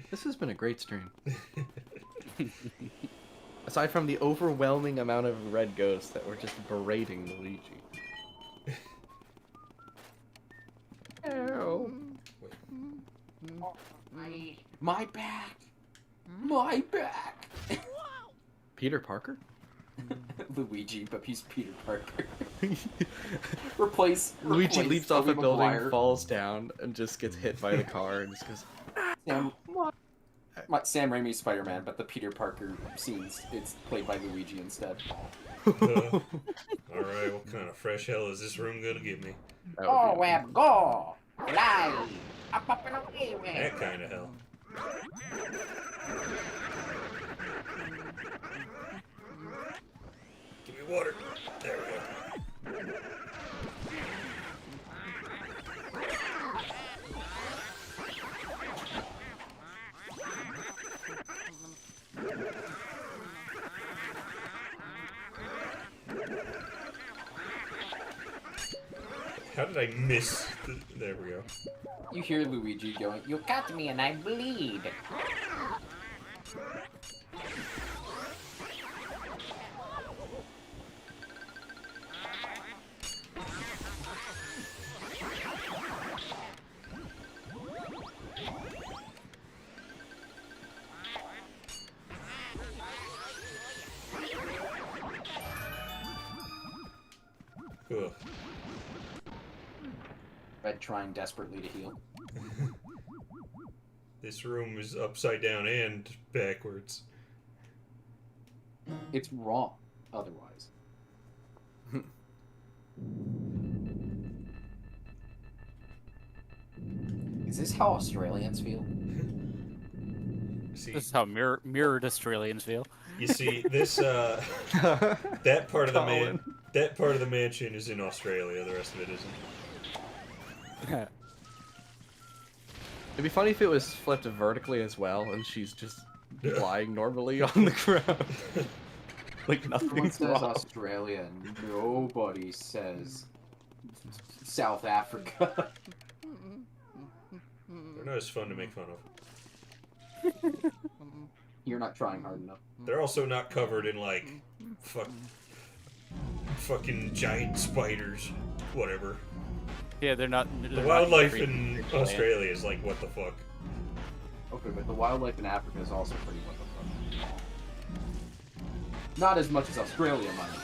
[SPEAKER 3] This has been a great stream. Aside from the overwhelming amount of red ghosts that were just berating Luigi. Ow.
[SPEAKER 2] My back. My back.
[SPEAKER 3] Peter Parker?
[SPEAKER 2] Luigi, but he's Peter Parker. Replace
[SPEAKER 3] Luigi leaps off a
[SPEAKER 2] Tobey
[SPEAKER 3] building,
[SPEAKER 2] Maguire.
[SPEAKER 3] falls down, and just gets hit by the car and just goes,
[SPEAKER 2] Sam Raimi's Spider-Man, but the Peter Parker scenes, it's played by Luigi instead.
[SPEAKER 1] Alright, what kind of fresh hell is this room gonna give me?
[SPEAKER 3] that
[SPEAKER 5] Oh,
[SPEAKER 3] would be
[SPEAKER 5] where go? Fly. Up and away, where?
[SPEAKER 1] That kind of hell. Give me water. There we go. How did I miss? There we go.
[SPEAKER 2] You hear Luigi going,
[SPEAKER 5] You cut me and I bleed.
[SPEAKER 1] Ugh.
[SPEAKER 2] Red trying desperately to heal.
[SPEAKER 1] This room is upside down and backwards.
[SPEAKER 2] It's wrong, otherwise. Is this how Australians feel?
[SPEAKER 1] See,
[SPEAKER 4] This is how mirrored Australians feel.
[SPEAKER 1] you see, this that part of the
[SPEAKER 3] Colin.
[SPEAKER 1] that part of the mansion is in Australia. The rest of it isn't.
[SPEAKER 3] It'd be funny if it was flipped vertically as well, and she's just lying normally on the ground. Like
[SPEAKER 2] Everyone
[SPEAKER 3] nothing's
[SPEAKER 2] says
[SPEAKER 3] wrong.
[SPEAKER 2] Australia, nobody says South Africa.
[SPEAKER 1] They're not as fun to make fun of.
[SPEAKER 2] You're not trying hard enough.
[SPEAKER 1] They're also not covered in like fucking giant spiders, whatever.
[SPEAKER 4] Yeah, they're not.
[SPEAKER 1] The
[SPEAKER 4] They're
[SPEAKER 1] wildlife
[SPEAKER 4] not
[SPEAKER 1] in
[SPEAKER 4] land.
[SPEAKER 1] Australia is like, what the fuck?
[SPEAKER 2] Okay, but the wildlife in Africa is also pretty what the fuck. Not as much as Australia, mind you.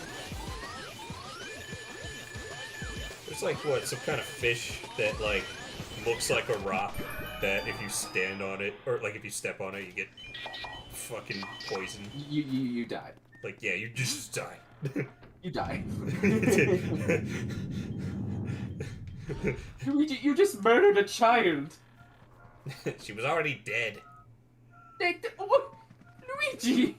[SPEAKER 1] It's like what, some kind of fish that like looks like a rock that if you stand on it or like if you step on it you get fucking poisoned.
[SPEAKER 2] You die.
[SPEAKER 1] Like yeah, you just die.
[SPEAKER 2] You die. Luigi, you just murdered a child.
[SPEAKER 1] She was already dead.
[SPEAKER 2] What? Luigi!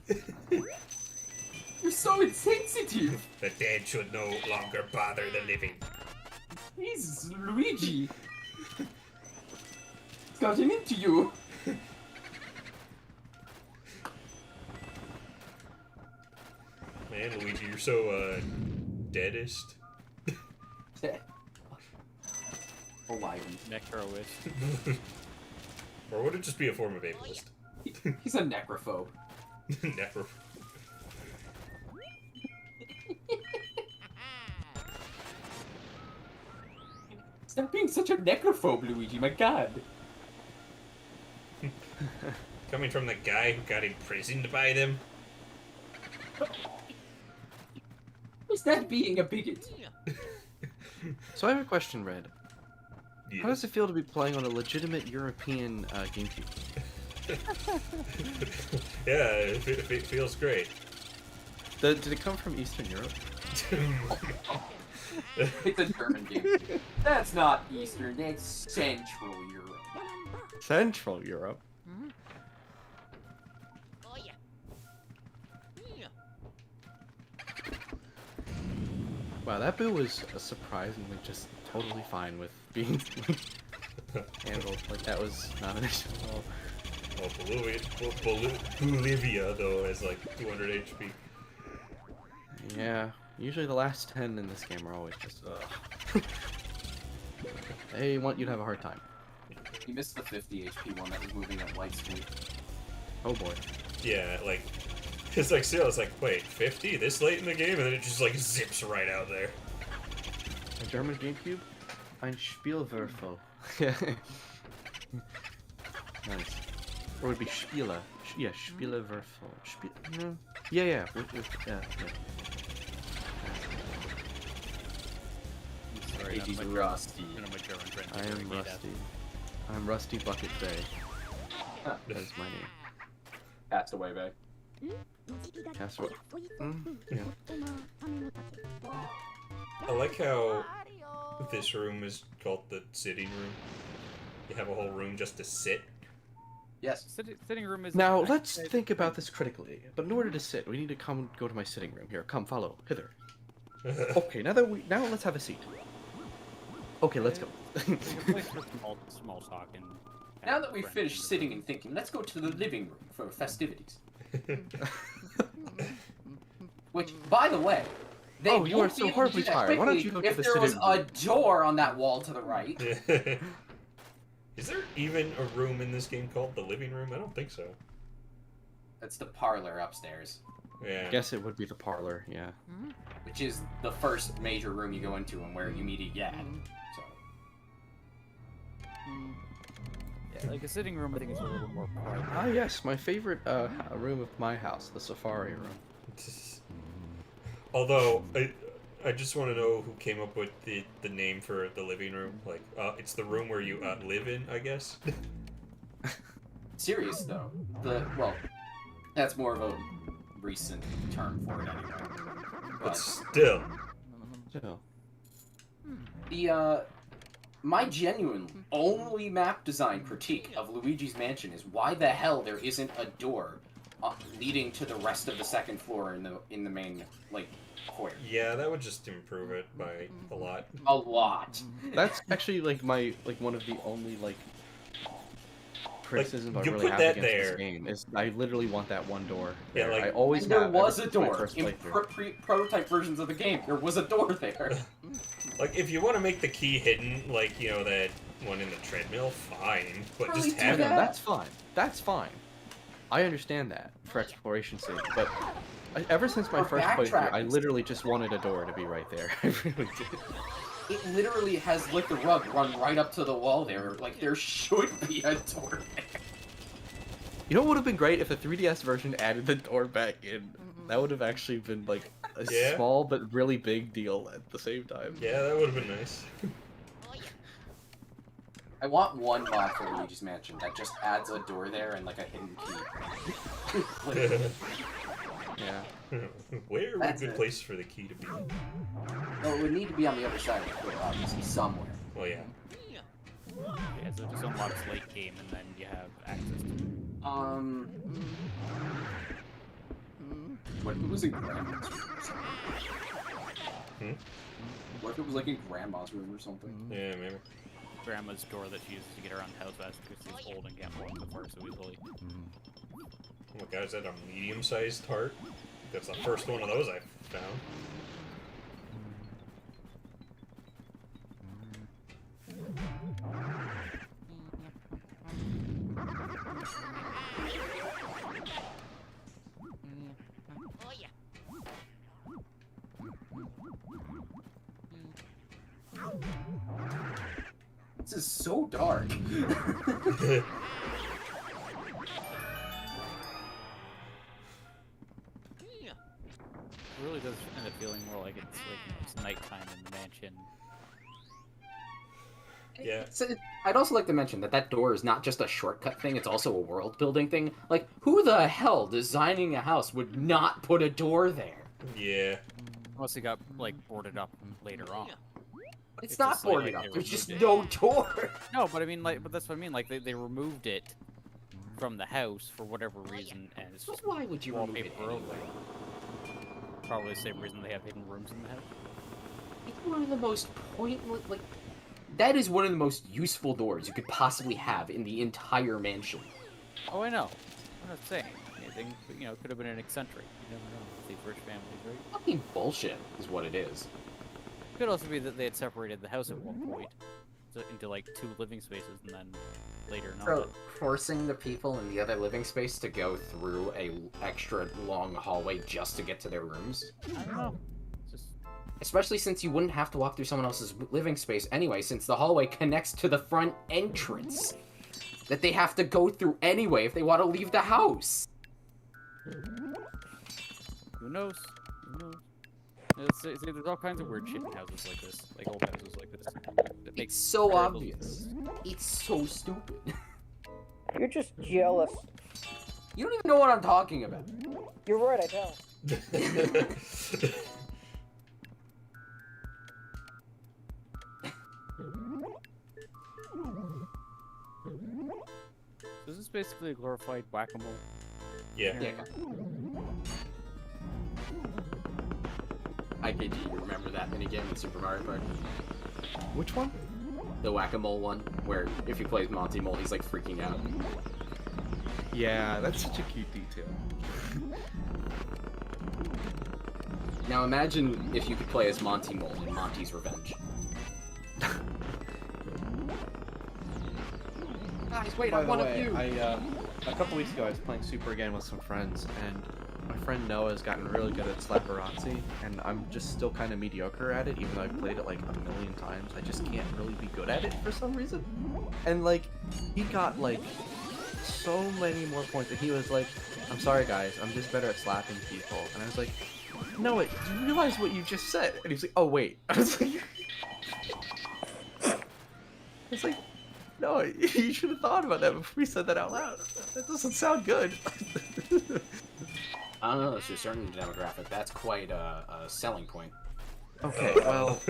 [SPEAKER 2] You're so insensitive.
[SPEAKER 1] The dead should no longer bother the living.
[SPEAKER 2] Jesus, Luigi. It's gotten into you.
[SPEAKER 1] Man, Luigi, you're so deadest.
[SPEAKER 2] Alive.
[SPEAKER 4] Necroist.
[SPEAKER 1] Or would it just be a form of ableist?
[SPEAKER 2] He's a necrophobe.
[SPEAKER 1] Never.
[SPEAKER 2] Stop being such a necrophobe, Luigi, my god.
[SPEAKER 1] Coming from the guy who got imprisoned by them?
[SPEAKER 2] Is that being a bigot?
[SPEAKER 3] So I have a question, Red.
[SPEAKER 1] Yeah.
[SPEAKER 3] How does it feel to be playing on a legitimate European GameCube?
[SPEAKER 1] Yeah, it feels great.
[SPEAKER 3] Did it come from Eastern Europe?
[SPEAKER 2] It's a German game. That's not Eastern, that's Central Europe.
[SPEAKER 3] Central Europe?
[SPEAKER 9] Oh yeah. Yeah.
[SPEAKER 3] Wow, that boo was surprisingly just totally fine with being handled. Like, that was not an issue at all.
[SPEAKER 1] Well, Bolivia, though, has like 200 HP.
[SPEAKER 3] Yeah, usually the last 10 in this game are always just, they want you to have a hard time.
[SPEAKER 2] You missed the 50 HP one that was moving at light speed.
[SPEAKER 3] Oh boy.
[SPEAKER 1] Yeah, like, it's like still, it's like, wait, 50 this late in the game? And then it just like zips right out there.
[SPEAKER 3] A German GameCube? Ein Spielwürfel. Yeah. Nice. Or it would be Spieler. Yeah, Spielewürfel. No. Yeah. Yeah.
[SPEAKER 4] Sorry,
[SPEAKER 2] He's
[SPEAKER 4] none of my
[SPEAKER 2] rusty.
[SPEAKER 4] German- none of my German friends
[SPEAKER 3] I
[SPEAKER 4] are
[SPEAKER 3] am
[SPEAKER 4] gonna get
[SPEAKER 3] Rusty. I'm Rusty Bucket Bay. That's my name.
[SPEAKER 2] Passed away, babe.
[SPEAKER 3] That's what. Yeah.
[SPEAKER 1] I like how this room is called the sitting room. You have a whole room just to sit.
[SPEAKER 2] Yes.
[SPEAKER 4] Sitting room is...
[SPEAKER 3] Now let's think about this critically. But in order to sit, we need to go to my sitting room. Here, come, follow, hither. Okay, now let's have a seat. Okay, let's go.
[SPEAKER 4] It's a place for small talk and...
[SPEAKER 2] Now that we've finished sitting and thinking, let's go to the living room for festivities. Which, by the way, they
[SPEAKER 3] Oh, you
[SPEAKER 2] won't
[SPEAKER 3] are
[SPEAKER 2] be
[SPEAKER 3] so
[SPEAKER 2] able to
[SPEAKER 3] horribly
[SPEAKER 2] do that
[SPEAKER 3] tired. Why don't
[SPEAKER 2] quickly
[SPEAKER 3] you go to
[SPEAKER 2] if
[SPEAKER 3] the
[SPEAKER 2] there was
[SPEAKER 3] sitting
[SPEAKER 2] a
[SPEAKER 3] room?
[SPEAKER 2] door on that wall to the right.
[SPEAKER 1] Is there even a room in this game called the living room? I don't think so.
[SPEAKER 2] That's the parlor upstairs,
[SPEAKER 1] Yeah.
[SPEAKER 3] I guess it would be the parlor, yeah.
[SPEAKER 2] which is the first major room you go into and where you meet a Yad. So,
[SPEAKER 4] Yeah, like a sitting room, I think is a little more private.
[SPEAKER 3] Ah, yes, my favorite room of my house, the safari room.
[SPEAKER 1] Although, I just want to know who came up with the name for the living room. Like, it's the room where you live in, I guess.
[SPEAKER 2] serious though. Well, that's more of a recent term for it anyway.
[SPEAKER 1] But still.
[SPEAKER 3] So,
[SPEAKER 2] My genuine only map design critique of Luigi's Mansion is why the hell there isn't a door leading to the rest of the second floor in the main foyer.
[SPEAKER 1] Yeah, that would just improve it by a lot.
[SPEAKER 2] A lot.
[SPEAKER 3] that's actually one of the only criticisms I
[SPEAKER 1] you
[SPEAKER 3] really
[SPEAKER 1] put
[SPEAKER 3] have
[SPEAKER 1] that
[SPEAKER 3] against
[SPEAKER 1] there.
[SPEAKER 3] this game is I literally want that one door.
[SPEAKER 1] Yeah,
[SPEAKER 3] there.
[SPEAKER 1] like-
[SPEAKER 3] I always
[SPEAKER 2] And there
[SPEAKER 3] have
[SPEAKER 2] was
[SPEAKER 3] ever
[SPEAKER 2] a
[SPEAKER 3] since my
[SPEAKER 2] door
[SPEAKER 3] first
[SPEAKER 2] in
[SPEAKER 3] playthrough.
[SPEAKER 2] prototype versions of the game. There was a door there.
[SPEAKER 1] Like, if you want to make the key hidden, like, you know, that one in the treadmill, fine. But
[SPEAKER 2] Really
[SPEAKER 1] just
[SPEAKER 2] do
[SPEAKER 1] have
[SPEAKER 3] No,
[SPEAKER 1] it.
[SPEAKER 2] that?
[SPEAKER 3] that's fine. That's fine. I understand that for exploration's sake, but ever since my
[SPEAKER 2] For
[SPEAKER 3] first playthrough, I
[SPEAKER 2] backtracking.
[SPEAKER 3] literally just wanted a door to be right there. I really did.
[SPEAKER 2] It literally has the rug run right up to the wall there. Like, there should be a door there.
[SPEAKER 3] You know what would have been great if the 3DS version added the door back in? That would have actually been like a
[SPEAKER 1] Yeah.
[SPEAKER 3] small but really big deal at the same time.
[SPEAKER 1] Yeah, that would have been nice.
[SPEAKER 2] I want one mod for Luigi's Mansion that just adds a door there and like a hidden key.
[SPEAKER 3] Yeah.
[SPEAKER 1] Where would a
[SPEAKER 2] That's
[SPEAKER 1] good
[SPEAKER 2] it.
[SPEAKER 1] place for the key to be?
[SPEAKER 2] No, it would need to be on the other side of the door, obviously, somewhere.
[SPEAKER 1] Well, yeah.
[SPEAKER 4] Yeah, so it just unlocks late game, and then you have access to it.
[SPEAKER 2] What if it was in Grandma's room or something?
[SPEAKER 1] Hmm?
[SPEAKER 2] What if it was like in Grandma's room or something?
[SPEAKER 1] Yeah, maybe.
[SPEAKER 4] Grandma's door that she uses to get around the house fast because she's old and can't walk the far so easily.
[SPEAKER 1] Oh my god, is that a medium-sized heart? That's the first one of those I found.
[SPEAKER 9] Oh yeah.
[SPEAKER 2] This is so dark.
[SPEAKER 4] It really does end up feeling more like it's nighttime in the mansion.
[SPEAKER 1] Yeah.
[SPEAKER 7] I'd also like to mention that that door is not just a shortcut thing, it's also a world building thing. Like, who the hell designing a house would not put a door there?
[SPEAKER 1] Yeah.
[SPEAKER 4] Unless it got like boarded up later on.
[SPEAKER 7] It's
[SPEAKER 4] It's
[SPEAKER 7] not
[SPEAKER 4] just like
[SPEAKER 7] boarded
[SPEAKER 4] they
[SPEAKER 7] up, there's just
[SPEAKER 4] removed
[SPEAKER 7] no door.
[SPEAKER 4] No, but I mean, but that's what I mean. Like they removed it from the house for whatever reason, and it's
[SPEAKER 7] So
[SPEAKER 4] just
[SPEAKER 7] why would you remove it
[SPEAKER 4] wallpaper
[SPEAKER 7] anyway?
[SPEAKER 4] over. Probably the same reason they have hidden rooms in the house.
[SPEAKER 7] It's one of the most pointless, like, that is one of the most useful doors you could possibly have in the entire mansion.
[SPEAKER 4] Oh, I know. I'm not saying anything. But, could have been an eccentric. You never know. These rich families, right?
[SPEAKER 7] Fucking bullshit is what it is.
[SPEAKER 4] Could also be that they had separated the house at one point into like 2 living spaces, and then later not.
[SPEAKER 7] So, forcing the people in the other living space to go through a extra long hallway just to get to their rooms?
[SPEAKER 4] I don't know. It's just
[SPEAKER 7] Especially since you wouldn't have to walk through someone else's living space anyway, since the hallway connects to the front entrance. That they have to go through anyway if they want to leave the house.
[SPEAKER 4] who knows? Who knows? See, there's all kinds of weird shit in houses like this, like old houses like this. That makes
[SPEAKER 7] It's so
[SPEAKER 4] very little
[SPEAKER 7] obvious.
[SPEAKER 4] sense.
[SPEAKER 7] It's so stupid.
[SPEAKER 6] You're just jealous.
[SPEAKER 7] You don't even know what I'm talking about.
[SPEAKER 6] You're right, I don't.
[SPEAKER 4] So this is basically a glorified whack-a-mole.
[SPEAKER 1] Yeah.
[SPEAKER 7] Yeah. IKG, you remember that minigame in Super Mario Party?
[SPEAKER 3] Which one?
[SPEAKER 7] The whack-a-mole one, where if he plays Monty Mole, he's like freaking out.
[SPEAKER 3] Yeah, that's such a cute detail.
[SPEAKER 7] Now imagine if you could play as Monty Mole in Monty's Revenge. Guys, wait,
[SPEAKER 3] By
[SPEAKER 7] I
[SPEAKER 3] the
[SPEAKER 7] want
[SPEAKER 3] way,
[SPEAKER 7] you!
[SPEAKER 3] a couple weeks ago I was playing Super again with some friends, and my friend Noah's gotten really good at Slapperazzi, and I'm just still kind of mediocre at it, even though I've played it like a million times. I just can't really be good at it for some reason. And like, he got like so many more points, and he was like, "I'm sorry guys, I'm just better at slapping people." And I was like, "Noah, do you realize what you just said?" And he's like, "Oh wait." I was like, no, you should have thought about that before you said that out loud. That doesn't sound good.
[SPEAKER 7] I don't know, it's just certain demographic. That's quite a selling point.
[SPEAKER 3] Okay, well,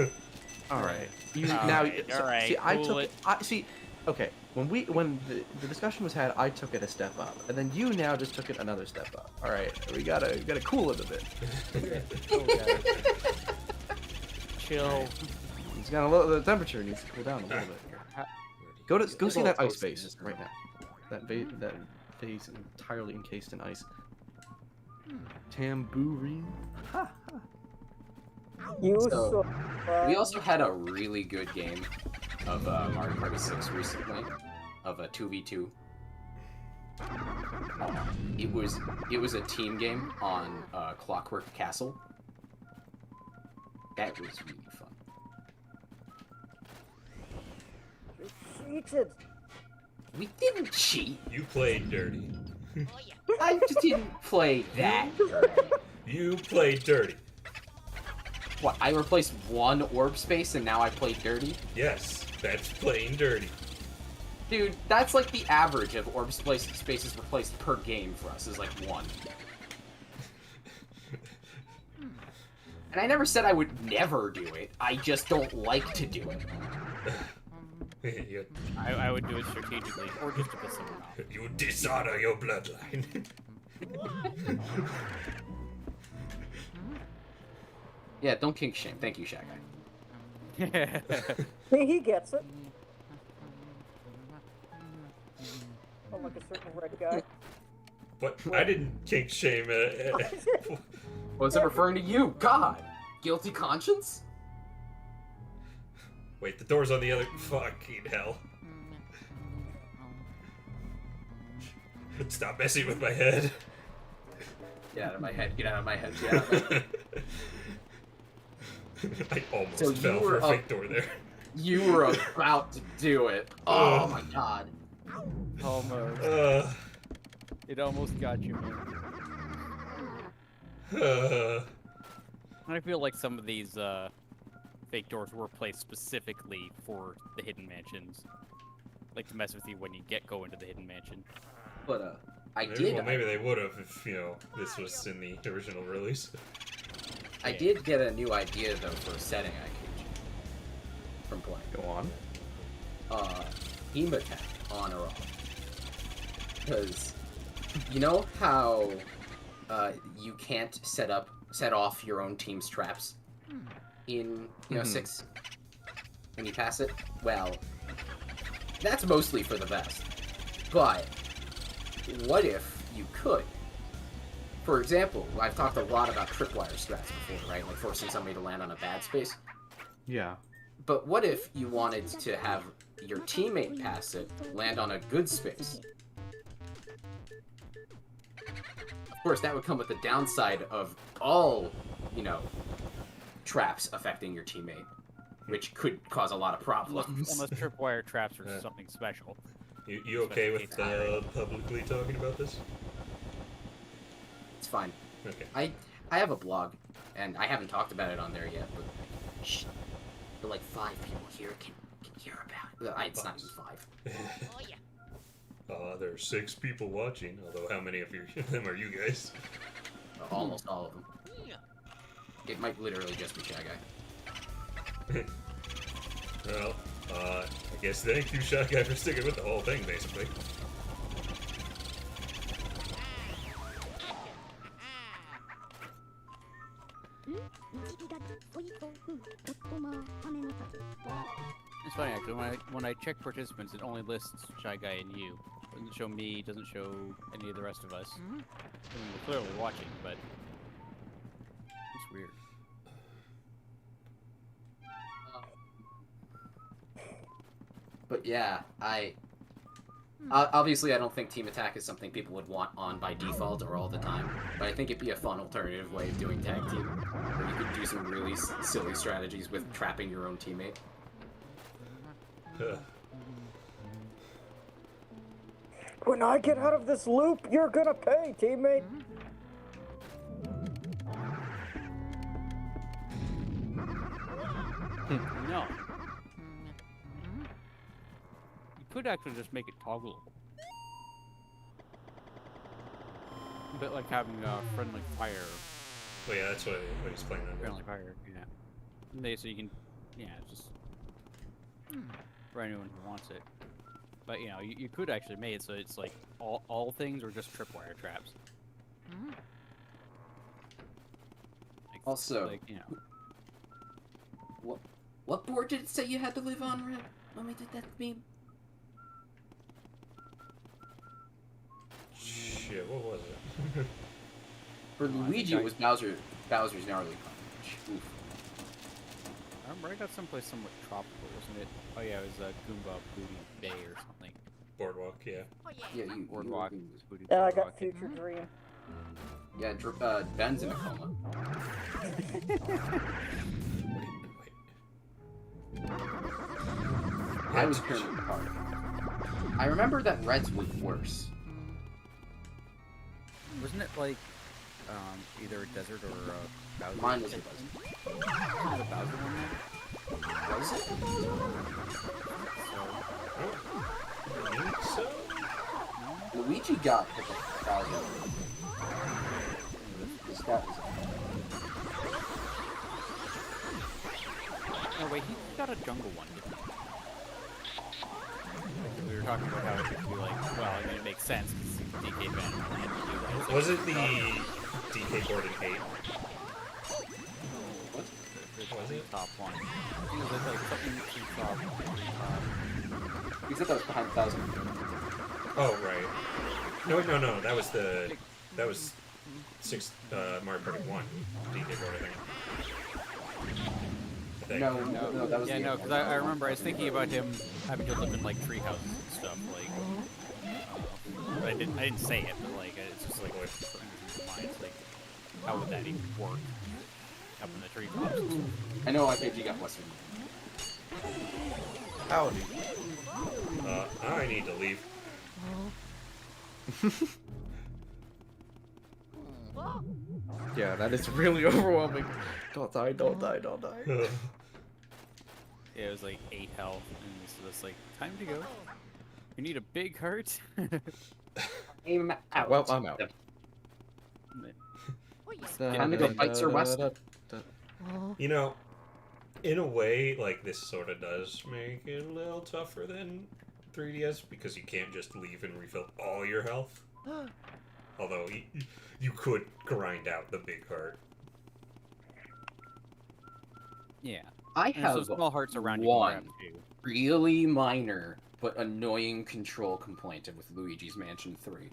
[SPEAKER 3] all right. You now,
[SPEAKER 4] Alright,
[SPEAKER 3] see, I
[SPEAKER 4] cool
[SPEAKER 3] took.
[SPEAKER 4] it.
[SPEAKER 3] I see. Okay, when the discussion was had, I took it a step up, and then you now just took it another step up. All right, we gotta cool it a bit.
[SPEAKER 4] Chill.
[SPEAKER 3] It's got a little. The temperature needs to cool down a little bit. Go see that ice base right now. That vase entirely encased in ice. Tambourine. Ha ha.
[SPEAKER 6] You
[SPEAKER 7] So,
[SPEAKER 6] so
[SPEAKER 7] We also had a really good game of Mario Party 6 recently, of a 2v2. It was a team game on Clockwork Castle. That was really fun.
[SPEAKER 6] cheated.
[SPEAKER 7] We didn't cheat.
[SPEAKER 1] You played dirty.
[SPEAKER 9] Oh yeah.
[SPEAKER 7] I just didn't play that.
[SPEAKER 1] You played dirty.
[SPEAKER 2] What, I replaced one orb space and now I play dirty?
[SPEAKER 1] Yes, that's playing dirty.
[SPEAKER 2] Dude, that's like the average of orb spaces replaced per game for us, is like 1. And I never said I would never do it, I just don't like to do it.
[SPEAKER 1] you,
[SPEAKER 4] I would do it strategically, or just to piss someone off.
[SPEAKER 1] you dishonor your bloodline.
[SPEAKER 2] Yeah, don't kink shame. Thank you, Shy Guy.
[SPEAKER 6] He gets it. Oh, like a certain red guy.
[SPEAKER 1] But I didn't kink shame.
[SPEAKER 2] Was it referring to you? God! Guilty conscience?
[SPEAKER 1] Wait, the door's on the other. Fucking hell! Stop messing with my head.
[SPEAKER 2] Get out of my head, get out of my head, get out of my head.
[SPEAKER 1] I almost
[SPEAKER 2] So you
[SPEAKER 1] fell for
[SPEAKER 2] were
[SPEAKER 1] a fake door there.
[SPEAKER 2] You were about to do it. Oh my god.
[SPEAKER 4] Almost. It almost got you, man. I feel like some of these fake doors were placed specifically for the hidden mansions, like to mess with you when you go into the hidden mansion.
[SPEAKER 2] But I
[SPEAKER 1] maybe,
[SPEAKER 2] did.
[SPEAKER 1] Well, maybe they would have if this was in the original release.
[SPEAKER 2] I did get a new idea though for a setting I could from playing.
[SPEAKER 3] Go on.
[SPEAKER 2] Team attack on or off. Because you know how you can't set off your own team's traps in 6 when you pass it? Well, that's mostly for the best. But what if you could? For example, I've talked a lot about tripwire strats before, right? Like forcing somebody to land on a bad space.
[SPEAKER 3] Yeah.
[SPEAKER 2] But what if you wanted to have your teammate pass it, land on a good space? Of course, that would come with the downside of all, traps affecting your teammate, which could cause a lot of problems.
[SPEAKER 4] Unless tripwire traps are something special.
[SPEAKER 1] You okay with publicly talking about this?
[SPEAKER 2] It's fine.
[SPEAKER 1] Okay.
[SPEAKER 2] I have a blog, and I haven't talked about it on there yet, but shh. But like 5 people here can hear about it. It's not even 5.
[SPEAKER 9] Oh, yeah.
[SPEAKER 1] There are 6 people watching, although how many of them are you guys?
[SPEAKER 2] Almost all of them. It might literally just be Shy Guy.
[SPEAKER 1] Well, I guess thank you, Shy Guy, for sticking with the whole thing, basically.
[SPEAKER 4] It's funny actually. When I check participants, it only lists Shy Guy and you. It doesn't show me. Doesn't show any of the rest of us. I mean, we're clearly watching, but it's weird.
[SPEAKER 2] But yeah, obviously I don't think team attack is something people would want on by default or all the time, but I think it'd be a fun alternative way of doing tag team, where you could do some really silly strategies with trapping your own teammate.
[SPEAKER 6] When I get out of this loop, you're gonna pay, teammate.
[SPEAKER 4] No. You could actually just make it toggleable. A bit like having friendly fire.
[SPEAKER 1] Well, yeah, that's what he's playing on.
[SPEAKER 4] Friendly fire, yeah. So you can, just for anyone who wants it. But you could actually make it so it's like all things or just tripwire traps. Like,
[SPEAKER 2] Also,
[SPEAKER 4] like
[SPEAKER 2] what board did it say you had to live on, Red? When we did that meme?
[SPEAKER 1] Shit, what was it?
[SPEAKER 2] For Luigi, it was Bowser's gnarly punch. Oof.
[SPEAKER 4] I remember I got someplace somewhat tropical, wasn't it? Oh yeah, it was Goomba Booty Bay or something.
[SPEAKER 1] Boardwalk, yeah.
[SPEAKER 9] Oh, yeah.
[SPEAKER 2] Yeah, you
[SPEAKER 4] Boardwalk.
[SPEAKER 2] you-
[SPEAKER 4] Booty
[SPEAKER 6] Yeah, I
[SPEAKER 4] Boardwalk.
[SPEAKER 6] got Future Dream.
[SPEAKER 2] Yeah, Ben's in a coma. I was Pyramid Party. I remember that Red's was worse.
[SPEAKER 4] Wasn't it like either a desert or a Bowser.
[SPEAKER 7] Mine was a Bowser.
[SPEAKER 4] Was it a Bowser one then?
[SPEAKER 7] Was it?
[SPEAKER 1] I think so?
[SPEAKER 7] Luigi got the Bowser. This guy was
[SPEAKER 4] No, wait, he got a jungle one, didn't he? Like, we were talking about how it could be like, well, I mean, it makes sense because DK banned him and do that. It's like,
[SPEAKER 1] Was it the DK board in 8?
[SPEAKER 4] was it? Top one. I think it was like something top.
[SPEAKER 7] You said that was behind 1,000.
[SPEAKER 1] Oh, right. No, that was Mario Party 1 DK board, I think.
[SPEAKER 7] No, that was
[SPEAKER 4] Yeah,
[SPEAKER 7] the
[SPEAKER 4] no, because I remember I was thinking about him having to live in like tree houses and stuff. Like, I didn't say it, but like it's just like what mind. Like, how would that even work up in the tree tops? And stuff?
[SPEAKER 7] I know IKG got Western.
[SPEAKER 3] Howdy.
[SPEAKER 1] I need to leave.
[SPEAKER 3] Yeah, that is really overwhelming. Don't die, don't die, don't die.
[SPEAKER 4] Yeah, it was like 8 health, and so it's like time to go. You need a big heart.
[SPEAKER 7] Aim out.
[SPEAKER 3] Well, I'm out.
[SPEAKER 7] Time to go fight Sir West.
[SPEAKER 1] You know, in a way, like, this sort of does make it a little tougher than 3DS, because you can't just leave and refill all your health. Although, you could grind out the big heart.
[SPEAKER 4] Yeah.
[SPEAKER 7] I
[SPEAKER 4] And
[SPEAKER 7] have
[SPEAKER 4] so small hearts around
[SPEAKER 7] one
[SPEAKER 4] you can grab too.
[SPEAKER 7] really minor but annoying control complaint with Luigi's Mansion 3.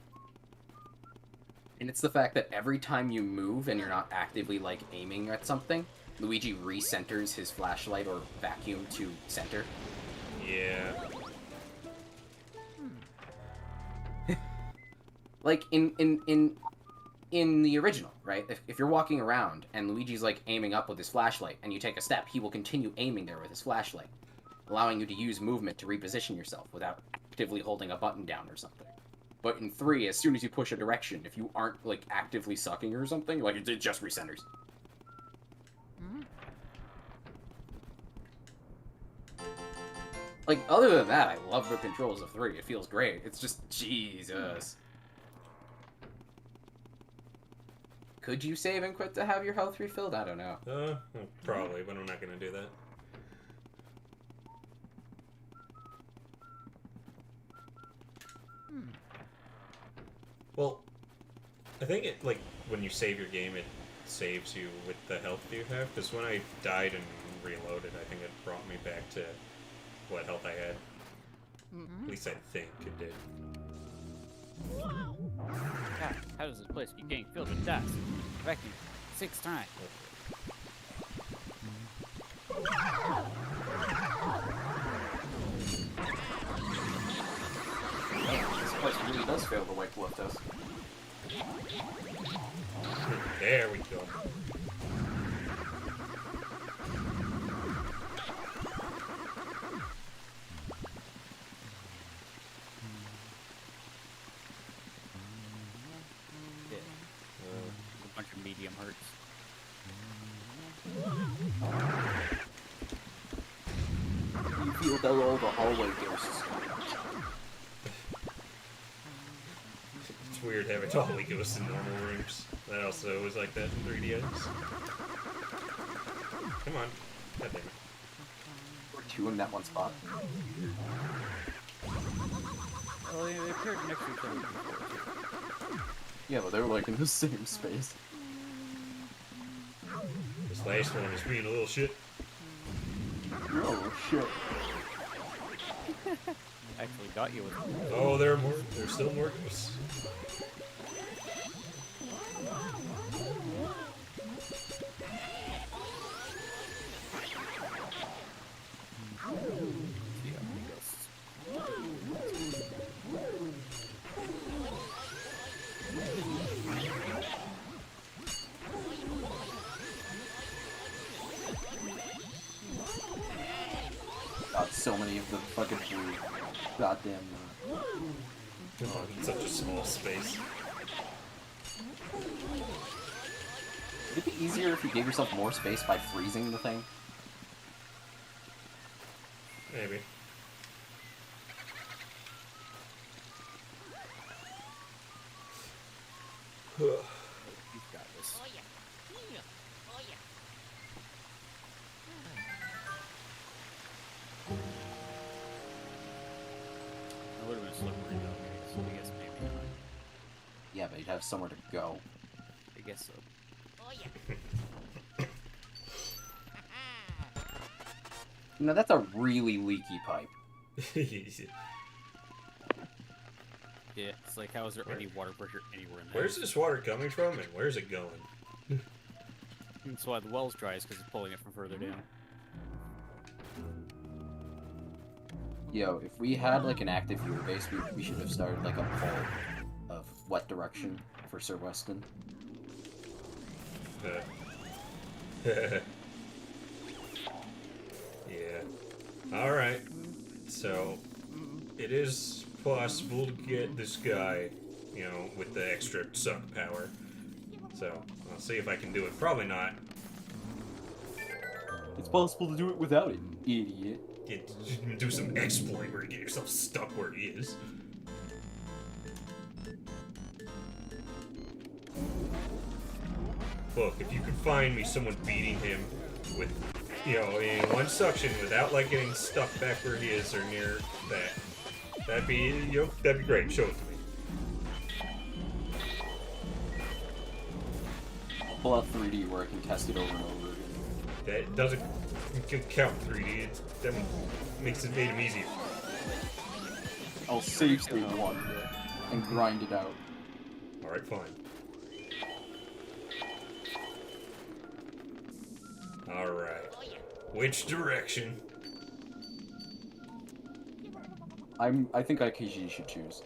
[SPEAKER 7] And it's the fact that every time you move and you're not actively, like, aiming at something, Luigi recenters his flashlight or vacuum to center.
[SPEAKER 1] Yeah.
[SPEAKER 7] Like, in the original, right? If you're walking around and Luigi's, like, aiming up with his flashlight and you take a step, he will continue aiming there with his flashlight, allowing you to use movement to reposition yourself without actively holding a button down or something. But in 3, as soon as you push a direction, if you aren't, like, actively sucking or something, like, it just recenters. Like, other than that, I love the controls of 3. It feels great. It's just, Jesus. Could you save and quit to have your health refilled? I don't know.
[SPEAKER 1] Probably, but I'm not gonna do that. Well, I think it, like, when you save your game, it saves you with the health you have, because when I died and reloaded, I think it brought me back to what health I had. At least I think it did.
[SPEAKER 4] God, how does this place keep getting filled with dust? Vacuum 6 times.
[SPEAKER 2] This place really does fail the white glove test.
[SPEAKER 1] There we go.
[SPEAKER 4] A bunch of medium hearts.
[SPEAKER 2] You feel that all the hallway ghosts.
[SPEAKER 1] It's weird having hallway ghosts in normal rooms. That also was like that in 3DS. Come on. God damn it.
[SPEAKER 2] We're 2 in that one spot.
[SPEAKER 4] Well, they appeared next to each other before.
[SPEAKER 2] Yeah, but they were like in the same space.
[SPEAKER 1] This last one is being a little shit.
[SPEAKER 2] Oh shit.
[SPEAKER 4] Actually got you with
[SPEAKER 1] Oh, there are more. There's still more ghosts.
[SPEAKER 2] God, so many of the fucking blue goddamn.
[SPEAKER 1] Come on, it's such a small space.
[SPEAKER 2] Would it be easier if you gave yourself more space by freezing the thing?
[SPEAKER 1] Maybe.
[SPEAKER 4] You've got this.
[SPEAKER 9] Oh yeah. Oh yeah.
[SPEAKER 4] I would have been slippery though, so I guess maybe not.
[SPEAKER 2] Yeah, but you'd have somewhere to go.
[SPEAKER 4] I guess so.
[SPEAKER 9] Oh yeah.
[SPEAKER 2] No, that's a really leaky pipe.
[SPEAKER 4] Yeah, it's like, how is there any water pressure anywhere in there?
[SPEAKER 1] Where's this water coming from, and where's it going?
[SPEAKER 4] That's why the well's dry, is because it's pulling it from further down.
[SPEAKER 2] Yo, if we had like an active viewer base, we should have started like a poll of what direction for Sir Weston.
[SPEAKER 1] Yeah. Alright. So, it is possible to get this guy, you know, with the extra suck power. So, I'll see if I can do it. Probably not.
[SPEAKER 2] It's possible to do it without it, idiot.
[SPEAKER 1] Do some exploit where you get yourself stuck where he is. Look, if you could find me someone beating him with, you know, in one suction without, like, getting stuck back where he is or near that, that'd be, you know, that'd be great. Show it to me.
[SPEAKER 2] I'll pull out 3D where I can test it over and over again.
[SPEAKER 1] That doesn't count 3D. That makes it made him easier.
[SPEAKER 2] I'll save state one and grind it out.
[SPEAKER 1] Alright, fine. Alright. Which direction?
[SPEAKER 2] I think IKG should choose.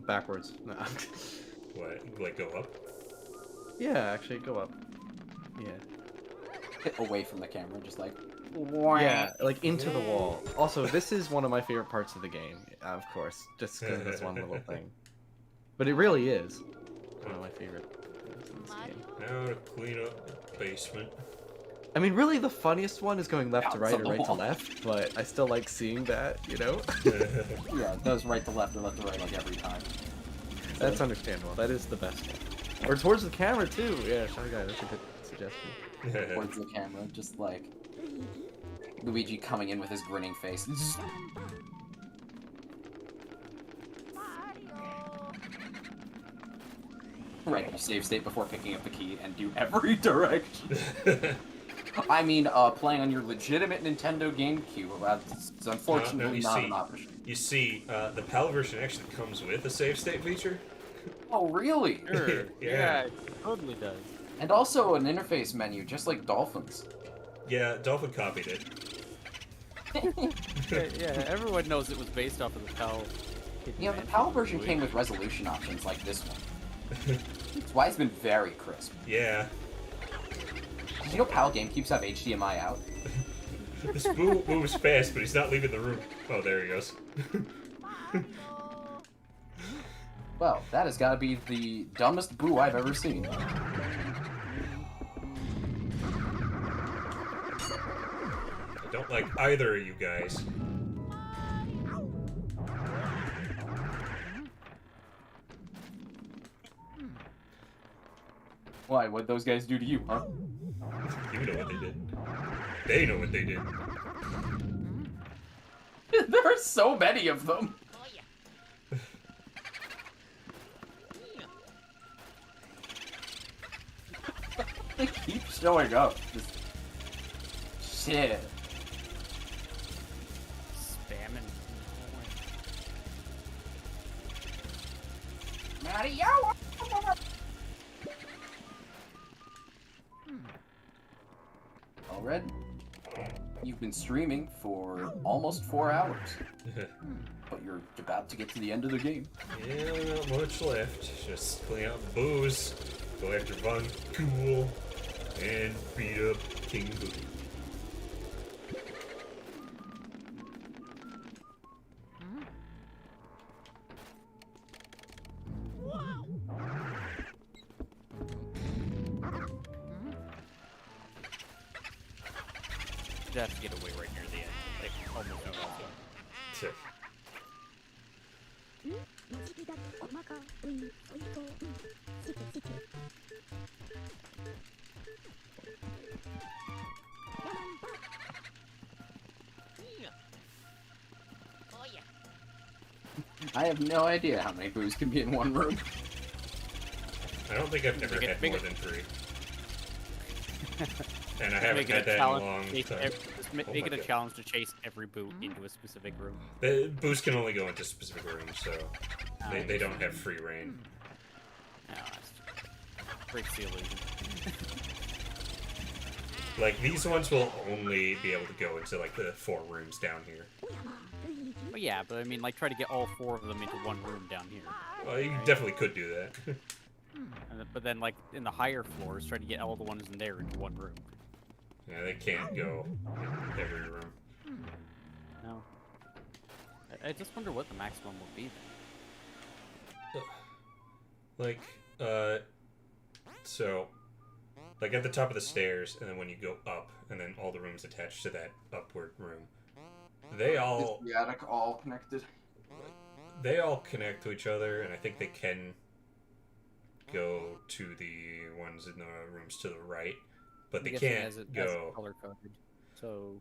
[SPEAKER 3] Backwards. No.
[SPEAKER 1] What? Like, go up?
[SPEAKER 3] Yeah, actually, go up. Yeah.
[SPEAKER 2] Hit away from the camera, just like.
[SPEAKER 3] Yeah, like into the wall. Also, this is one of my favorite parts of the game, of course, just because of this one little thing. But it really is one of my favorite things in this game.
[SPEAKER 1] Now to clean up the basement.
[SPEAKER 3] I mean, really, the funniest one is going left to
[SPEAKER 2] Bounce
[SPEAKER 3] right
[SPEAKER 2] on
[SPEAKER 3] or
[SPEAKER 2] the
[SPEAKER 3] right to
[SPEAKER 2] wall.
[SPEAKER 3] left, but I still like seeing that, you know?
[SPEAKER 2] Yeah, it does right to left or left to right like every time.
[SPEAKER 3] That's understandable. That is the best one. Or towards the camera, too. Yeah, Shy Guy, that's a good suggestion.
[SPEAKER 2] Towards the camera, just like Luigi coming in with his grinning face. Right, you save state before picking up the key and do every direction. I mean, playing on your legitimate Nintendo GameCube, it's unfortunately
[SPEAKER 1] you
[SPEAKER 2] not
[SPEAKER 1] see-
[SPEAKER 2] an option.
[SPEAKER 1] You see, the PAL version actually comes with a save state feature.
[SPEAKER 2] Oh, really?
[SPEAKER 4] Sure.
[SPEAKER 1] Yeah.
[SPEAKER 4] It totally does.
[SPEAKER 2] And also an interface menu, just like Dolphins.
[SPEAKER 1] Yeah, Dolphin copied it.
[SPEAKER 4] Yeah, everyone knows it was based off of the PAL.
[SPEAKER 2] You know, the PAL version came with resolution options like this one. That's why it's been very crisp.
[SPEAKER 1] Yeah.
[SPEAKER 2] Did you know PAL GameCubes have HDMI out?
[SPEAKER 1] This boo moves fast, but he's not leaving the room. Oh, there he goes.
[SPEAKER 2] Well, that has got to be the dumbest boo I've ever seen.
[SPEAKER 1] I don't like either of you guys.
[SPEAKER 2] Why? What'd those guys do to you, huh?
[SPEAKER 1] You know what they did. They know what they did.
[SPEAKER 2] There are so many of them.
[SPEAKER 9] Oh yeah.
[SPEAKER 2] They keep showing up. Just... Shit.
[SPEAKER 4] Spamming.
[SPEAKER 2] Mario! All Red, you've been streaming for almost 4 hours, but you're about to get to the end of the game.
[SPEAKER 1] Yeah, not much left. Just clean out the booze, go after Von Cool, and beat up King Boo.
[SPEAKER 4] You'd have to get away right near the end. Like, almost no health.
[SPEAKER 1] Tch.
[SPEAKER 9] Oh yeah.
[SPEAKER 2] I have no idea how many boos can be in one room.
[SPEAKER 1] I don't think I've ever
[SPEAKER 4] Make it-
[SPEAKER 1] had
[SPEAKER 4] make
[SPEAKER 1] more
[SPEAKER 4] it-
[SPEAKER 1] than 3. And I haven't
[SPEAKER 4] Make it
[SPEAKER 1] had
[SPEAKER 4] a
[SPEAKER 1] that in a
[SPEAKER 4] challenge.
[SPEAKER 1] long
[SPEAKER 4] Chase
[SPEAKER 1] time.
[SPEAKER 4] just
[SPEAKER 1] Oh
[SPEAKER 4] make
[SPEAKER 1] my
[SPEAKER 4] it a
[SPEAKER 1] God.
[SPEAKER 4] challenge to chase every boo into a specific room.
[SPEAKER 1] The boosts can only go into specific rooms, so they
[SPEAKER 4] Oh.
[SPEAKER 1] don't have free reign.
[SPEAKER 4] No, breaks the illusion.
[SPEAKER 1] Like, these ones will only be able to go into, like, the 4 rooms down here.
[SPEAKER 4] Well, yeah, but I mean, like, try to get all 4 of them into one room down here.
[SPEAKER 1] Well, you definitely could do that.
[SPEAKER 4] But then, like, in the higher floors, try to get all the ones in there into one room.
[SPEAKER 1] Yeah, they can't go in every room.
[SPEAKER 4] No. I just wonder what the maximum would be then.
[SPEAKER 1] Like, so, like at the top of the stairs, and then when you go up, and then all the rooms attached to that upward room, they all
[SPEAKER 2] Is the attic all connected?
[SPEAKER 1] connect to each other, and I think they can go to the ones in the rooms to the right, but
[SPEAKER 4] I'm
[SPEAKER 1] they
[SPEAKER 4] guessing
[SPEAKER 1] can't
[SPEAKER 4] as it- as
[SPEAKER 1] go.
[SPEAKER 4] color coded. So,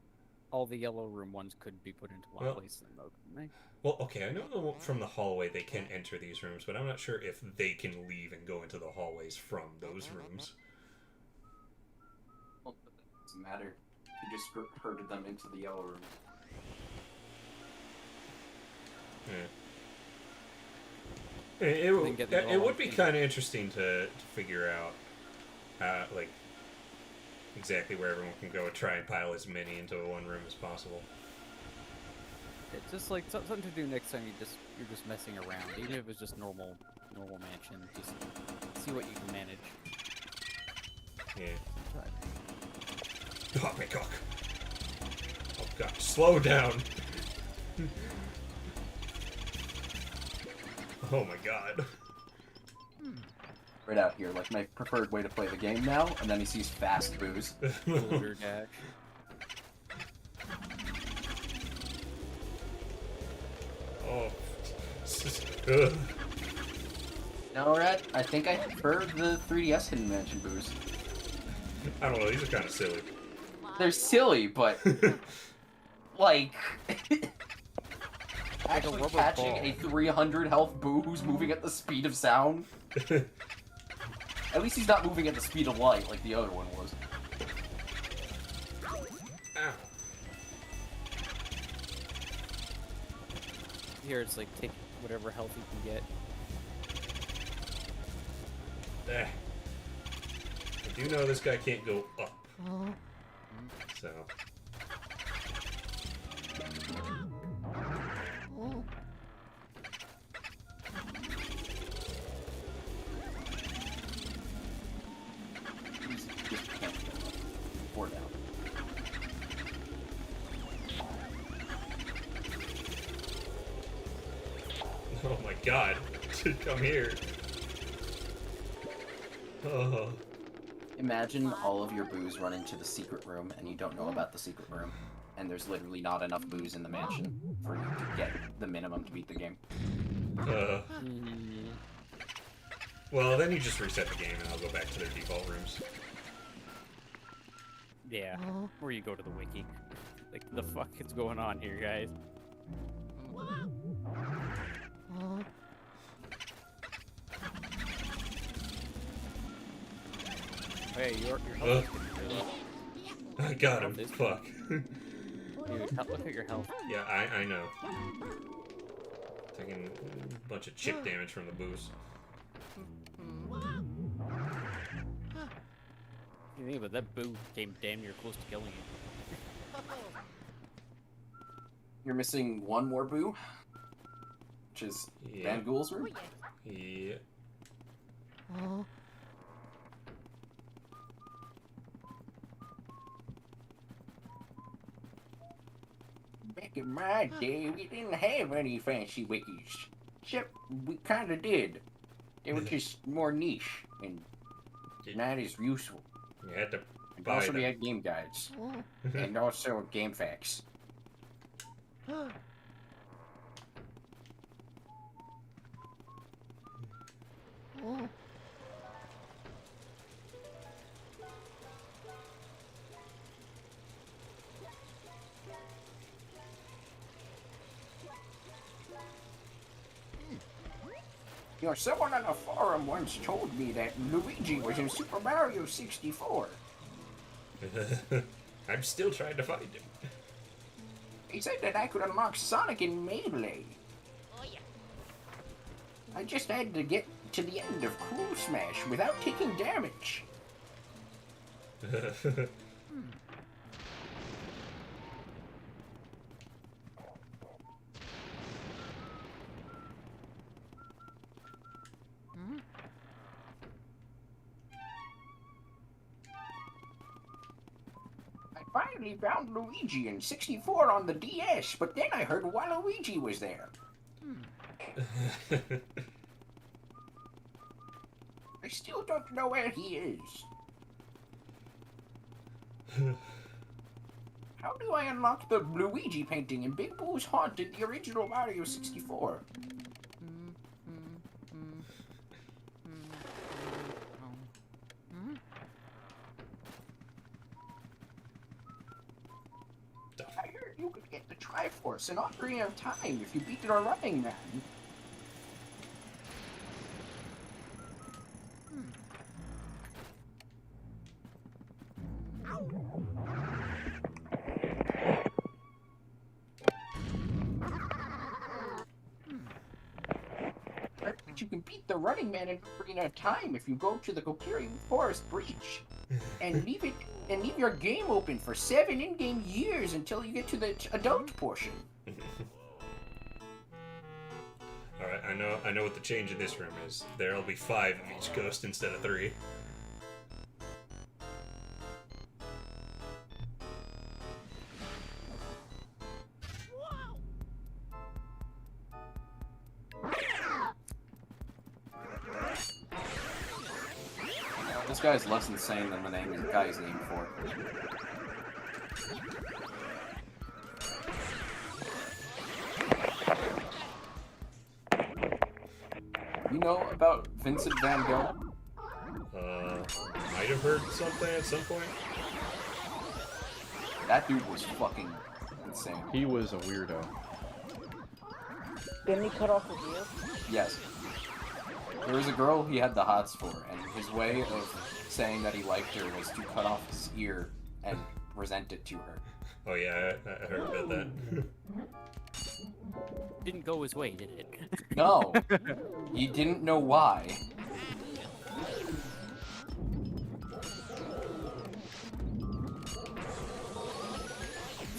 [SPEAKER 4] all the yellow room ones could be put into one
[SPEAKER 1] Well-
[SPEAKER 4] place then, though, couldn't they?
[SPEAKER 1] Well, okay, I know from the hallway they can enter these rooms, but I'm not sure if they can leave and go into the hallways from those rooms.
[SPEAKER 2] Well, it doesn't matter. You just herded them into the yellow room.
[SPEAKER 1] Yeah. It
[SPEAKER 4] Then get them
[SPEAKER 1] it
[SPEAKER 4] all
[SPEAKER 1] would be
[SPEAKER 4] in.
[SPEAKER 1] kind of interesting to figure out, like, exactly where everyone can go and try and pile as many into one room as possible.
[SPEAKER 4] It's just like something to do next time you're just messing around, even if it's just normal mansion. Just see what you can manage.
[SPEAKER 1] Yeah. Oh my god. Oh god, slow down. Oh my god.
[SPEAKER 2] Right out here, like my preferred way to play the game now, and then he sees fast boos.
[SPEAKER 4] Boulder dash.
[SPEAKER 1] Oh. Ugh.
[SPEAKER 2] No, Red, I think I prefer the 3DS Hidden Mansion boos.
[SPEAKER 1] I don't know, these are kind of silly.
[SPEAKER 2] They're silly, but like actually
[SPEAKER 4] rubber
[SPEAKER 2] catching
[SPEAKER 4] ball.
[SPEAKER 2] a 300 health boo who's moving at the speed of sound. At least he's not moving at the speed of light like the other one was.
[SPEAKER 1] Ow.
[SPEAKER 4] Here it's like take whatever health you can get.
[SPEAKER 1] Eh. I do know this guy can't go up. So.
[SPEAKER 2] He's just can't get up. 4 down.
[SPEAKER 1] Oh my god. Come here. Oh.
[SPEAKER 2] Imagine all of your boos run into the secret room and you don't know about the secret room. And there's literally not enough boos in the mansion for you to get the minimum to beat the game.
[SPEAKER 1] Well, then you just reset the game and I'll go back to their default rooms.
[SPEAKER 4] Yeah. Or you go to the wiki. Like, the fuck is going on here, guys? Hey, your health is pretty low.
[SPEAKER 1] I got him.
[SPEAKER 4] This-
[SPEAKER 1] Fuck.
[SPEAKER 4] Dude, look at your health.
[SPEAKER 1] Yeah, I know. Taking a bunch of chip damage from the boost.
[SPEAKER 4] You think about that boo came damn near close to killing you.
[SPEAKER 2] You're missing one more boo, which is
[SPEAKER 1] Yeah.
[SPEAKER 2] Van Ghoul's room.
[SPEAKER 1] Yeah.
[SPEAKER 5] Back in my day, we didn't have any fancy wikis. Except we kinda did. They were just more niche and not as useful.
[SPEAKER 1] You had to buy
[SPEAKER 5] Also, we
[SPEAKER 1] them.
[SPEAKER 5] had game guides. And also game facts. You know, someone on a forum once told me that Luigi was in Super Mario 64.
[SPEAKER 1] I'm still trying to find him.
[SPEAKER 5] He said that I could unlock Sonic in Melee.
[SPEAKER 9] Oh yeah.
[SPEAKER 5] I just had to get to the end of Cool Smash without taking damage. I finally found Luigi in 64 on the DS, but then I heard Waluigi was there. I still don't know where he is. How do I unlock the Luigi painting in Big Boo's Haunt in the original Mario 64? I heard you could get the Triforce in Ocarina of Time if you beat it on Running Man. But you can beat the Running Man in Ocarina of Time if you go to the Kokiri Forest Breach and leave your game open for 7 in-game years until you get to the adult portion.
[SPEAKER 1] Alright, I know what the change in this room is. There'll be 5 of each ghost instead of 3.
[SPEAKER 2] This guy's less insane than the guy's named for. You know about Vincent Van Gogh?
[SPEAKER 1] Might have heard something at some point.
[SPEAKER 2] That dude was fucking insane.
[SPEAKER 3] He was a weirdo.
[SPEAKER 6] Didn't he cut off his ear?
[SPEAKER 2] Yes. There was a girl he had the hots for, and his way of saying that he liked her was to cut off his ear and present it to her.
[SPEAKER 1] Oh yeah, I heard about that.
[SPEAKER 4] Didn't go his way, did it?
[SPEAKER 2] No! He didn't know why.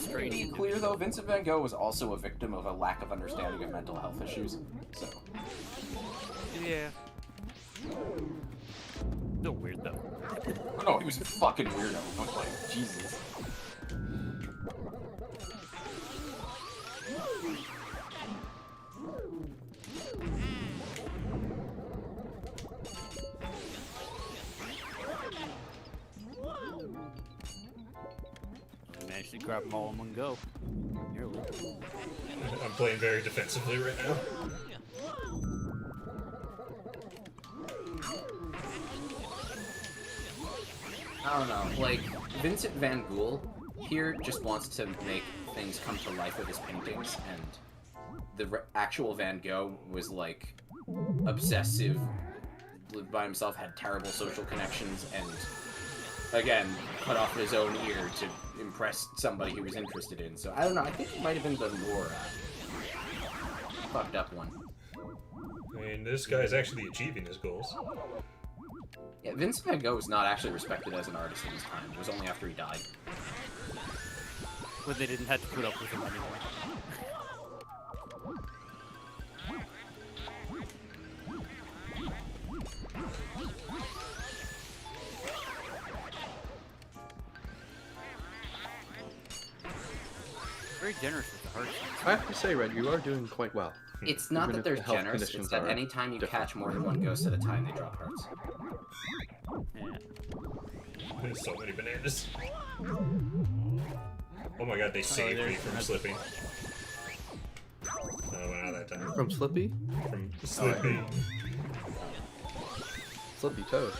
[SPEAKER 2] To be clear though, Vincent Van Gogh was also a victim of a lack of understanding of mental health issues, so...
[SPEAKER 4] Yeah. Still weird though.
[SPEAKER 2] No, he was a fucking weirdo. I'm like, Jesus.
[SPEAKER 4] I managed to grab them all in one go. Nearly.
[SPEAKER 1] I'm playing very defensively right now.
[SPEAKER 7] I don't know, like, Vincent Van Gogh here just wants to make things come to life with his paintings, and the actual Van Gogh was, like, obsessive, lived by himself, had terrible social connections, and, again, cut off his own ear to impress somebody he was interested in. So, I don't know, I think it might have been the more fucked up one.
[SPEAKER 1] I mean, this guy's actually achieving his goals.
[SPEAKER 7] Yeah, Vincent Van Gogh was not actually respected as an artist in his time. It was only after he died.
[SPEAKER 4] But they didn't have to put up with him anymore. Very generous with them. hearts.
[SPEAKER 3] I have to say, Red, you are doing quite well.
[SPEAKER 7] It's not
[SPEAKER 3] Even
[SPEAKER 7] that
[SPEAKER 3] if
[SPEAKER 7] they're
[SPEAKER 3] the health
[SPEAKER 7] generous,
[SPEAKER 3] conditions
[SPEAKER 7] it's that
[SPEAKER 3] are
[SPEAKER 7] anytime you
[SPEAKER 3] different.
[SPEAKER 7] catch more than one ghost at a time, they drop hearts.
[SPEAKER 4] Yeah.
[SPEAKER 1] There's so many bananas. Oh my god, they saved me
[SPEAKER 4] there's
[SPEAKER 1] from
[SPEAKER 4] another-
[SPEAKER 1] slipping. Oh, not that time.
[SPEAKER 3] From Slippy?
[SPEAKER 1] From slipping.
[SPEAKER 3] Slippy Toad.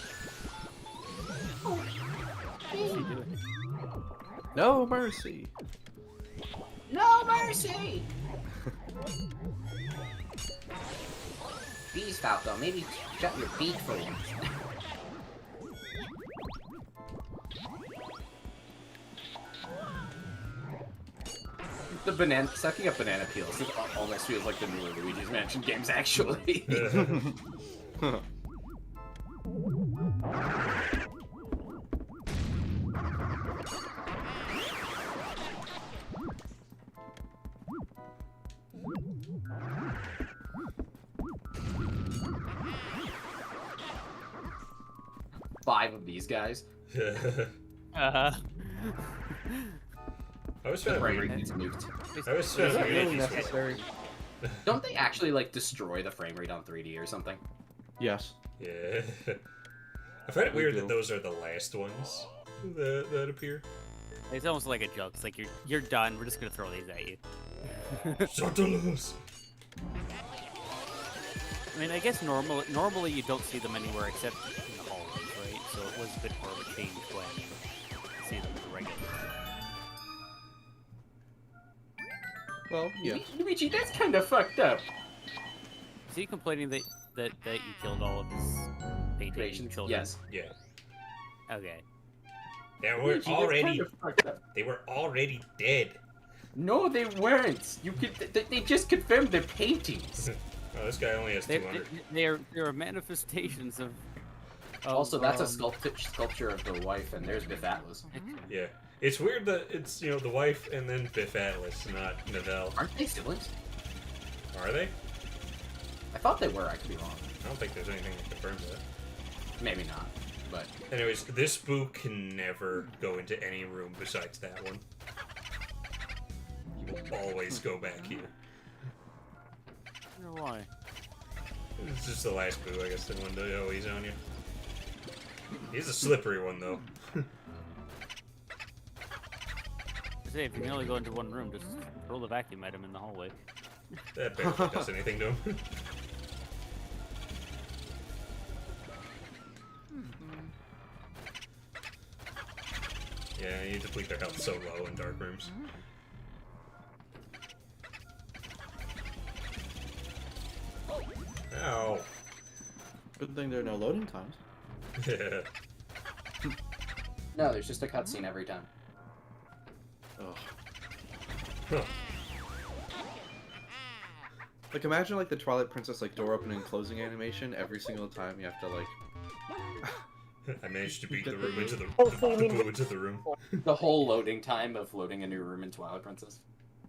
[SPEAKER 4] What's he doing?
[SPEAKER 3] No mercy!
[SPEAKER 5] No mercy!
[SPEAKER 7] Bees, Falco, maybe shut your beak for once. The banana, sucking up banana peels, it almost feels like the newer Luigi's Mansion games, actually. Five of these guys.
[SPEAKER 4] Uh,
[SPEAKER 1] I was
[SPEAKER 7] The
[SPEAKER 1] trying
[SPEAKER 7] frame
[SPEAKER 1] to
[SPEAKER 7] rate
[SPEAKER 1] read.
[SPEAKER 7] gets nuked.
[SPEAKER 1] I was
[SPEAKER 3] Is
[SPEAKER 1] trying
[SPEAKER 3] that
[SPEAKER 1] to read
[SPEAKER 3] really
[SPEAKER 1] these
[SPEAKER 3] necessary?
[SPEAKER 7] Don't they actually, like, destroy the frame rate on 3D or something?
[SPEAKER 3] Yes.
[SPEAKER 1] Yeah. I find it
[SPEAKER 3] We
[SPEAKER 1] weird
[SPEAKER 3] do.
[SPEAKER 1] that those are the last ones that appear.
[SPEAKER 4] it's almost like a joke. It's like you're done. We're just gonna throw these at you.
[SPEAKER 1] Sortilus!
[SPEAKER 4] I mean, I guess normally you don't see them anywhere except in the hallways, right? So it was a bit more of a change when you see them in the regular.
[SPEAKER 3] Well, yeah.
[SPEAKER 7] Luigi, that's kind of fucked up.
[SPEAKER 4] Is he complaining that you killed all of his painting
[SPEAKER 7] Creations?
[SPEAKER 4] children?
[SPEAKER 7] Yes.
[SPEAKER 1] Yeah.
[SPEAKER 4] Okay.
[SPEAKER 1] They were
[SPEAKER 7] Luigi, that's
[SPEAKER 1] already
[SPEAKER 7] kind of fucked up.
[SPEAKER 1] they were already dead.
[SPEAKER 7] No, they weren't. You could. They just confirmed they're paintings.
[SPEAKER 1] Oh, this guy only has 200.
[SPEAKER 4] They're manifestations of
[SPEAKER 7] Also, that's a sculpture of the wife, and there's Biff Atlas.
[SPEAKER 1] Yeah. It's weird that it's, the wife and then Biff Atlas, not Novell.
[SPEAKER 7] Aren't they siblings?
[SPEAKER 1] Are they?
[SPEAKER 7] I thought they were. I could be wrong.
[SPEAKER 1] I don't think there's anything that confirms that.
[SPEAKER 7] Maybe not. But
[SPEAKER 1] Anyways, this boo can never go into any room besides that one. He will always go back here.
[SPEAKER 4] I don't know why.
[SPEAKER 1] It's just the last boo, I guess, the one to always on you. He's a slippery one, though.
[SPEAKER 4] Say, if you can only go into one room, just throw the vacuum at him in the hallway.
[SPEAKER 1] That barely does anything to him. Yeah, you deplete their health so low in dark rooms. Ow.
[SPEAKER 3] Good thing there are no loading times.
[SPEAKER 1] Yeah.
[SPEAKER 7] no, there's just a cutscene every time.
[SPEAKER 3] Ugh.
[SPEAKER 1] Huh.
[SPEAKER 3] Like, imagine, like, the Twilight Princess, like, door opening and closing animation every single time you have to, like...
[SPEAKER 1] I managed to beat the room into the
[SPEAKER 6] so you mean-
[SPEAKER 1] boo into the room.
[SPEAKER 7] The whole loading time of loading a new room in Twilight Princess.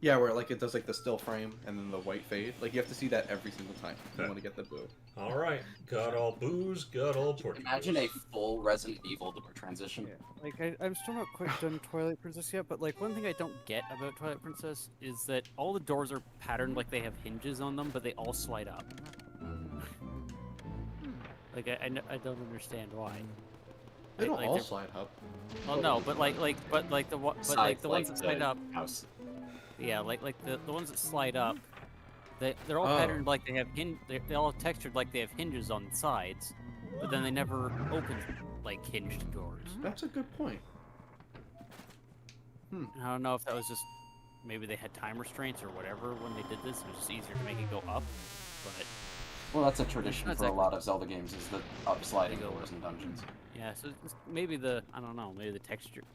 [SPEAKER 3] Yeah, where, like, it does, like, the still frame and then the white fade. Like, you have to see that every single time if you want to get the boo.
[SPEAKER 1] Alright, got all booze, got all porky.
[SPEAKER 2] Imagine a full Resident Evil door transition.
[SPEAKER 4] Like, I'm still not quite done Twilight Princess yet, but, like, one thing I don't get about Twilight Princess is that all the doors are patterned like they have hinges on them, but they all slide up. Like, I don't understand why.
[SPEAKER 3] They don't
[SPEAKER 4] Like,
[SPEAKER 3] all
[SPEAKER 4] they're-
[SPEAKER 3] slide up.
[SPEAKER 4] Well, no, but like the ones that slide up,
[SPEAKER 7] House.
[SPEAKER 4] yeah, like the ones that slide up, they're all
[SPEAKER 3] Oh.
[SPEAKER 4] patterned like they have they're all textured like they have hinges on the sides, but then they never open like hinged doors.
[SPEAKER 3] That's a good point.
[SPEAKER 4] I don't know if that was just maybe they had time restraints or whatever when they did this. It was just easier to make it go up, but
[SPEAKER 2] Well, that's a tradition
[SPEAKER 4] That's
[SPEAKER 2] for a
[SPEAKER 4] like-
[SPEAKER 2] lot of Zelda games, is the up-sliding doors in dungeons.
[SPEAKER 4] yeah. So maybe I don't know, maybe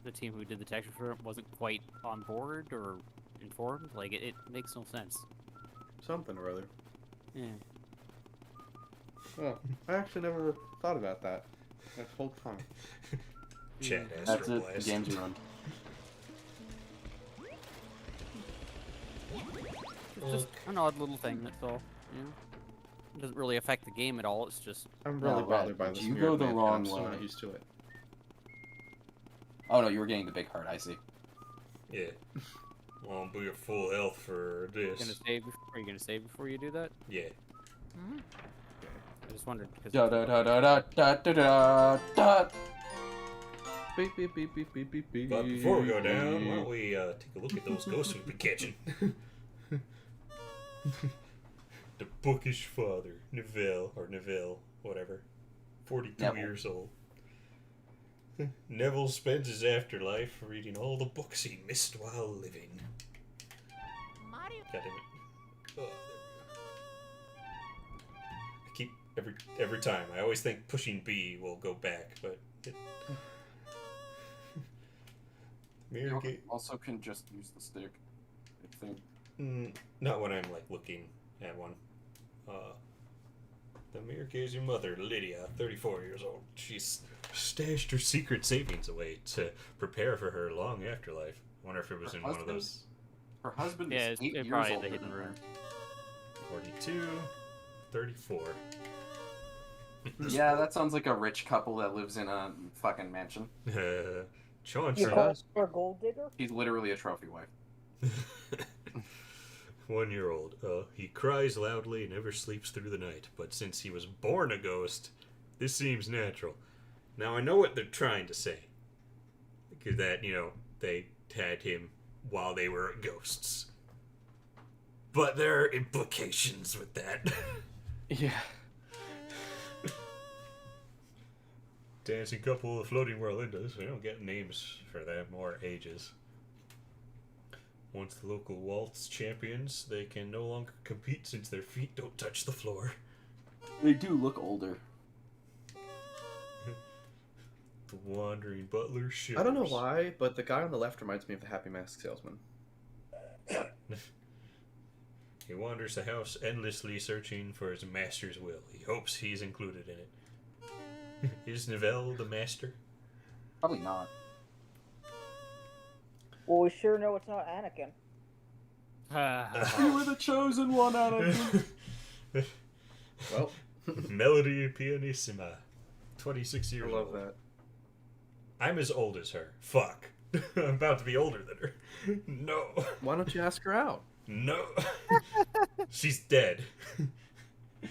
[SPEAKER 4] the team who did the texture for it wasn't quite on board or informed. Like it makes no sense.
[SPEAKER 3] Something or other.
[SPEAKER 4] Yeah.
[SPEAKER 3] Oh, I actually never thought about that whole time.
[SPEAKER 1] Chat
[SPEAKER 2] That's
[SPEAKER 1] Astro
[SPEAKER 2] it, the
[SPEAKER 1] Blast.
[SPEAKER 2] game's ruined.
[SPEAKER 4] It's just an odd little thing, that's all. You know? It doesn't really affect the game at all, it's just...
[SPEAKER 3] I'm
[SPEAKER 2] No,
[SPEAKER 3] really bothered by
[SPEAKER 2] Red,
[SPEAKER 3] this
[SPEAKER 2] you
[SPEAKER 3] mirrored
[SPEAKER 2] go the
[SPEAKER 3] man,
[SPEAKER 2] wrong
[SPEAKER 3] I'm still
[SPEAKER 2] way.
[SPEAKER 3] not used to it.
[SPEAKER 2] Oh no, you were getting the big heart, I see.
[SPEAKER 1] Yeah. Won't be at full health for this.
[SPEAKER 4] Are you gonna save before you do that?
[SPEAKER 1] Yeah.
[SPEAKER 4] I just wondered because
[SPEAKER 2] Da da da da da da da da da.
[SPEAKER 3] Beep, beep, beep, beep, beep, beep, beep.
[SPEAKER 1] But before we go down, why don't we take a look at those ghosts we've been catching? The bookish father, Neville, whatever. 42
[SPEAKER 2] Neville.
[SPEAKER 1] years old. Neville spends his afterlife reading all the books he missed while living.
[SPEAKER 9] Mario.
[SPEAKER 1] God damn it. Oh, there we go. I keep every time. I always think pushing B will go back, but it... Mirror
[SPEAKER 2] You
[SPEAKER 1] gate.
[SPEAKER 2] also can just use the stick. I think.
[SPEAKER 1] Not when I'm like looking at one. The mirror gazing mother, Lydia, 34 years old. She's stashed her secret savings away to prepare for her long afterlife. I wonder if it was
[SPEAKER 2] Her
[SPEAKER 1] in one of
[SPEAKER 2] husband?
[SPEAKER 1] those.
[SPEAKER 2] Her husband
[SPEAKER 4] yeah,
[SPEAKER 2] is
[SPEAKER 4] it's
[SPEAKER 2] 8 years
[SPEAKER 4] probably in
[SPEAKER 2] older
[SPEAKER 4] the hidden
[SPEAKER 2] than her.
[SPEAKER 4] room.
[SPEAKER 1] 42, 34.
[SPEAKER 2] Yeah, that sounds like a rich couple that lives in a fucking mansion.
[SPEAKER 1] Sean
[SPEAKER 6] You
[SPEAKER 1] from
[SPEAKER 6] call her a gold digger?
[SPEAKER 2] He's literally a trophy wife.
[SPEAKER 1] 1 year old. He cries loudly and never sleeps through the night, but since he was born a ghost, this seems natural. Now I know what they're trying to say. Because that, they had him while they were ghosts. But there are implications with that.
[SPEAKER 3] Yeah.
[SPEAKER 1] Dancing couple of floating Whirlindas. We don't get names for them or ages. Once the local waltz champions, they can no longer compete since their feet don't touch the floor.
[SPEAKER 2] They do look older.
[SPEAKER 1] The wandering butler shivers.
[SPEAKER 3] I don't know why, but the guy on the left reminds me of the Happy Mask salesman.
[SPEAKER 1] He wanders the house endlessly searching for his master's will. He hopes he's included in it. Is Neville the master?
[SPEAKER 2] Probably not.
[SPEAKER 6] Well, we sure know it's not Anakin.
[SPEAKER 2] You were the chosen one, Anakin.
[SPEAKER 3] Well,
[SPEAKER 1] Melody Pianissima. 26
[SPEAKER 3] I
[SPEAKER 1] years
[SPEAKER 3] love
[SPEAKER 1] old.
[SPEAKER 3] that.
[SPEAKER 1] I'm as old as her. Fuck. I'm about to be older than her. No.
[SPEAKER 3] Why don't you ask her out?
[SPEAKER 1] No. She's dead.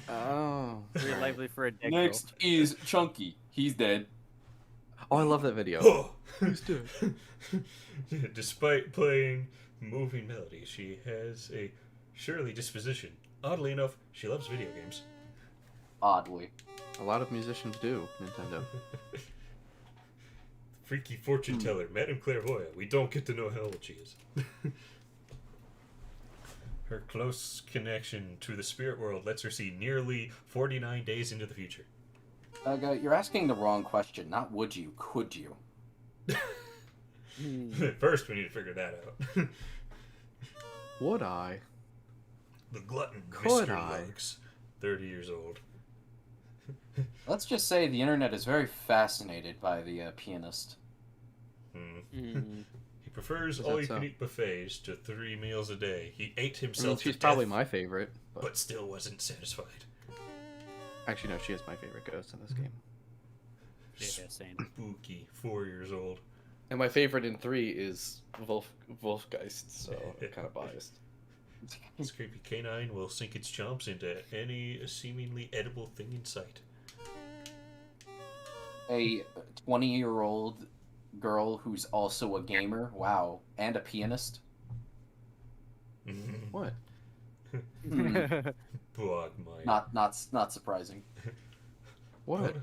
[SPEAKER 3] Oh.
[SPEAKER 4] Pretty likely for a dead
[SPEAKER 2] Next is Chunky. He's dead.
[SPEAKER 3] Oh, I love that video.
[SPEAKER 1] Oh.
[SPEAKER 3] Who's dead?
[SPEAKER 1] Despite playing moving melodies, she has a surly disposition. Oddly enough, she loves video games.
[SPEAKER 2] Oddly.
[SPEAKER 3] A lot of musicians do, Nintendo.
[SPEAKER 1] Freaky fortune teller, Madame Clairvoyant. We don't get to know how old she is. Her close connection to the spirit world lets her see nearly 49 days into the future.
[SPEAKER 2] You're asking the wrong question. Not would you, could you?
[SPEAKER 1] First, we need to figure that out.
[SPEAKER 3] Would I?
[SPEAKER 1] The glutton,
[SPEAKER 3] Could
[SPEAKER 1] Mr.
[SPEAKER 3] I?
[SPEAKER 1] Lugs, 30 years old.
[SPEAKER 2] Let's just say the internet is very fascinated by the pianist.
[SPEAKER 1] He prefers
[SPEAKER 3] Is that
[SPEAKER 1] all-you-can-eat buffets to 3 meals a day. He ate
[SPEAKER 3] I mean,
[SPEAKER 1] himself
[SPEAKER 3] she's
[SPEAKER 1] to
[SPEAKER 3] probably
[SPEAKER 1] death,
[SPEAKER 3] my favorite.
[SPEAKER 1] but still wasn't satisfied.
[SPEAKER 3] Actually, no, she is my favorite ghost in this game.
[SPEAKER 4] Yeah, same.
[SPEAKER 1] Spooky, 4 years old.
[SPEAKER 3] And my favorite in 3 is Wolfgeist, so I'm kind of biased.
[SPEAKER 1] This creepy canine will sink its chomps into any seemingly edible thing in sight.
[SPEAKER 2] A 20-year-old girl who's also a gamer. Wow. And a pianist.
[SPEAKER 3] What?
[SPEAKER 1] Bog mine.
[SPEAKER 2] Not surprising.
[SPEAKER 3] What?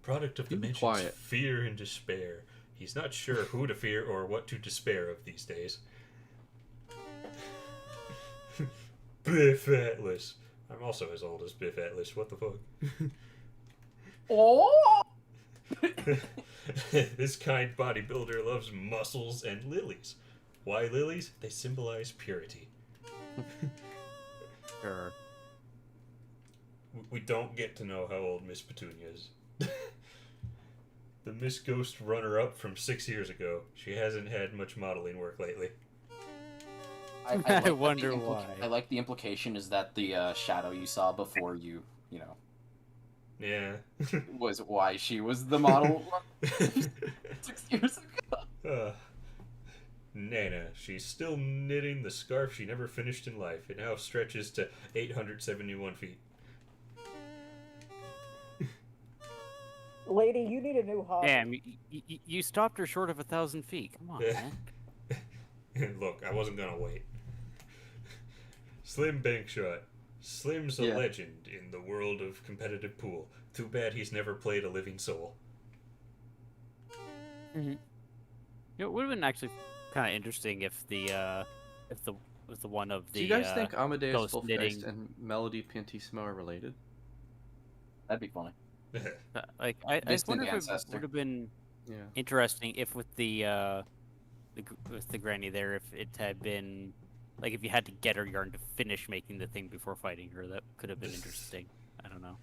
[SPEAKER 1] Product of the
[SPEAKER 3] You be
[SPEAKER 1] mansion's
[SPEAKER 3] quiet.
[SPEAKER 1] fear and despair. He's not sure who to fear or what to despair of these days. Biff Atlas. I'm also as old as Biff Atlas. What the fuck?
[SPEAKER 2] Oh!
[SPEAKER 1] This kind bodybuilder loves muscles and lilies. Why lilies? They symbolize purity.
[SPEAKER 4] Sure.
[SPEAKER 1] We don't get to know how old Miss Petunia is. The Miss Ghost runner-up from 6 years ago. She hasn't had much modeling work lately.
[SPEAKER 2] I like
[SPEAKER 4] I
[SPEAKER 2] that the
[SPEAKER 4] wonder why.
[SPEAKER 2] I like the implication is that the shadow you saw before you know,
[SPEAKER 1] Yeah.
[SPEAKER 2] was why she was the model 6 years ago.
[SPEAKER 1] Nana, she's still knitting the scarf she never finished in life. It now stretches to 871 feet.
[SPEAKER 6] Lady, you need a new hobby.
[SPEAKER 4] Damn, you stopped her short of 1,000 feet. Come on, man.
[SPEAKER 1] Look, I wasn't gonna wait. Slim Bankshot. Slim's a
[SPEAKER 2] Yeah.
[SPEAKER 1] legend in the world of competitive pool. Too bad he's never played a living soul.
[SPEAKER 4] It would have been actually kind of interesting if the one of the
[SPEAKER 3] Do you guys think Amadeus
[SPEAKER 4] ghost
[SPEAKER 3] Wolfgeist
[SPEAKER 4] knitting-
[SPEAKER 3] and Melody Piantissimo are related?
[SPEAKER 2] That'd be funny.
[SPEAKER 4] like I just
[SPEAKER 2] Distant
[SPEAKER 4] wonder if it
[SPEAKER 2] ancestor.
[SPEAKER 4] would have been
[SPEAKER 3] Yeah.
[SPEAKER 4] interesting if with the with the granny there, if it had been like if you had to get her yarn to finish making the thing before fighting her, that could have been interesting. I don't know.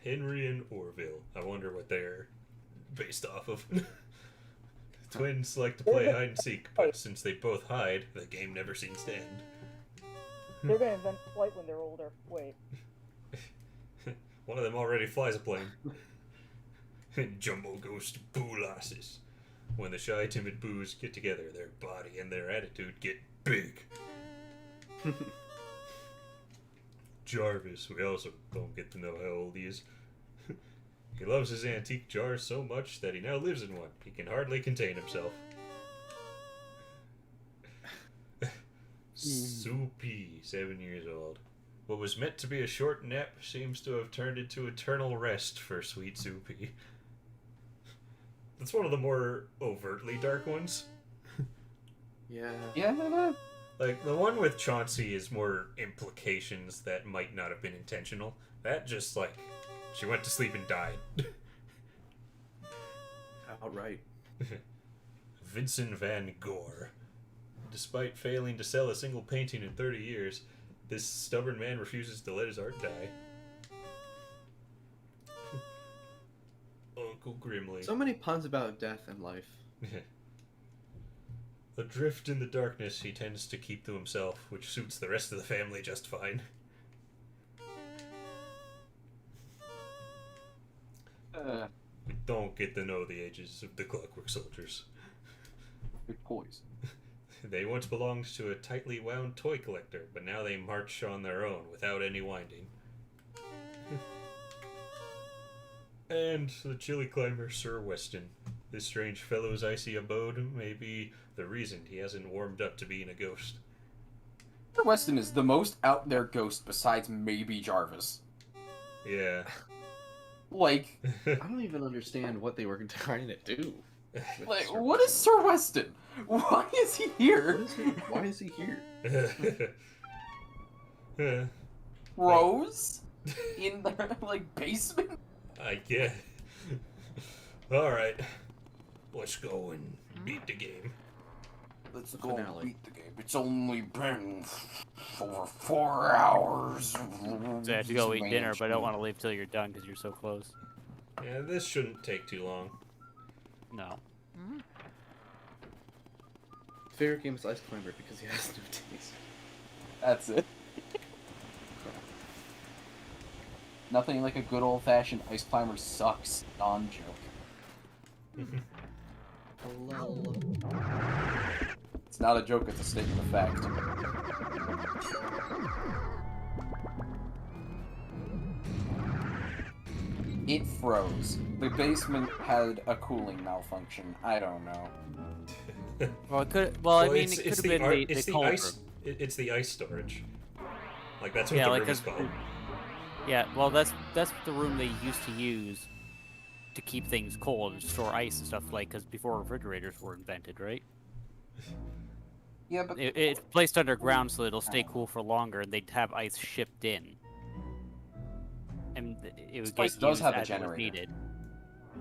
[SPEAKER 1] Henry and Orville. I wonder what they're based off of. Twins like to play hide and seek, but since they both hide, the game never seems to end.
[SPEAKER 6] They're gonna invent flight when they're older. Wait.
[SPEAKER 1] One of them already flies a plane. Jumbo Ghost Boo Lasses. When the shy, timid boos get together, their body and their attitude get big. Jarvis, we also don't get to know how old he is. He loves his antique jars so much that he now lives in one. He can hardly contain himself. Soupy, 7 years old. What was meant to be a short nap seems to have turned into eternal rest for sweet Soupy. That's one of the more overtly dark ones.
[SPEAKER 3] Yeah.
[SPEAKER 2] Yeah.
[SPEAKER 1] Like, the one with Chauncey is more implications that might not have been intentional. That just, like, she went to sleep and died.
[SPEAKER 3] Outright.
[SPEAKER 1] Vincent van Gogh. Despite failing to sell a single painting in 30 years, this stubborn man refuses to let his art die. Uncle Grimly.
[SPEAKER 3] So many puns about death and life.
[SPEAKER 1] Adrift in the darkness, he tends to keep to himself, which suits the rest of the family just fine. We don't get to know the ages of the Clockwork Soldiers.
[SPEAKER 2] Good poise.
[SPEAKER 1] They once belonged to a tightly wound toy collector, but now they march on their own without any winding. And the chilly climber, Sir Weston. This strange fellow's icy abode may be the reason he hasn't warmed up to being a ghost.
[SPEAKER 2] Sir Weston is the most out there ghost besides maybe Jarvis.
[SPEAKER 1] Yeah.
[SPEAKER 2] Like,
[SPEAKER 3] I don't even understand what they were trying to do. with
[SPEAKER 2] like
[SPEAKER 3] Sir
[SPEAKER 2] what is
[SPEAKER 3] Weston.
[SPEAKER 2] Sir Weston? Why is he here?
[SPEAKER 3] Why is he here?
[SPEAKER 2] Rose? In their, like, basement?
[SPEAKER 1] I get. Alright. Let's go and beat the game.
[SPEAKER 2] Let's
[SPEAKER 3] The
[SPEAKER 2] go and
[SPEAKER 3] finale.
[SPEAKER 2] beat the game. It's only been over 4 hours.
[SPEAKER 4] So I have to go eat dinner, but I don't want to leave till you're done because you're so close.
[SPEAKER 1] Yeah, this shouldn't take too long.
[SPEAKER 4] No.
[SPEAKER 3] Favorite game is Ice Climber because he has no taste.
[SPEAKER 2] That's it. Nothing like a good old-fashioned ice climber sucks non-joke.
[SPEAKER 3] Hello.
[SPEAKER 2] It's not a joke, it's a statement of fact. It froze. The basement had a cooling malfunction. I don't know.
[SPEAKER 4] Well, it could. Well, I mean,
[SPEAKER 1] it's,
[SPEAKER 4] it could
[SPEAKER 1] it's
[SPEAKER 4] have been
[SPEAKER 1] ar-
[SPEAKER 4] the
[SPEAKER 1] it's the
[SPEAKER 4] cold
[SPEAKER 1] ice.
[SPEAKER 4] room.
[SPEAKER 1] It's the ice storage. Like that's what
[SPEAKER 4] Yeah,
[SPEAKER 1] the
[SPEAKER 4] like
[SPEAKER 1] room is
[SPEAKER 4] 'cause-
[SPEAKER 1] called.
[SPEAKER 4] Yeah, well, that's the room they used to use to keep things cold and store ice and stuff, like, because before refrigerators were invented, right?
[SPEAKER 2] Yeah, but
[SPEAKER 4] It's placed underground so it'll stay cool for longer, and they'd have ice shipped in, and it would
[SPEAKER 2] place
[SPEAKER 4] get
[SPEAKER 2] does
[SPEAKER 4] used
[SPEAKER 2] have a
[SPEAKER 4] as it was
[SPEAKER 2] generator.
[SPEAKER 4] needed.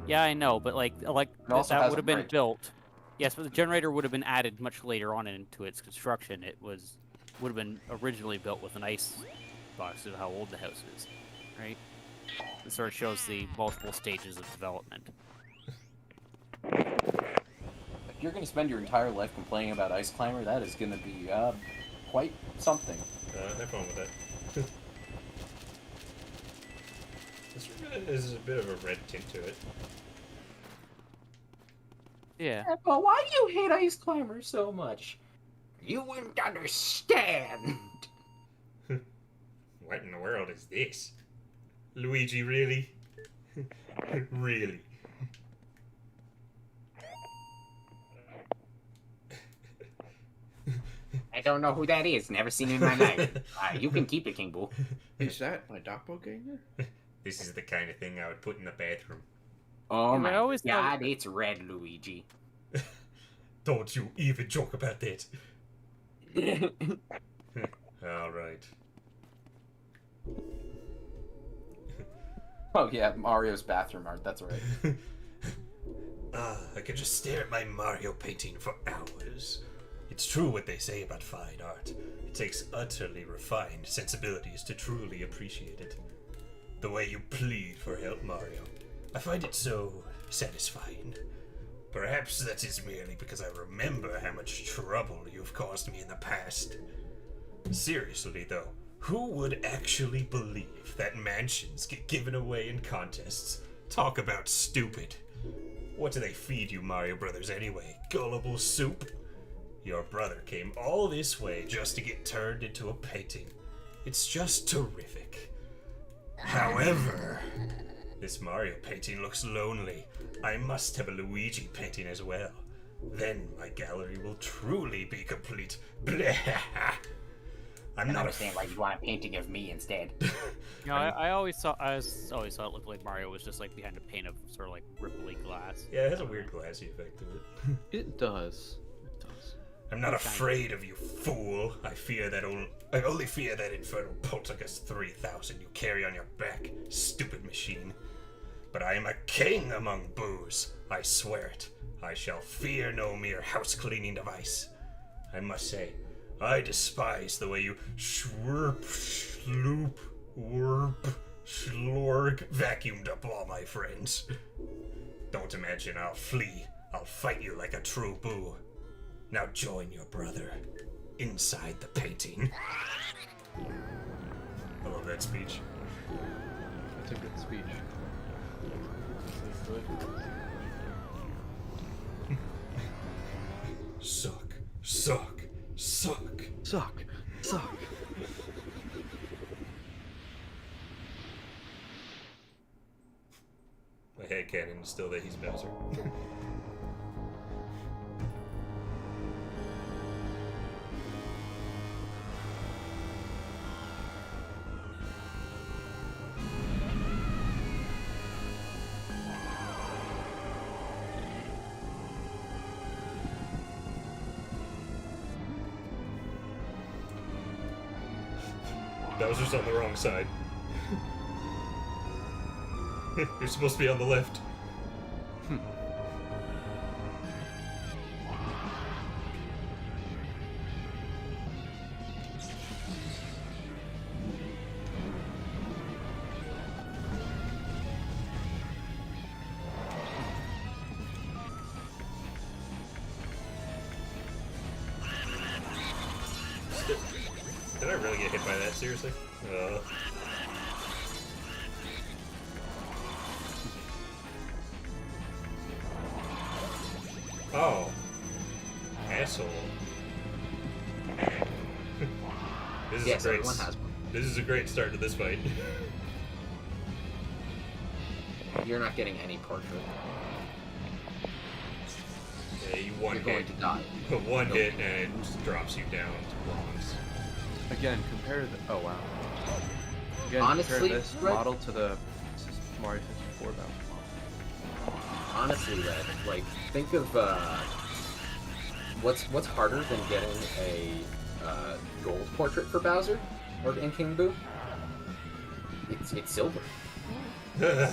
[SPEAKER 4] Yeah, I know, but like
[SPEAKER 2] also
[SPEAKER 4] that
[SPEAKER 2] has
[SPEAKER 4] would
[SPEAKER 2] a
[SPEAKER 4] have been
[SPEAKER 2] fridge.
[SPEAKER 4] built. Yes, but the generator would have been added much later on into its construction. It would have been originally built with an ice box of how old the house is, right? It sort of shows the multiple stages of development.
[SPEAKER 2] if you're gonna spend your entire life complaining about Ice Climber, that is gonna be quite something.
[SPEAKER 1] Have fun with that. This room has a bit of a red tint to it.
[SPEAKER 4] Yeah.
[SPEAKER 7] Grandpa, why do you hate ice climbers so much? You wouldn't understand.
[SPEAKER 1] What in the world is this? Luigi, really? Really?
[SPEAKER 5] I don't know who that is. Never seen him in my life. You can keep it, King Boo.
[SPEAKER 3] Is that my doppelganger?
[SPEAKER 1] This is the kind of thing I would put in the bathroom.
[SPEAKER 5] Oh
[SPEAKER 4] Yeah,
[SPEAKER 5] my
[SPEAKER 4] I always thought-
[SPEAKER 5] god, it's red, Luigi.
[SPEAKER 1] Don't you even joke about that. Alright.
[SPEAKER 2] Oh yeah, Mario's bathroom art. That's right.
[SPEAKER 1] I could just stare at my Mario painting for hours. It's true what they say about fine art. It takes utterly refined sensibilities to truly appreciate it. The way you plead for help, Mario. I find it so satisfying. Perhaps that is merely because I remember how much trouble you've caused me in the past. Seriously, though, who would actually believe that mansions get given away in contests? Talk about stupid. What do they feed you, Mario Brothers, anyway? Gullible soup? Your brother came all this way just to get turned into a painting. It's just terrific. However, this Mario painting looks lonely. I must have a Luigi painting as well. Then my gallery will truly be complete. Blah. I'm
[SPEAKER 5] I
[SPEAKER 1] not
[SPEAKER 5] understand why you want a painting of me instead.
[SPEAKER 4] You know, I always thought it looked like Mario was just like behind a pane of sort of like ripply glass.
[SPEAKER 1] Yeah, it has a weird glassy effect to it.
[SPEAKER 3] It does. It does.
[SPEAKER 1] I'm not afraid of you, fool. I only fear that infernal Poltergeist 3000 you carry on your back, stupid machine. But I am a king among boos. I swear it. I shall fear no mere house-cleaning device. I must say, I despise the way you schwerp, sloop, warp, schlorg vacuumed up all my friends. Don't imagine I'll flee. I'll fight you like a true boo. Now join your brother inside the painting. I love that speech.
[SPEAKER 3] It's a good speech.
[SPEAKER 1] Suck, suck, suck.
[SPEAKER 3] Suck. Suck.
[SPEAKER 1] My headcanon is still that he's Bowser. Bowser's on the wrong side. You're supposed to be on the left. Did I really get hit by that? Seriously? Oh. Asshole. This is
[SPEAKER 7] Yes,
[SPEAKER 1] a great.
[SPEAKER 7] everyone has one.
[SPEAKER 1] This is a great start to this fight.
[SPEAKER 7] You're not getting any portrait.
[SPEAKER 1] Yeah, you one
[SPEAKER 7] You're
[SPEAKER 1] hit.
[SPEAKER 7] going to die.
[SPEAKER 1] One hit and it just drops you down to bronze.
[SPEAKER 3] Again, compare the. Oh wow. Again,
[SPEAKER 7] Honestly,
[SPEAKER 3] compare this
[SPEAKER 7] Red-
[SPEAKER 3] model to the Mario 64 battle.
[SPEAKER 7] Honestly, Red, like, think of what's harder than getting a gold portrait for Bowser or in King Boo? It's silver.
[SPEAKER 1] Well,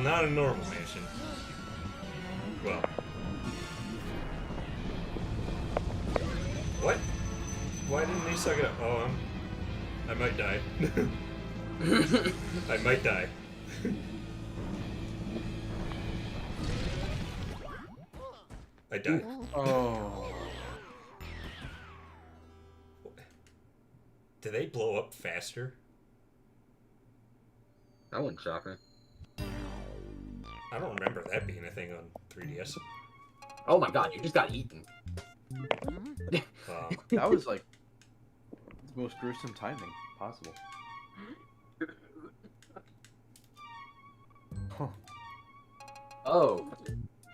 [SPEAKER 1] not a normal mansion. Well. What? Why didn't he suck it up? Oh, I might die. I might die. I died.
[SPEAKER 3] Oh.
[SPEAKER 1] Do they blow up faster?
[SPEAKER 7] That wouldn't shock me.
[SPEAKER 1] I don't remember that being a thing on 3DS.
[SPEAKER 7] Oh my god, you just got eaten.
[SPEAKER 3] That was like the most gruesome timing possible. Huh.
[SPEAKER 7] Oh,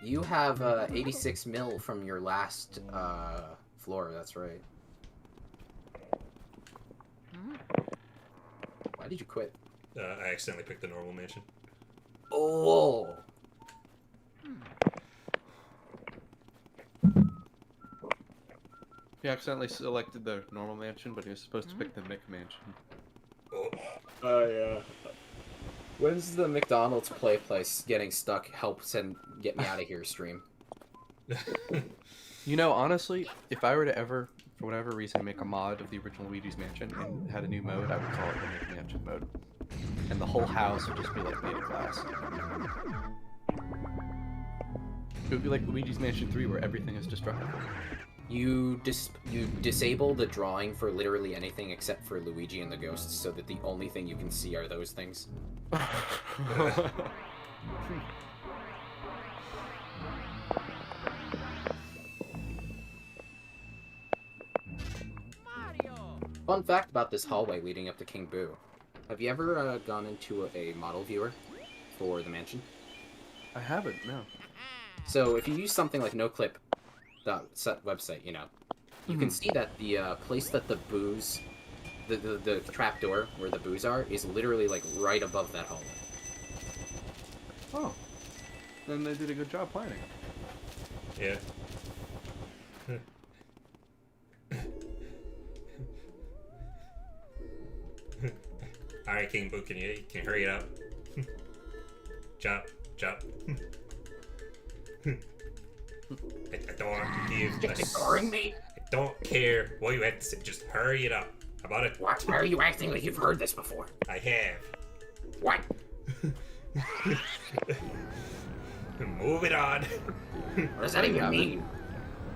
[SPEAKER 7] you have 86 mil from your last floor. That's right. Why did you quit?
[SPEAKER 1] I accidentally picked the normal mansion.
[SPEAKER 7] Oh.
[SPEAKER 3] He accidentally selected the normal mansion, but he was supposed to pick the Mick mansion.
[SPEAKER 1] Oh.
[SPEAKER 7] Yeah. When's the McDonald's play place getting stuck helps and get me out of here stream?
[SPEAKER 3] You know, honestly, if I were to ever, for whatever reason, make a mod of the original Luigi's Mansion and had a new mode, I would call it the Mick Mansion mode. And the whole house would just be like made of glass. It would be like Luigi's Mansion 3 where everything is destructible.
[SPEAKER 7] You disable the drawing for literally anything except for Luigi and the ghosts, so that the only thing you can see are those things.
[SPEAKER 9] Mario.
[SPEAKER 7] Fun fact about this hallway leading up to King Boo. Have you ever gone into a model viewer for the mansion?
[SPEAKER 3] I haven't, no.
[SPEAKER 7] So if you use something like noclip.set website, you know, you can see that the place that the boos, the trap door where the boos are, is literally like right above that hallway.
[SPEAKER 3] Oh. Then they did a good job planning.
[SPEAKER 1] Yeah. Alright, King Boo, can you hurry it up? Jump. I don't want to give.
[SPEAKER 5] Just ignoring me?
[SPEAKER 1] I don't care what you have to say. Just hurry it up. How about it?
[SPEAKER 5] What? Why are you acting like you've heard this before?
[SPEAKER 1] I have.
[SPEAKER 5] What?
[SPEAKER 1] Move it on.
[SPEAKER 5] What does that even mean?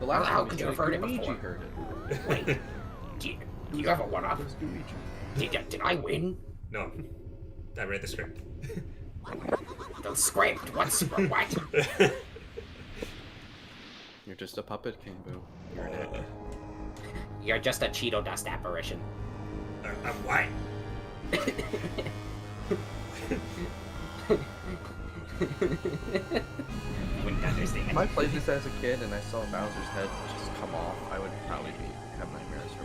[SPEAKER 3] The last
[SPEAKER 5] How
[SPEAKER 3] one
[SPEAKER 5] could
[SPEAKER 3] was
[SPEAKER 5] you have
[SPEAKER 3] like
[SPEAKER 5] heard it
[SPEAKER 3] Luigi
[SPEAKER 5] before?
[SPEAKER 3] heard it.
[SPEAKER 5] Wait. Do you have a one-up?
[SPEAKER 3] It was Luigi.
[SPEAKER 5] Did I win?
[SPEAKER 1] No. I read the script.
[SPEAKER 5] The script? What script? What?
[SPEAKER 3] You're just a puppet, King Boo. You're an actor.
[SPEAKER 5] You're just a Cheeto dust apparition.
[SPEAKER 1] I'm white.
[SPEAKER 5] Wouldn't understand.
[SPEAKER 3] If I played this as a kid and I saw Bowser's head just come off, I would probably have nightmares for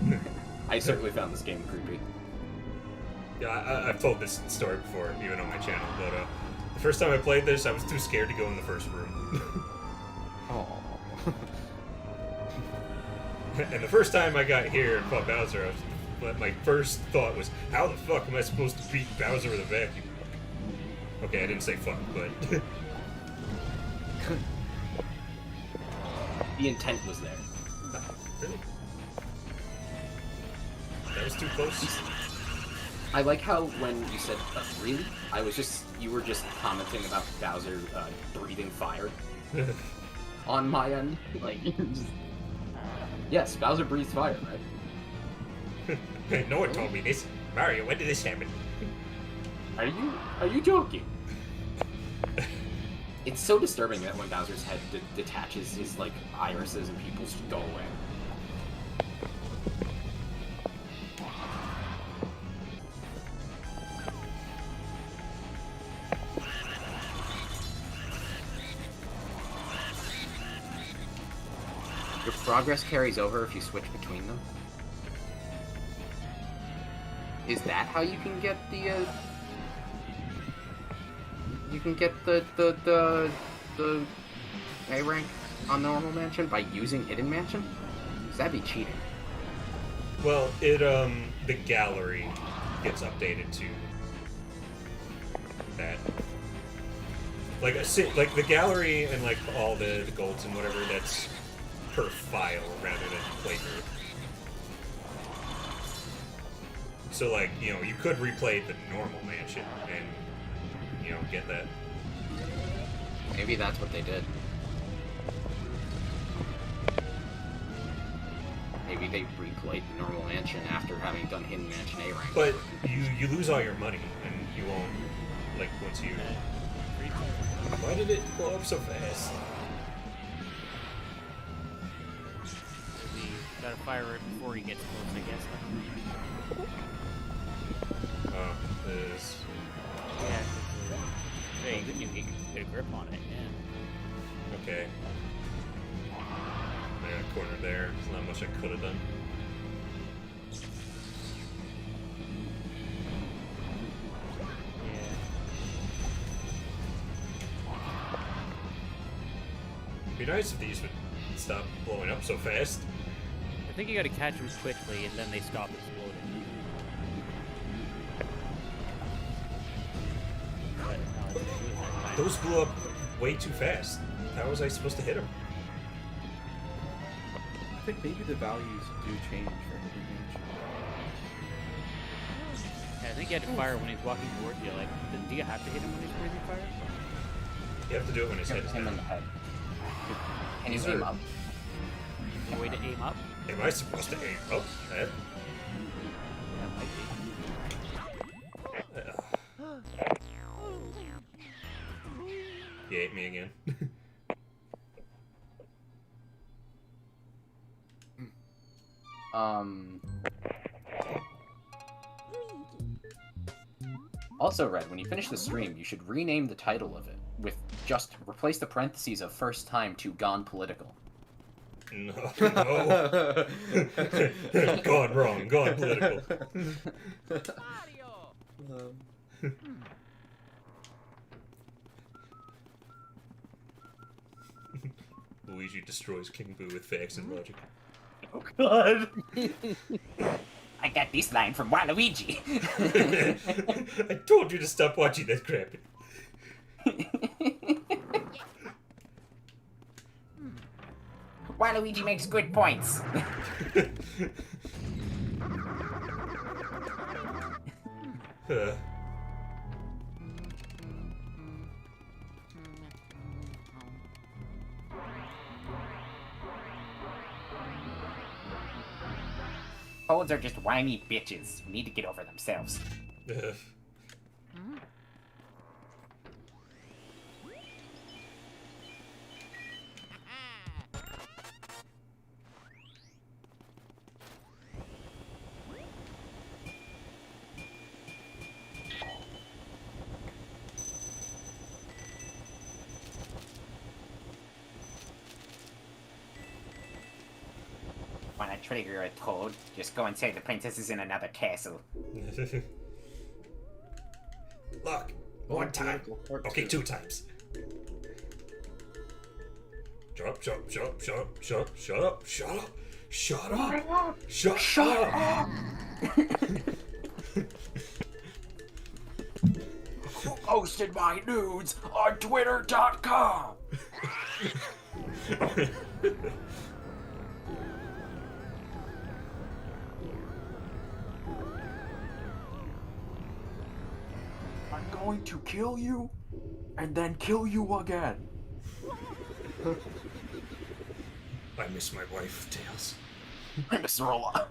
[SPEAKER 3] weeks.
[SPEAKER 7] I certainly found this game creepy.
[SPEAKER 1] Yeah, I've told this story before, even on my channel, but the first time I played this, I was too scared to go in the first room.
[SPEAKER 3] Oh.
[SPEAKER 1] And the first time I got here and fought Bowser, my first thought was, how the fuck am I supposed to beat Bowser with a vacuum? Okay, I didn't say fuck, but...
[SPEAKER 7] The intent was there.
[SPEAKER 1] Really? That was too close?
[SPEAKER 7] I like how when you said really, you were just commenting about Bowser breathing fire on my end. Like, yes, Bowser breathes fire, right?
[SPEAKER 1] No one told me this. Mario, when did this happen?
[SPEAKER 7] Are you joking? It's so disturbing that when Bowser's head detaches, his like irises and pupils just go away. Your progress carries over if you switch between them. Is that how you can get the you can get the A rank on normal mansion by using hidden mansion? 'Cause that'd be cheating.
[SPEAKER 1] Well, the gallery gets updated to that. Like the gallery and like all the golds and whatever, that's per file rather than playthrough. So like, you know, you could replay the normal mansion and, you know, get that.
[SPEAKER 7] Maybe that's what they did. Maybe they replayed the normal mansion after having done hidden mansion A rank.
[SPEAKER 1] But you lose all your money and you won't, like, once you Why did it blow up so fast?
[SPEAKER 4] We gotta fire it before he gets close, I guess.
[SPEAKER 1] Oh, this.
[SPEAKER 4] Yeah. Hey, you can get a grip on it, yeah.
[SPEAKER 1] Okay. I got a corner there. There's not much I could have done.
[SPEAKER 4] Yeah.
[SPEAKER 1] It'd be nice if these would stop blowing up so fast.
[SPEAKER 4] I think you gotta catch them quickly and then they stop exploding. But, no, it's really that
[SPEAKER 1] Those blew up way too fast. How was I supposed to hit them?
[SPEAKER 3] I think maybe the values do change for every mansion.
[SPEAKER 4] Yeah, I think you had to fire when he's walking towards you. Like, do you have to hit him when he's breathing fire?
[SPEAKER 1] You have to do it when his head
[SPEAKER 2] Hit
[SPEAKER 1] is
[SPEAKER 2] him in
[SPEAKER 1] down.
[SPEAKER 2] the head. Can you
[SPEAKER 1] These
[SPEAKER 2] aim
[SPEAKER 1] are-
[SPEAKER 2] up?
[SPEAKER 4] A way to aim up?
[SPEAKER 1] Am I supposed to aim up? That?
[SPEAKER 4] That might
[SPEAKER 1] He ate me again.
[SPEAKER 2] Also, Red, when you finish the stream, you should rename the title of it with just replace the parentheses of first time to gone political.
[SPEAKER 1] No, no. Gone wrong, gone political.
[SPEAKER 9] Mario!
[SPEAKER 1] Luigi destroys King Boo with facts and logic.
[SPEAKER 2] Oh God! I got this line from Waluigi.
[SPEAKER 1] I told you to stop watching that crap.
[SPEAKER 5] Waluigi makes good points. Toads are just whiny bitches who need to get over themselves. Wanna trigger a toad? Just go and say the princess is in another castle.
[SPEAKER 1] Look, one time. Okay, 2 times. Shut up, shut up, shut up, shut up, shut up, shut up, shut up, shut up, shut up.
[SPEAKER 5] Who posted my nudes on Twitter.com? I'm going to kill you, and then kill you again.
[SPEAKER 1] I miss my wife, Tails.
[SPEAKER 5] I miss her a lot.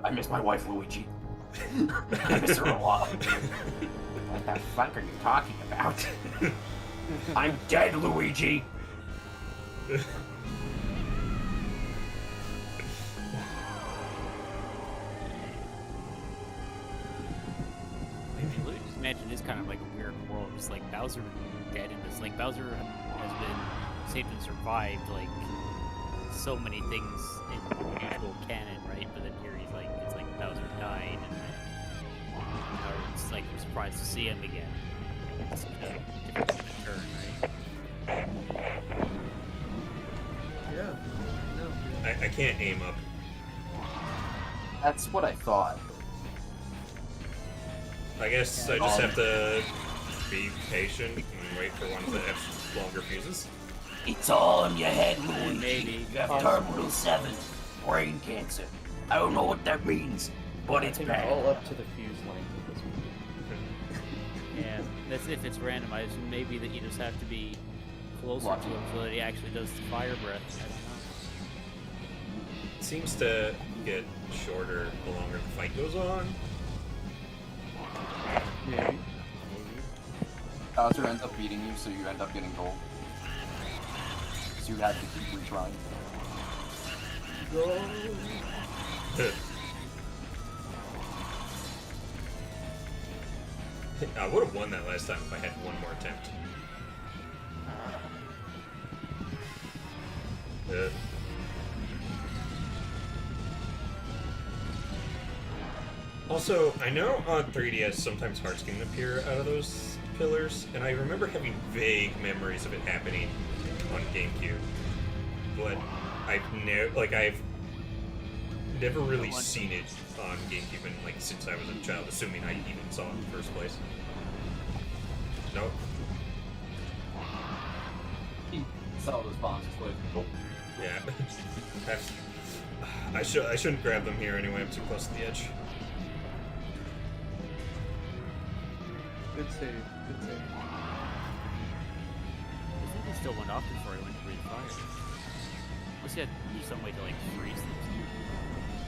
[SPEAKER 5] I miss my wife, Luigi. I miss her a lot. What the fuck are you talking about? I'm dead, Luigi.
[SPEAKER 4] Luigi's Mansion is kind of like a weird world. It's like Bowser dead in this. Like Bowser has been saved and survived like so many things in usual canon, right? But then here he's like, it's like Bowser died, and then it's like you're surprised to see him again. It's a different turn, right?
[SPEAKER 3] Yeah. No.
[SPEAKER 1] I can't aim up.
[SPEAKER 2] That's what I thought.
[SPEAKER 1] I guess I just have to be patient and wait for one of the longer fuses.
[SPEAKER 5] It's all in your head,
[SPEAKER 4] And
[SPEAKER 5] Luigi.
[SPEAKER 4] maybe
[SPEAKER 5] You have terminal 7, brain cancer. I don't know what that means, but
[SPEAKER 3] I
[SPEAKER 5] it's
[SPEAKER 3] think
[SPEAKER 5] bad.
[SPEAKER 3] all up to the fuse length of this one.
[SPEAKER 4] yeah, that's if it's randomized. Maybe that you just have to be closer
[SPEAKER 2] Watch
[SPEAKER 4] to
[SPEAKER 2] it.
[SPEAKER 4] him so that he actually does the fire breath. I don't know.
[SPEAKER 1] It seems to get shorter the longer the fight goes on.
[SPEAKER 3] Maybe.
[SPEAKER 2] Bowser ends up beating you, so you end up getting gold. So you have to keep retrying.
[SPEAKER 1] I would have won that last time if I had one more attempt. Also, I know on 3DS sometimes hearts can appear out of those pillars, and I remember having vague memories of it happening on GameCube. But I've never really seen it on GameCube, and like since I was a child, assuming I even saw it in the first place. Nope.
[SPEAKER 2] He saw those bombs explode.
[SPEAKER 1] Yeah. I shouldn't grab them here anyway. I'm too close to the edge.
[SPEAKER 3] Good save. Good save.
[SPEAKER 4] I think he still went off before he went to breathe fire. Unless he had to use some way to like freeze them.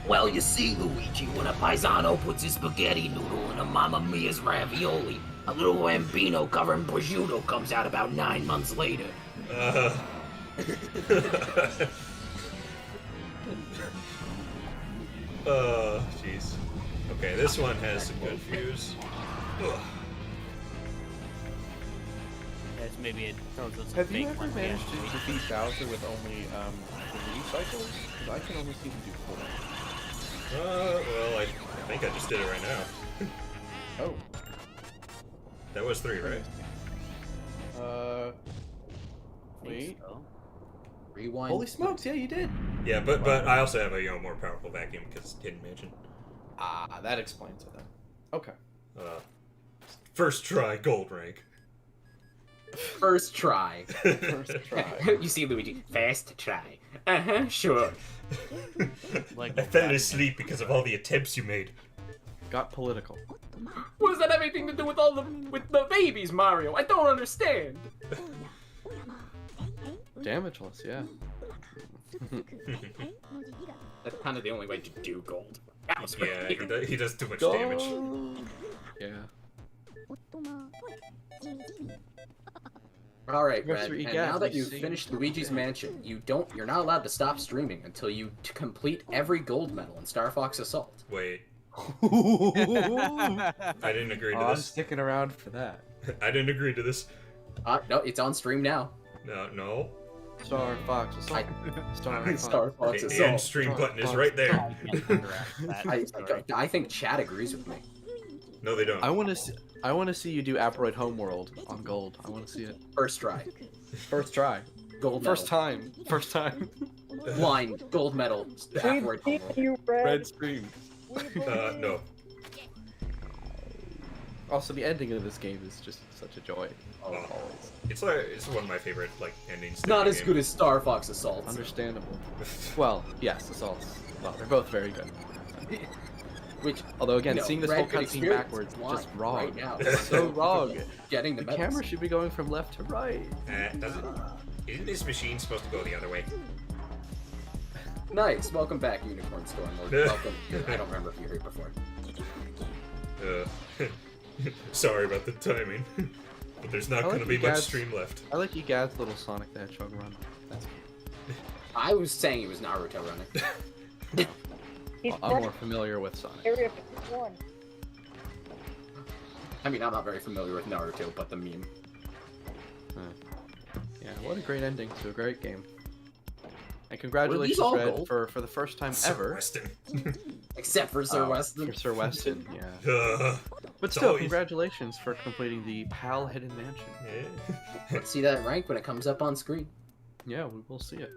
[SPEAKER 5] Well, you see, Luigi, when a paisano puts his spaghetti noodle in a Mamma Mia's ravioli, a little bambino covered in prosciutto comes out about 9 months later.
[SPEAKER 1] Jeez. Okay, this one has some good views. Ugh.
[SPEAKER 4] Yes, maybe it throws us some
[SPEAKER 3] Have you
[SPEAKER 4] fake
[SPEAKER 3] ever
[SPEAKER 4] ones
[SPEAKER 3] managed
[SPEAKER 4] again.
[SPEAKER 3] to defeat Bowser with only 3 cycles? Because I can only see him do 4.
[SPEAKER 1] Well, I think I just did it right now.
[SPEAKER 3] Oh.
[SPEAKER 1] That was 3, right?
[SPEAKER 3] Wait.
[SPEAKER 4] So.
[SPEAKER 7] Rewind.
[SPEAKER 3] Holy smokes, yeah, you did.
[SPEAKER 1] Yeah, but I also have a more powerful vacuum because Hidden Mansion.
[SPEAKER 3] Ah, that explains it then. Okay.
[SPEAKER 1] First try, gold rank.
[SPEAKER 7] First try.
[SPEAKER 3] First try.
[SPEAKER 5] You see, Luigi, fast try. Sure.
[SPEAKER 4] Like
[SPEAKER 1] I fell asleep because of all the attempts you made.
[SPEAKER 3] Got political.
[SPEAKER 5] What does that have anything to do with with the babies, Mario? I don't understand.
[SPEAKER 3] Damageless, yeah.
[SPEAKER 7] That's kind of the only way to do gold.
[SPEAKER 1] Yeah, he does too much damage.
[SPEAKER 3] Yeah.
[SPEAKER 7] All right,
[SPEAKER 3] Professor
[SPEAKER 7] Red. And
[SPEAKER 3] Egat,
[SPEAKER 7] now that
[SPEAKER 3] we
[SPEAKER 7] you've
[SPEAKER 3] see.
[SPEAKER 7] finished Luigi's Mansion, you're not allowed to stop streaming until you complete every gold medal in Star Fox Assault.
[SPEAKER 1] Wait, I didn't agree to
[SPEAKER 3] I'm
[SPEAKER 1] this.
[SPEAKER 3] sticking around for that.
[SPEAKER 1] I didn't agree to this.
[SPEAKER 7] No, it's on stream now.
[SPEAKER 1] No.
[SPEAKER 3] Star Fox Assault. Star Fox.
[SPEAKER 7] Star Fox
[SPEAKER 1] The
[SPEAKER 7] Assault.
[SPEAKER 1] end stream button is right there.
[SPEAKER 4] I can't counteract that. Sorry.
[SPEAKER 7] I think Chad agrees with me.
[SPEAKER 1] No, they don't.
[SPEAKER 3] I want to see you do Aperoid Homeworld on gold. I want to see it.
[SPEAKER 7] First try.
[SPEAKER 3] First try.
[SPEAKER 7] Gold
[SPEAKER 3] First
[SPEAKER 7] medal.
[SPEAKER 3] time. First time.
[SPEAKER 7] Line. Gold medal. Backward.
[SPEAKER 6] We beat you, Red.
[SPEAKER 3] Red stream.
[SPEAKER 1] No.
[SPEAKER 3] Also, the ending of this game is just such a joy. Always.
[SPEAKER 1] It's one of my favorite endings.
[SPEAKER 7] It's not as good as Star Fox Assault.
[SPEAKER 3] Understandable. Well, yes, Assaults. Well, they're both very good.
[SPEAKER 7] Which,
[SPEAKER 3] Although again,
[SPEAKER 7] you know,
[SPEAKER 3] seeing this
[SPEAKER 7] Red
[SPEAKER 3] whole
[SPEAKER 7] could
[SPEAKER 3] cutscene
[SPEAKER 7] experience
[SPEAKER 3] backwards,
[SPEAKER 7] line
[SPEAKER 3] just wrong.
[SPEAKER 7] right now.
[SPEAKER 3] It's so wrong.
[SPEAKER 7] Getting the
[SPEAKER 3] The
[SPEAKER 7] medals.
[SPEAKER 3] camera should be going from left to right.
[SPEAKER 1] Does it? Isn't this machine supposed to go the other way?
[SPEAKER 7] Nice. Welcome back, Unicorn Storm. Or welcome. I don't remember if you heard before.
[SPEAKER 1] Sorry about the timing, but there's not going to be much
[SPEAKER 3] Egad's-
[SPEAKER 1] stream left.
[SPEAKER 3] I like Egad's little Sonic the Hedgehog run. That's
[SPEAKER 7] I was saying it was Naruto running.
[SPEAKER 6] He's
[SPEAKER 3] I'm
[SPEAKER 6] running
[SPEAKER 3] more familiar with Sonic.
[SPEAKER 6] Area 51.
[SPEAKER 7] I mean, I'm not very familiar with Naruto, but the meme.
[SPEAKER 3] Yeah, what a great ending to a great game. And
[SPEAKER 7] Were
[SPEAKER 3] congratulations,
[SPEAKER 7] these all
[SPEAKER 3] Red,
[SPEAKER 7] gold?
[SPEAKER 3] for the first time
[SPEAKER 1] Sir
[SPEAKER 3] ever.
[SPEAKER 1] Weston.
[SPEAKER 7] Except for Sir Weston.
[SPEAKER 3] For Sir Weston, yeah. But
[SPEAKER 1] It's
[SPEAKER 3] still,
[SPEAKER 1] always-
[SPEAKER 3] congratulations for completing the PAL Hidden Mansion.
[SPEAKER 1] Yeah.
[SPEAKER 7] Let's see that rank when it comes up on screen.
[SPEAKER 3] Yeah, we will see it.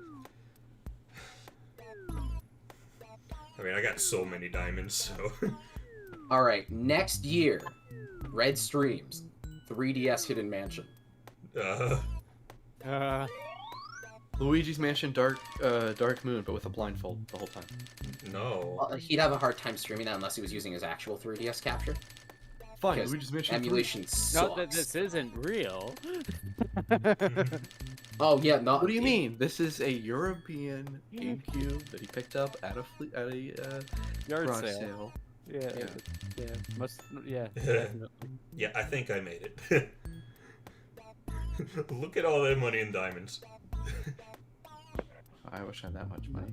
[SPEAKER 1] I mean, I got so many diamonds, so.
[SPEAKER 7] Alright, next year, Red streams 3DS Hidden Mansion.
[SPEAKER 3] Luigi's Mansion Dark Moon, but with a blindfold the whole time.
[SPEAKER 1] No.
[SPEAKER 7] Well, he'd have a hard time streaming that unless he was using his actual 3DS capture.
[SPEAKER 3] Fine,
[SPEAKER 7] Because
[SPEAKER 3] Luigi's Mansion 3.
[SPEAKER 7] emulation sucks.
[SPEAKER 4] No, this isn't real.
[SPEAKER 7] Oh yeah, no.
[SPEAKER 3] What do you mean? This is a European GameCube that he picked up at a
[SPEAKER 4] Yard
[SPEAKER 3] garage
[SPEAKER 4] sale.
[SPEAKER 3] sale.
[SPEAKER 4] Yeah.
[SPEAKER 3] Yeah.
[SPEAKER 4] Yeah. Must. Yeah.
[SPEAKER 1] Yeah, I think I made it. Look at all that money in diamonds.
[SPEAKER 3] I wish I had that much money.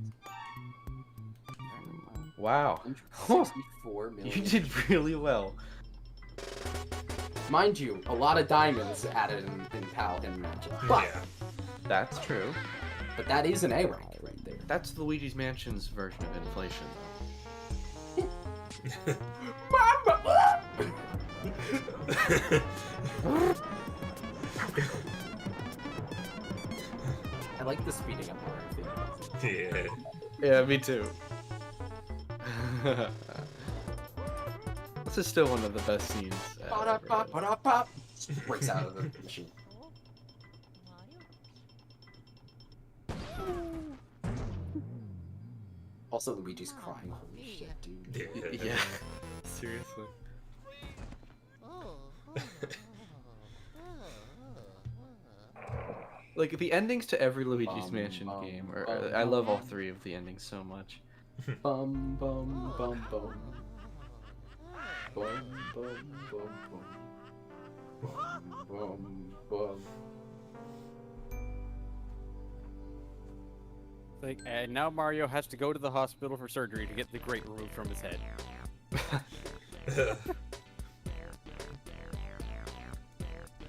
[SPEAKER 3] Wow.
[SPEAKER 7] 64 million.
[SPEAKER 3] You did really well.
[SPEAKER 7] Mind you, a lot of diamonds added in PAL Hidden Mansion. But,
[SPEAKER 1] Yeah.
[SPEAKER 3] That's true.
[SPEAKER 7] but that is an A rank right there.
[SPEAKER 3] That's Luigi's Mansion's version of inflation,
[SPEAKER 7] I like the speeding up part.
[SPEAKER 1] Yeah.
[SPEAKER 3] though. Yeah, me too. This is still one of the best scenes. Ever.
[SPEAKER 7] Ba-da-ba-ba-da-ba. Breaks out of the machine. Also, Luigi's crying. Holy shit, dude.
[SPEAKER 3] Yeah. Seriously. Like the endings to every Luigi's Mansion game, I love all three of the endings so much.
[SPEAKER 7] Bum bum bum bum. Bum bum bum bum. Bum bum.
[SPEAKER 4] Like, and now Mario has to go to the hospital for surgery to get the grate removed from his head.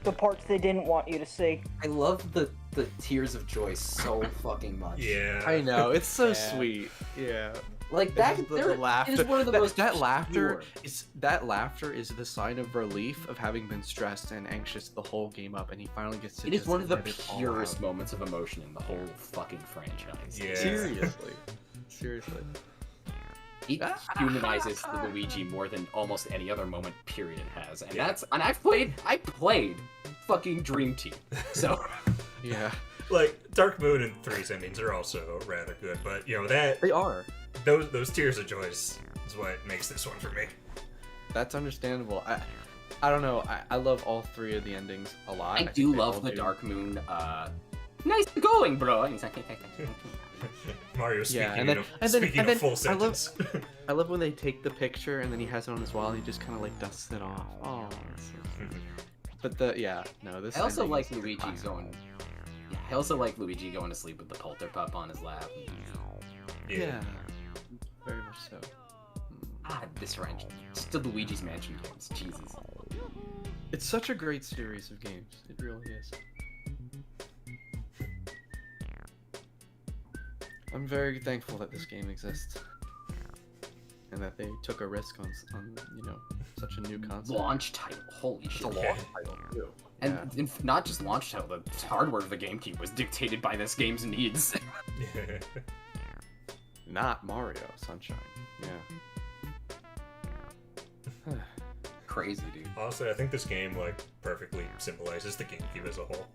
[SPEAKER 6] The parts they didn't want you to see.
[SPEAKER 7] I love the tears of joy so fucking much.
[SPEAKER 1] Yeah.
[SPEAKER 3] I know, it's so
[SPEAKER 4] Yeah.
[SPEAKER 3] sweet. Yeah.
[SPEAKER 7] Like that,
[SPEAKER 3] The laughter.
[SPEAKER 7] It is one of the most
[SPEAKER 3] that laughter
[SPEAKER 7] pure.
[SPEAKER 3] is the sign of relief of having been stressed and anxious the whole game up, and he finally gets to.
[SPEAKER 7] It is
[SPEAKER 3] just
[SPEAKER 7] one of the
[SPEAKER 3] let it all
[SPEAKER 7] purest
[SPEAKER 3] out.
[SPEAKER 7] moments of emotion in the whole fucking franchise.
[SPEAKER 1] Yeah.
[SPEAKER 3] Seriously. Seriously.
[SPEAKER 7] It humanizes the Luigi more than almost any other moment period it has, and I played fucking Dream Team, so
[SPEAKER 3] Yeah.
[SPEAKER 1] Like Dark Moon and 3's endings are also rather good, but you know that
[SPEAKER 3] They are.
[SPEAKER 1] those tears of joy is what makes this one for me.
[SPEAKER 3] That's understandable. I don't know. I love all three of the endings a lot.
[SPEAKER 7] I
[SPEAKER 3] think
[SPEAKER 7] do
[SPEAKER 3] they all
[SPEAKER 7] love the
[SPEAKER 3] do.
[SPEAKER 7] Dark Moon. Nice going, bro. And he's like,
[SPEAKER 1] Mario speaking,
[SPEAKER 3] Yeah, and then-
[SPEAKER 1] speaking
[SPEAKER 3] and then
[SPEAKER 1] a full
[SPEAKER 3] I love-
[SPEAKER 1] sentence.
[SPEAKER 3] I love when they take the picture and then he has it on his wall and he just kind of like dusts it off. Oh. But this.
[SPEAKER 7] I also
[SPEAKER 3] ending
[SPEAKER 7] like
[SPEAKER 3] is
[SPEAKER 7] Luigi
[SPEAKER 3] classic.
[SPEAKER 7] going. Yeah, I also like Luigi going to sleep with the Polterpup on his lap.
[SPEAKER 3] Yeah. Very much so.
[SPEAKER 7] God, this range. Just the Luigi's Mansion games. Jesus.
[SPEAKER 3] It's such a great series of games. It really is. I'm very thankful that this game exists. And that they took a risk on such a new concept.
[SPEAKER 7] Launch title. Holy shit.
[SPEAKER 1] Yeah.
[SPEAKER 7] And not just launch title, the hardware of the GameCube was dictated by this game's needs.
[SPEAKER 3] Not Mario Sunshine. Yeah.
[SPEAKER 7] Crazy, dude.
[SPEAKER 1] Honestly, I think this game like perfectly symbolizes the GameCube as a whole.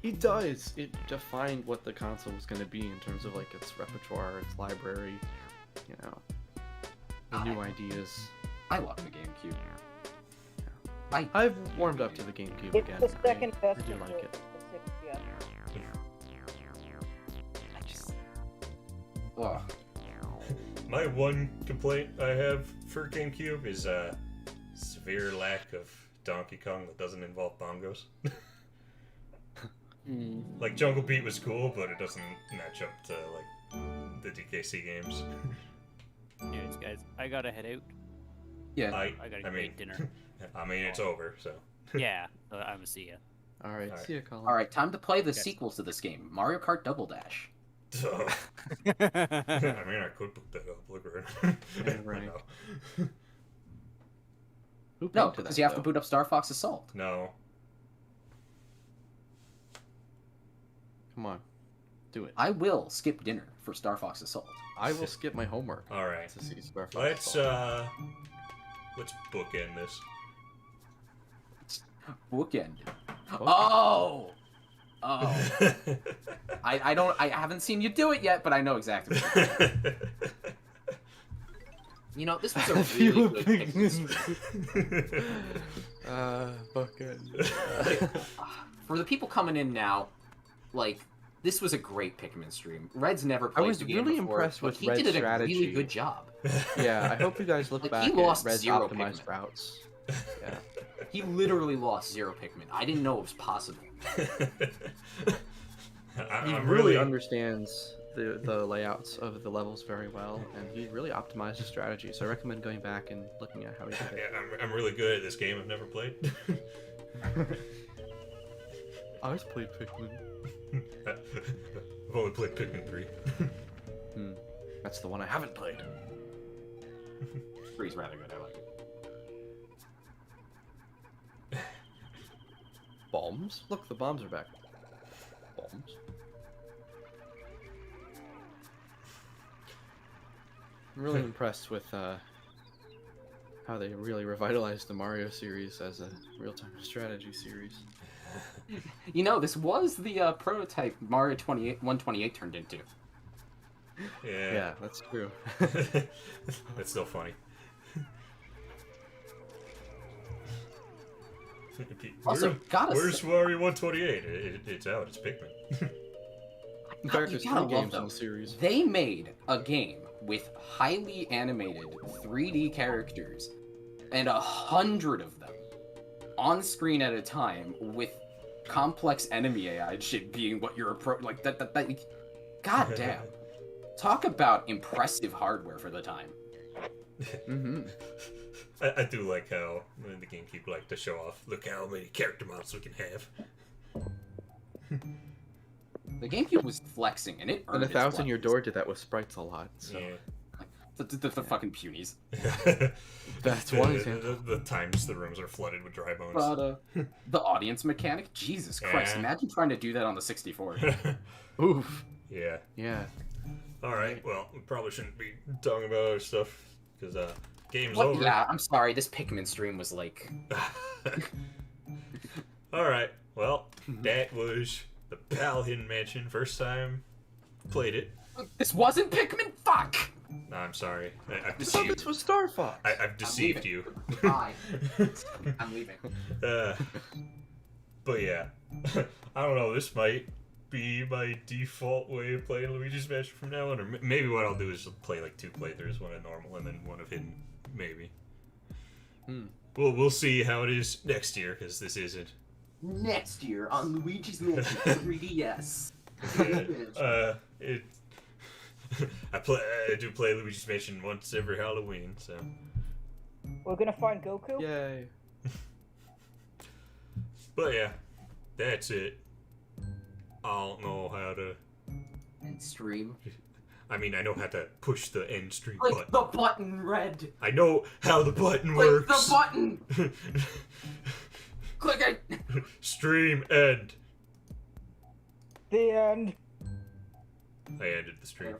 [SPEAKER 3] It does. It defined what the console was going to be in terms of like its repertoire, its library, the new ideas.
[SPEAKER 7] I love the GameCube.
[SPEAKER 3] I've warmed up to the GameCube
[SPEAKER 6] It's
[SPEAKER 3] again.
[SPEAKER 6] the second
[SPEAKER 3] I
[SPEAKER 6] best
[SPEAKER 3] do
[SPEAKER 6] of
[SPEAKER 3] like
[SPEAKER 6] the
[SPEAKER 3] it.
[SPEAKER 6] 6, yeah.
[SPEAKER 7] I just. Ugh.
[SPEAKER 1] My one complaint I have for GameCube is a severe lack of Donkey Kong that doesn't involve bongos. Like Jungle Beat was cool, but it doesn't match up to like the DKC games.
[SPEAKER 4] Anyways, guys, I gotta head out.
[SPEAKER 7] Yeah.
[SPEAKER 4] I gotta
[SPEAKER 1] I mean,
[SPEAKER 4] eat dinner.
[SPEAKER 1] I mean, it's over, so.
[SPEAKER 4] Yeah, I'm gonna see ya.
[SPEAKER 3] Alright,
[SPEAKER 1] Alright.
[SPEAKER 3] see ya, Colin.
[SPEAKER 7] Alright, time to play the
[SPEAKER 4] Okay.
[SPEAKER 7] sequels to this game Mario Kart Double Dash.
[SPEAKER 1] So, I mean, I could put that up. Look right.
[SPEAKER 3] Yeah, right. Who
[SPEAKER 7] No,
[SPEAKER 3] painted
[SPEAKER 7] because
[SPEAKER 3] that,
[SPEAKER 7] you have to
[SPEAKER 3] though?
[SPEAKER 7] boot up Star Fox Assault.
[SPEAKER 1] No.
[SPEAKER 3] Come on. Do it.
[SPEAKER 7] I will skip dinner for Star Fox Assault.
[SPEAKER 3] I will skip my homework
[SPEAKER 1] All right.
[SPEAKER 3] to see Square Fox.
[SPEAKER 1] Let's bookend this.
[SPEAKER 7] Bookend. Oh! Oh. I haven't seen you do it yet, but I know exactly what you're doing. You know, this was a really good pick.
[SPEAKER 3] Bucket.
[SPEAKER 7] For the people coming in now, like, this was a great Pikmin stream. Red's never
[SPEAKER 3] I
[SPEAKER 7] played
[SPEAKER 3] was
[SPEAKER 7] the game
[SPEAKER 3] really
[SPEAKER 7] before,
[SPEAKER 3] impressed
[SPEAKER 7] but
[SPEAKER 3] with
[SPEAKER 7] he
[SPEAKER 3] Red's
[SPEAKER 7] did a
[SPEAKER 3] strategy.
[SPEAKER 7] really good job.
[SPEAKER 3] Yeah, I hope you guys look
[SPEAKER 7] Like,
[SPEAKER 3] back
[SPEAKER 7] he
[SPEAKER 3] at
[SPEAKER 7] lost
[SPEAKER 3] Red's
[SPEAKER 7] zero
[SPEAKER 3] optimized
[SPEAKER 7] Pikmin.
[SPEAKER 3] routes. Yeah.
[SPEAKER 7] He literally lost 0 Pikmin. I didn't know it was possible.
[SPEAKER 3] He
[SPEAKER 1] I'm
[SPEAKER 3] really understands the layouts of the levels very well, and he really optimized his strategy. So I recommend going back and looking at how he did it.
[SPEAKER 1] Yeah, I'm really good at this game. I've never played.
[SPEAKER 3] I just played Pikmin.
[SPEAKER 1] I've only played Pikmin 3.
[SPEAKER 3] That's the one I haven't played.
[SPEAKER 7] 3's rather good. I like it.
[SPEAKER 3] Bombs? Look, the bombs are back. Bombs. I'm really impressed with how they really revitalized the Mario series as a real-time strategy series.
[SPEAKER 7] You know, this was the prototype Mario 128 turned into.
[SPEAKER 1] Yeah.
[SPEAKER 3] That's true.
[SPEAKER 1] That's still funny.
[SPEAKER 7] Also,
[SPEAKER 1] where's Mario 128? It's out. It's Pikmin.
[SPEAKER 3] In fact,
[SPEAKER 7] You
[SPEAKER 3] there's
[SPEAKER 7] gotta
[SPEAKER 3] 3
[SPEAKER 7] love
[SPEAKER 3] games in
[SPEAKER 7] them.
[SPEAKER 3] the series.
[SPEAKER 7] They made a game with highly animated 3D characters and 100 of them on screen at a time with complex enemy AI and shit being what you're like that. God damn. Talk about impressive hardware for the time.
[SPEAKER 3] Mm-hmm.
[SPEAKER 1] I do like how the GameCube like to show off. Look how many character models we can have.
[SPEAKER 7] The GameCube was flexing, and it earned
[SPEAKER 3] And
[SPEAKER 7] its
[SPEAKER 3] 1,000 Year
[SPEAKER 7] flex.
[SPEAKER 3] Door did that with sprites a lot. So
[SPEAKER 1] Yeah.
[SPEAKER 7] The fucking punies.
[SPEAKER 3] that's one example.
[SPEAKER 1] The times the rooms are flooded with dry bones.
[SPEAKER 7] But the audience mechanic, Jesus Christ!
[SPEAKER 1] Yeah.
[SPEAKER 7] Imagine trying to do that on the 64.
[SPEAKER 3] Oof.
[SPEAKER 1] Yeah.
[SPEAKER 3] Yeah.
[SPEAKER 1] All right. Well, we probably shouldn't be talking about other stuff because game's
[SPEAKER 7] What?
[SPEAKER 1] over.
[SPEAKER 7] Yeah, I'm sorry. This Pikmin stream was like.
[SPEAKER 1] All right. Well, that was the Pal Hidden Mansion. First time played it.
[SPEAKER 7] This wasn't Pikmin. Fuck.
[SPEAKER 1] No, I'm sorry. I've
[SPEAKER 3] I thought
[SPEAKER 1] deceived.
[SPEAKER 3] this was Star Fox.
[SPEAKER 1] I've deceived
[SPEAKER 7] leaving.
[SPEAKER 1] you.
[SPEAKER 7] Bye. I'm leaving.
[SPEAKER 1] But yeah, I don't know. This might be my default way of playing Luigi's Mansion from now on, or maybe what I'll do is just play like 2 playthroughs, one of normal and then one of hidden. Maybe. We'll see how it is next year because this isn't.
[SPEAKER 7] Next year on Luigi's Mansion 3DS.
[SPEAKER 1] It. I do play Luigi's Mansion once every Halloween, so.
[SPEAKER 6] We're gonna find Goku?
[SPEAKER 3] Yay.
[SPEAKER 1] But yeah, that's it. I don't know how to.
[SPEAKER 7] And stream.
[SPEAKER 1] I mean, I know how to push the end stream
[SPEAKER 7] Click
[SPEAKER 1] button.
[SPEAKER 7] the button, red.
[SPEAKER 1] I know how the button
[SPEAKER 7] Click
[SPEAKER 1] works.
[SPEAKER 7] the button. Click it.
[SPEAKER 1] Stream end.
[SPEAKER 6] The end.
[SPEAKER 1] I ended the stream.